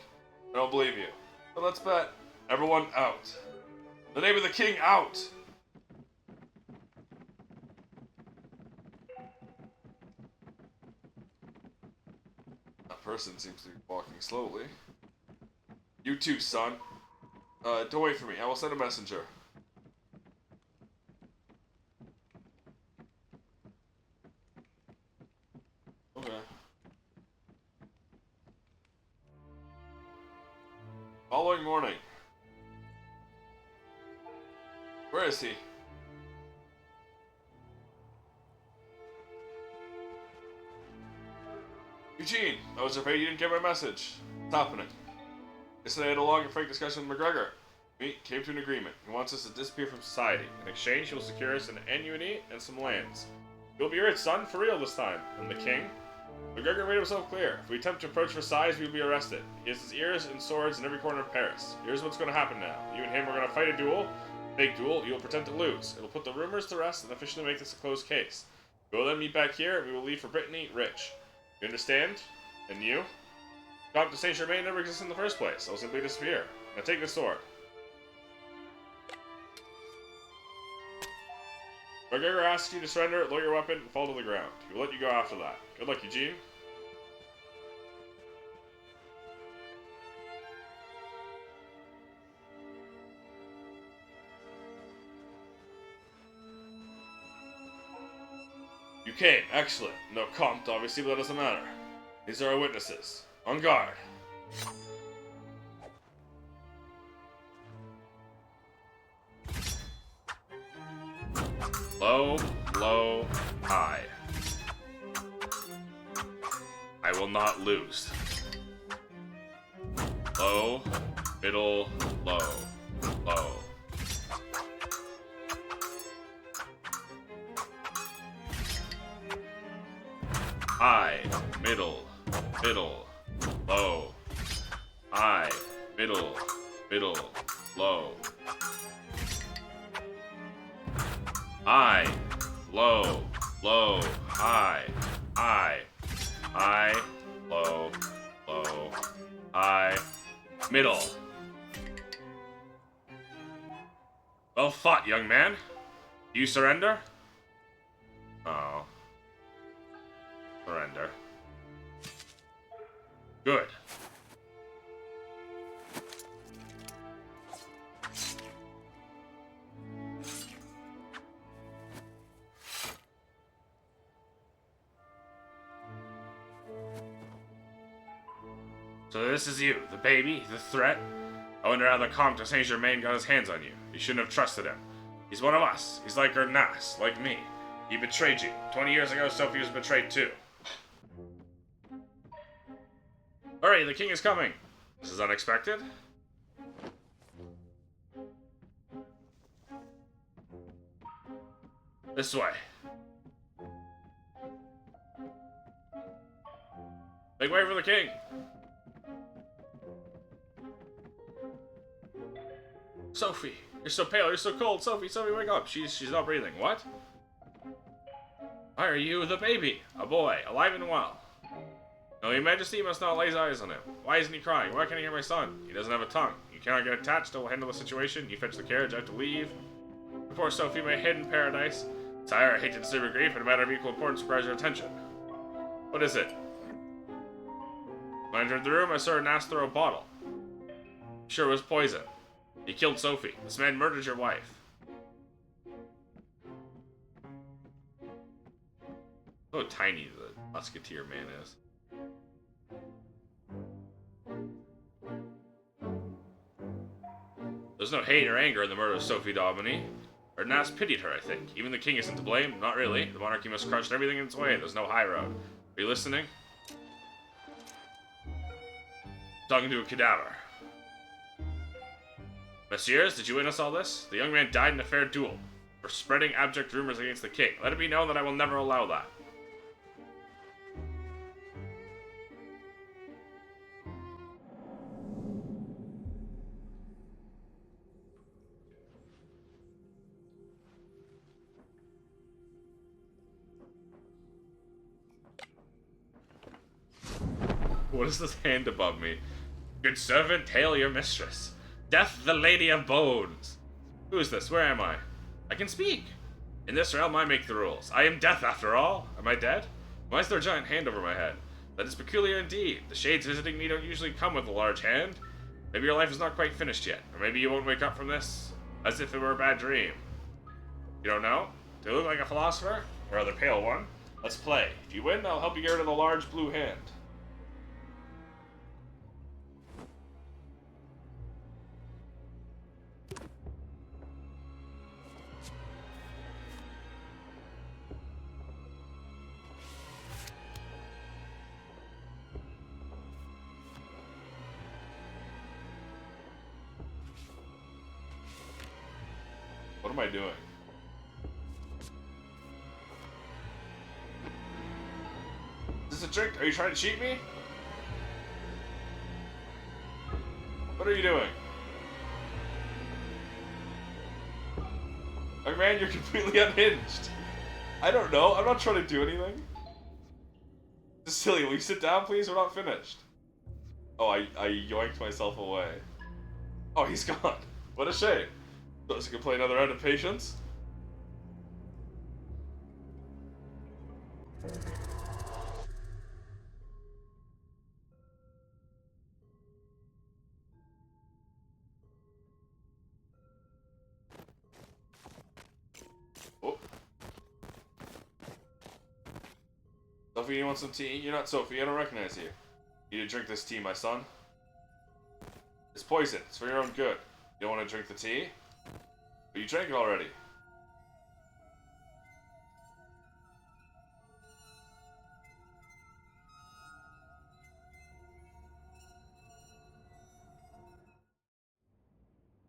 I don't believe you. But let's bet. Everyone out. In the name of the king, out! That person seems to be walking slowly. You too, son. Don't wait for me. I will send a messenger. Okay. Following morning. Where is he? Eugene, I was afraid you didn't get my message. What's happening? Yesterday I had a long and frank discussion with McGregor. We came to an agreement. He wants us to disappear from society. In exchange, he will secure us an annuity and some lands. You'll be rich, son, for real this time. And the king? McGregor made himself clear. If we attempt to approach Versailles, we will be arrested. He has his ears and swords in every corner of Paris. Here's what's going to happen now. You and him are going to fight a duel. Fake duel. You will pretend to lose. It'll put the rumors to rest and officially make this a closed case. We will then meet back here, and we will leave for Brittany rich. You understand? And you? Comte de Saint-Germain never existed in the first place. I'll simply disappear. Now take the sword. McGregor asks you to surrender, lower your weapon, and fall to the ground. He will let you go after that. Good luck, Eugene. You came. Excellent. No Comte, obviously, but that doesn't matter. These are our witnesses. On guard. Low, low, high. I will not lose. Low, middle, low, low. High, middle, middle, low. High, middle, middle, low. High, low, low, high, high, high, low, low, high, middle. Well fought, young man. Do you surrender? Oh. Surrender. Good. So this is you, the baby, the threat? I wonder how the Comte de Saint-Germain got his hands on you. You shouldn't have trusted him. He's one of us. He's like Ernest, like me. He betrayed you. 20 years ago, Sophie was betrayed too. Hurry, the king is coming. This is unexpected. This way. Make way for the king. Sophie, you're so pale, you're so cold. Sophie, wake up. She's not breathing. What? Why are you the baby? A boy, alive and well. No, your majesty must not lay his eyes on him. Why isn't he crying? Why can't I hear my son? He doesn't have a tongue. You cannot get attached. I will handle the situation. You fetch the carriage. I have to leave. Poor Sophie may hid in paradise. Sire, I hate to disturb your grief, but a matter of equal importance requires your attention. What is it? When I entered the room, I saw Ernest throw a bottle. Sure it was poison. He killed Sophie. This man murdered your wife. Look how tiny the musketeer man is. There's no hate or anger in the murder of Sophie d'Aubigny. Ernest pitied her, I think. Even the king isn't to blame. Not really. The monarchy must crush everything in its way. There's no high road. Are you listening? Talking to a cadaver. Messieurs, did you witness all this? The young man died in a fair duel for spreading abject rumors against the king. Let it be known that I will never allow that. What is this hand above me? Good servant, hail your mistress. Death, the lady of bones. Who is this? Where am I? I can speak. In this realm, I make the rules. I am death, after all. Am I dead? Why is there a giant hand over my head? That is peculiar indeed. The shades visiting me don't usually come with a large hand. Maybe your life is not quite finished yet, or maybe you won't wake up from this as if it were a bad dream. You don't know? Do you look like a philosopher? Or rather pale one? Let's play. If you win, I'll help you get rid of the large blue hand. What am I doing? Is this a trick? Are you trying to cheat me? What are you doing? Young man, you're completely unhinged. I don't know. I'm not trying to do anything. This is silly. Will you sit down, please? We're not finished. Oh, I yoinked myself away. Oh, he's gone. What a shame. Does he complain another round of patience? Oh. Sophie, you want some tea? You're not Sophie. I don't recognize you. You need to drink this tea, my son. It's poison. It's for your own good. You don't want to drink the tea? But you drank it already.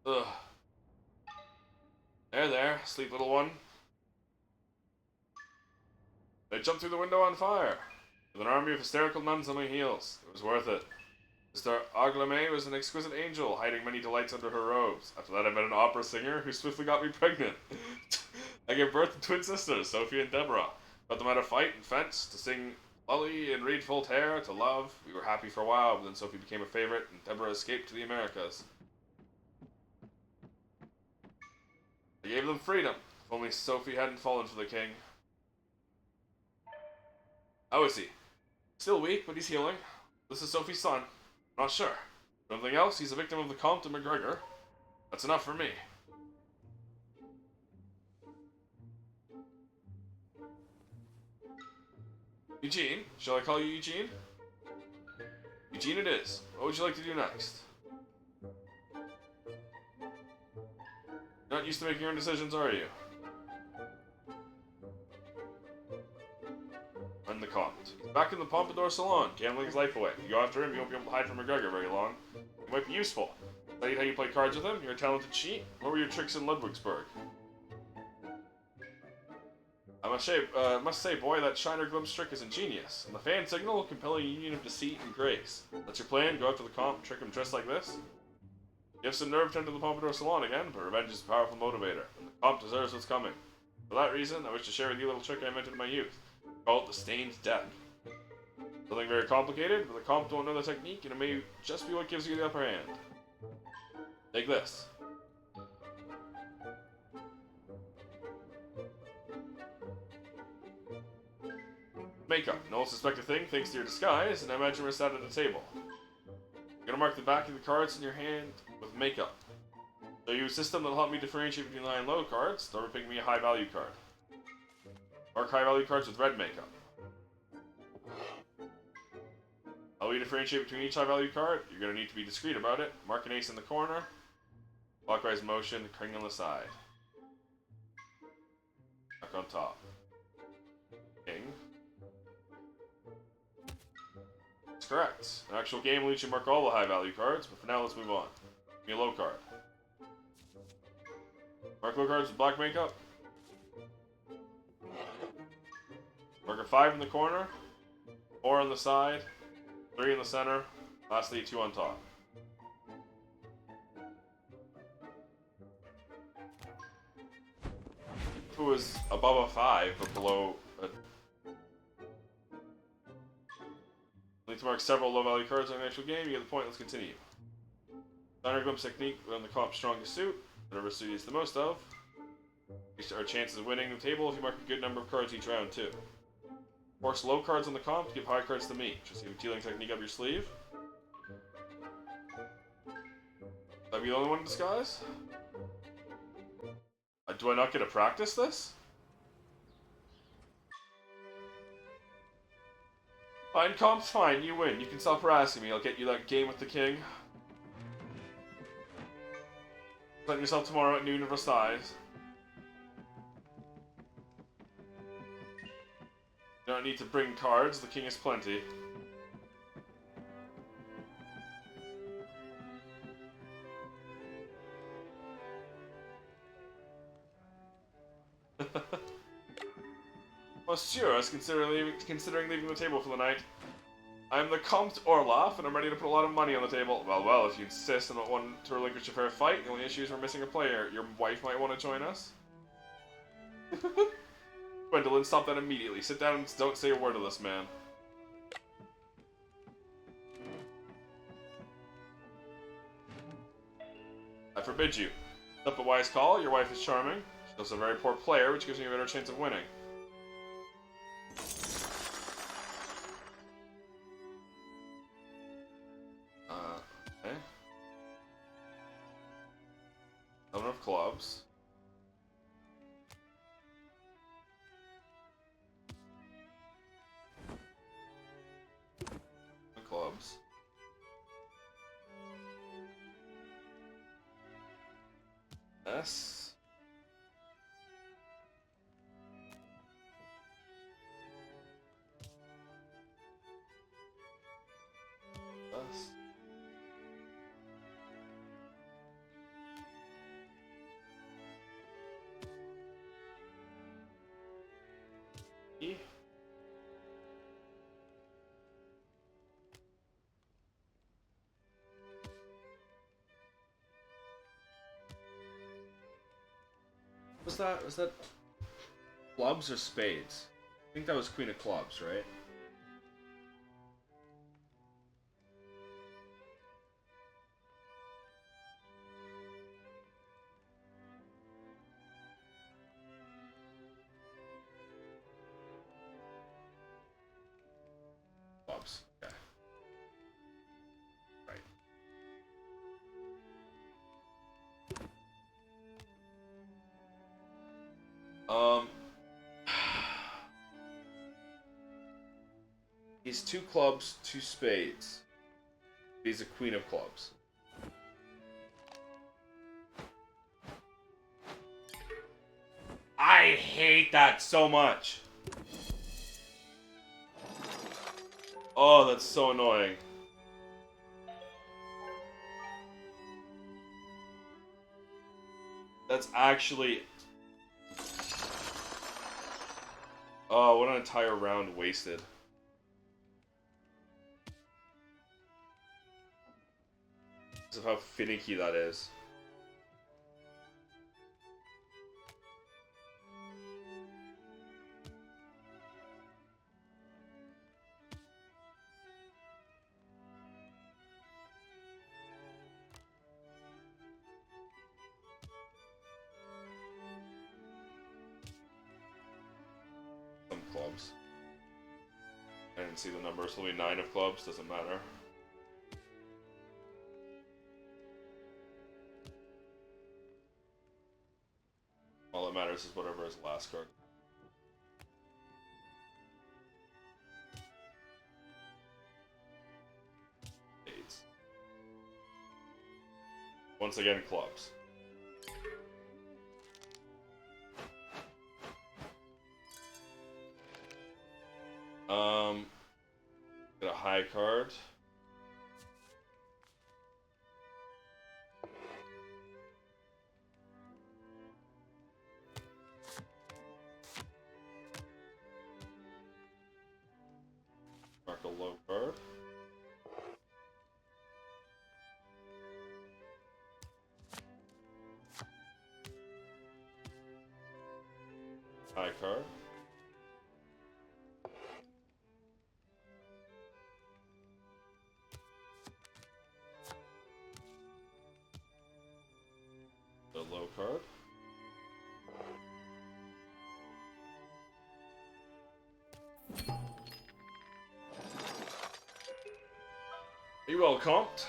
Ugh. There, sleep little one. They jumped through the window on fire, with an army of hysterical nuns on my heels. It was worth it. Sister Aglaé was an exquisite angel, hiding many delights under her robes. After that I met an opera singer who swiftly got me pregnant. I gave birth to twin sisters, Sophie and Deborah. Taught them how to fight and fence, to sing Lully and read Voltaire, to love. We were happy for a while, but then Sophie became a favorite, and Deborah escaped to the Americas. I gave them freedom. If only Sophie hadn't fallen for the king. How is he? Still weak, but he's healing. This is Sophie's son. Not sure. If nothing else, he's a victim of the Comte de McGregor. That's enough for me. Eugene? Shall I call you Eugene? Eugene it is. What would you like to do next? You're not used to making your own decisions, are you? And the Comte. He's back in the Pompadour Salon, gambling his life away. If you go after him, you won't be able to hide from McGregor very long. He might be useful. Studied how you play cards with him. You're a talented cheat. What were your tricks in Ludwigsburg? I must say, boy, that Shiner Glimpse trick is ingenious. And the fan signal will compel a union of deceit and grace. That's your plan? Go after the Comte and trick him dressed like this? You have some nerve to enter the Pompadour Salon again, but revenge is a powerful motivator, and the Comte deserves what's coming. For that reason, I wish to share with you a little trick I invented in my youth. Call it the Stained Deck. Nothing very complicated, but the Comte won't know the technique, and it may just be what gives you the upper hand. Take this. Makeup. No one will suspect a thing thanks to your disguise, and I imagine we're sat at a table. You're gonna mark the back of the cards in your hand with makeup. So you use a system that'll help me differentiate between high and low cards, they'll picking me a high value card. Mark high value cards with red makeup. How will you differentiate between each high value card? You're gonna need to be discreet about it. Mark an ace in the corner. Clockwise motion, king on the side. Back on top. King. That's correct. An actual game will let you mark all the high value cards, but for now let's move on. Give me a low card. Mark low cards with black makeup. Mark a 5 in the corner, 4 on the side, 3 in the center, lastly 2 on top. If it was above a 5, but below a... Need to mark several low value cards on an actual game, you get the point, let's continue. Shiner Glimpse technique on the Comte's strongest suit, whatever suit he's the most of. Our chances of winning the table if you mark a good number of cards each round too. Force low cards on the comp, give high cards to me. Just give a dealing technique up your sleeve. That be the only one in disguise? Do I not get to practice this? Fine, comp's fine, you win. You can stop harassing me. I'll get you that game with the king. Present yourself tomorrow at noon in Versailles. You don't need to bring cards, the king has plenty. Monsieur, I was considering leaving the table for the night. I'm the Comte Orloff, and I'm ready to put a lot of money on the table. Well, if you insist and don't want to relinquish a fair fight, the only issue is we're missing a player. Your wife might want to join us. Gwendolyn, stop that immediately. Sit down and don't say a word to this man. I forbid you. That's a wise call. Your wife is charming. She's also a very poor player, which gives me a better chance of winning. Okay. 7 of clubs. Clubs. S. S. E. Was that clubs or spades? I think that was queen of clubs, right? Clubs. Okay. Right. He's 2 clubs, 2 spades. He's a queen of clubs. I hate that so much. Oh, that's so annoying. That's actually... Oh, what an entire round wasted. Because of how finicky that is. Some clubs. I didn't see the numbers, so it'll be 9 of clubs, doesn't matter. All that matters is whatever is the last card. Spades. Once again, clubs. Get a high card. Mark a low card. High card. The low card. You well, Comte?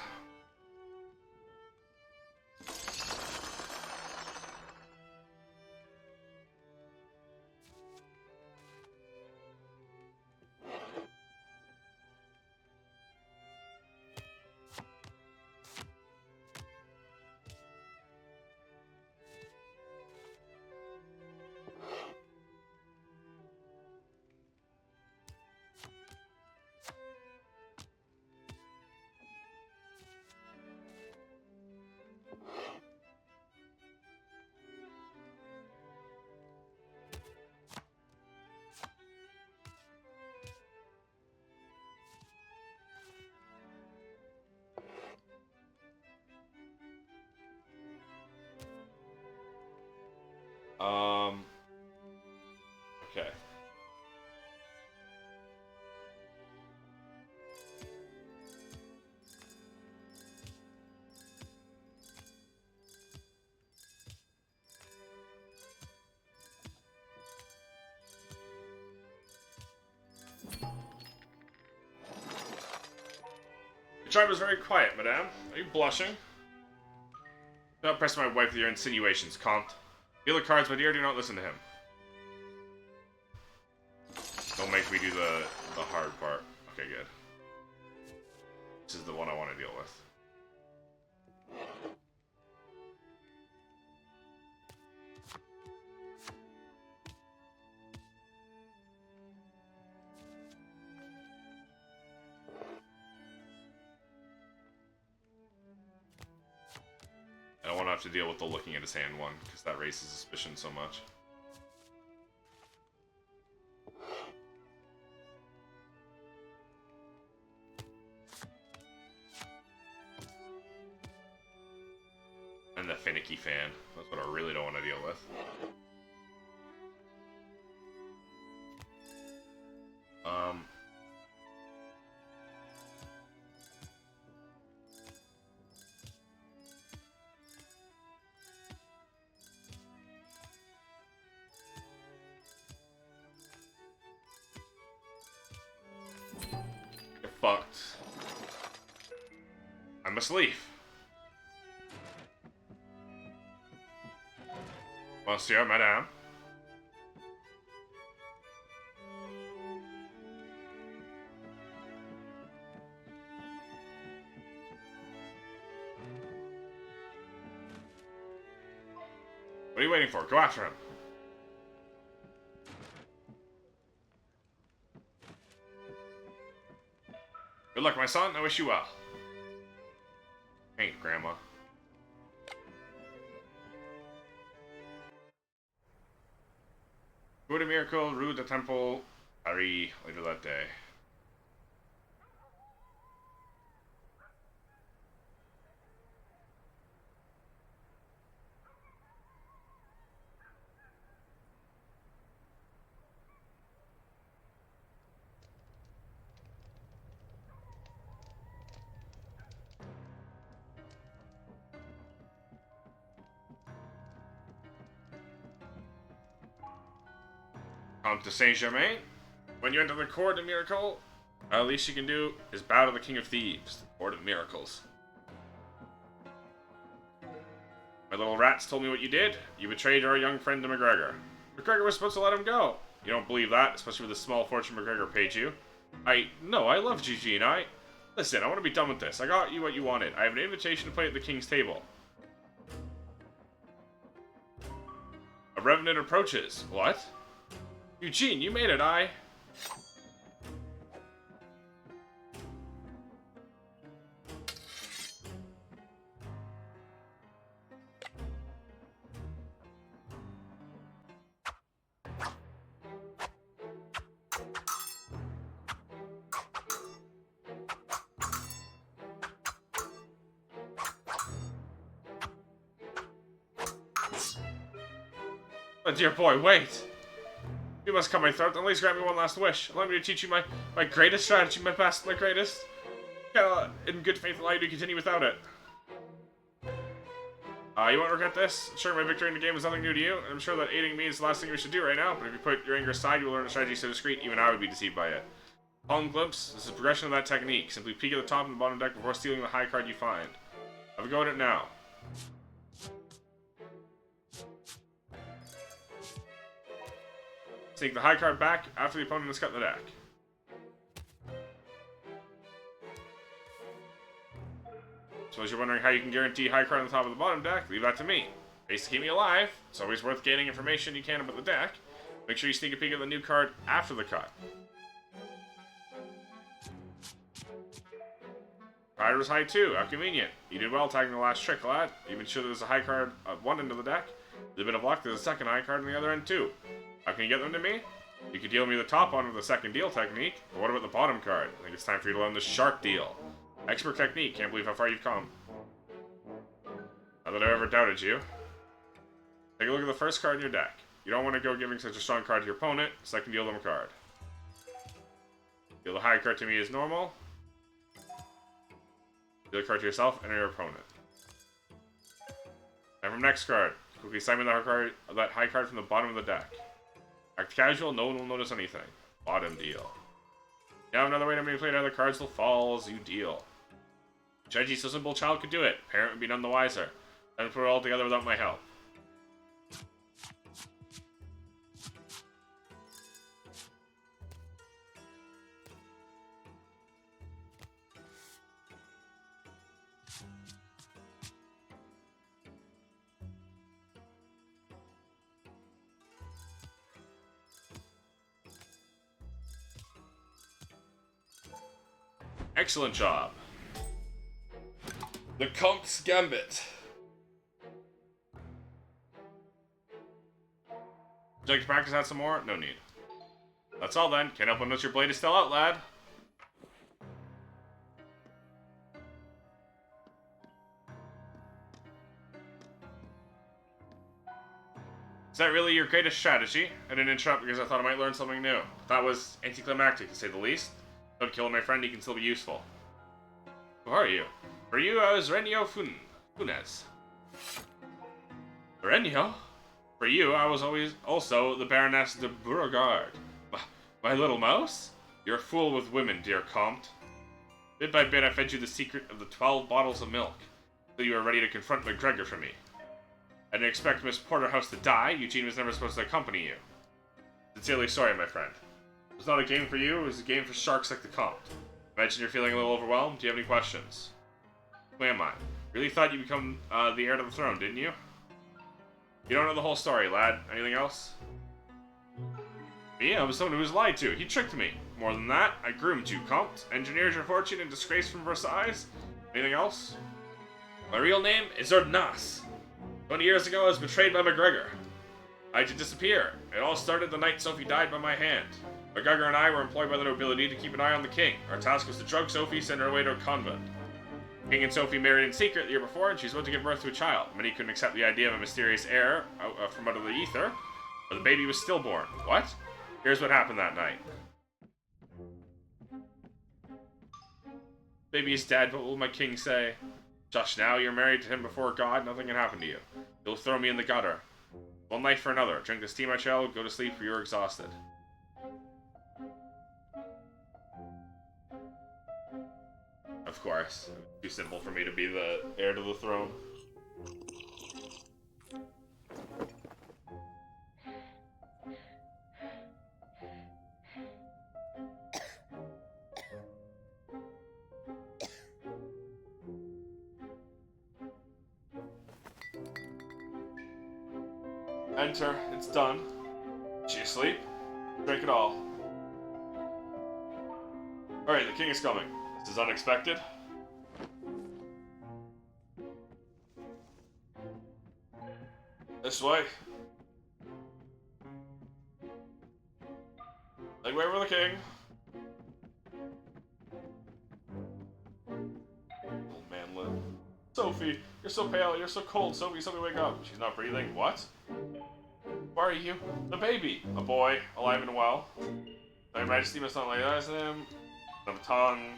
Okay. Your charm is very quiet, madame. Are you blushing? Do not press my wife with your insinuations, Comte. Deal the cards, my dear, do not listen to him. Don't make me do the hard part. Okay, good. This is the one I want to deal with. I don't want to have to deal with the looking at his hand one, because that raises suspicion so much. And the finicky fan. That's what I really don't want to deal with. You're fucked. I must leave. Monsieur, madame. What are you waiting for? Go after him. Good luck, my son. I wish you well. Ain't, Grandma. Rue de Miracle, Rue de Temple, Paris, later that day. Comte de Saint-Germain, when you enter the Court of Miracle, the least you can do is bow to the King of Thieves, the Court of Miracles. My little rats told me what you did. You betrayed our young friend to McGregor. McGregor was supposed to let him go. You don't believe that, especially with the small fortune McGregor paid you. No, I love GG and I... Listen, I want to be done with this. I got you what you wanted. I have an invitation to play at the King's table. A revenant approaches. What? Eugene, you made it, My dear boy, wait! You must cut my throat, at least grant me one last wish. Allow me to teach you my greatest strategy, my best, my greatest. In good faith, allow you to continue without it. You won't regret this. Sure, my victory in the game is nothing new to you, and I'm sure that aiding me is the last thing we should do right now, but if you put your anger aside, you will learn a strategy so discreet, even I would be deceived by it. Palm Glimpse, this is a progression of that technique. Simply peek at the top and the bottom deck before stealing the high card you find. Have a go at it now. Take the high card back after the opponent has cut the deck. Suppose you're wondering how you can guarantee high card on the top of the bottom deck? Leave that to me. Ways to keep me alive. It's always worth gaining information you can about the deck. Make sure you sneak a peek at the new card after the cut. Pride was high too. How convenient. You did well tagging the last trick, lad. Even sure there's a high card at one end of the deck. With a bit of luck, there's a second high card on the other end too. How can you get them to me? You could deal me the top one with the second deal technique, but what about the bottom card? I think it's time for you to learn the shark deal. Expert technique. Can't believe how far you've come. Not that I ever doubted you. Take a look at the first card in your deck. You don't want to go giving such a strong card to your opponent, second deal them a card. Deal the high card to me as normal. Deal the card to yourself and your opponent. And from next card, quickly summon that high card from the bottom of the deck. Act casual, no one will notice anything. Bottom deal. You have another way to manipulate other cards will fall as you deal. Judgy, so simple child could do it. Parent would be none the wiser. Then put it all together without my help. Excellent job. The Comte's Gambit. Would you like to practice that some more? No need. That's all then. Can't help but notice your blade is still out, lad. Is that really your greatest strategy? I didn't interrupt because I thought I might learn something new. That was anticlimactic, to say the least. Don't kill my friend, he can still be useful. Who are you? For you, I was Renio Funes. Renio? For you, I was always also the Baroness de Beauregard. My little mouse? You're a fool with women, dear Comte. Bit by bit, I fed you the secret of the 12 bottles of milk, so you were ready to confront McGregor for me. I didn't expect Miss Porterhouse to die. Eugene was never supposed to accompany you. Sincerely sorry, my friend. It was not a game for you, it was a game for sharks like the Comte. Imagine you're feeling a little overwhelmed. Do you have any questions? Who am I? Really thought you'd become the heir to the throne, didn't you? You don't know the whole story, lad. Anything else? Me? I was someone who was lied to. He tricked me. More than that, I groomed you, Comte. Engineered your fortune and disgrace from Versailles. Anything else? My real name is Ordnas. 20 years ago, I was betrayed by McGregor. I had to disappear. It all started the night Sophie died by my hand. McGregor and I were employed by the nobility to keep an eye on the king. Our task was to drug Sophie, send her away to a convent. King and Sophie married in secret the year before, and she was about to give birth to a child. Many couldn't accept the idea of a mysterious heir from out of the ether, but the baby was stillborn. What? Here's what happened that night. Baby is dead, what will my king say? Just now, you're married to him before God, nothing can happen to you. You'll throw me in the gutter. One life for another. Drink this tea, my child, go to sleep, for you're exhausted. Of course. Too simple for me to be the heir to the throne. Enter. It's done. Is she asleep? Drink it all. Alright, the king is coming. This is unexpected. This way. Make way for the king. Old man Lynn. Sophie, you're so pale, you're so cold. Sophie, wake up. She's not breathing. What? Who are you? The baby. A boy, alive and well. Your Majesty must not lay eyes on him. Of tongue.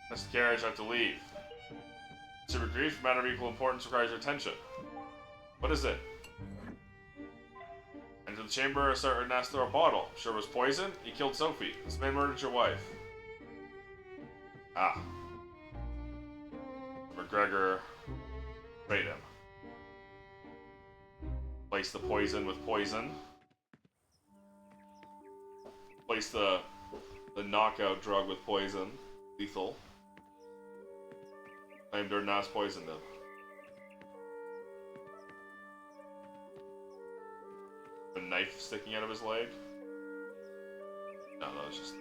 That's the carriage, I have to leave. Super grief, matter of equal importance requires your attention. What is it? Enter the the chamber, started asked through a bottle. Sure was poison. He killed Sophie. This man murdered your wife. Ah. McGregor betrayed him. Place the poison with poison. Place the knockout drug with poison. Lethal. Claimed Ernest poisoned him. A knife sticking out of his leg? No, that was just...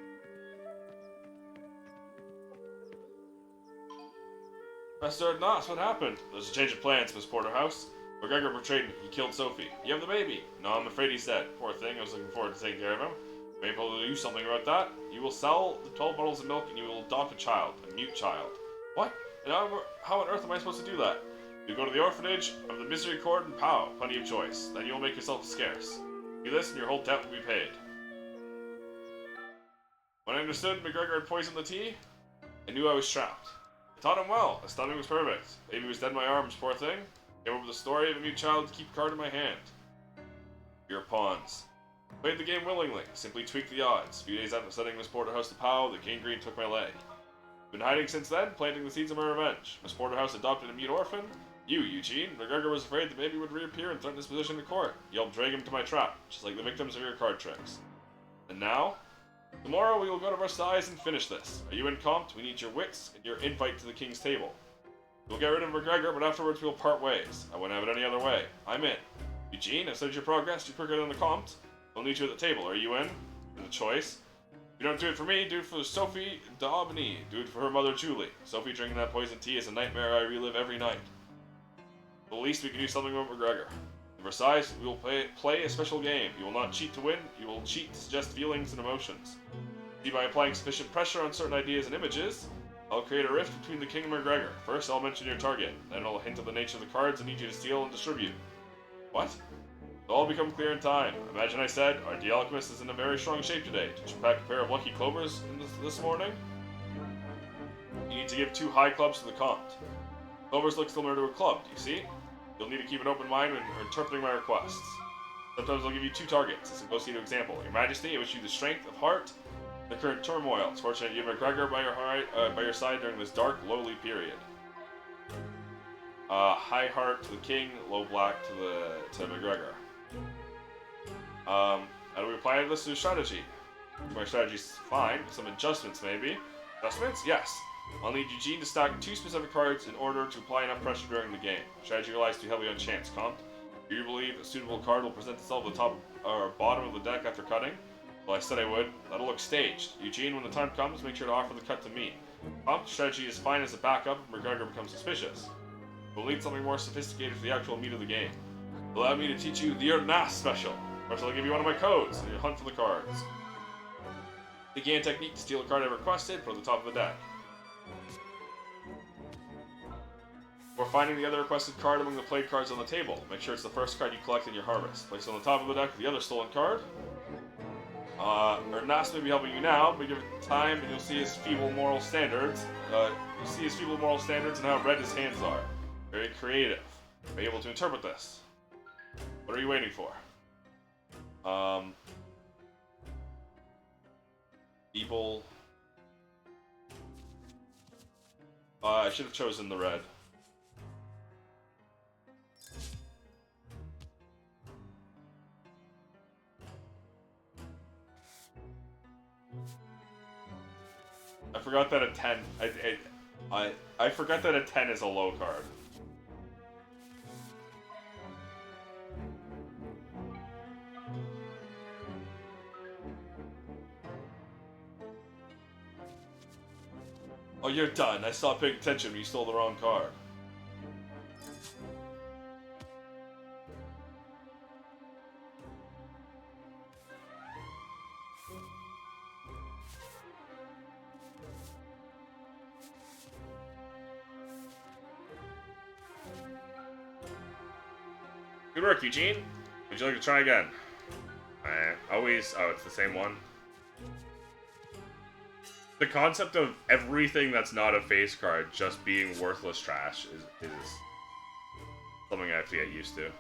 Master Ernest, what happened? There's a change of plans, Miss Porterhouse. McGregor betrayed me. He killed Sophie. You have the baby. No, I'm afraid he's dead. Poor thing, I was looking forward to taking care of him. Maybe I'll do something about that. You will sell the 12 bottles of milk and you will adopt a child. A mute child. What? And how on earth am I supposed to do that? You go to the orphanage of the Misery Court and pow. Plenty of choice. Then you'll make yourself scarce. Do this and your whole debt will be paid. When I understood McGregor had poisoned the tea, I knew I was trapped. I taught him well. His stomach was perfect. Baby was dead in my arms, poor thing. Came up with a story of a mute child to keep a card in my hand. Your pawns. Played the game willingly. Simply tweaked the odds. A few days after sending Miss Porterhouse to POW, the King Green took my leg. Been hiding since then, planting the seeds of my revenge. Miss Porterhouse adopted a mute orphan. You, Eugene. McGregor was afraid the baby would reappear and threaten his position in court. You helped drag him to my trap, just like the victims of your card tricks. And now? Tomorrow we will go to Versailles and finish this. Are you in, Comte? We need your wits and your invite to the King's table. We'll get rid of McGregor, but afterwards we'll part ways. I wouldn't have it any other way. I'm in. Eugene, I've studied your progress. You're quicker than the Comte. We'll need you at the table. Are you in? There's a choice. If you don't do it for me, do it for Sophie d'Aubigny. Do it for her mother, Julie. Sophie drinking that poison tea is a nightmare I relive every night. At least we can do something about McGregor. In Versailles, we will play a special game. You will not cheat to win. You will cheat to suggest feelings and emotions. See, by applying sufficient pressure on certain ideas and images, I'll create a rift between the King and McGregor. First, I'll mention your target. Then I'll hint at the nature of the cards I need you to steal and distribute. What? It'll all become clear in time. Imagine I said, our Alchemist is in a very strong shape today. Did you pack a pair of lucky clovers this morning? You need to give 2 high clubs to the Comte. Clovers look similar to a club, do you see? You'll need to keep an open mind when interpreting my requests. Sometimes I'll give you 2 targets, as opposed to an example. Your Majesty, I wish you the strength of heart in the current turmoil. It's fortunate you have McGregor by your side during this dark, lowly period. High heart to the King, low black to McGregor. How do we apply this to strategy? My strategy's fine, some adjustments maybe. Adjustments? Yes. I'll need Eugene to stack 2 specific cards in order to apply enough pressure during the game. Strategy relies too heavily on chance, Comte. Do you believe a suitable card will present itself at the top or bottom of the deck after cutting? Well, I said I would. That'll look staged. Eugene, when the time comes, make sure to offer the cut to me. Comte, strategy is fine as a backup if McGregor becomes suspicious. We'll need something more sophisticated for the actual meat of the game. Allow me to teach you the Ernest special. First, I'll give you one of my codes, and you'll hunt for the cards. The game technique to steal a card I requested, put at the top of the deck. Before finding the other requested card among the played cards on the table, make sure it's the first card you collect in your harvest. Place it on the top of the deck with the other stolen card. Ernest may be helping you now, but give it time and you'll see his feeble moral standards. And how red his hands are. Very creative. Be able to interpret this. What are you waiting for? Feeble. I should have chosen the red. I forgot that a 10. I forgot that a 10 is a low card. Oh, you're done. I stopped paying attention when you stole the wrong card. Good work, Eugene. Would you like to try again? Always. Oh, it's the same one. The concept of everything that's not a face card just being worthless trash is something I have to get used to.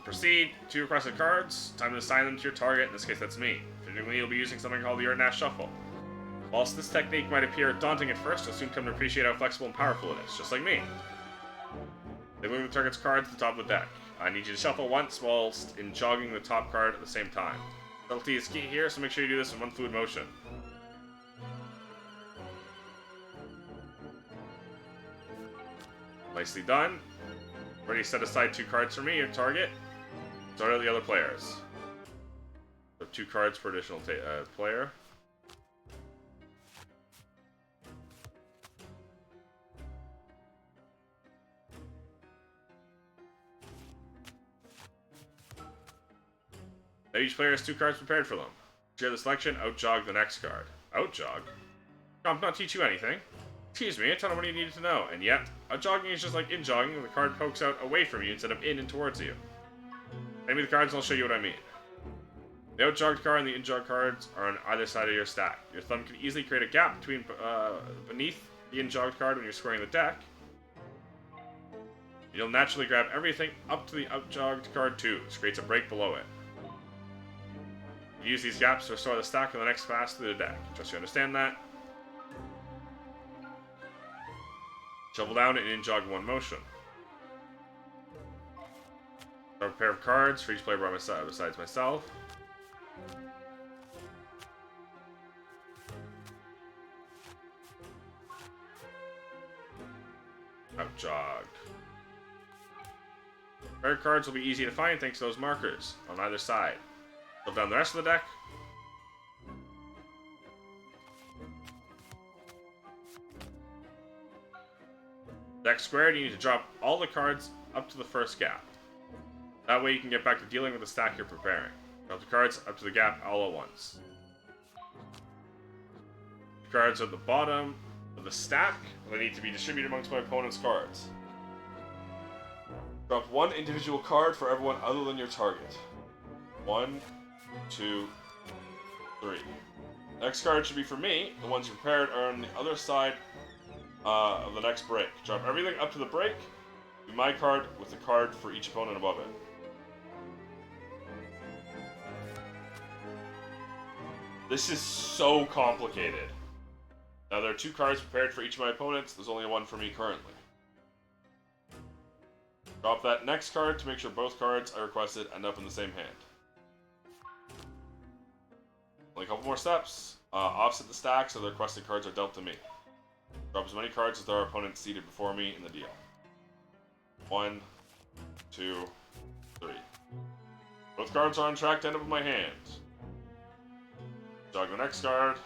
We'll proceed. 2 requested cards. Time to assign them to your target. In this case, that's me. Fittingly, you'll be using something called the Ordnance Shuffle. Whilst this technique might appear daunting at first, you'll soon come to appreciate how flexible and powerful it is, just like me. They move the target's card to the top of the deck. I need you to shuffle once whilst in jogging the top card at the same time. Subtlety is key here, so make sure you do this in one fluid motion. Nicely done. Already set aside 2 cards for me, your target. So are the other players. So 2 cards per additional player. Now each player has 2 cards prepared for them. Share the selection, out-jog the next card. Out-jog? Comp not teach you anything. Excuse me, I told him what you needed to know, and yet, out-jogging is just like in-jogging, the card pokes out away from you instead of in and towards you. Hand me the cards and I'll show you what I mean. The out-jogged card and the in-jogged cards are on either side of your stack. Your thumb can easily create a gap between beneath the in-jogged card when you're squaring the deck. You'll naturally grab everything up to the out-jogged card too. This creates a break below it. Use these gaps to restore the stack on the next pass through the deck. Trust you understand that. Shuffle down and in-jog one motion. I have a pair of cards for each player by my side besides myself. Out-jog. Pair of cards will be easy to find thanks to those markers on either side. Shuffle down the rest of the deck. Deck squared, you need to drop all the cards up to the first gap. That way you can get back to dealing with the stack you're preparing. Drop the cards up to the gap all at once. The cards at the bottom of the stack will need to be distributed amongst my opponent's cards. Drop 1 individual card for everyone other than your target. 1, 2, 3. Next card should be for me. The ones you prepared are on the other side of the next break. Drop everything up to the break. Do my card with the card for each opponent above it. This is so complicated. Now there are 2 cards prepared for each of my opponents. There's only 1 for me currently. Drop that next card to make sure both cards I requested end up in the same hand. Only a couple more steps. Offset the stack so the requested cards are dealt to me. Drop as many cards as there are opponents seated before me in the deal. 1, 2, 3. Both cards are on track to end up in my hand. Jog the next card.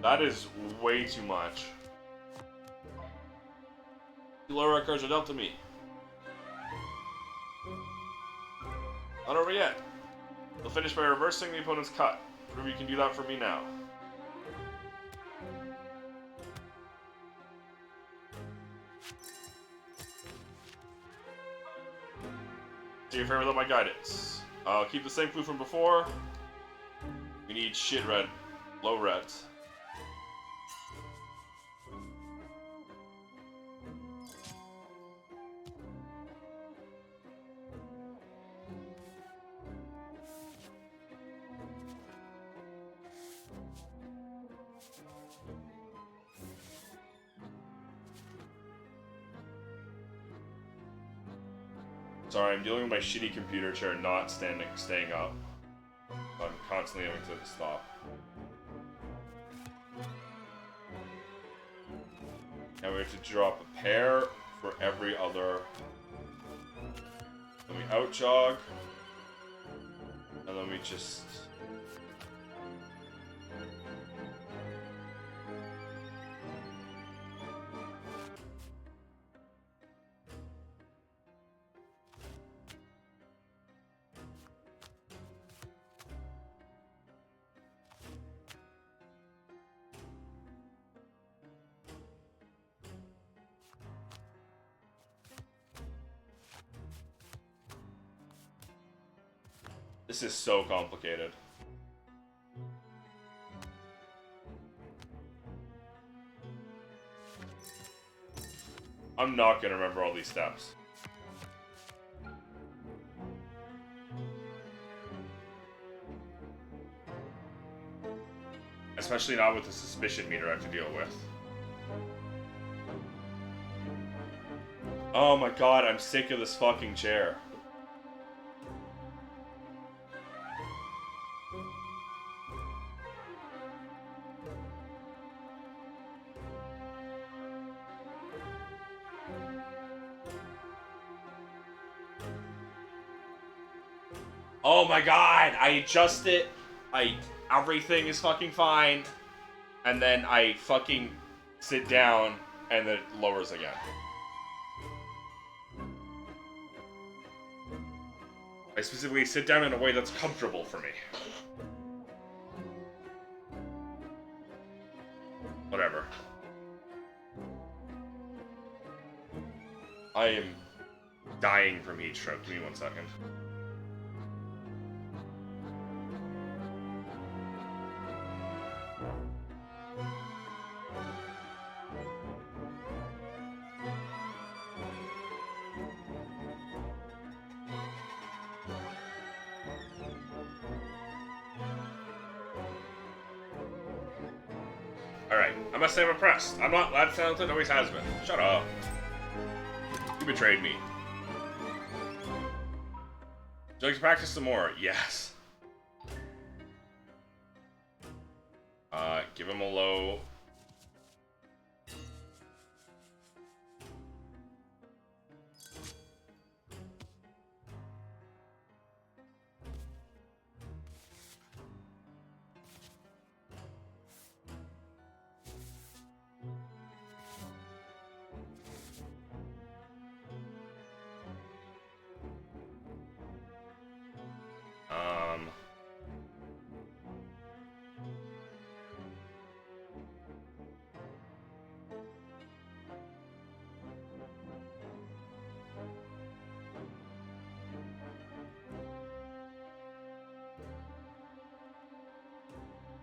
That is way too much. The lower cards are dealt to me. Not over yet. You'll finish by reversing the opponent's cut. Prove you can do that for me now. Do you favor without my guidance? I'll keep the same clue from before. We need shit red. Low reds. Sorry, I'm dealing with my shitty computer chair not staying up. So I'm constantly having to stop. Now we have to drop a pair for every other. Then we out jog. And then we just. This is so complicated. I'm not gonna remember all these steps. Especially not with the suspicion meter I have to deal with. Oh my god, I'm sick of this fucking chair. Oh my god, I adjust it. Everything is fucking fine. And then I fucking sit down and then it lowers again. I specifically sit down in a way that's comfortable for me. Whatever. I am dying from heat stroke. Give me 1 second. Alright, I must say I'm impressed. I'm not that talented, always has been. Shut up. You betrayed me. Would you like to practice some more? Yes. Give him a low.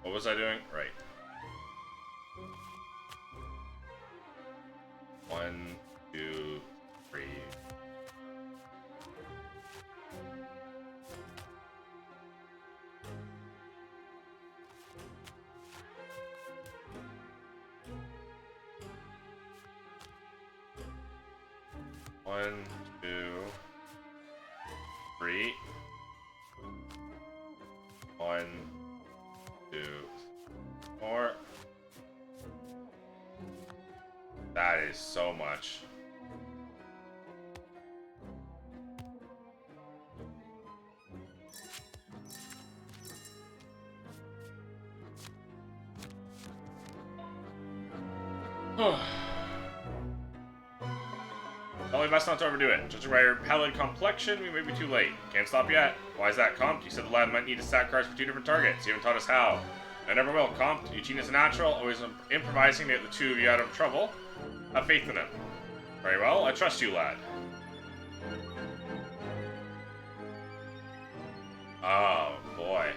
What was I doing? Right. 1, 2, 3. One, 2, 3. 1, 2, 4. That is so much. Only best not to overdo it. Judging by your pallid complexion, we may be too late. Can't stop yet. Why is that, Compt? You said the lad might need to stack cards for 2 different targets. You haven't taught us how. I never will, Compt. Eugene is a natural, always improvising to get the two of you out of trouble. Have faith in him. Very well, I trust you, lad. Oh, boy.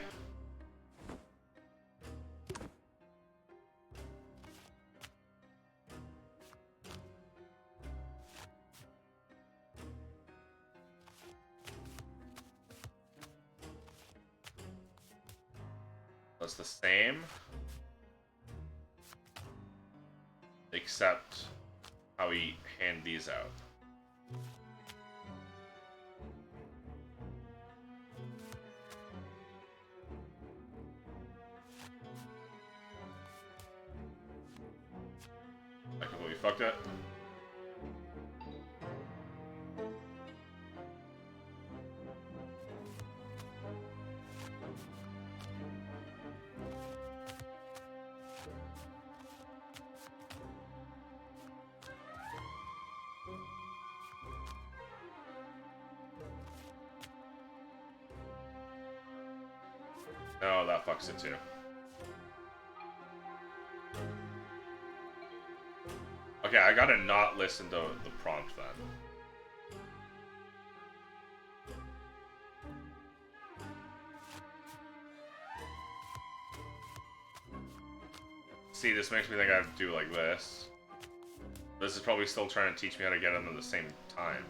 That's the same, except how we hand these out. I completely fucked it. Oh, that fucks it too. Okay, I gotta not listen to the prompt then. See, this makes me think I have to do like this. This is probably still trying to teach me how to get them at the same time.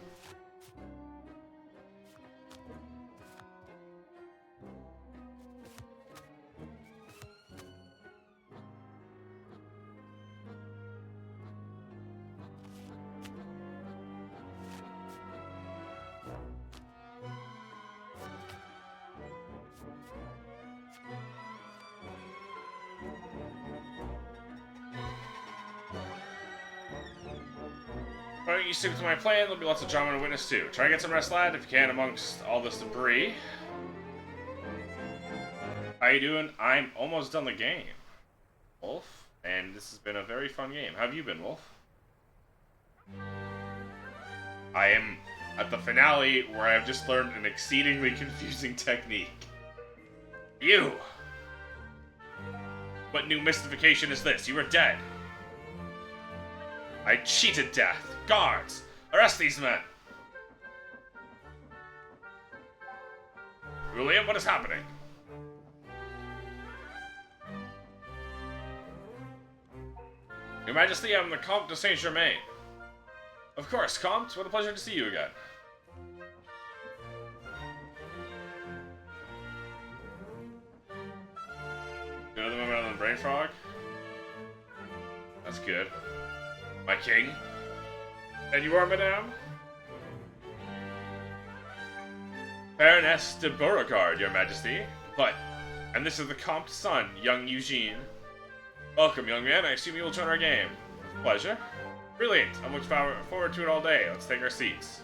Why don't you stick to my plan? There'll be lots of drama to witness too. Try to get some rest, lad, if you can, amongst all this debris. How you doing? I'm almost done the game, Wolf, and this has been a very fun game. How have you been, Wolf? I am at the finale where I have just learned an exceedingly confusing technique. You! What new mystification is this? You are dead. I cheated death. Guards! Arrest these men! William, what is happening? Your Majesty, I'm the Comte de Saint-Germain. Of course, Comte. What a pleasure to see you again. Another moment on the brain frog? That's good. My king? And you are, madame? Baroness de Beauregard, your majesty. But, and this is the Comte's son, young Eugene. Welcome, young man. I assume you will join our game. Pleasure. Brilliant. I'm looking forward to it all day. Let's take our seats.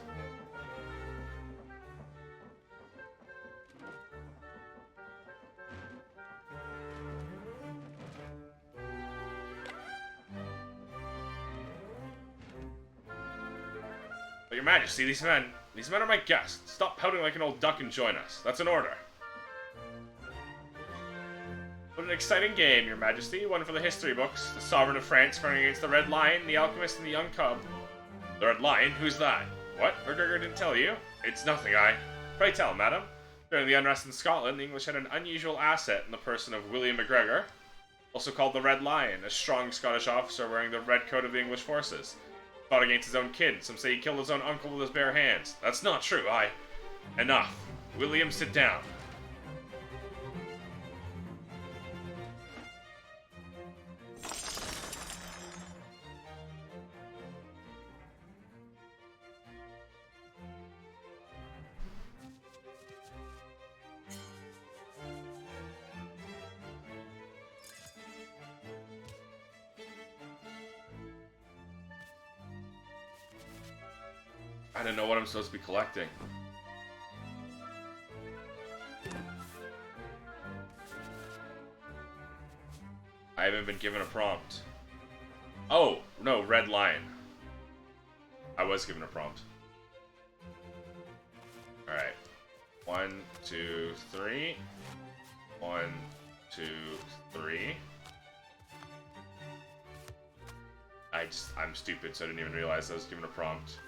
But your majesty, these men are my guests. Stop pouting like an old duck and join us. That's an order. What an exciting game, your majesty. One for the history books. The sovereign of France fighting against the Red Lion, the alchemist, and the young cub. The Red Lion? Who's that? What? McGregor didn't tell you? It's nothing, Pray tell, madam. During the unrest in Scotland, the English had an unusual asset in the person of William McGregor, also called the Red Lion, a strong Scottish officer wearing the red coat of the English forces. Fought against his own kid. Some say he killed his own uncle with his bare hands. That's not true, Enough. William, sit down. I don't know what I'm supposed to be collecting. I haven't been given a prompt. Oh, no, Red Lion. I was given a prompt. Alright. 1, 2, 3. 1, 2, 3. I'm stupid, so I didn't even realize I was given a prompt.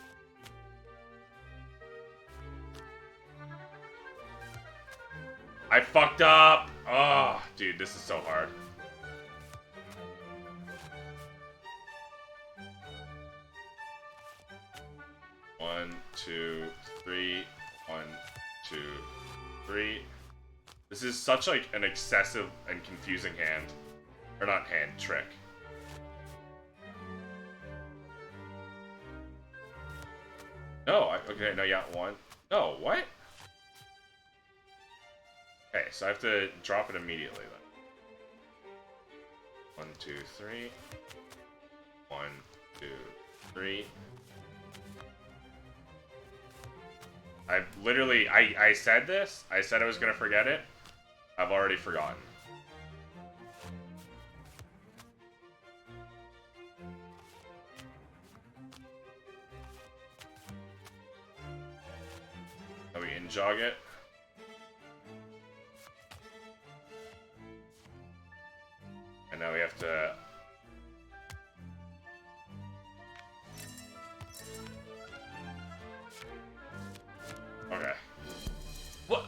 I fucked up! Oh, dude, this is so hard. One, two, three. 1, 2, 3. This is such like an excessive and confusing hand. Or not hand, trick. No, okay, no, yeah, 1. No, what? Okay, so I have to drop it immediately then. 1, 2, 3. 1, 2, 3. I literally, I said this. I said I was gonna forget it. I've already forgotten. Now we in-jog it. And now we have to... Okay. What?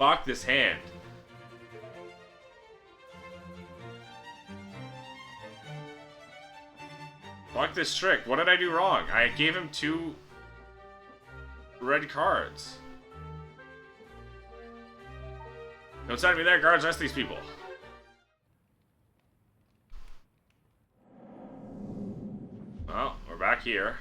Fuck this hand. Fuck this trick. What did I do wrong? I gave him 2 red cards. Don't send me there, guards. Arrest these people. Well, we're back here.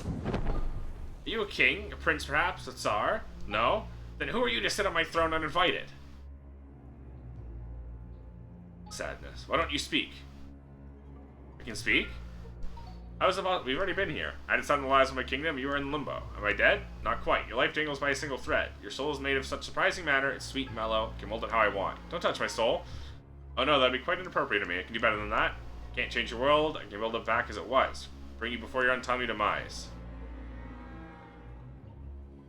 Are you a king? A prince, perhaps? A tsar? No? Then who are you to sit on my throne uninvited? Sadness. Why don't you speak? I can speak? We've already been here. I decided the lives of my kingdom, you are in limbo. Am I dead? Not quite. Your life dangles by a single thread. Your soul is made of such surprising matter, it's sweet and mellow, I can mold it how I want. Don't touch my soul. Oh no, that'd be quite inappropriate of me. I can do better than that. Can't change your world, I can build it back as it was. Bring you before your untimely demise.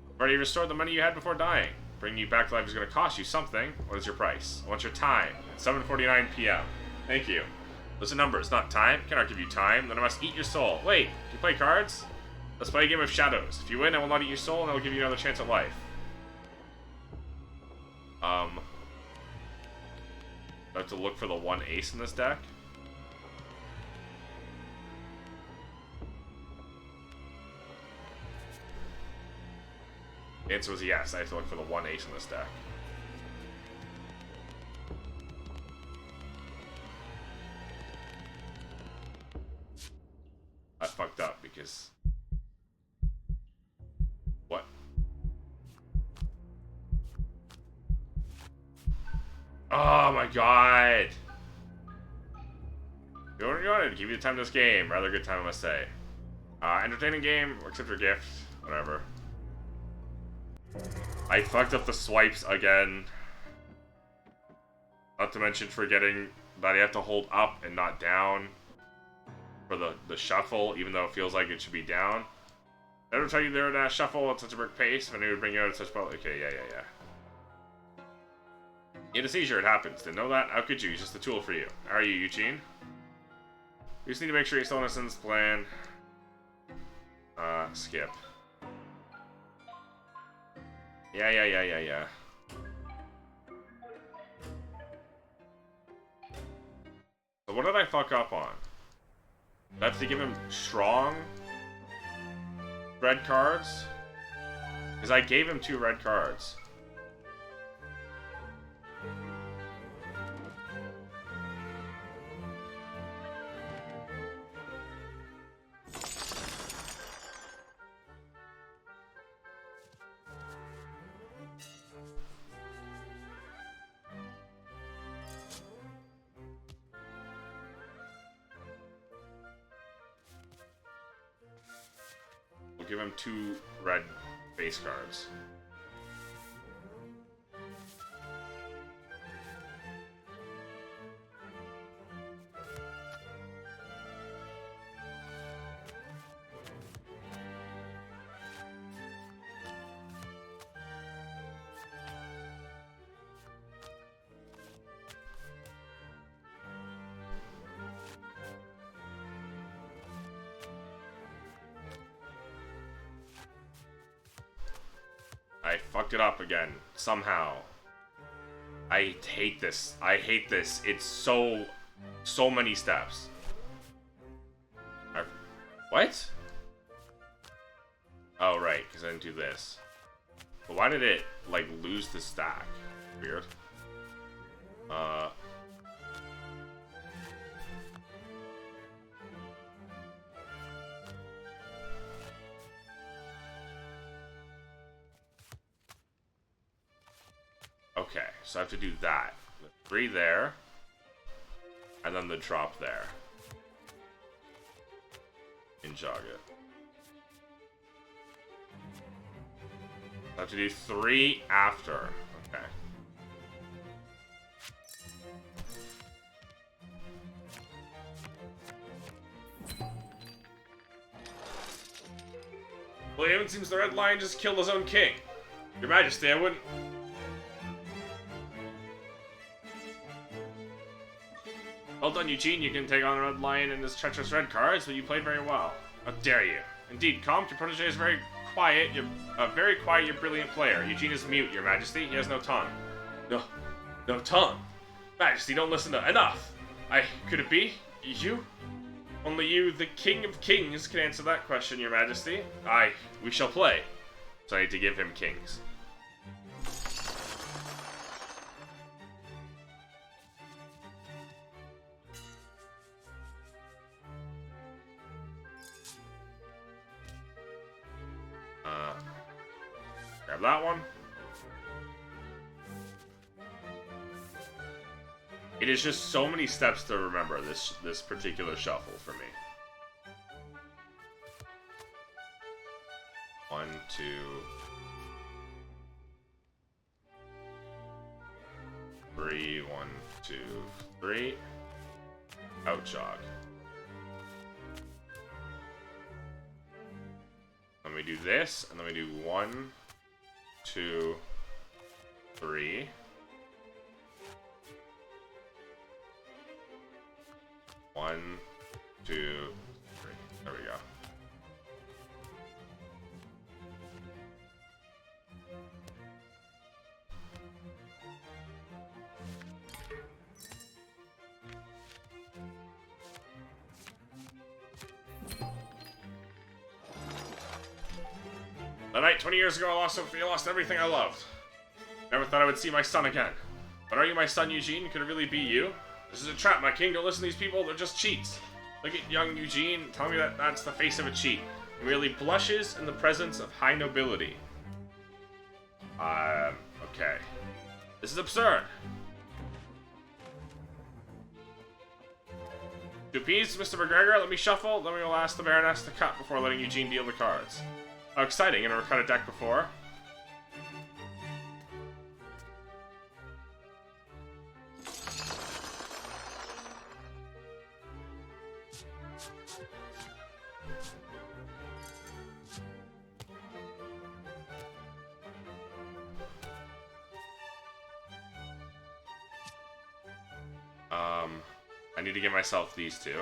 I've already restored the money you had before dying. Bringing you back to life is going to cost you something. What is your price? I want your time. At 7:49 p.m. Thank you. Those are numbers, not time. Cannot give you time. Then I must eat your soul. Wait, do you play cards? Let's play a game of shadows. If you win, I will not eat your soul, and I will give you another chance at life. I have to look for the 1 ace in this deck. The answer was yes. I have to look for the 1 ace in this deck. I fucked up because... What? Oh my god! You wanted to give you the time of this game. Rather good time, I must say. Entertaining game, except for gift. Whatever. I fucked up the swipes again. Not to mention forgetting that I have to hold up and not down for the shuffle, even though it feels like it should be down. Did I ever tell you there would shuffle at such a brisk pace if I knew it would bring you out at such a... Okay, yeah. You had a seizure, it happens. Didn't know that? How could you? He's just a tool for you. How are you, Eugene? We just need to make sure you're still innocent in this plan. Skip. Yeah. So what did I fuck up on? Did I have to give him strong red cards? Because I gave him 2 red cards. Give him 2 red base cards. I fucked it up again, somehow. I hate this. I hate this. It's so many steps. What? Oh, right, because I didn't do this. But why did it, like, lose the stack? Weird. Okay, so I have to do that. The 3 there, and then the drop there. And jog it. I have to do 3 after. Okay. William, it seems the Red Lion just killed his own king. Your Majesty, I wouldn't... Well done, Eugene. You can take on the Red Lion and his treacherous red cards, but you played very well. How dare you? Indeed, Comte, your protege is very quiet. You're a brilliant player. Eugene is mute, Your Majesty. He has no tongue. No tongue? Majesty, don't listen to... Enough! Could it be? You? Only you, the King of Kings, can answer that question, Your Majesty. We shall play. So I need to give him kings. Grab that one. It is just so many steps to remember this particular shuffle for me. 1, 2, 3. 1, 2, 3. Out jog. Then we do this, and then we do 1, 2, 3. 1, 2, 3. There we go. The night 20 years ago, I lost everything I loved. Never thought I would see my son again. But are you my son, Eugene? Could it really be you? This is a trap, my king. Don't listen to these people. They're just cheats. Look at young Eugene. Tell me that that's the face of a cheat. He merely blushes in the presence of high nobility. Okay. This is absurd. To appease Mr. McGregor, let me shuffle. Then we will ask the Baroness to cut before letting Eugene deal the cards. How exciting. You never cut a deck before. I need to give myself these two.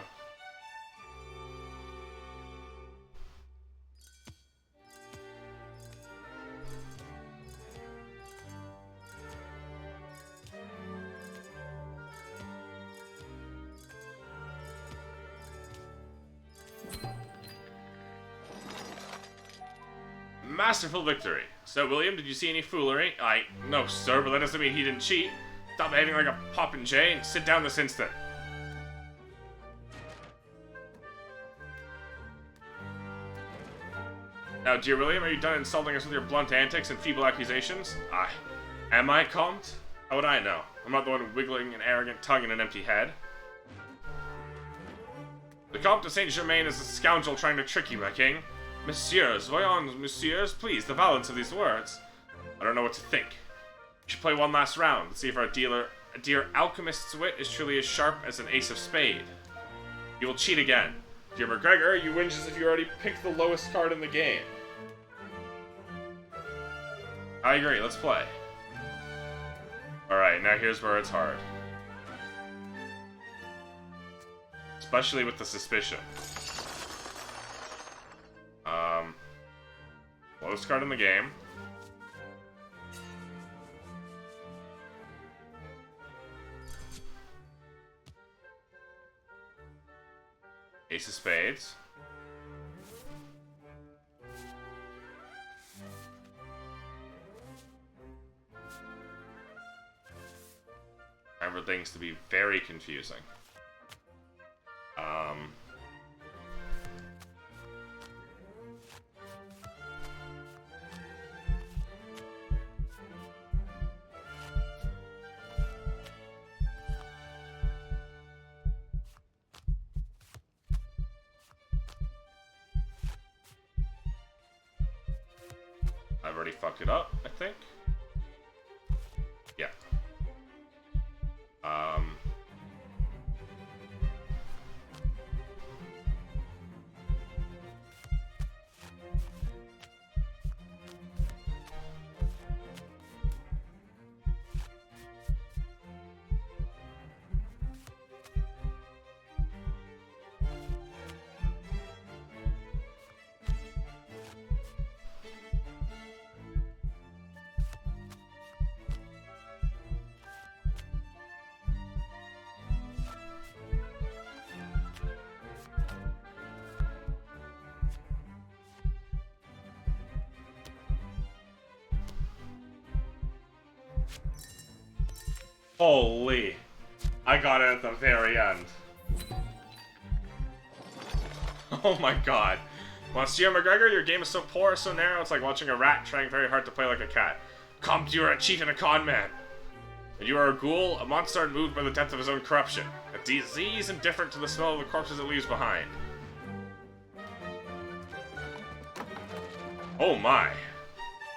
Masterful victory. So, William, did you see any foolery? No, sir, but that doesn't mean he didn't cheat. Stop behaving like a popinjay and sit down this instant. Now, dear William, are you done insulting us with your blunt antics and feeble accusations? Am I, Comte? How would I know? I'm not the one wiggling an arrogant tongue in an empty head. The Comte de Saint-Germain is a scoundrel trying to trick you, my king. Messieurs, voyons, messieurs, please, the balance of these words. I don't know what to think. We should play one last round. Let's see if our dear alchemist's wit is truly as sharp as an ace of spade. You will cheat again. Dear McGregor, you whinge as if you already picked the lowest card in the game. I agree, let's play. Alright, now here's where it's hard. Especially with the suspicion. Lowest card in the game. Ace of spades. Everything's to be very confusing. I've already fucked it up, I think. Yeah. Holy. I got it at the very end. Oh my god. Monsieur McGregor, your game is so poor, so narrow, it's like watching a rat trying very hard to play like a cat. Compt, you are a cheat and a con man. And you are a ghoul, a monster moved by the depth of his own corruption. A disease indifferent to the smell of the corpses it leaves behind. Oh my.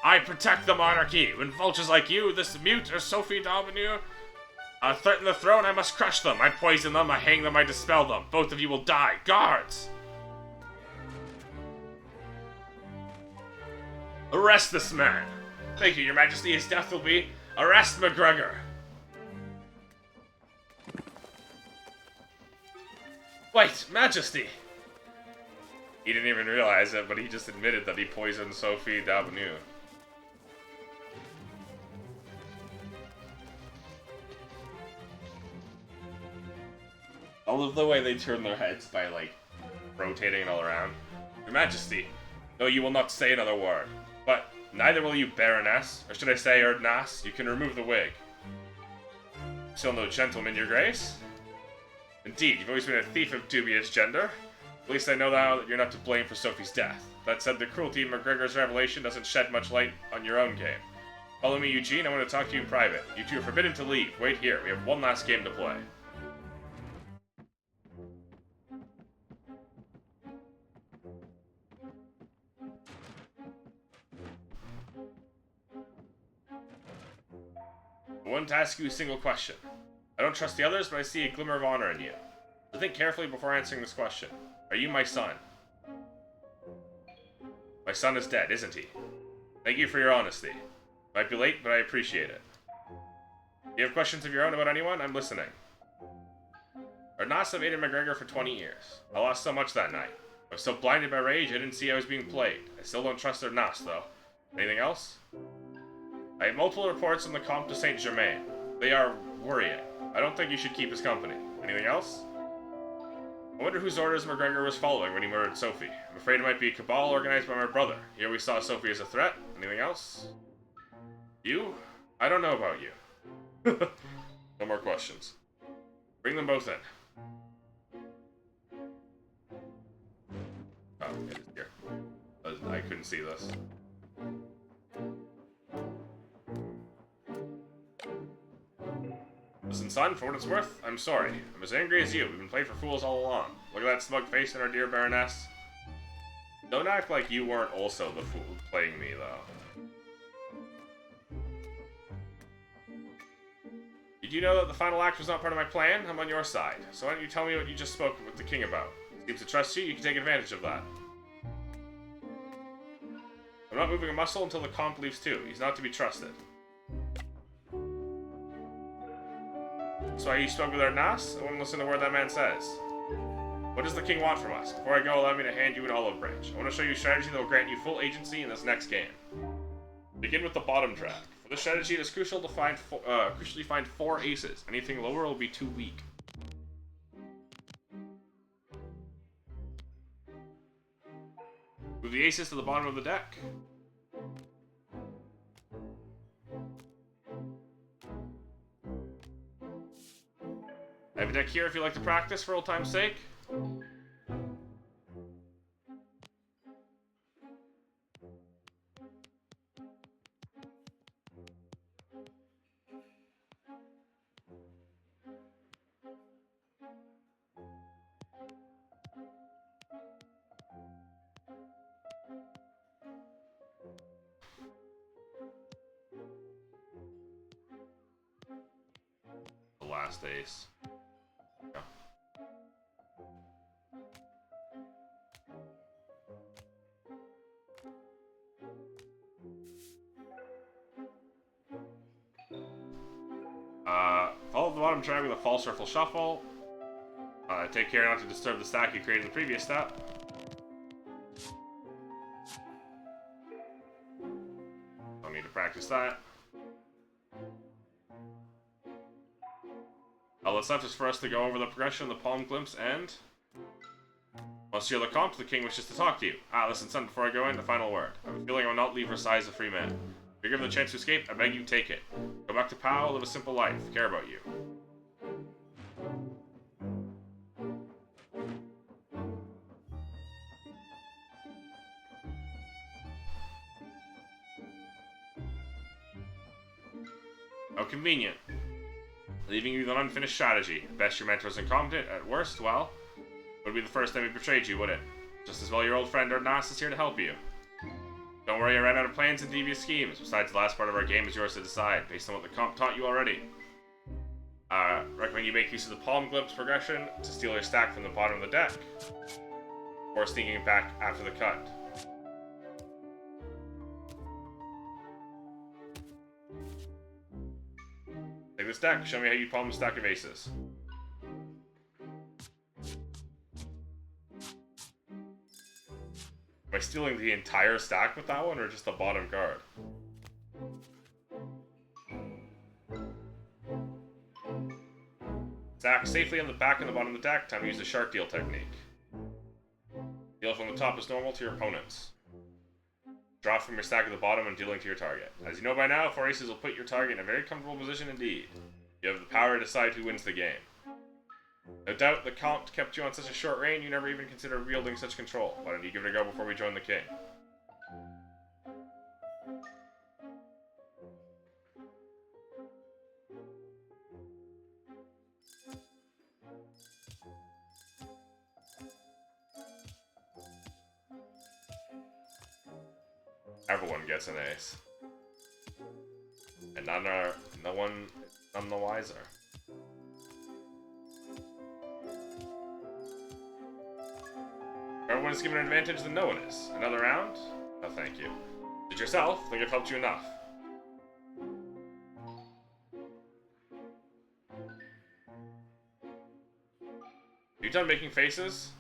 I protect the monarchy. When vultures like you, this mute or Sophie d'Avenue, threaten the throne, I must crush them. I poison them, I hang them, I dispel them. Both of you will die. Guards! Arrest this man. Thank you, your majesty. His death will be... Arrest McGregor. Wait, majesty. He didn't even realize it, but he just admitted that he poisoned Sophie d'Avenue. I love the way they turn their heads by, like, rotating it all around. Your majesty, no, you will not say another word. But neither will you, Baroness, or should I say, Erdnas. You can remove the wig. Still no gentleman, your grace? Indeed, you've always been a thief of dubious gender. At least I know now that you're not to blame for Sophie's death. That said, the cruelty of McGregor's revelation doesn't shed much light on your own game. Follow me, Eugene. I want to talk to you in private. You two are forbidden to leave. Wait here. We have one last game to play. I want to ask you a single question. I don't trust the others, but I see a glimmer of honor in you. So think carefully before answering this question. Are you my son? My son is dead, isn't he? Thank you for your honesty. Might be late, but I appreciate it. Do you have questions of your own about anyone? I'm listening. Erdnas have aided McGregor for 20 years. I lost so much that night. I was so blinded by rage, I didn't see I was being played. I still don't trust Erdnas, though. Anything else? I have multiple reports on the Comte de Saint-Germain. They are worrying. I don't think you should keep his company. Anything else? I wonder whose orders McGregor was following when he murdered Sophie. I'm afraid it might be a cabal organized by my brother. Here we saw Sophie as a threat. Anything else? You? I don't know about you. No more questions. Bring them both in. Oh, it is here. I couldn't see this. Listen, son, for what it's worth, I'm sorry. I'm as angry as you. We've been played for fools all along. Look at that smug face in our dear Baroness. Don't act like you weren't also the fool playing me, though. Did you know that the final act was not part of my plan? I'm on your side. So why don't you tell me what you just spoke with the king about? He seems to trust you. You can take advantage of that. I'm not moving a muscle until the comp leaves too. He's not to be trusted. So you spoke with Erdnas? I wouldn't listen to a word that man says. What does the king want from us? Before I go, allow me to hand you an olive branch. I want to show you a strategy that will grant you full agency in this next game. Begin with the bottom track. For this strategy, it is crucial to crucially find 4 aces. Anything lower will be too weak. Move the aces to the bottom of the deck. I have a deck here if you like to practice for old time's sake. The last ace. Yeah. Follow the bottom track with a false riffle shuffle. Take care not to disturb the stack you created in the previous step. Don't need to practice that. All that's left is for us to go over the progression of the palm glimpse and... Monsieur Lecomte, the king wishes to talk to you. Listen, son, before I go in, the final word. I have a feeling I will not leave Versailles a free man. If you're given the chance to escape, I beg you take it. Go back to POW, live a simple life, care about you. How convenient. Leaving you with an unfinished strategy. At best, your mentor is incompetent. At worst, well, it would be the first time he betrayed you, would it? Just as well your old friend Ordnas is here to help you. Don't worry, I ran out of plans and devious schemes. Besides, the last part of our game is yours to decide, based on what the comp taught you already. Recommend you make use of the palm glimpse progression to steal your stack from the bottom of the deck, or sneaking it back after the cut. Take this deck, show me how you palm a stack of aces. Am I stealing the entire stack with that one, or just the bottom card? Stack safely on the back and the bottom of the deck. Time to use the shark deal technique. Deal from the top is normal to your opponents. Draw from your stack at the bottom and dealing to your target. As you know by now, 4 aces will put your target in a very comfortable position indeed. You have the power to decide who wins the game. No doubt the comp kept you on such a short reign, you never even considered wielding such control. Why don't you give it a go before we join the king? Everyone gets an ace. And none the wiser. Everyone is given an advantage than no one is. Another round? No thank you. Did yourself, think I've helped you enough. You done making faces?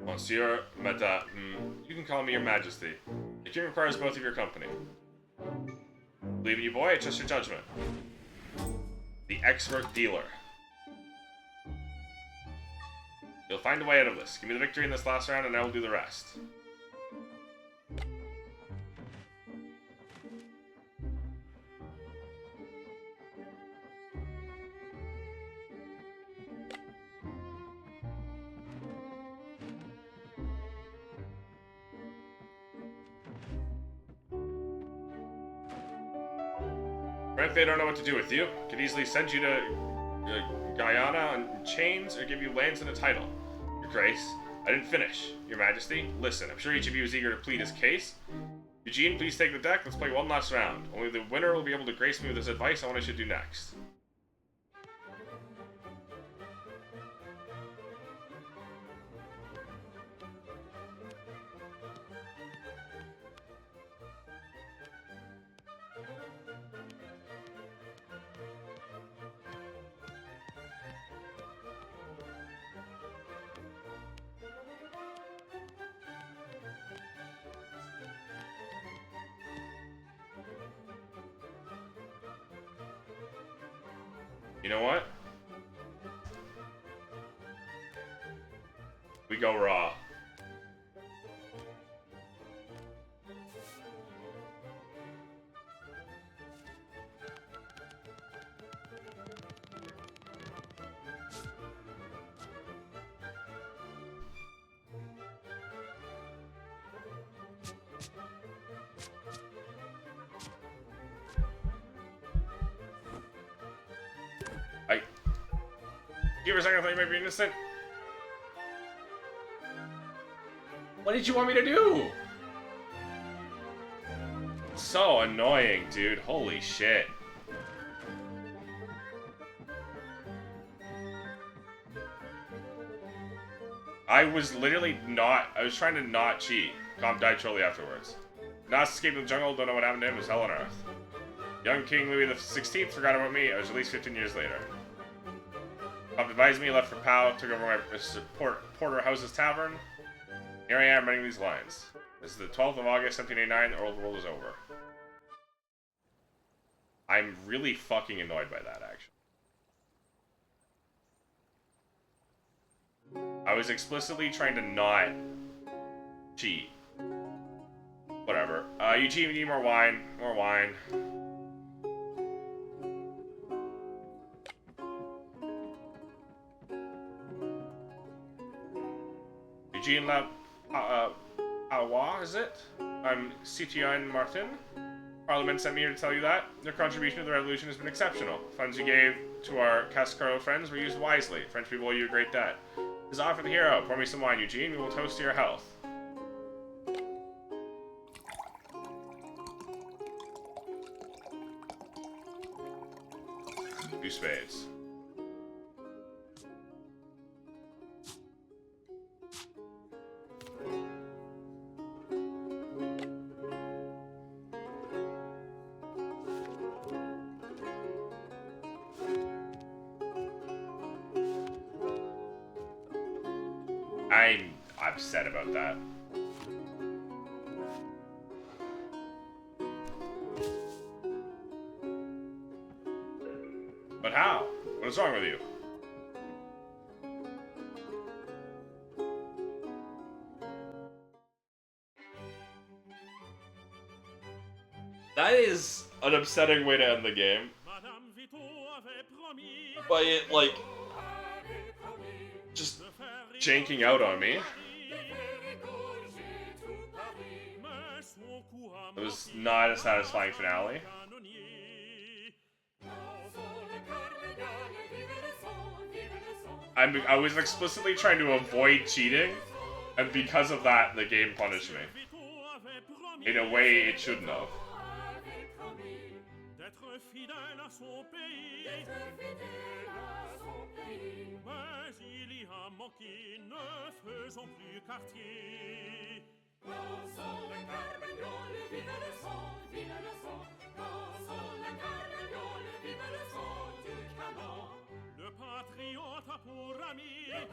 Monsieur, Madame, you can call me your majesty. The king requires both of your company. Believe in you, boy, I trust your judgment. The expert dealer. You'll find a way out of this. Give me the victory in this last round and I will do the rest. If they don't know what to do with you, could easily send you to Guyana on chains or give you lands and a title. Your Grace, I didn't finish. Your Majesty, listen, I'm sure each of you is eager to plead his case. Eugene, please take the deck, let's play one last round. Only the winner will be able to grace me with his advice on what I should do next. You know what? We go raw. Give her a second, I thought you might be innocent. What did you want me to do? So annoying, dude. Holy shit. I was literally not... I was trying to not cheat. Comp died shortly afterwards. Nas escaped the jungle, don't know what happened to him, it was hell on earth. Young King Louis XVI forgot about me, I was released 15 years later. Comp advised me, left for POW, took over my Porterhouse's Tavern. Here I am running these lines. This is the 12th of August, 1789, the old world is over. I'm really fucking annoyed by that, actually. I was explicitly trying to not cheat. Whatever. Eugene, we need more wine. More wine. Eugene Awa, is it? I'm Citoyen Martin. Parliament sent me here to tell you that. Your contribution to the revolution has been exceptional. Funds you gave to our Cascaro friends were used wisely. French people owe you a great debt. This is all for the hero. Pour me some wine, Eugene. We will toast to your health. Two spades. I'm upset about that. But how? What is wrong with you? That is an upsetting way to end the game. By it, like, just janking out on me. It was not a satisfying finale. I was explicitly trying to avoid cheating, and because of that, the game punished me. In a way it shouldn't have.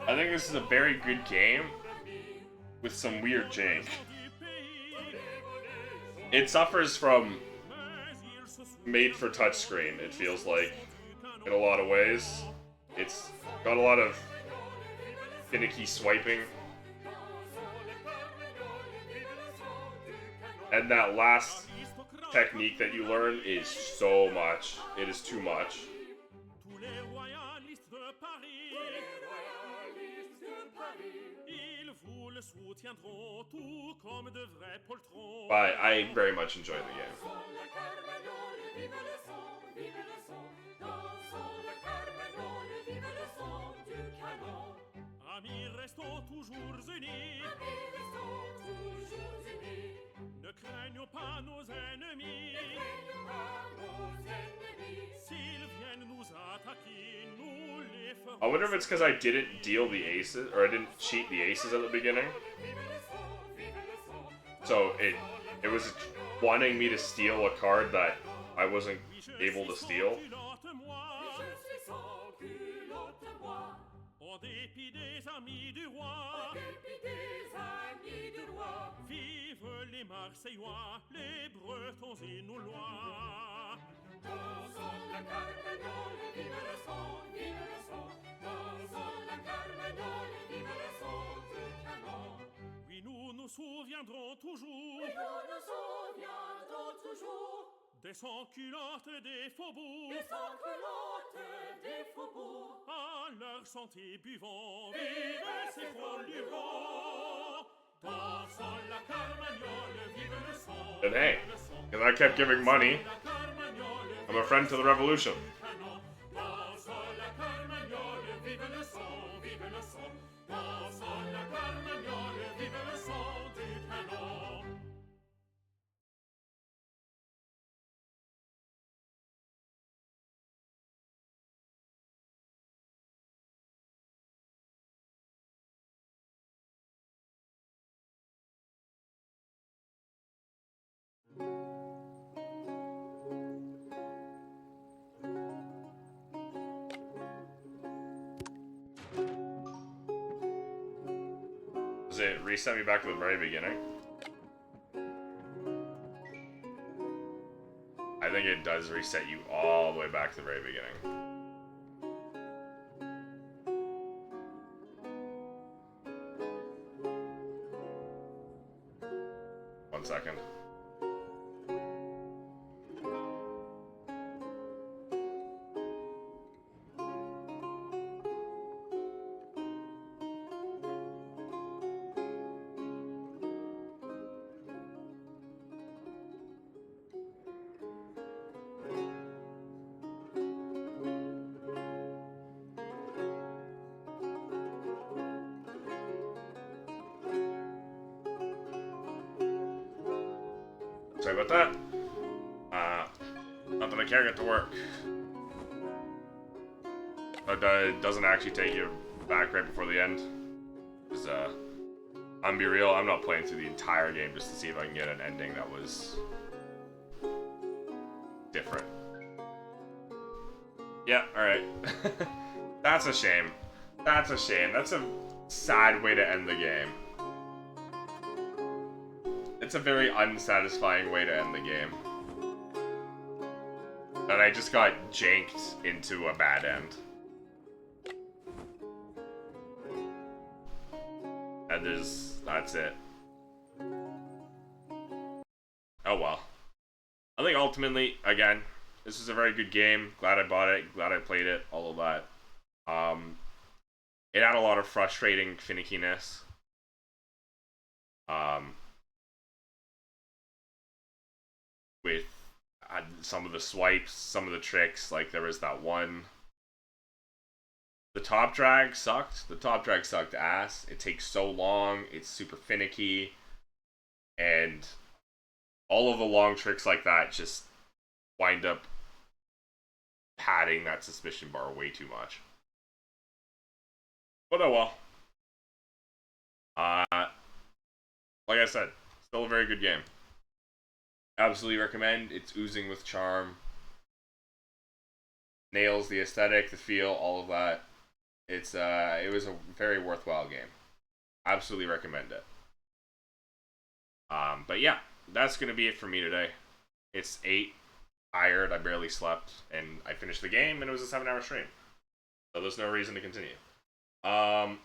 I think this is a very good game with some weird jank. It suffers from made for touchscreen, it feels like, in a lot of ways. It's got a lot of finicky swiping. And that last technique that you learn is so much. It is too much. But I very much enjoy the game. I wonder if it's because I didn't deal the aces, or I didn't cheat the aces at the beginning. So it was wanting me to steal a card that I wasn't able to steal. Souviendrons toujours, des sans-culottes des faubourgs, à leur santé buvons, vive ces frôlurons, dansons la carmagnole, vive le son. And hey, because I kept giving money, I'm a friend to the revolution. Does it reset me back to the very beginning? I think it does reset you all the way back to the very beginning. 1 second. Sorry about that. Not that I can't get to work. But it doesn't actually take you back right before the end. Because, I'm gonna be real, I'm not playing through the entire game just to see if I can get an ending that was different. Yeah, alright. That's a shame. That's a shame. That's a sad way to end the game. It's a very unsatisfying way to end the game. And I just got janked into a bad end. And that's it. Oh well. I think ultimately, again, this is a very good game. Glad I bought it, glad I played it, all of that. It had a lot of frustrating finickiness. With some of the swipes, some of the tricks, like there was that one. The top drag sucked. The top drag sucked ass. It takes so long. It's super finicky. And all of the long tricks like that just wind up padding that suspicion bar way too much. But oh well. Like I said, still a very good game. Absolutely recommend. It's oozing with charm. Nails the aesthetic, the feel, all of that. It was a very worthwhile game. Absolutely recommend it. But yeah, that's gonna be it for me today. It's 8, tired, I barely slept, and I finished the game, and it was a 7-hour stream. So there's no reason to continue. I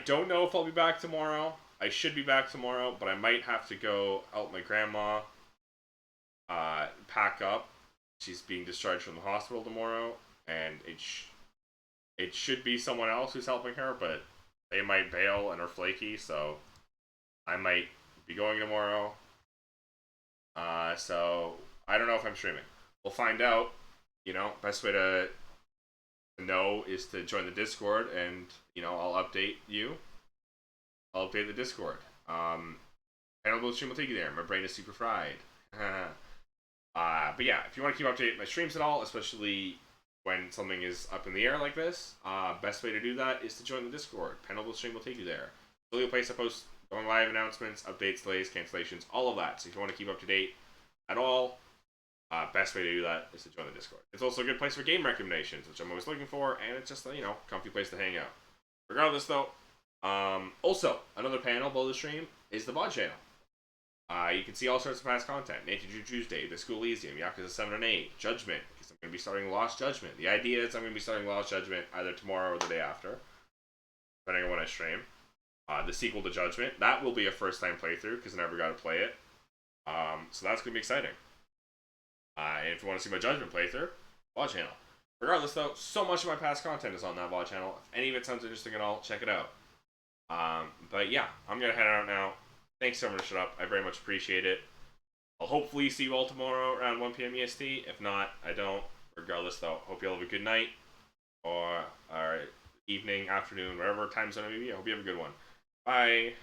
don't know if I'll be back tomorrow. I should be back tomorrow, but I might have to go help my grandma pack up. She's being discharged from the hospital tomorrow, and it should be someone else who's helping her, but they might bail and are flaky, so I might be going tomorrow. So I don't know if I'm streaming. We'll find out. You know, best way to know is to join the Discord, and you know, I'll update you. I'll update the Discord. Panel stream will take you there. My brain is super fried. But yeah, if you want to keep updated my streams at all, especially when something is up in the air like this, best way to do that is to join the Discord. Panel stream will take you there. It's a place I post going live announcements, updates, delays, cancellations, all of that. So if you want to keep up to date at all, best way to do that is to join the Discord. It's also a good place for game recommendations, which I'm always looking for, and it's just a, you know, comfy place to hang out. Regardless, though, also, another panel below the stream is the VOD channel. You can see all sorts of past content. Nathan Drew Tuesday, The School Elysium, Yakuza 7 and 8, Judgment, because I'm going to be starting Lost Judgment. The idea is I'm going to be starting Lost Judgment either tomorrow or the day after, depending on when I stream. The sequel to Judgment, that will be a first-time playthrough, because I never got to play it. So that's going to be exciting. And if you want to see my Judgment playthrough, VOD channel. Regardless, though, so much of my past content is on that VOD channel. If any of it sounds interesting at all, check it out. But yeah, I'm going to head out now. Thanks so much for shut up. I very much appreciate it. I'll hopefully see you all tomorrow around 1 p.m. EST. If not, I don't. Regardless, though, hope you all have a good night. Or evening, afternoon, whatever time zone it may be. I hope you have a good one. Bye.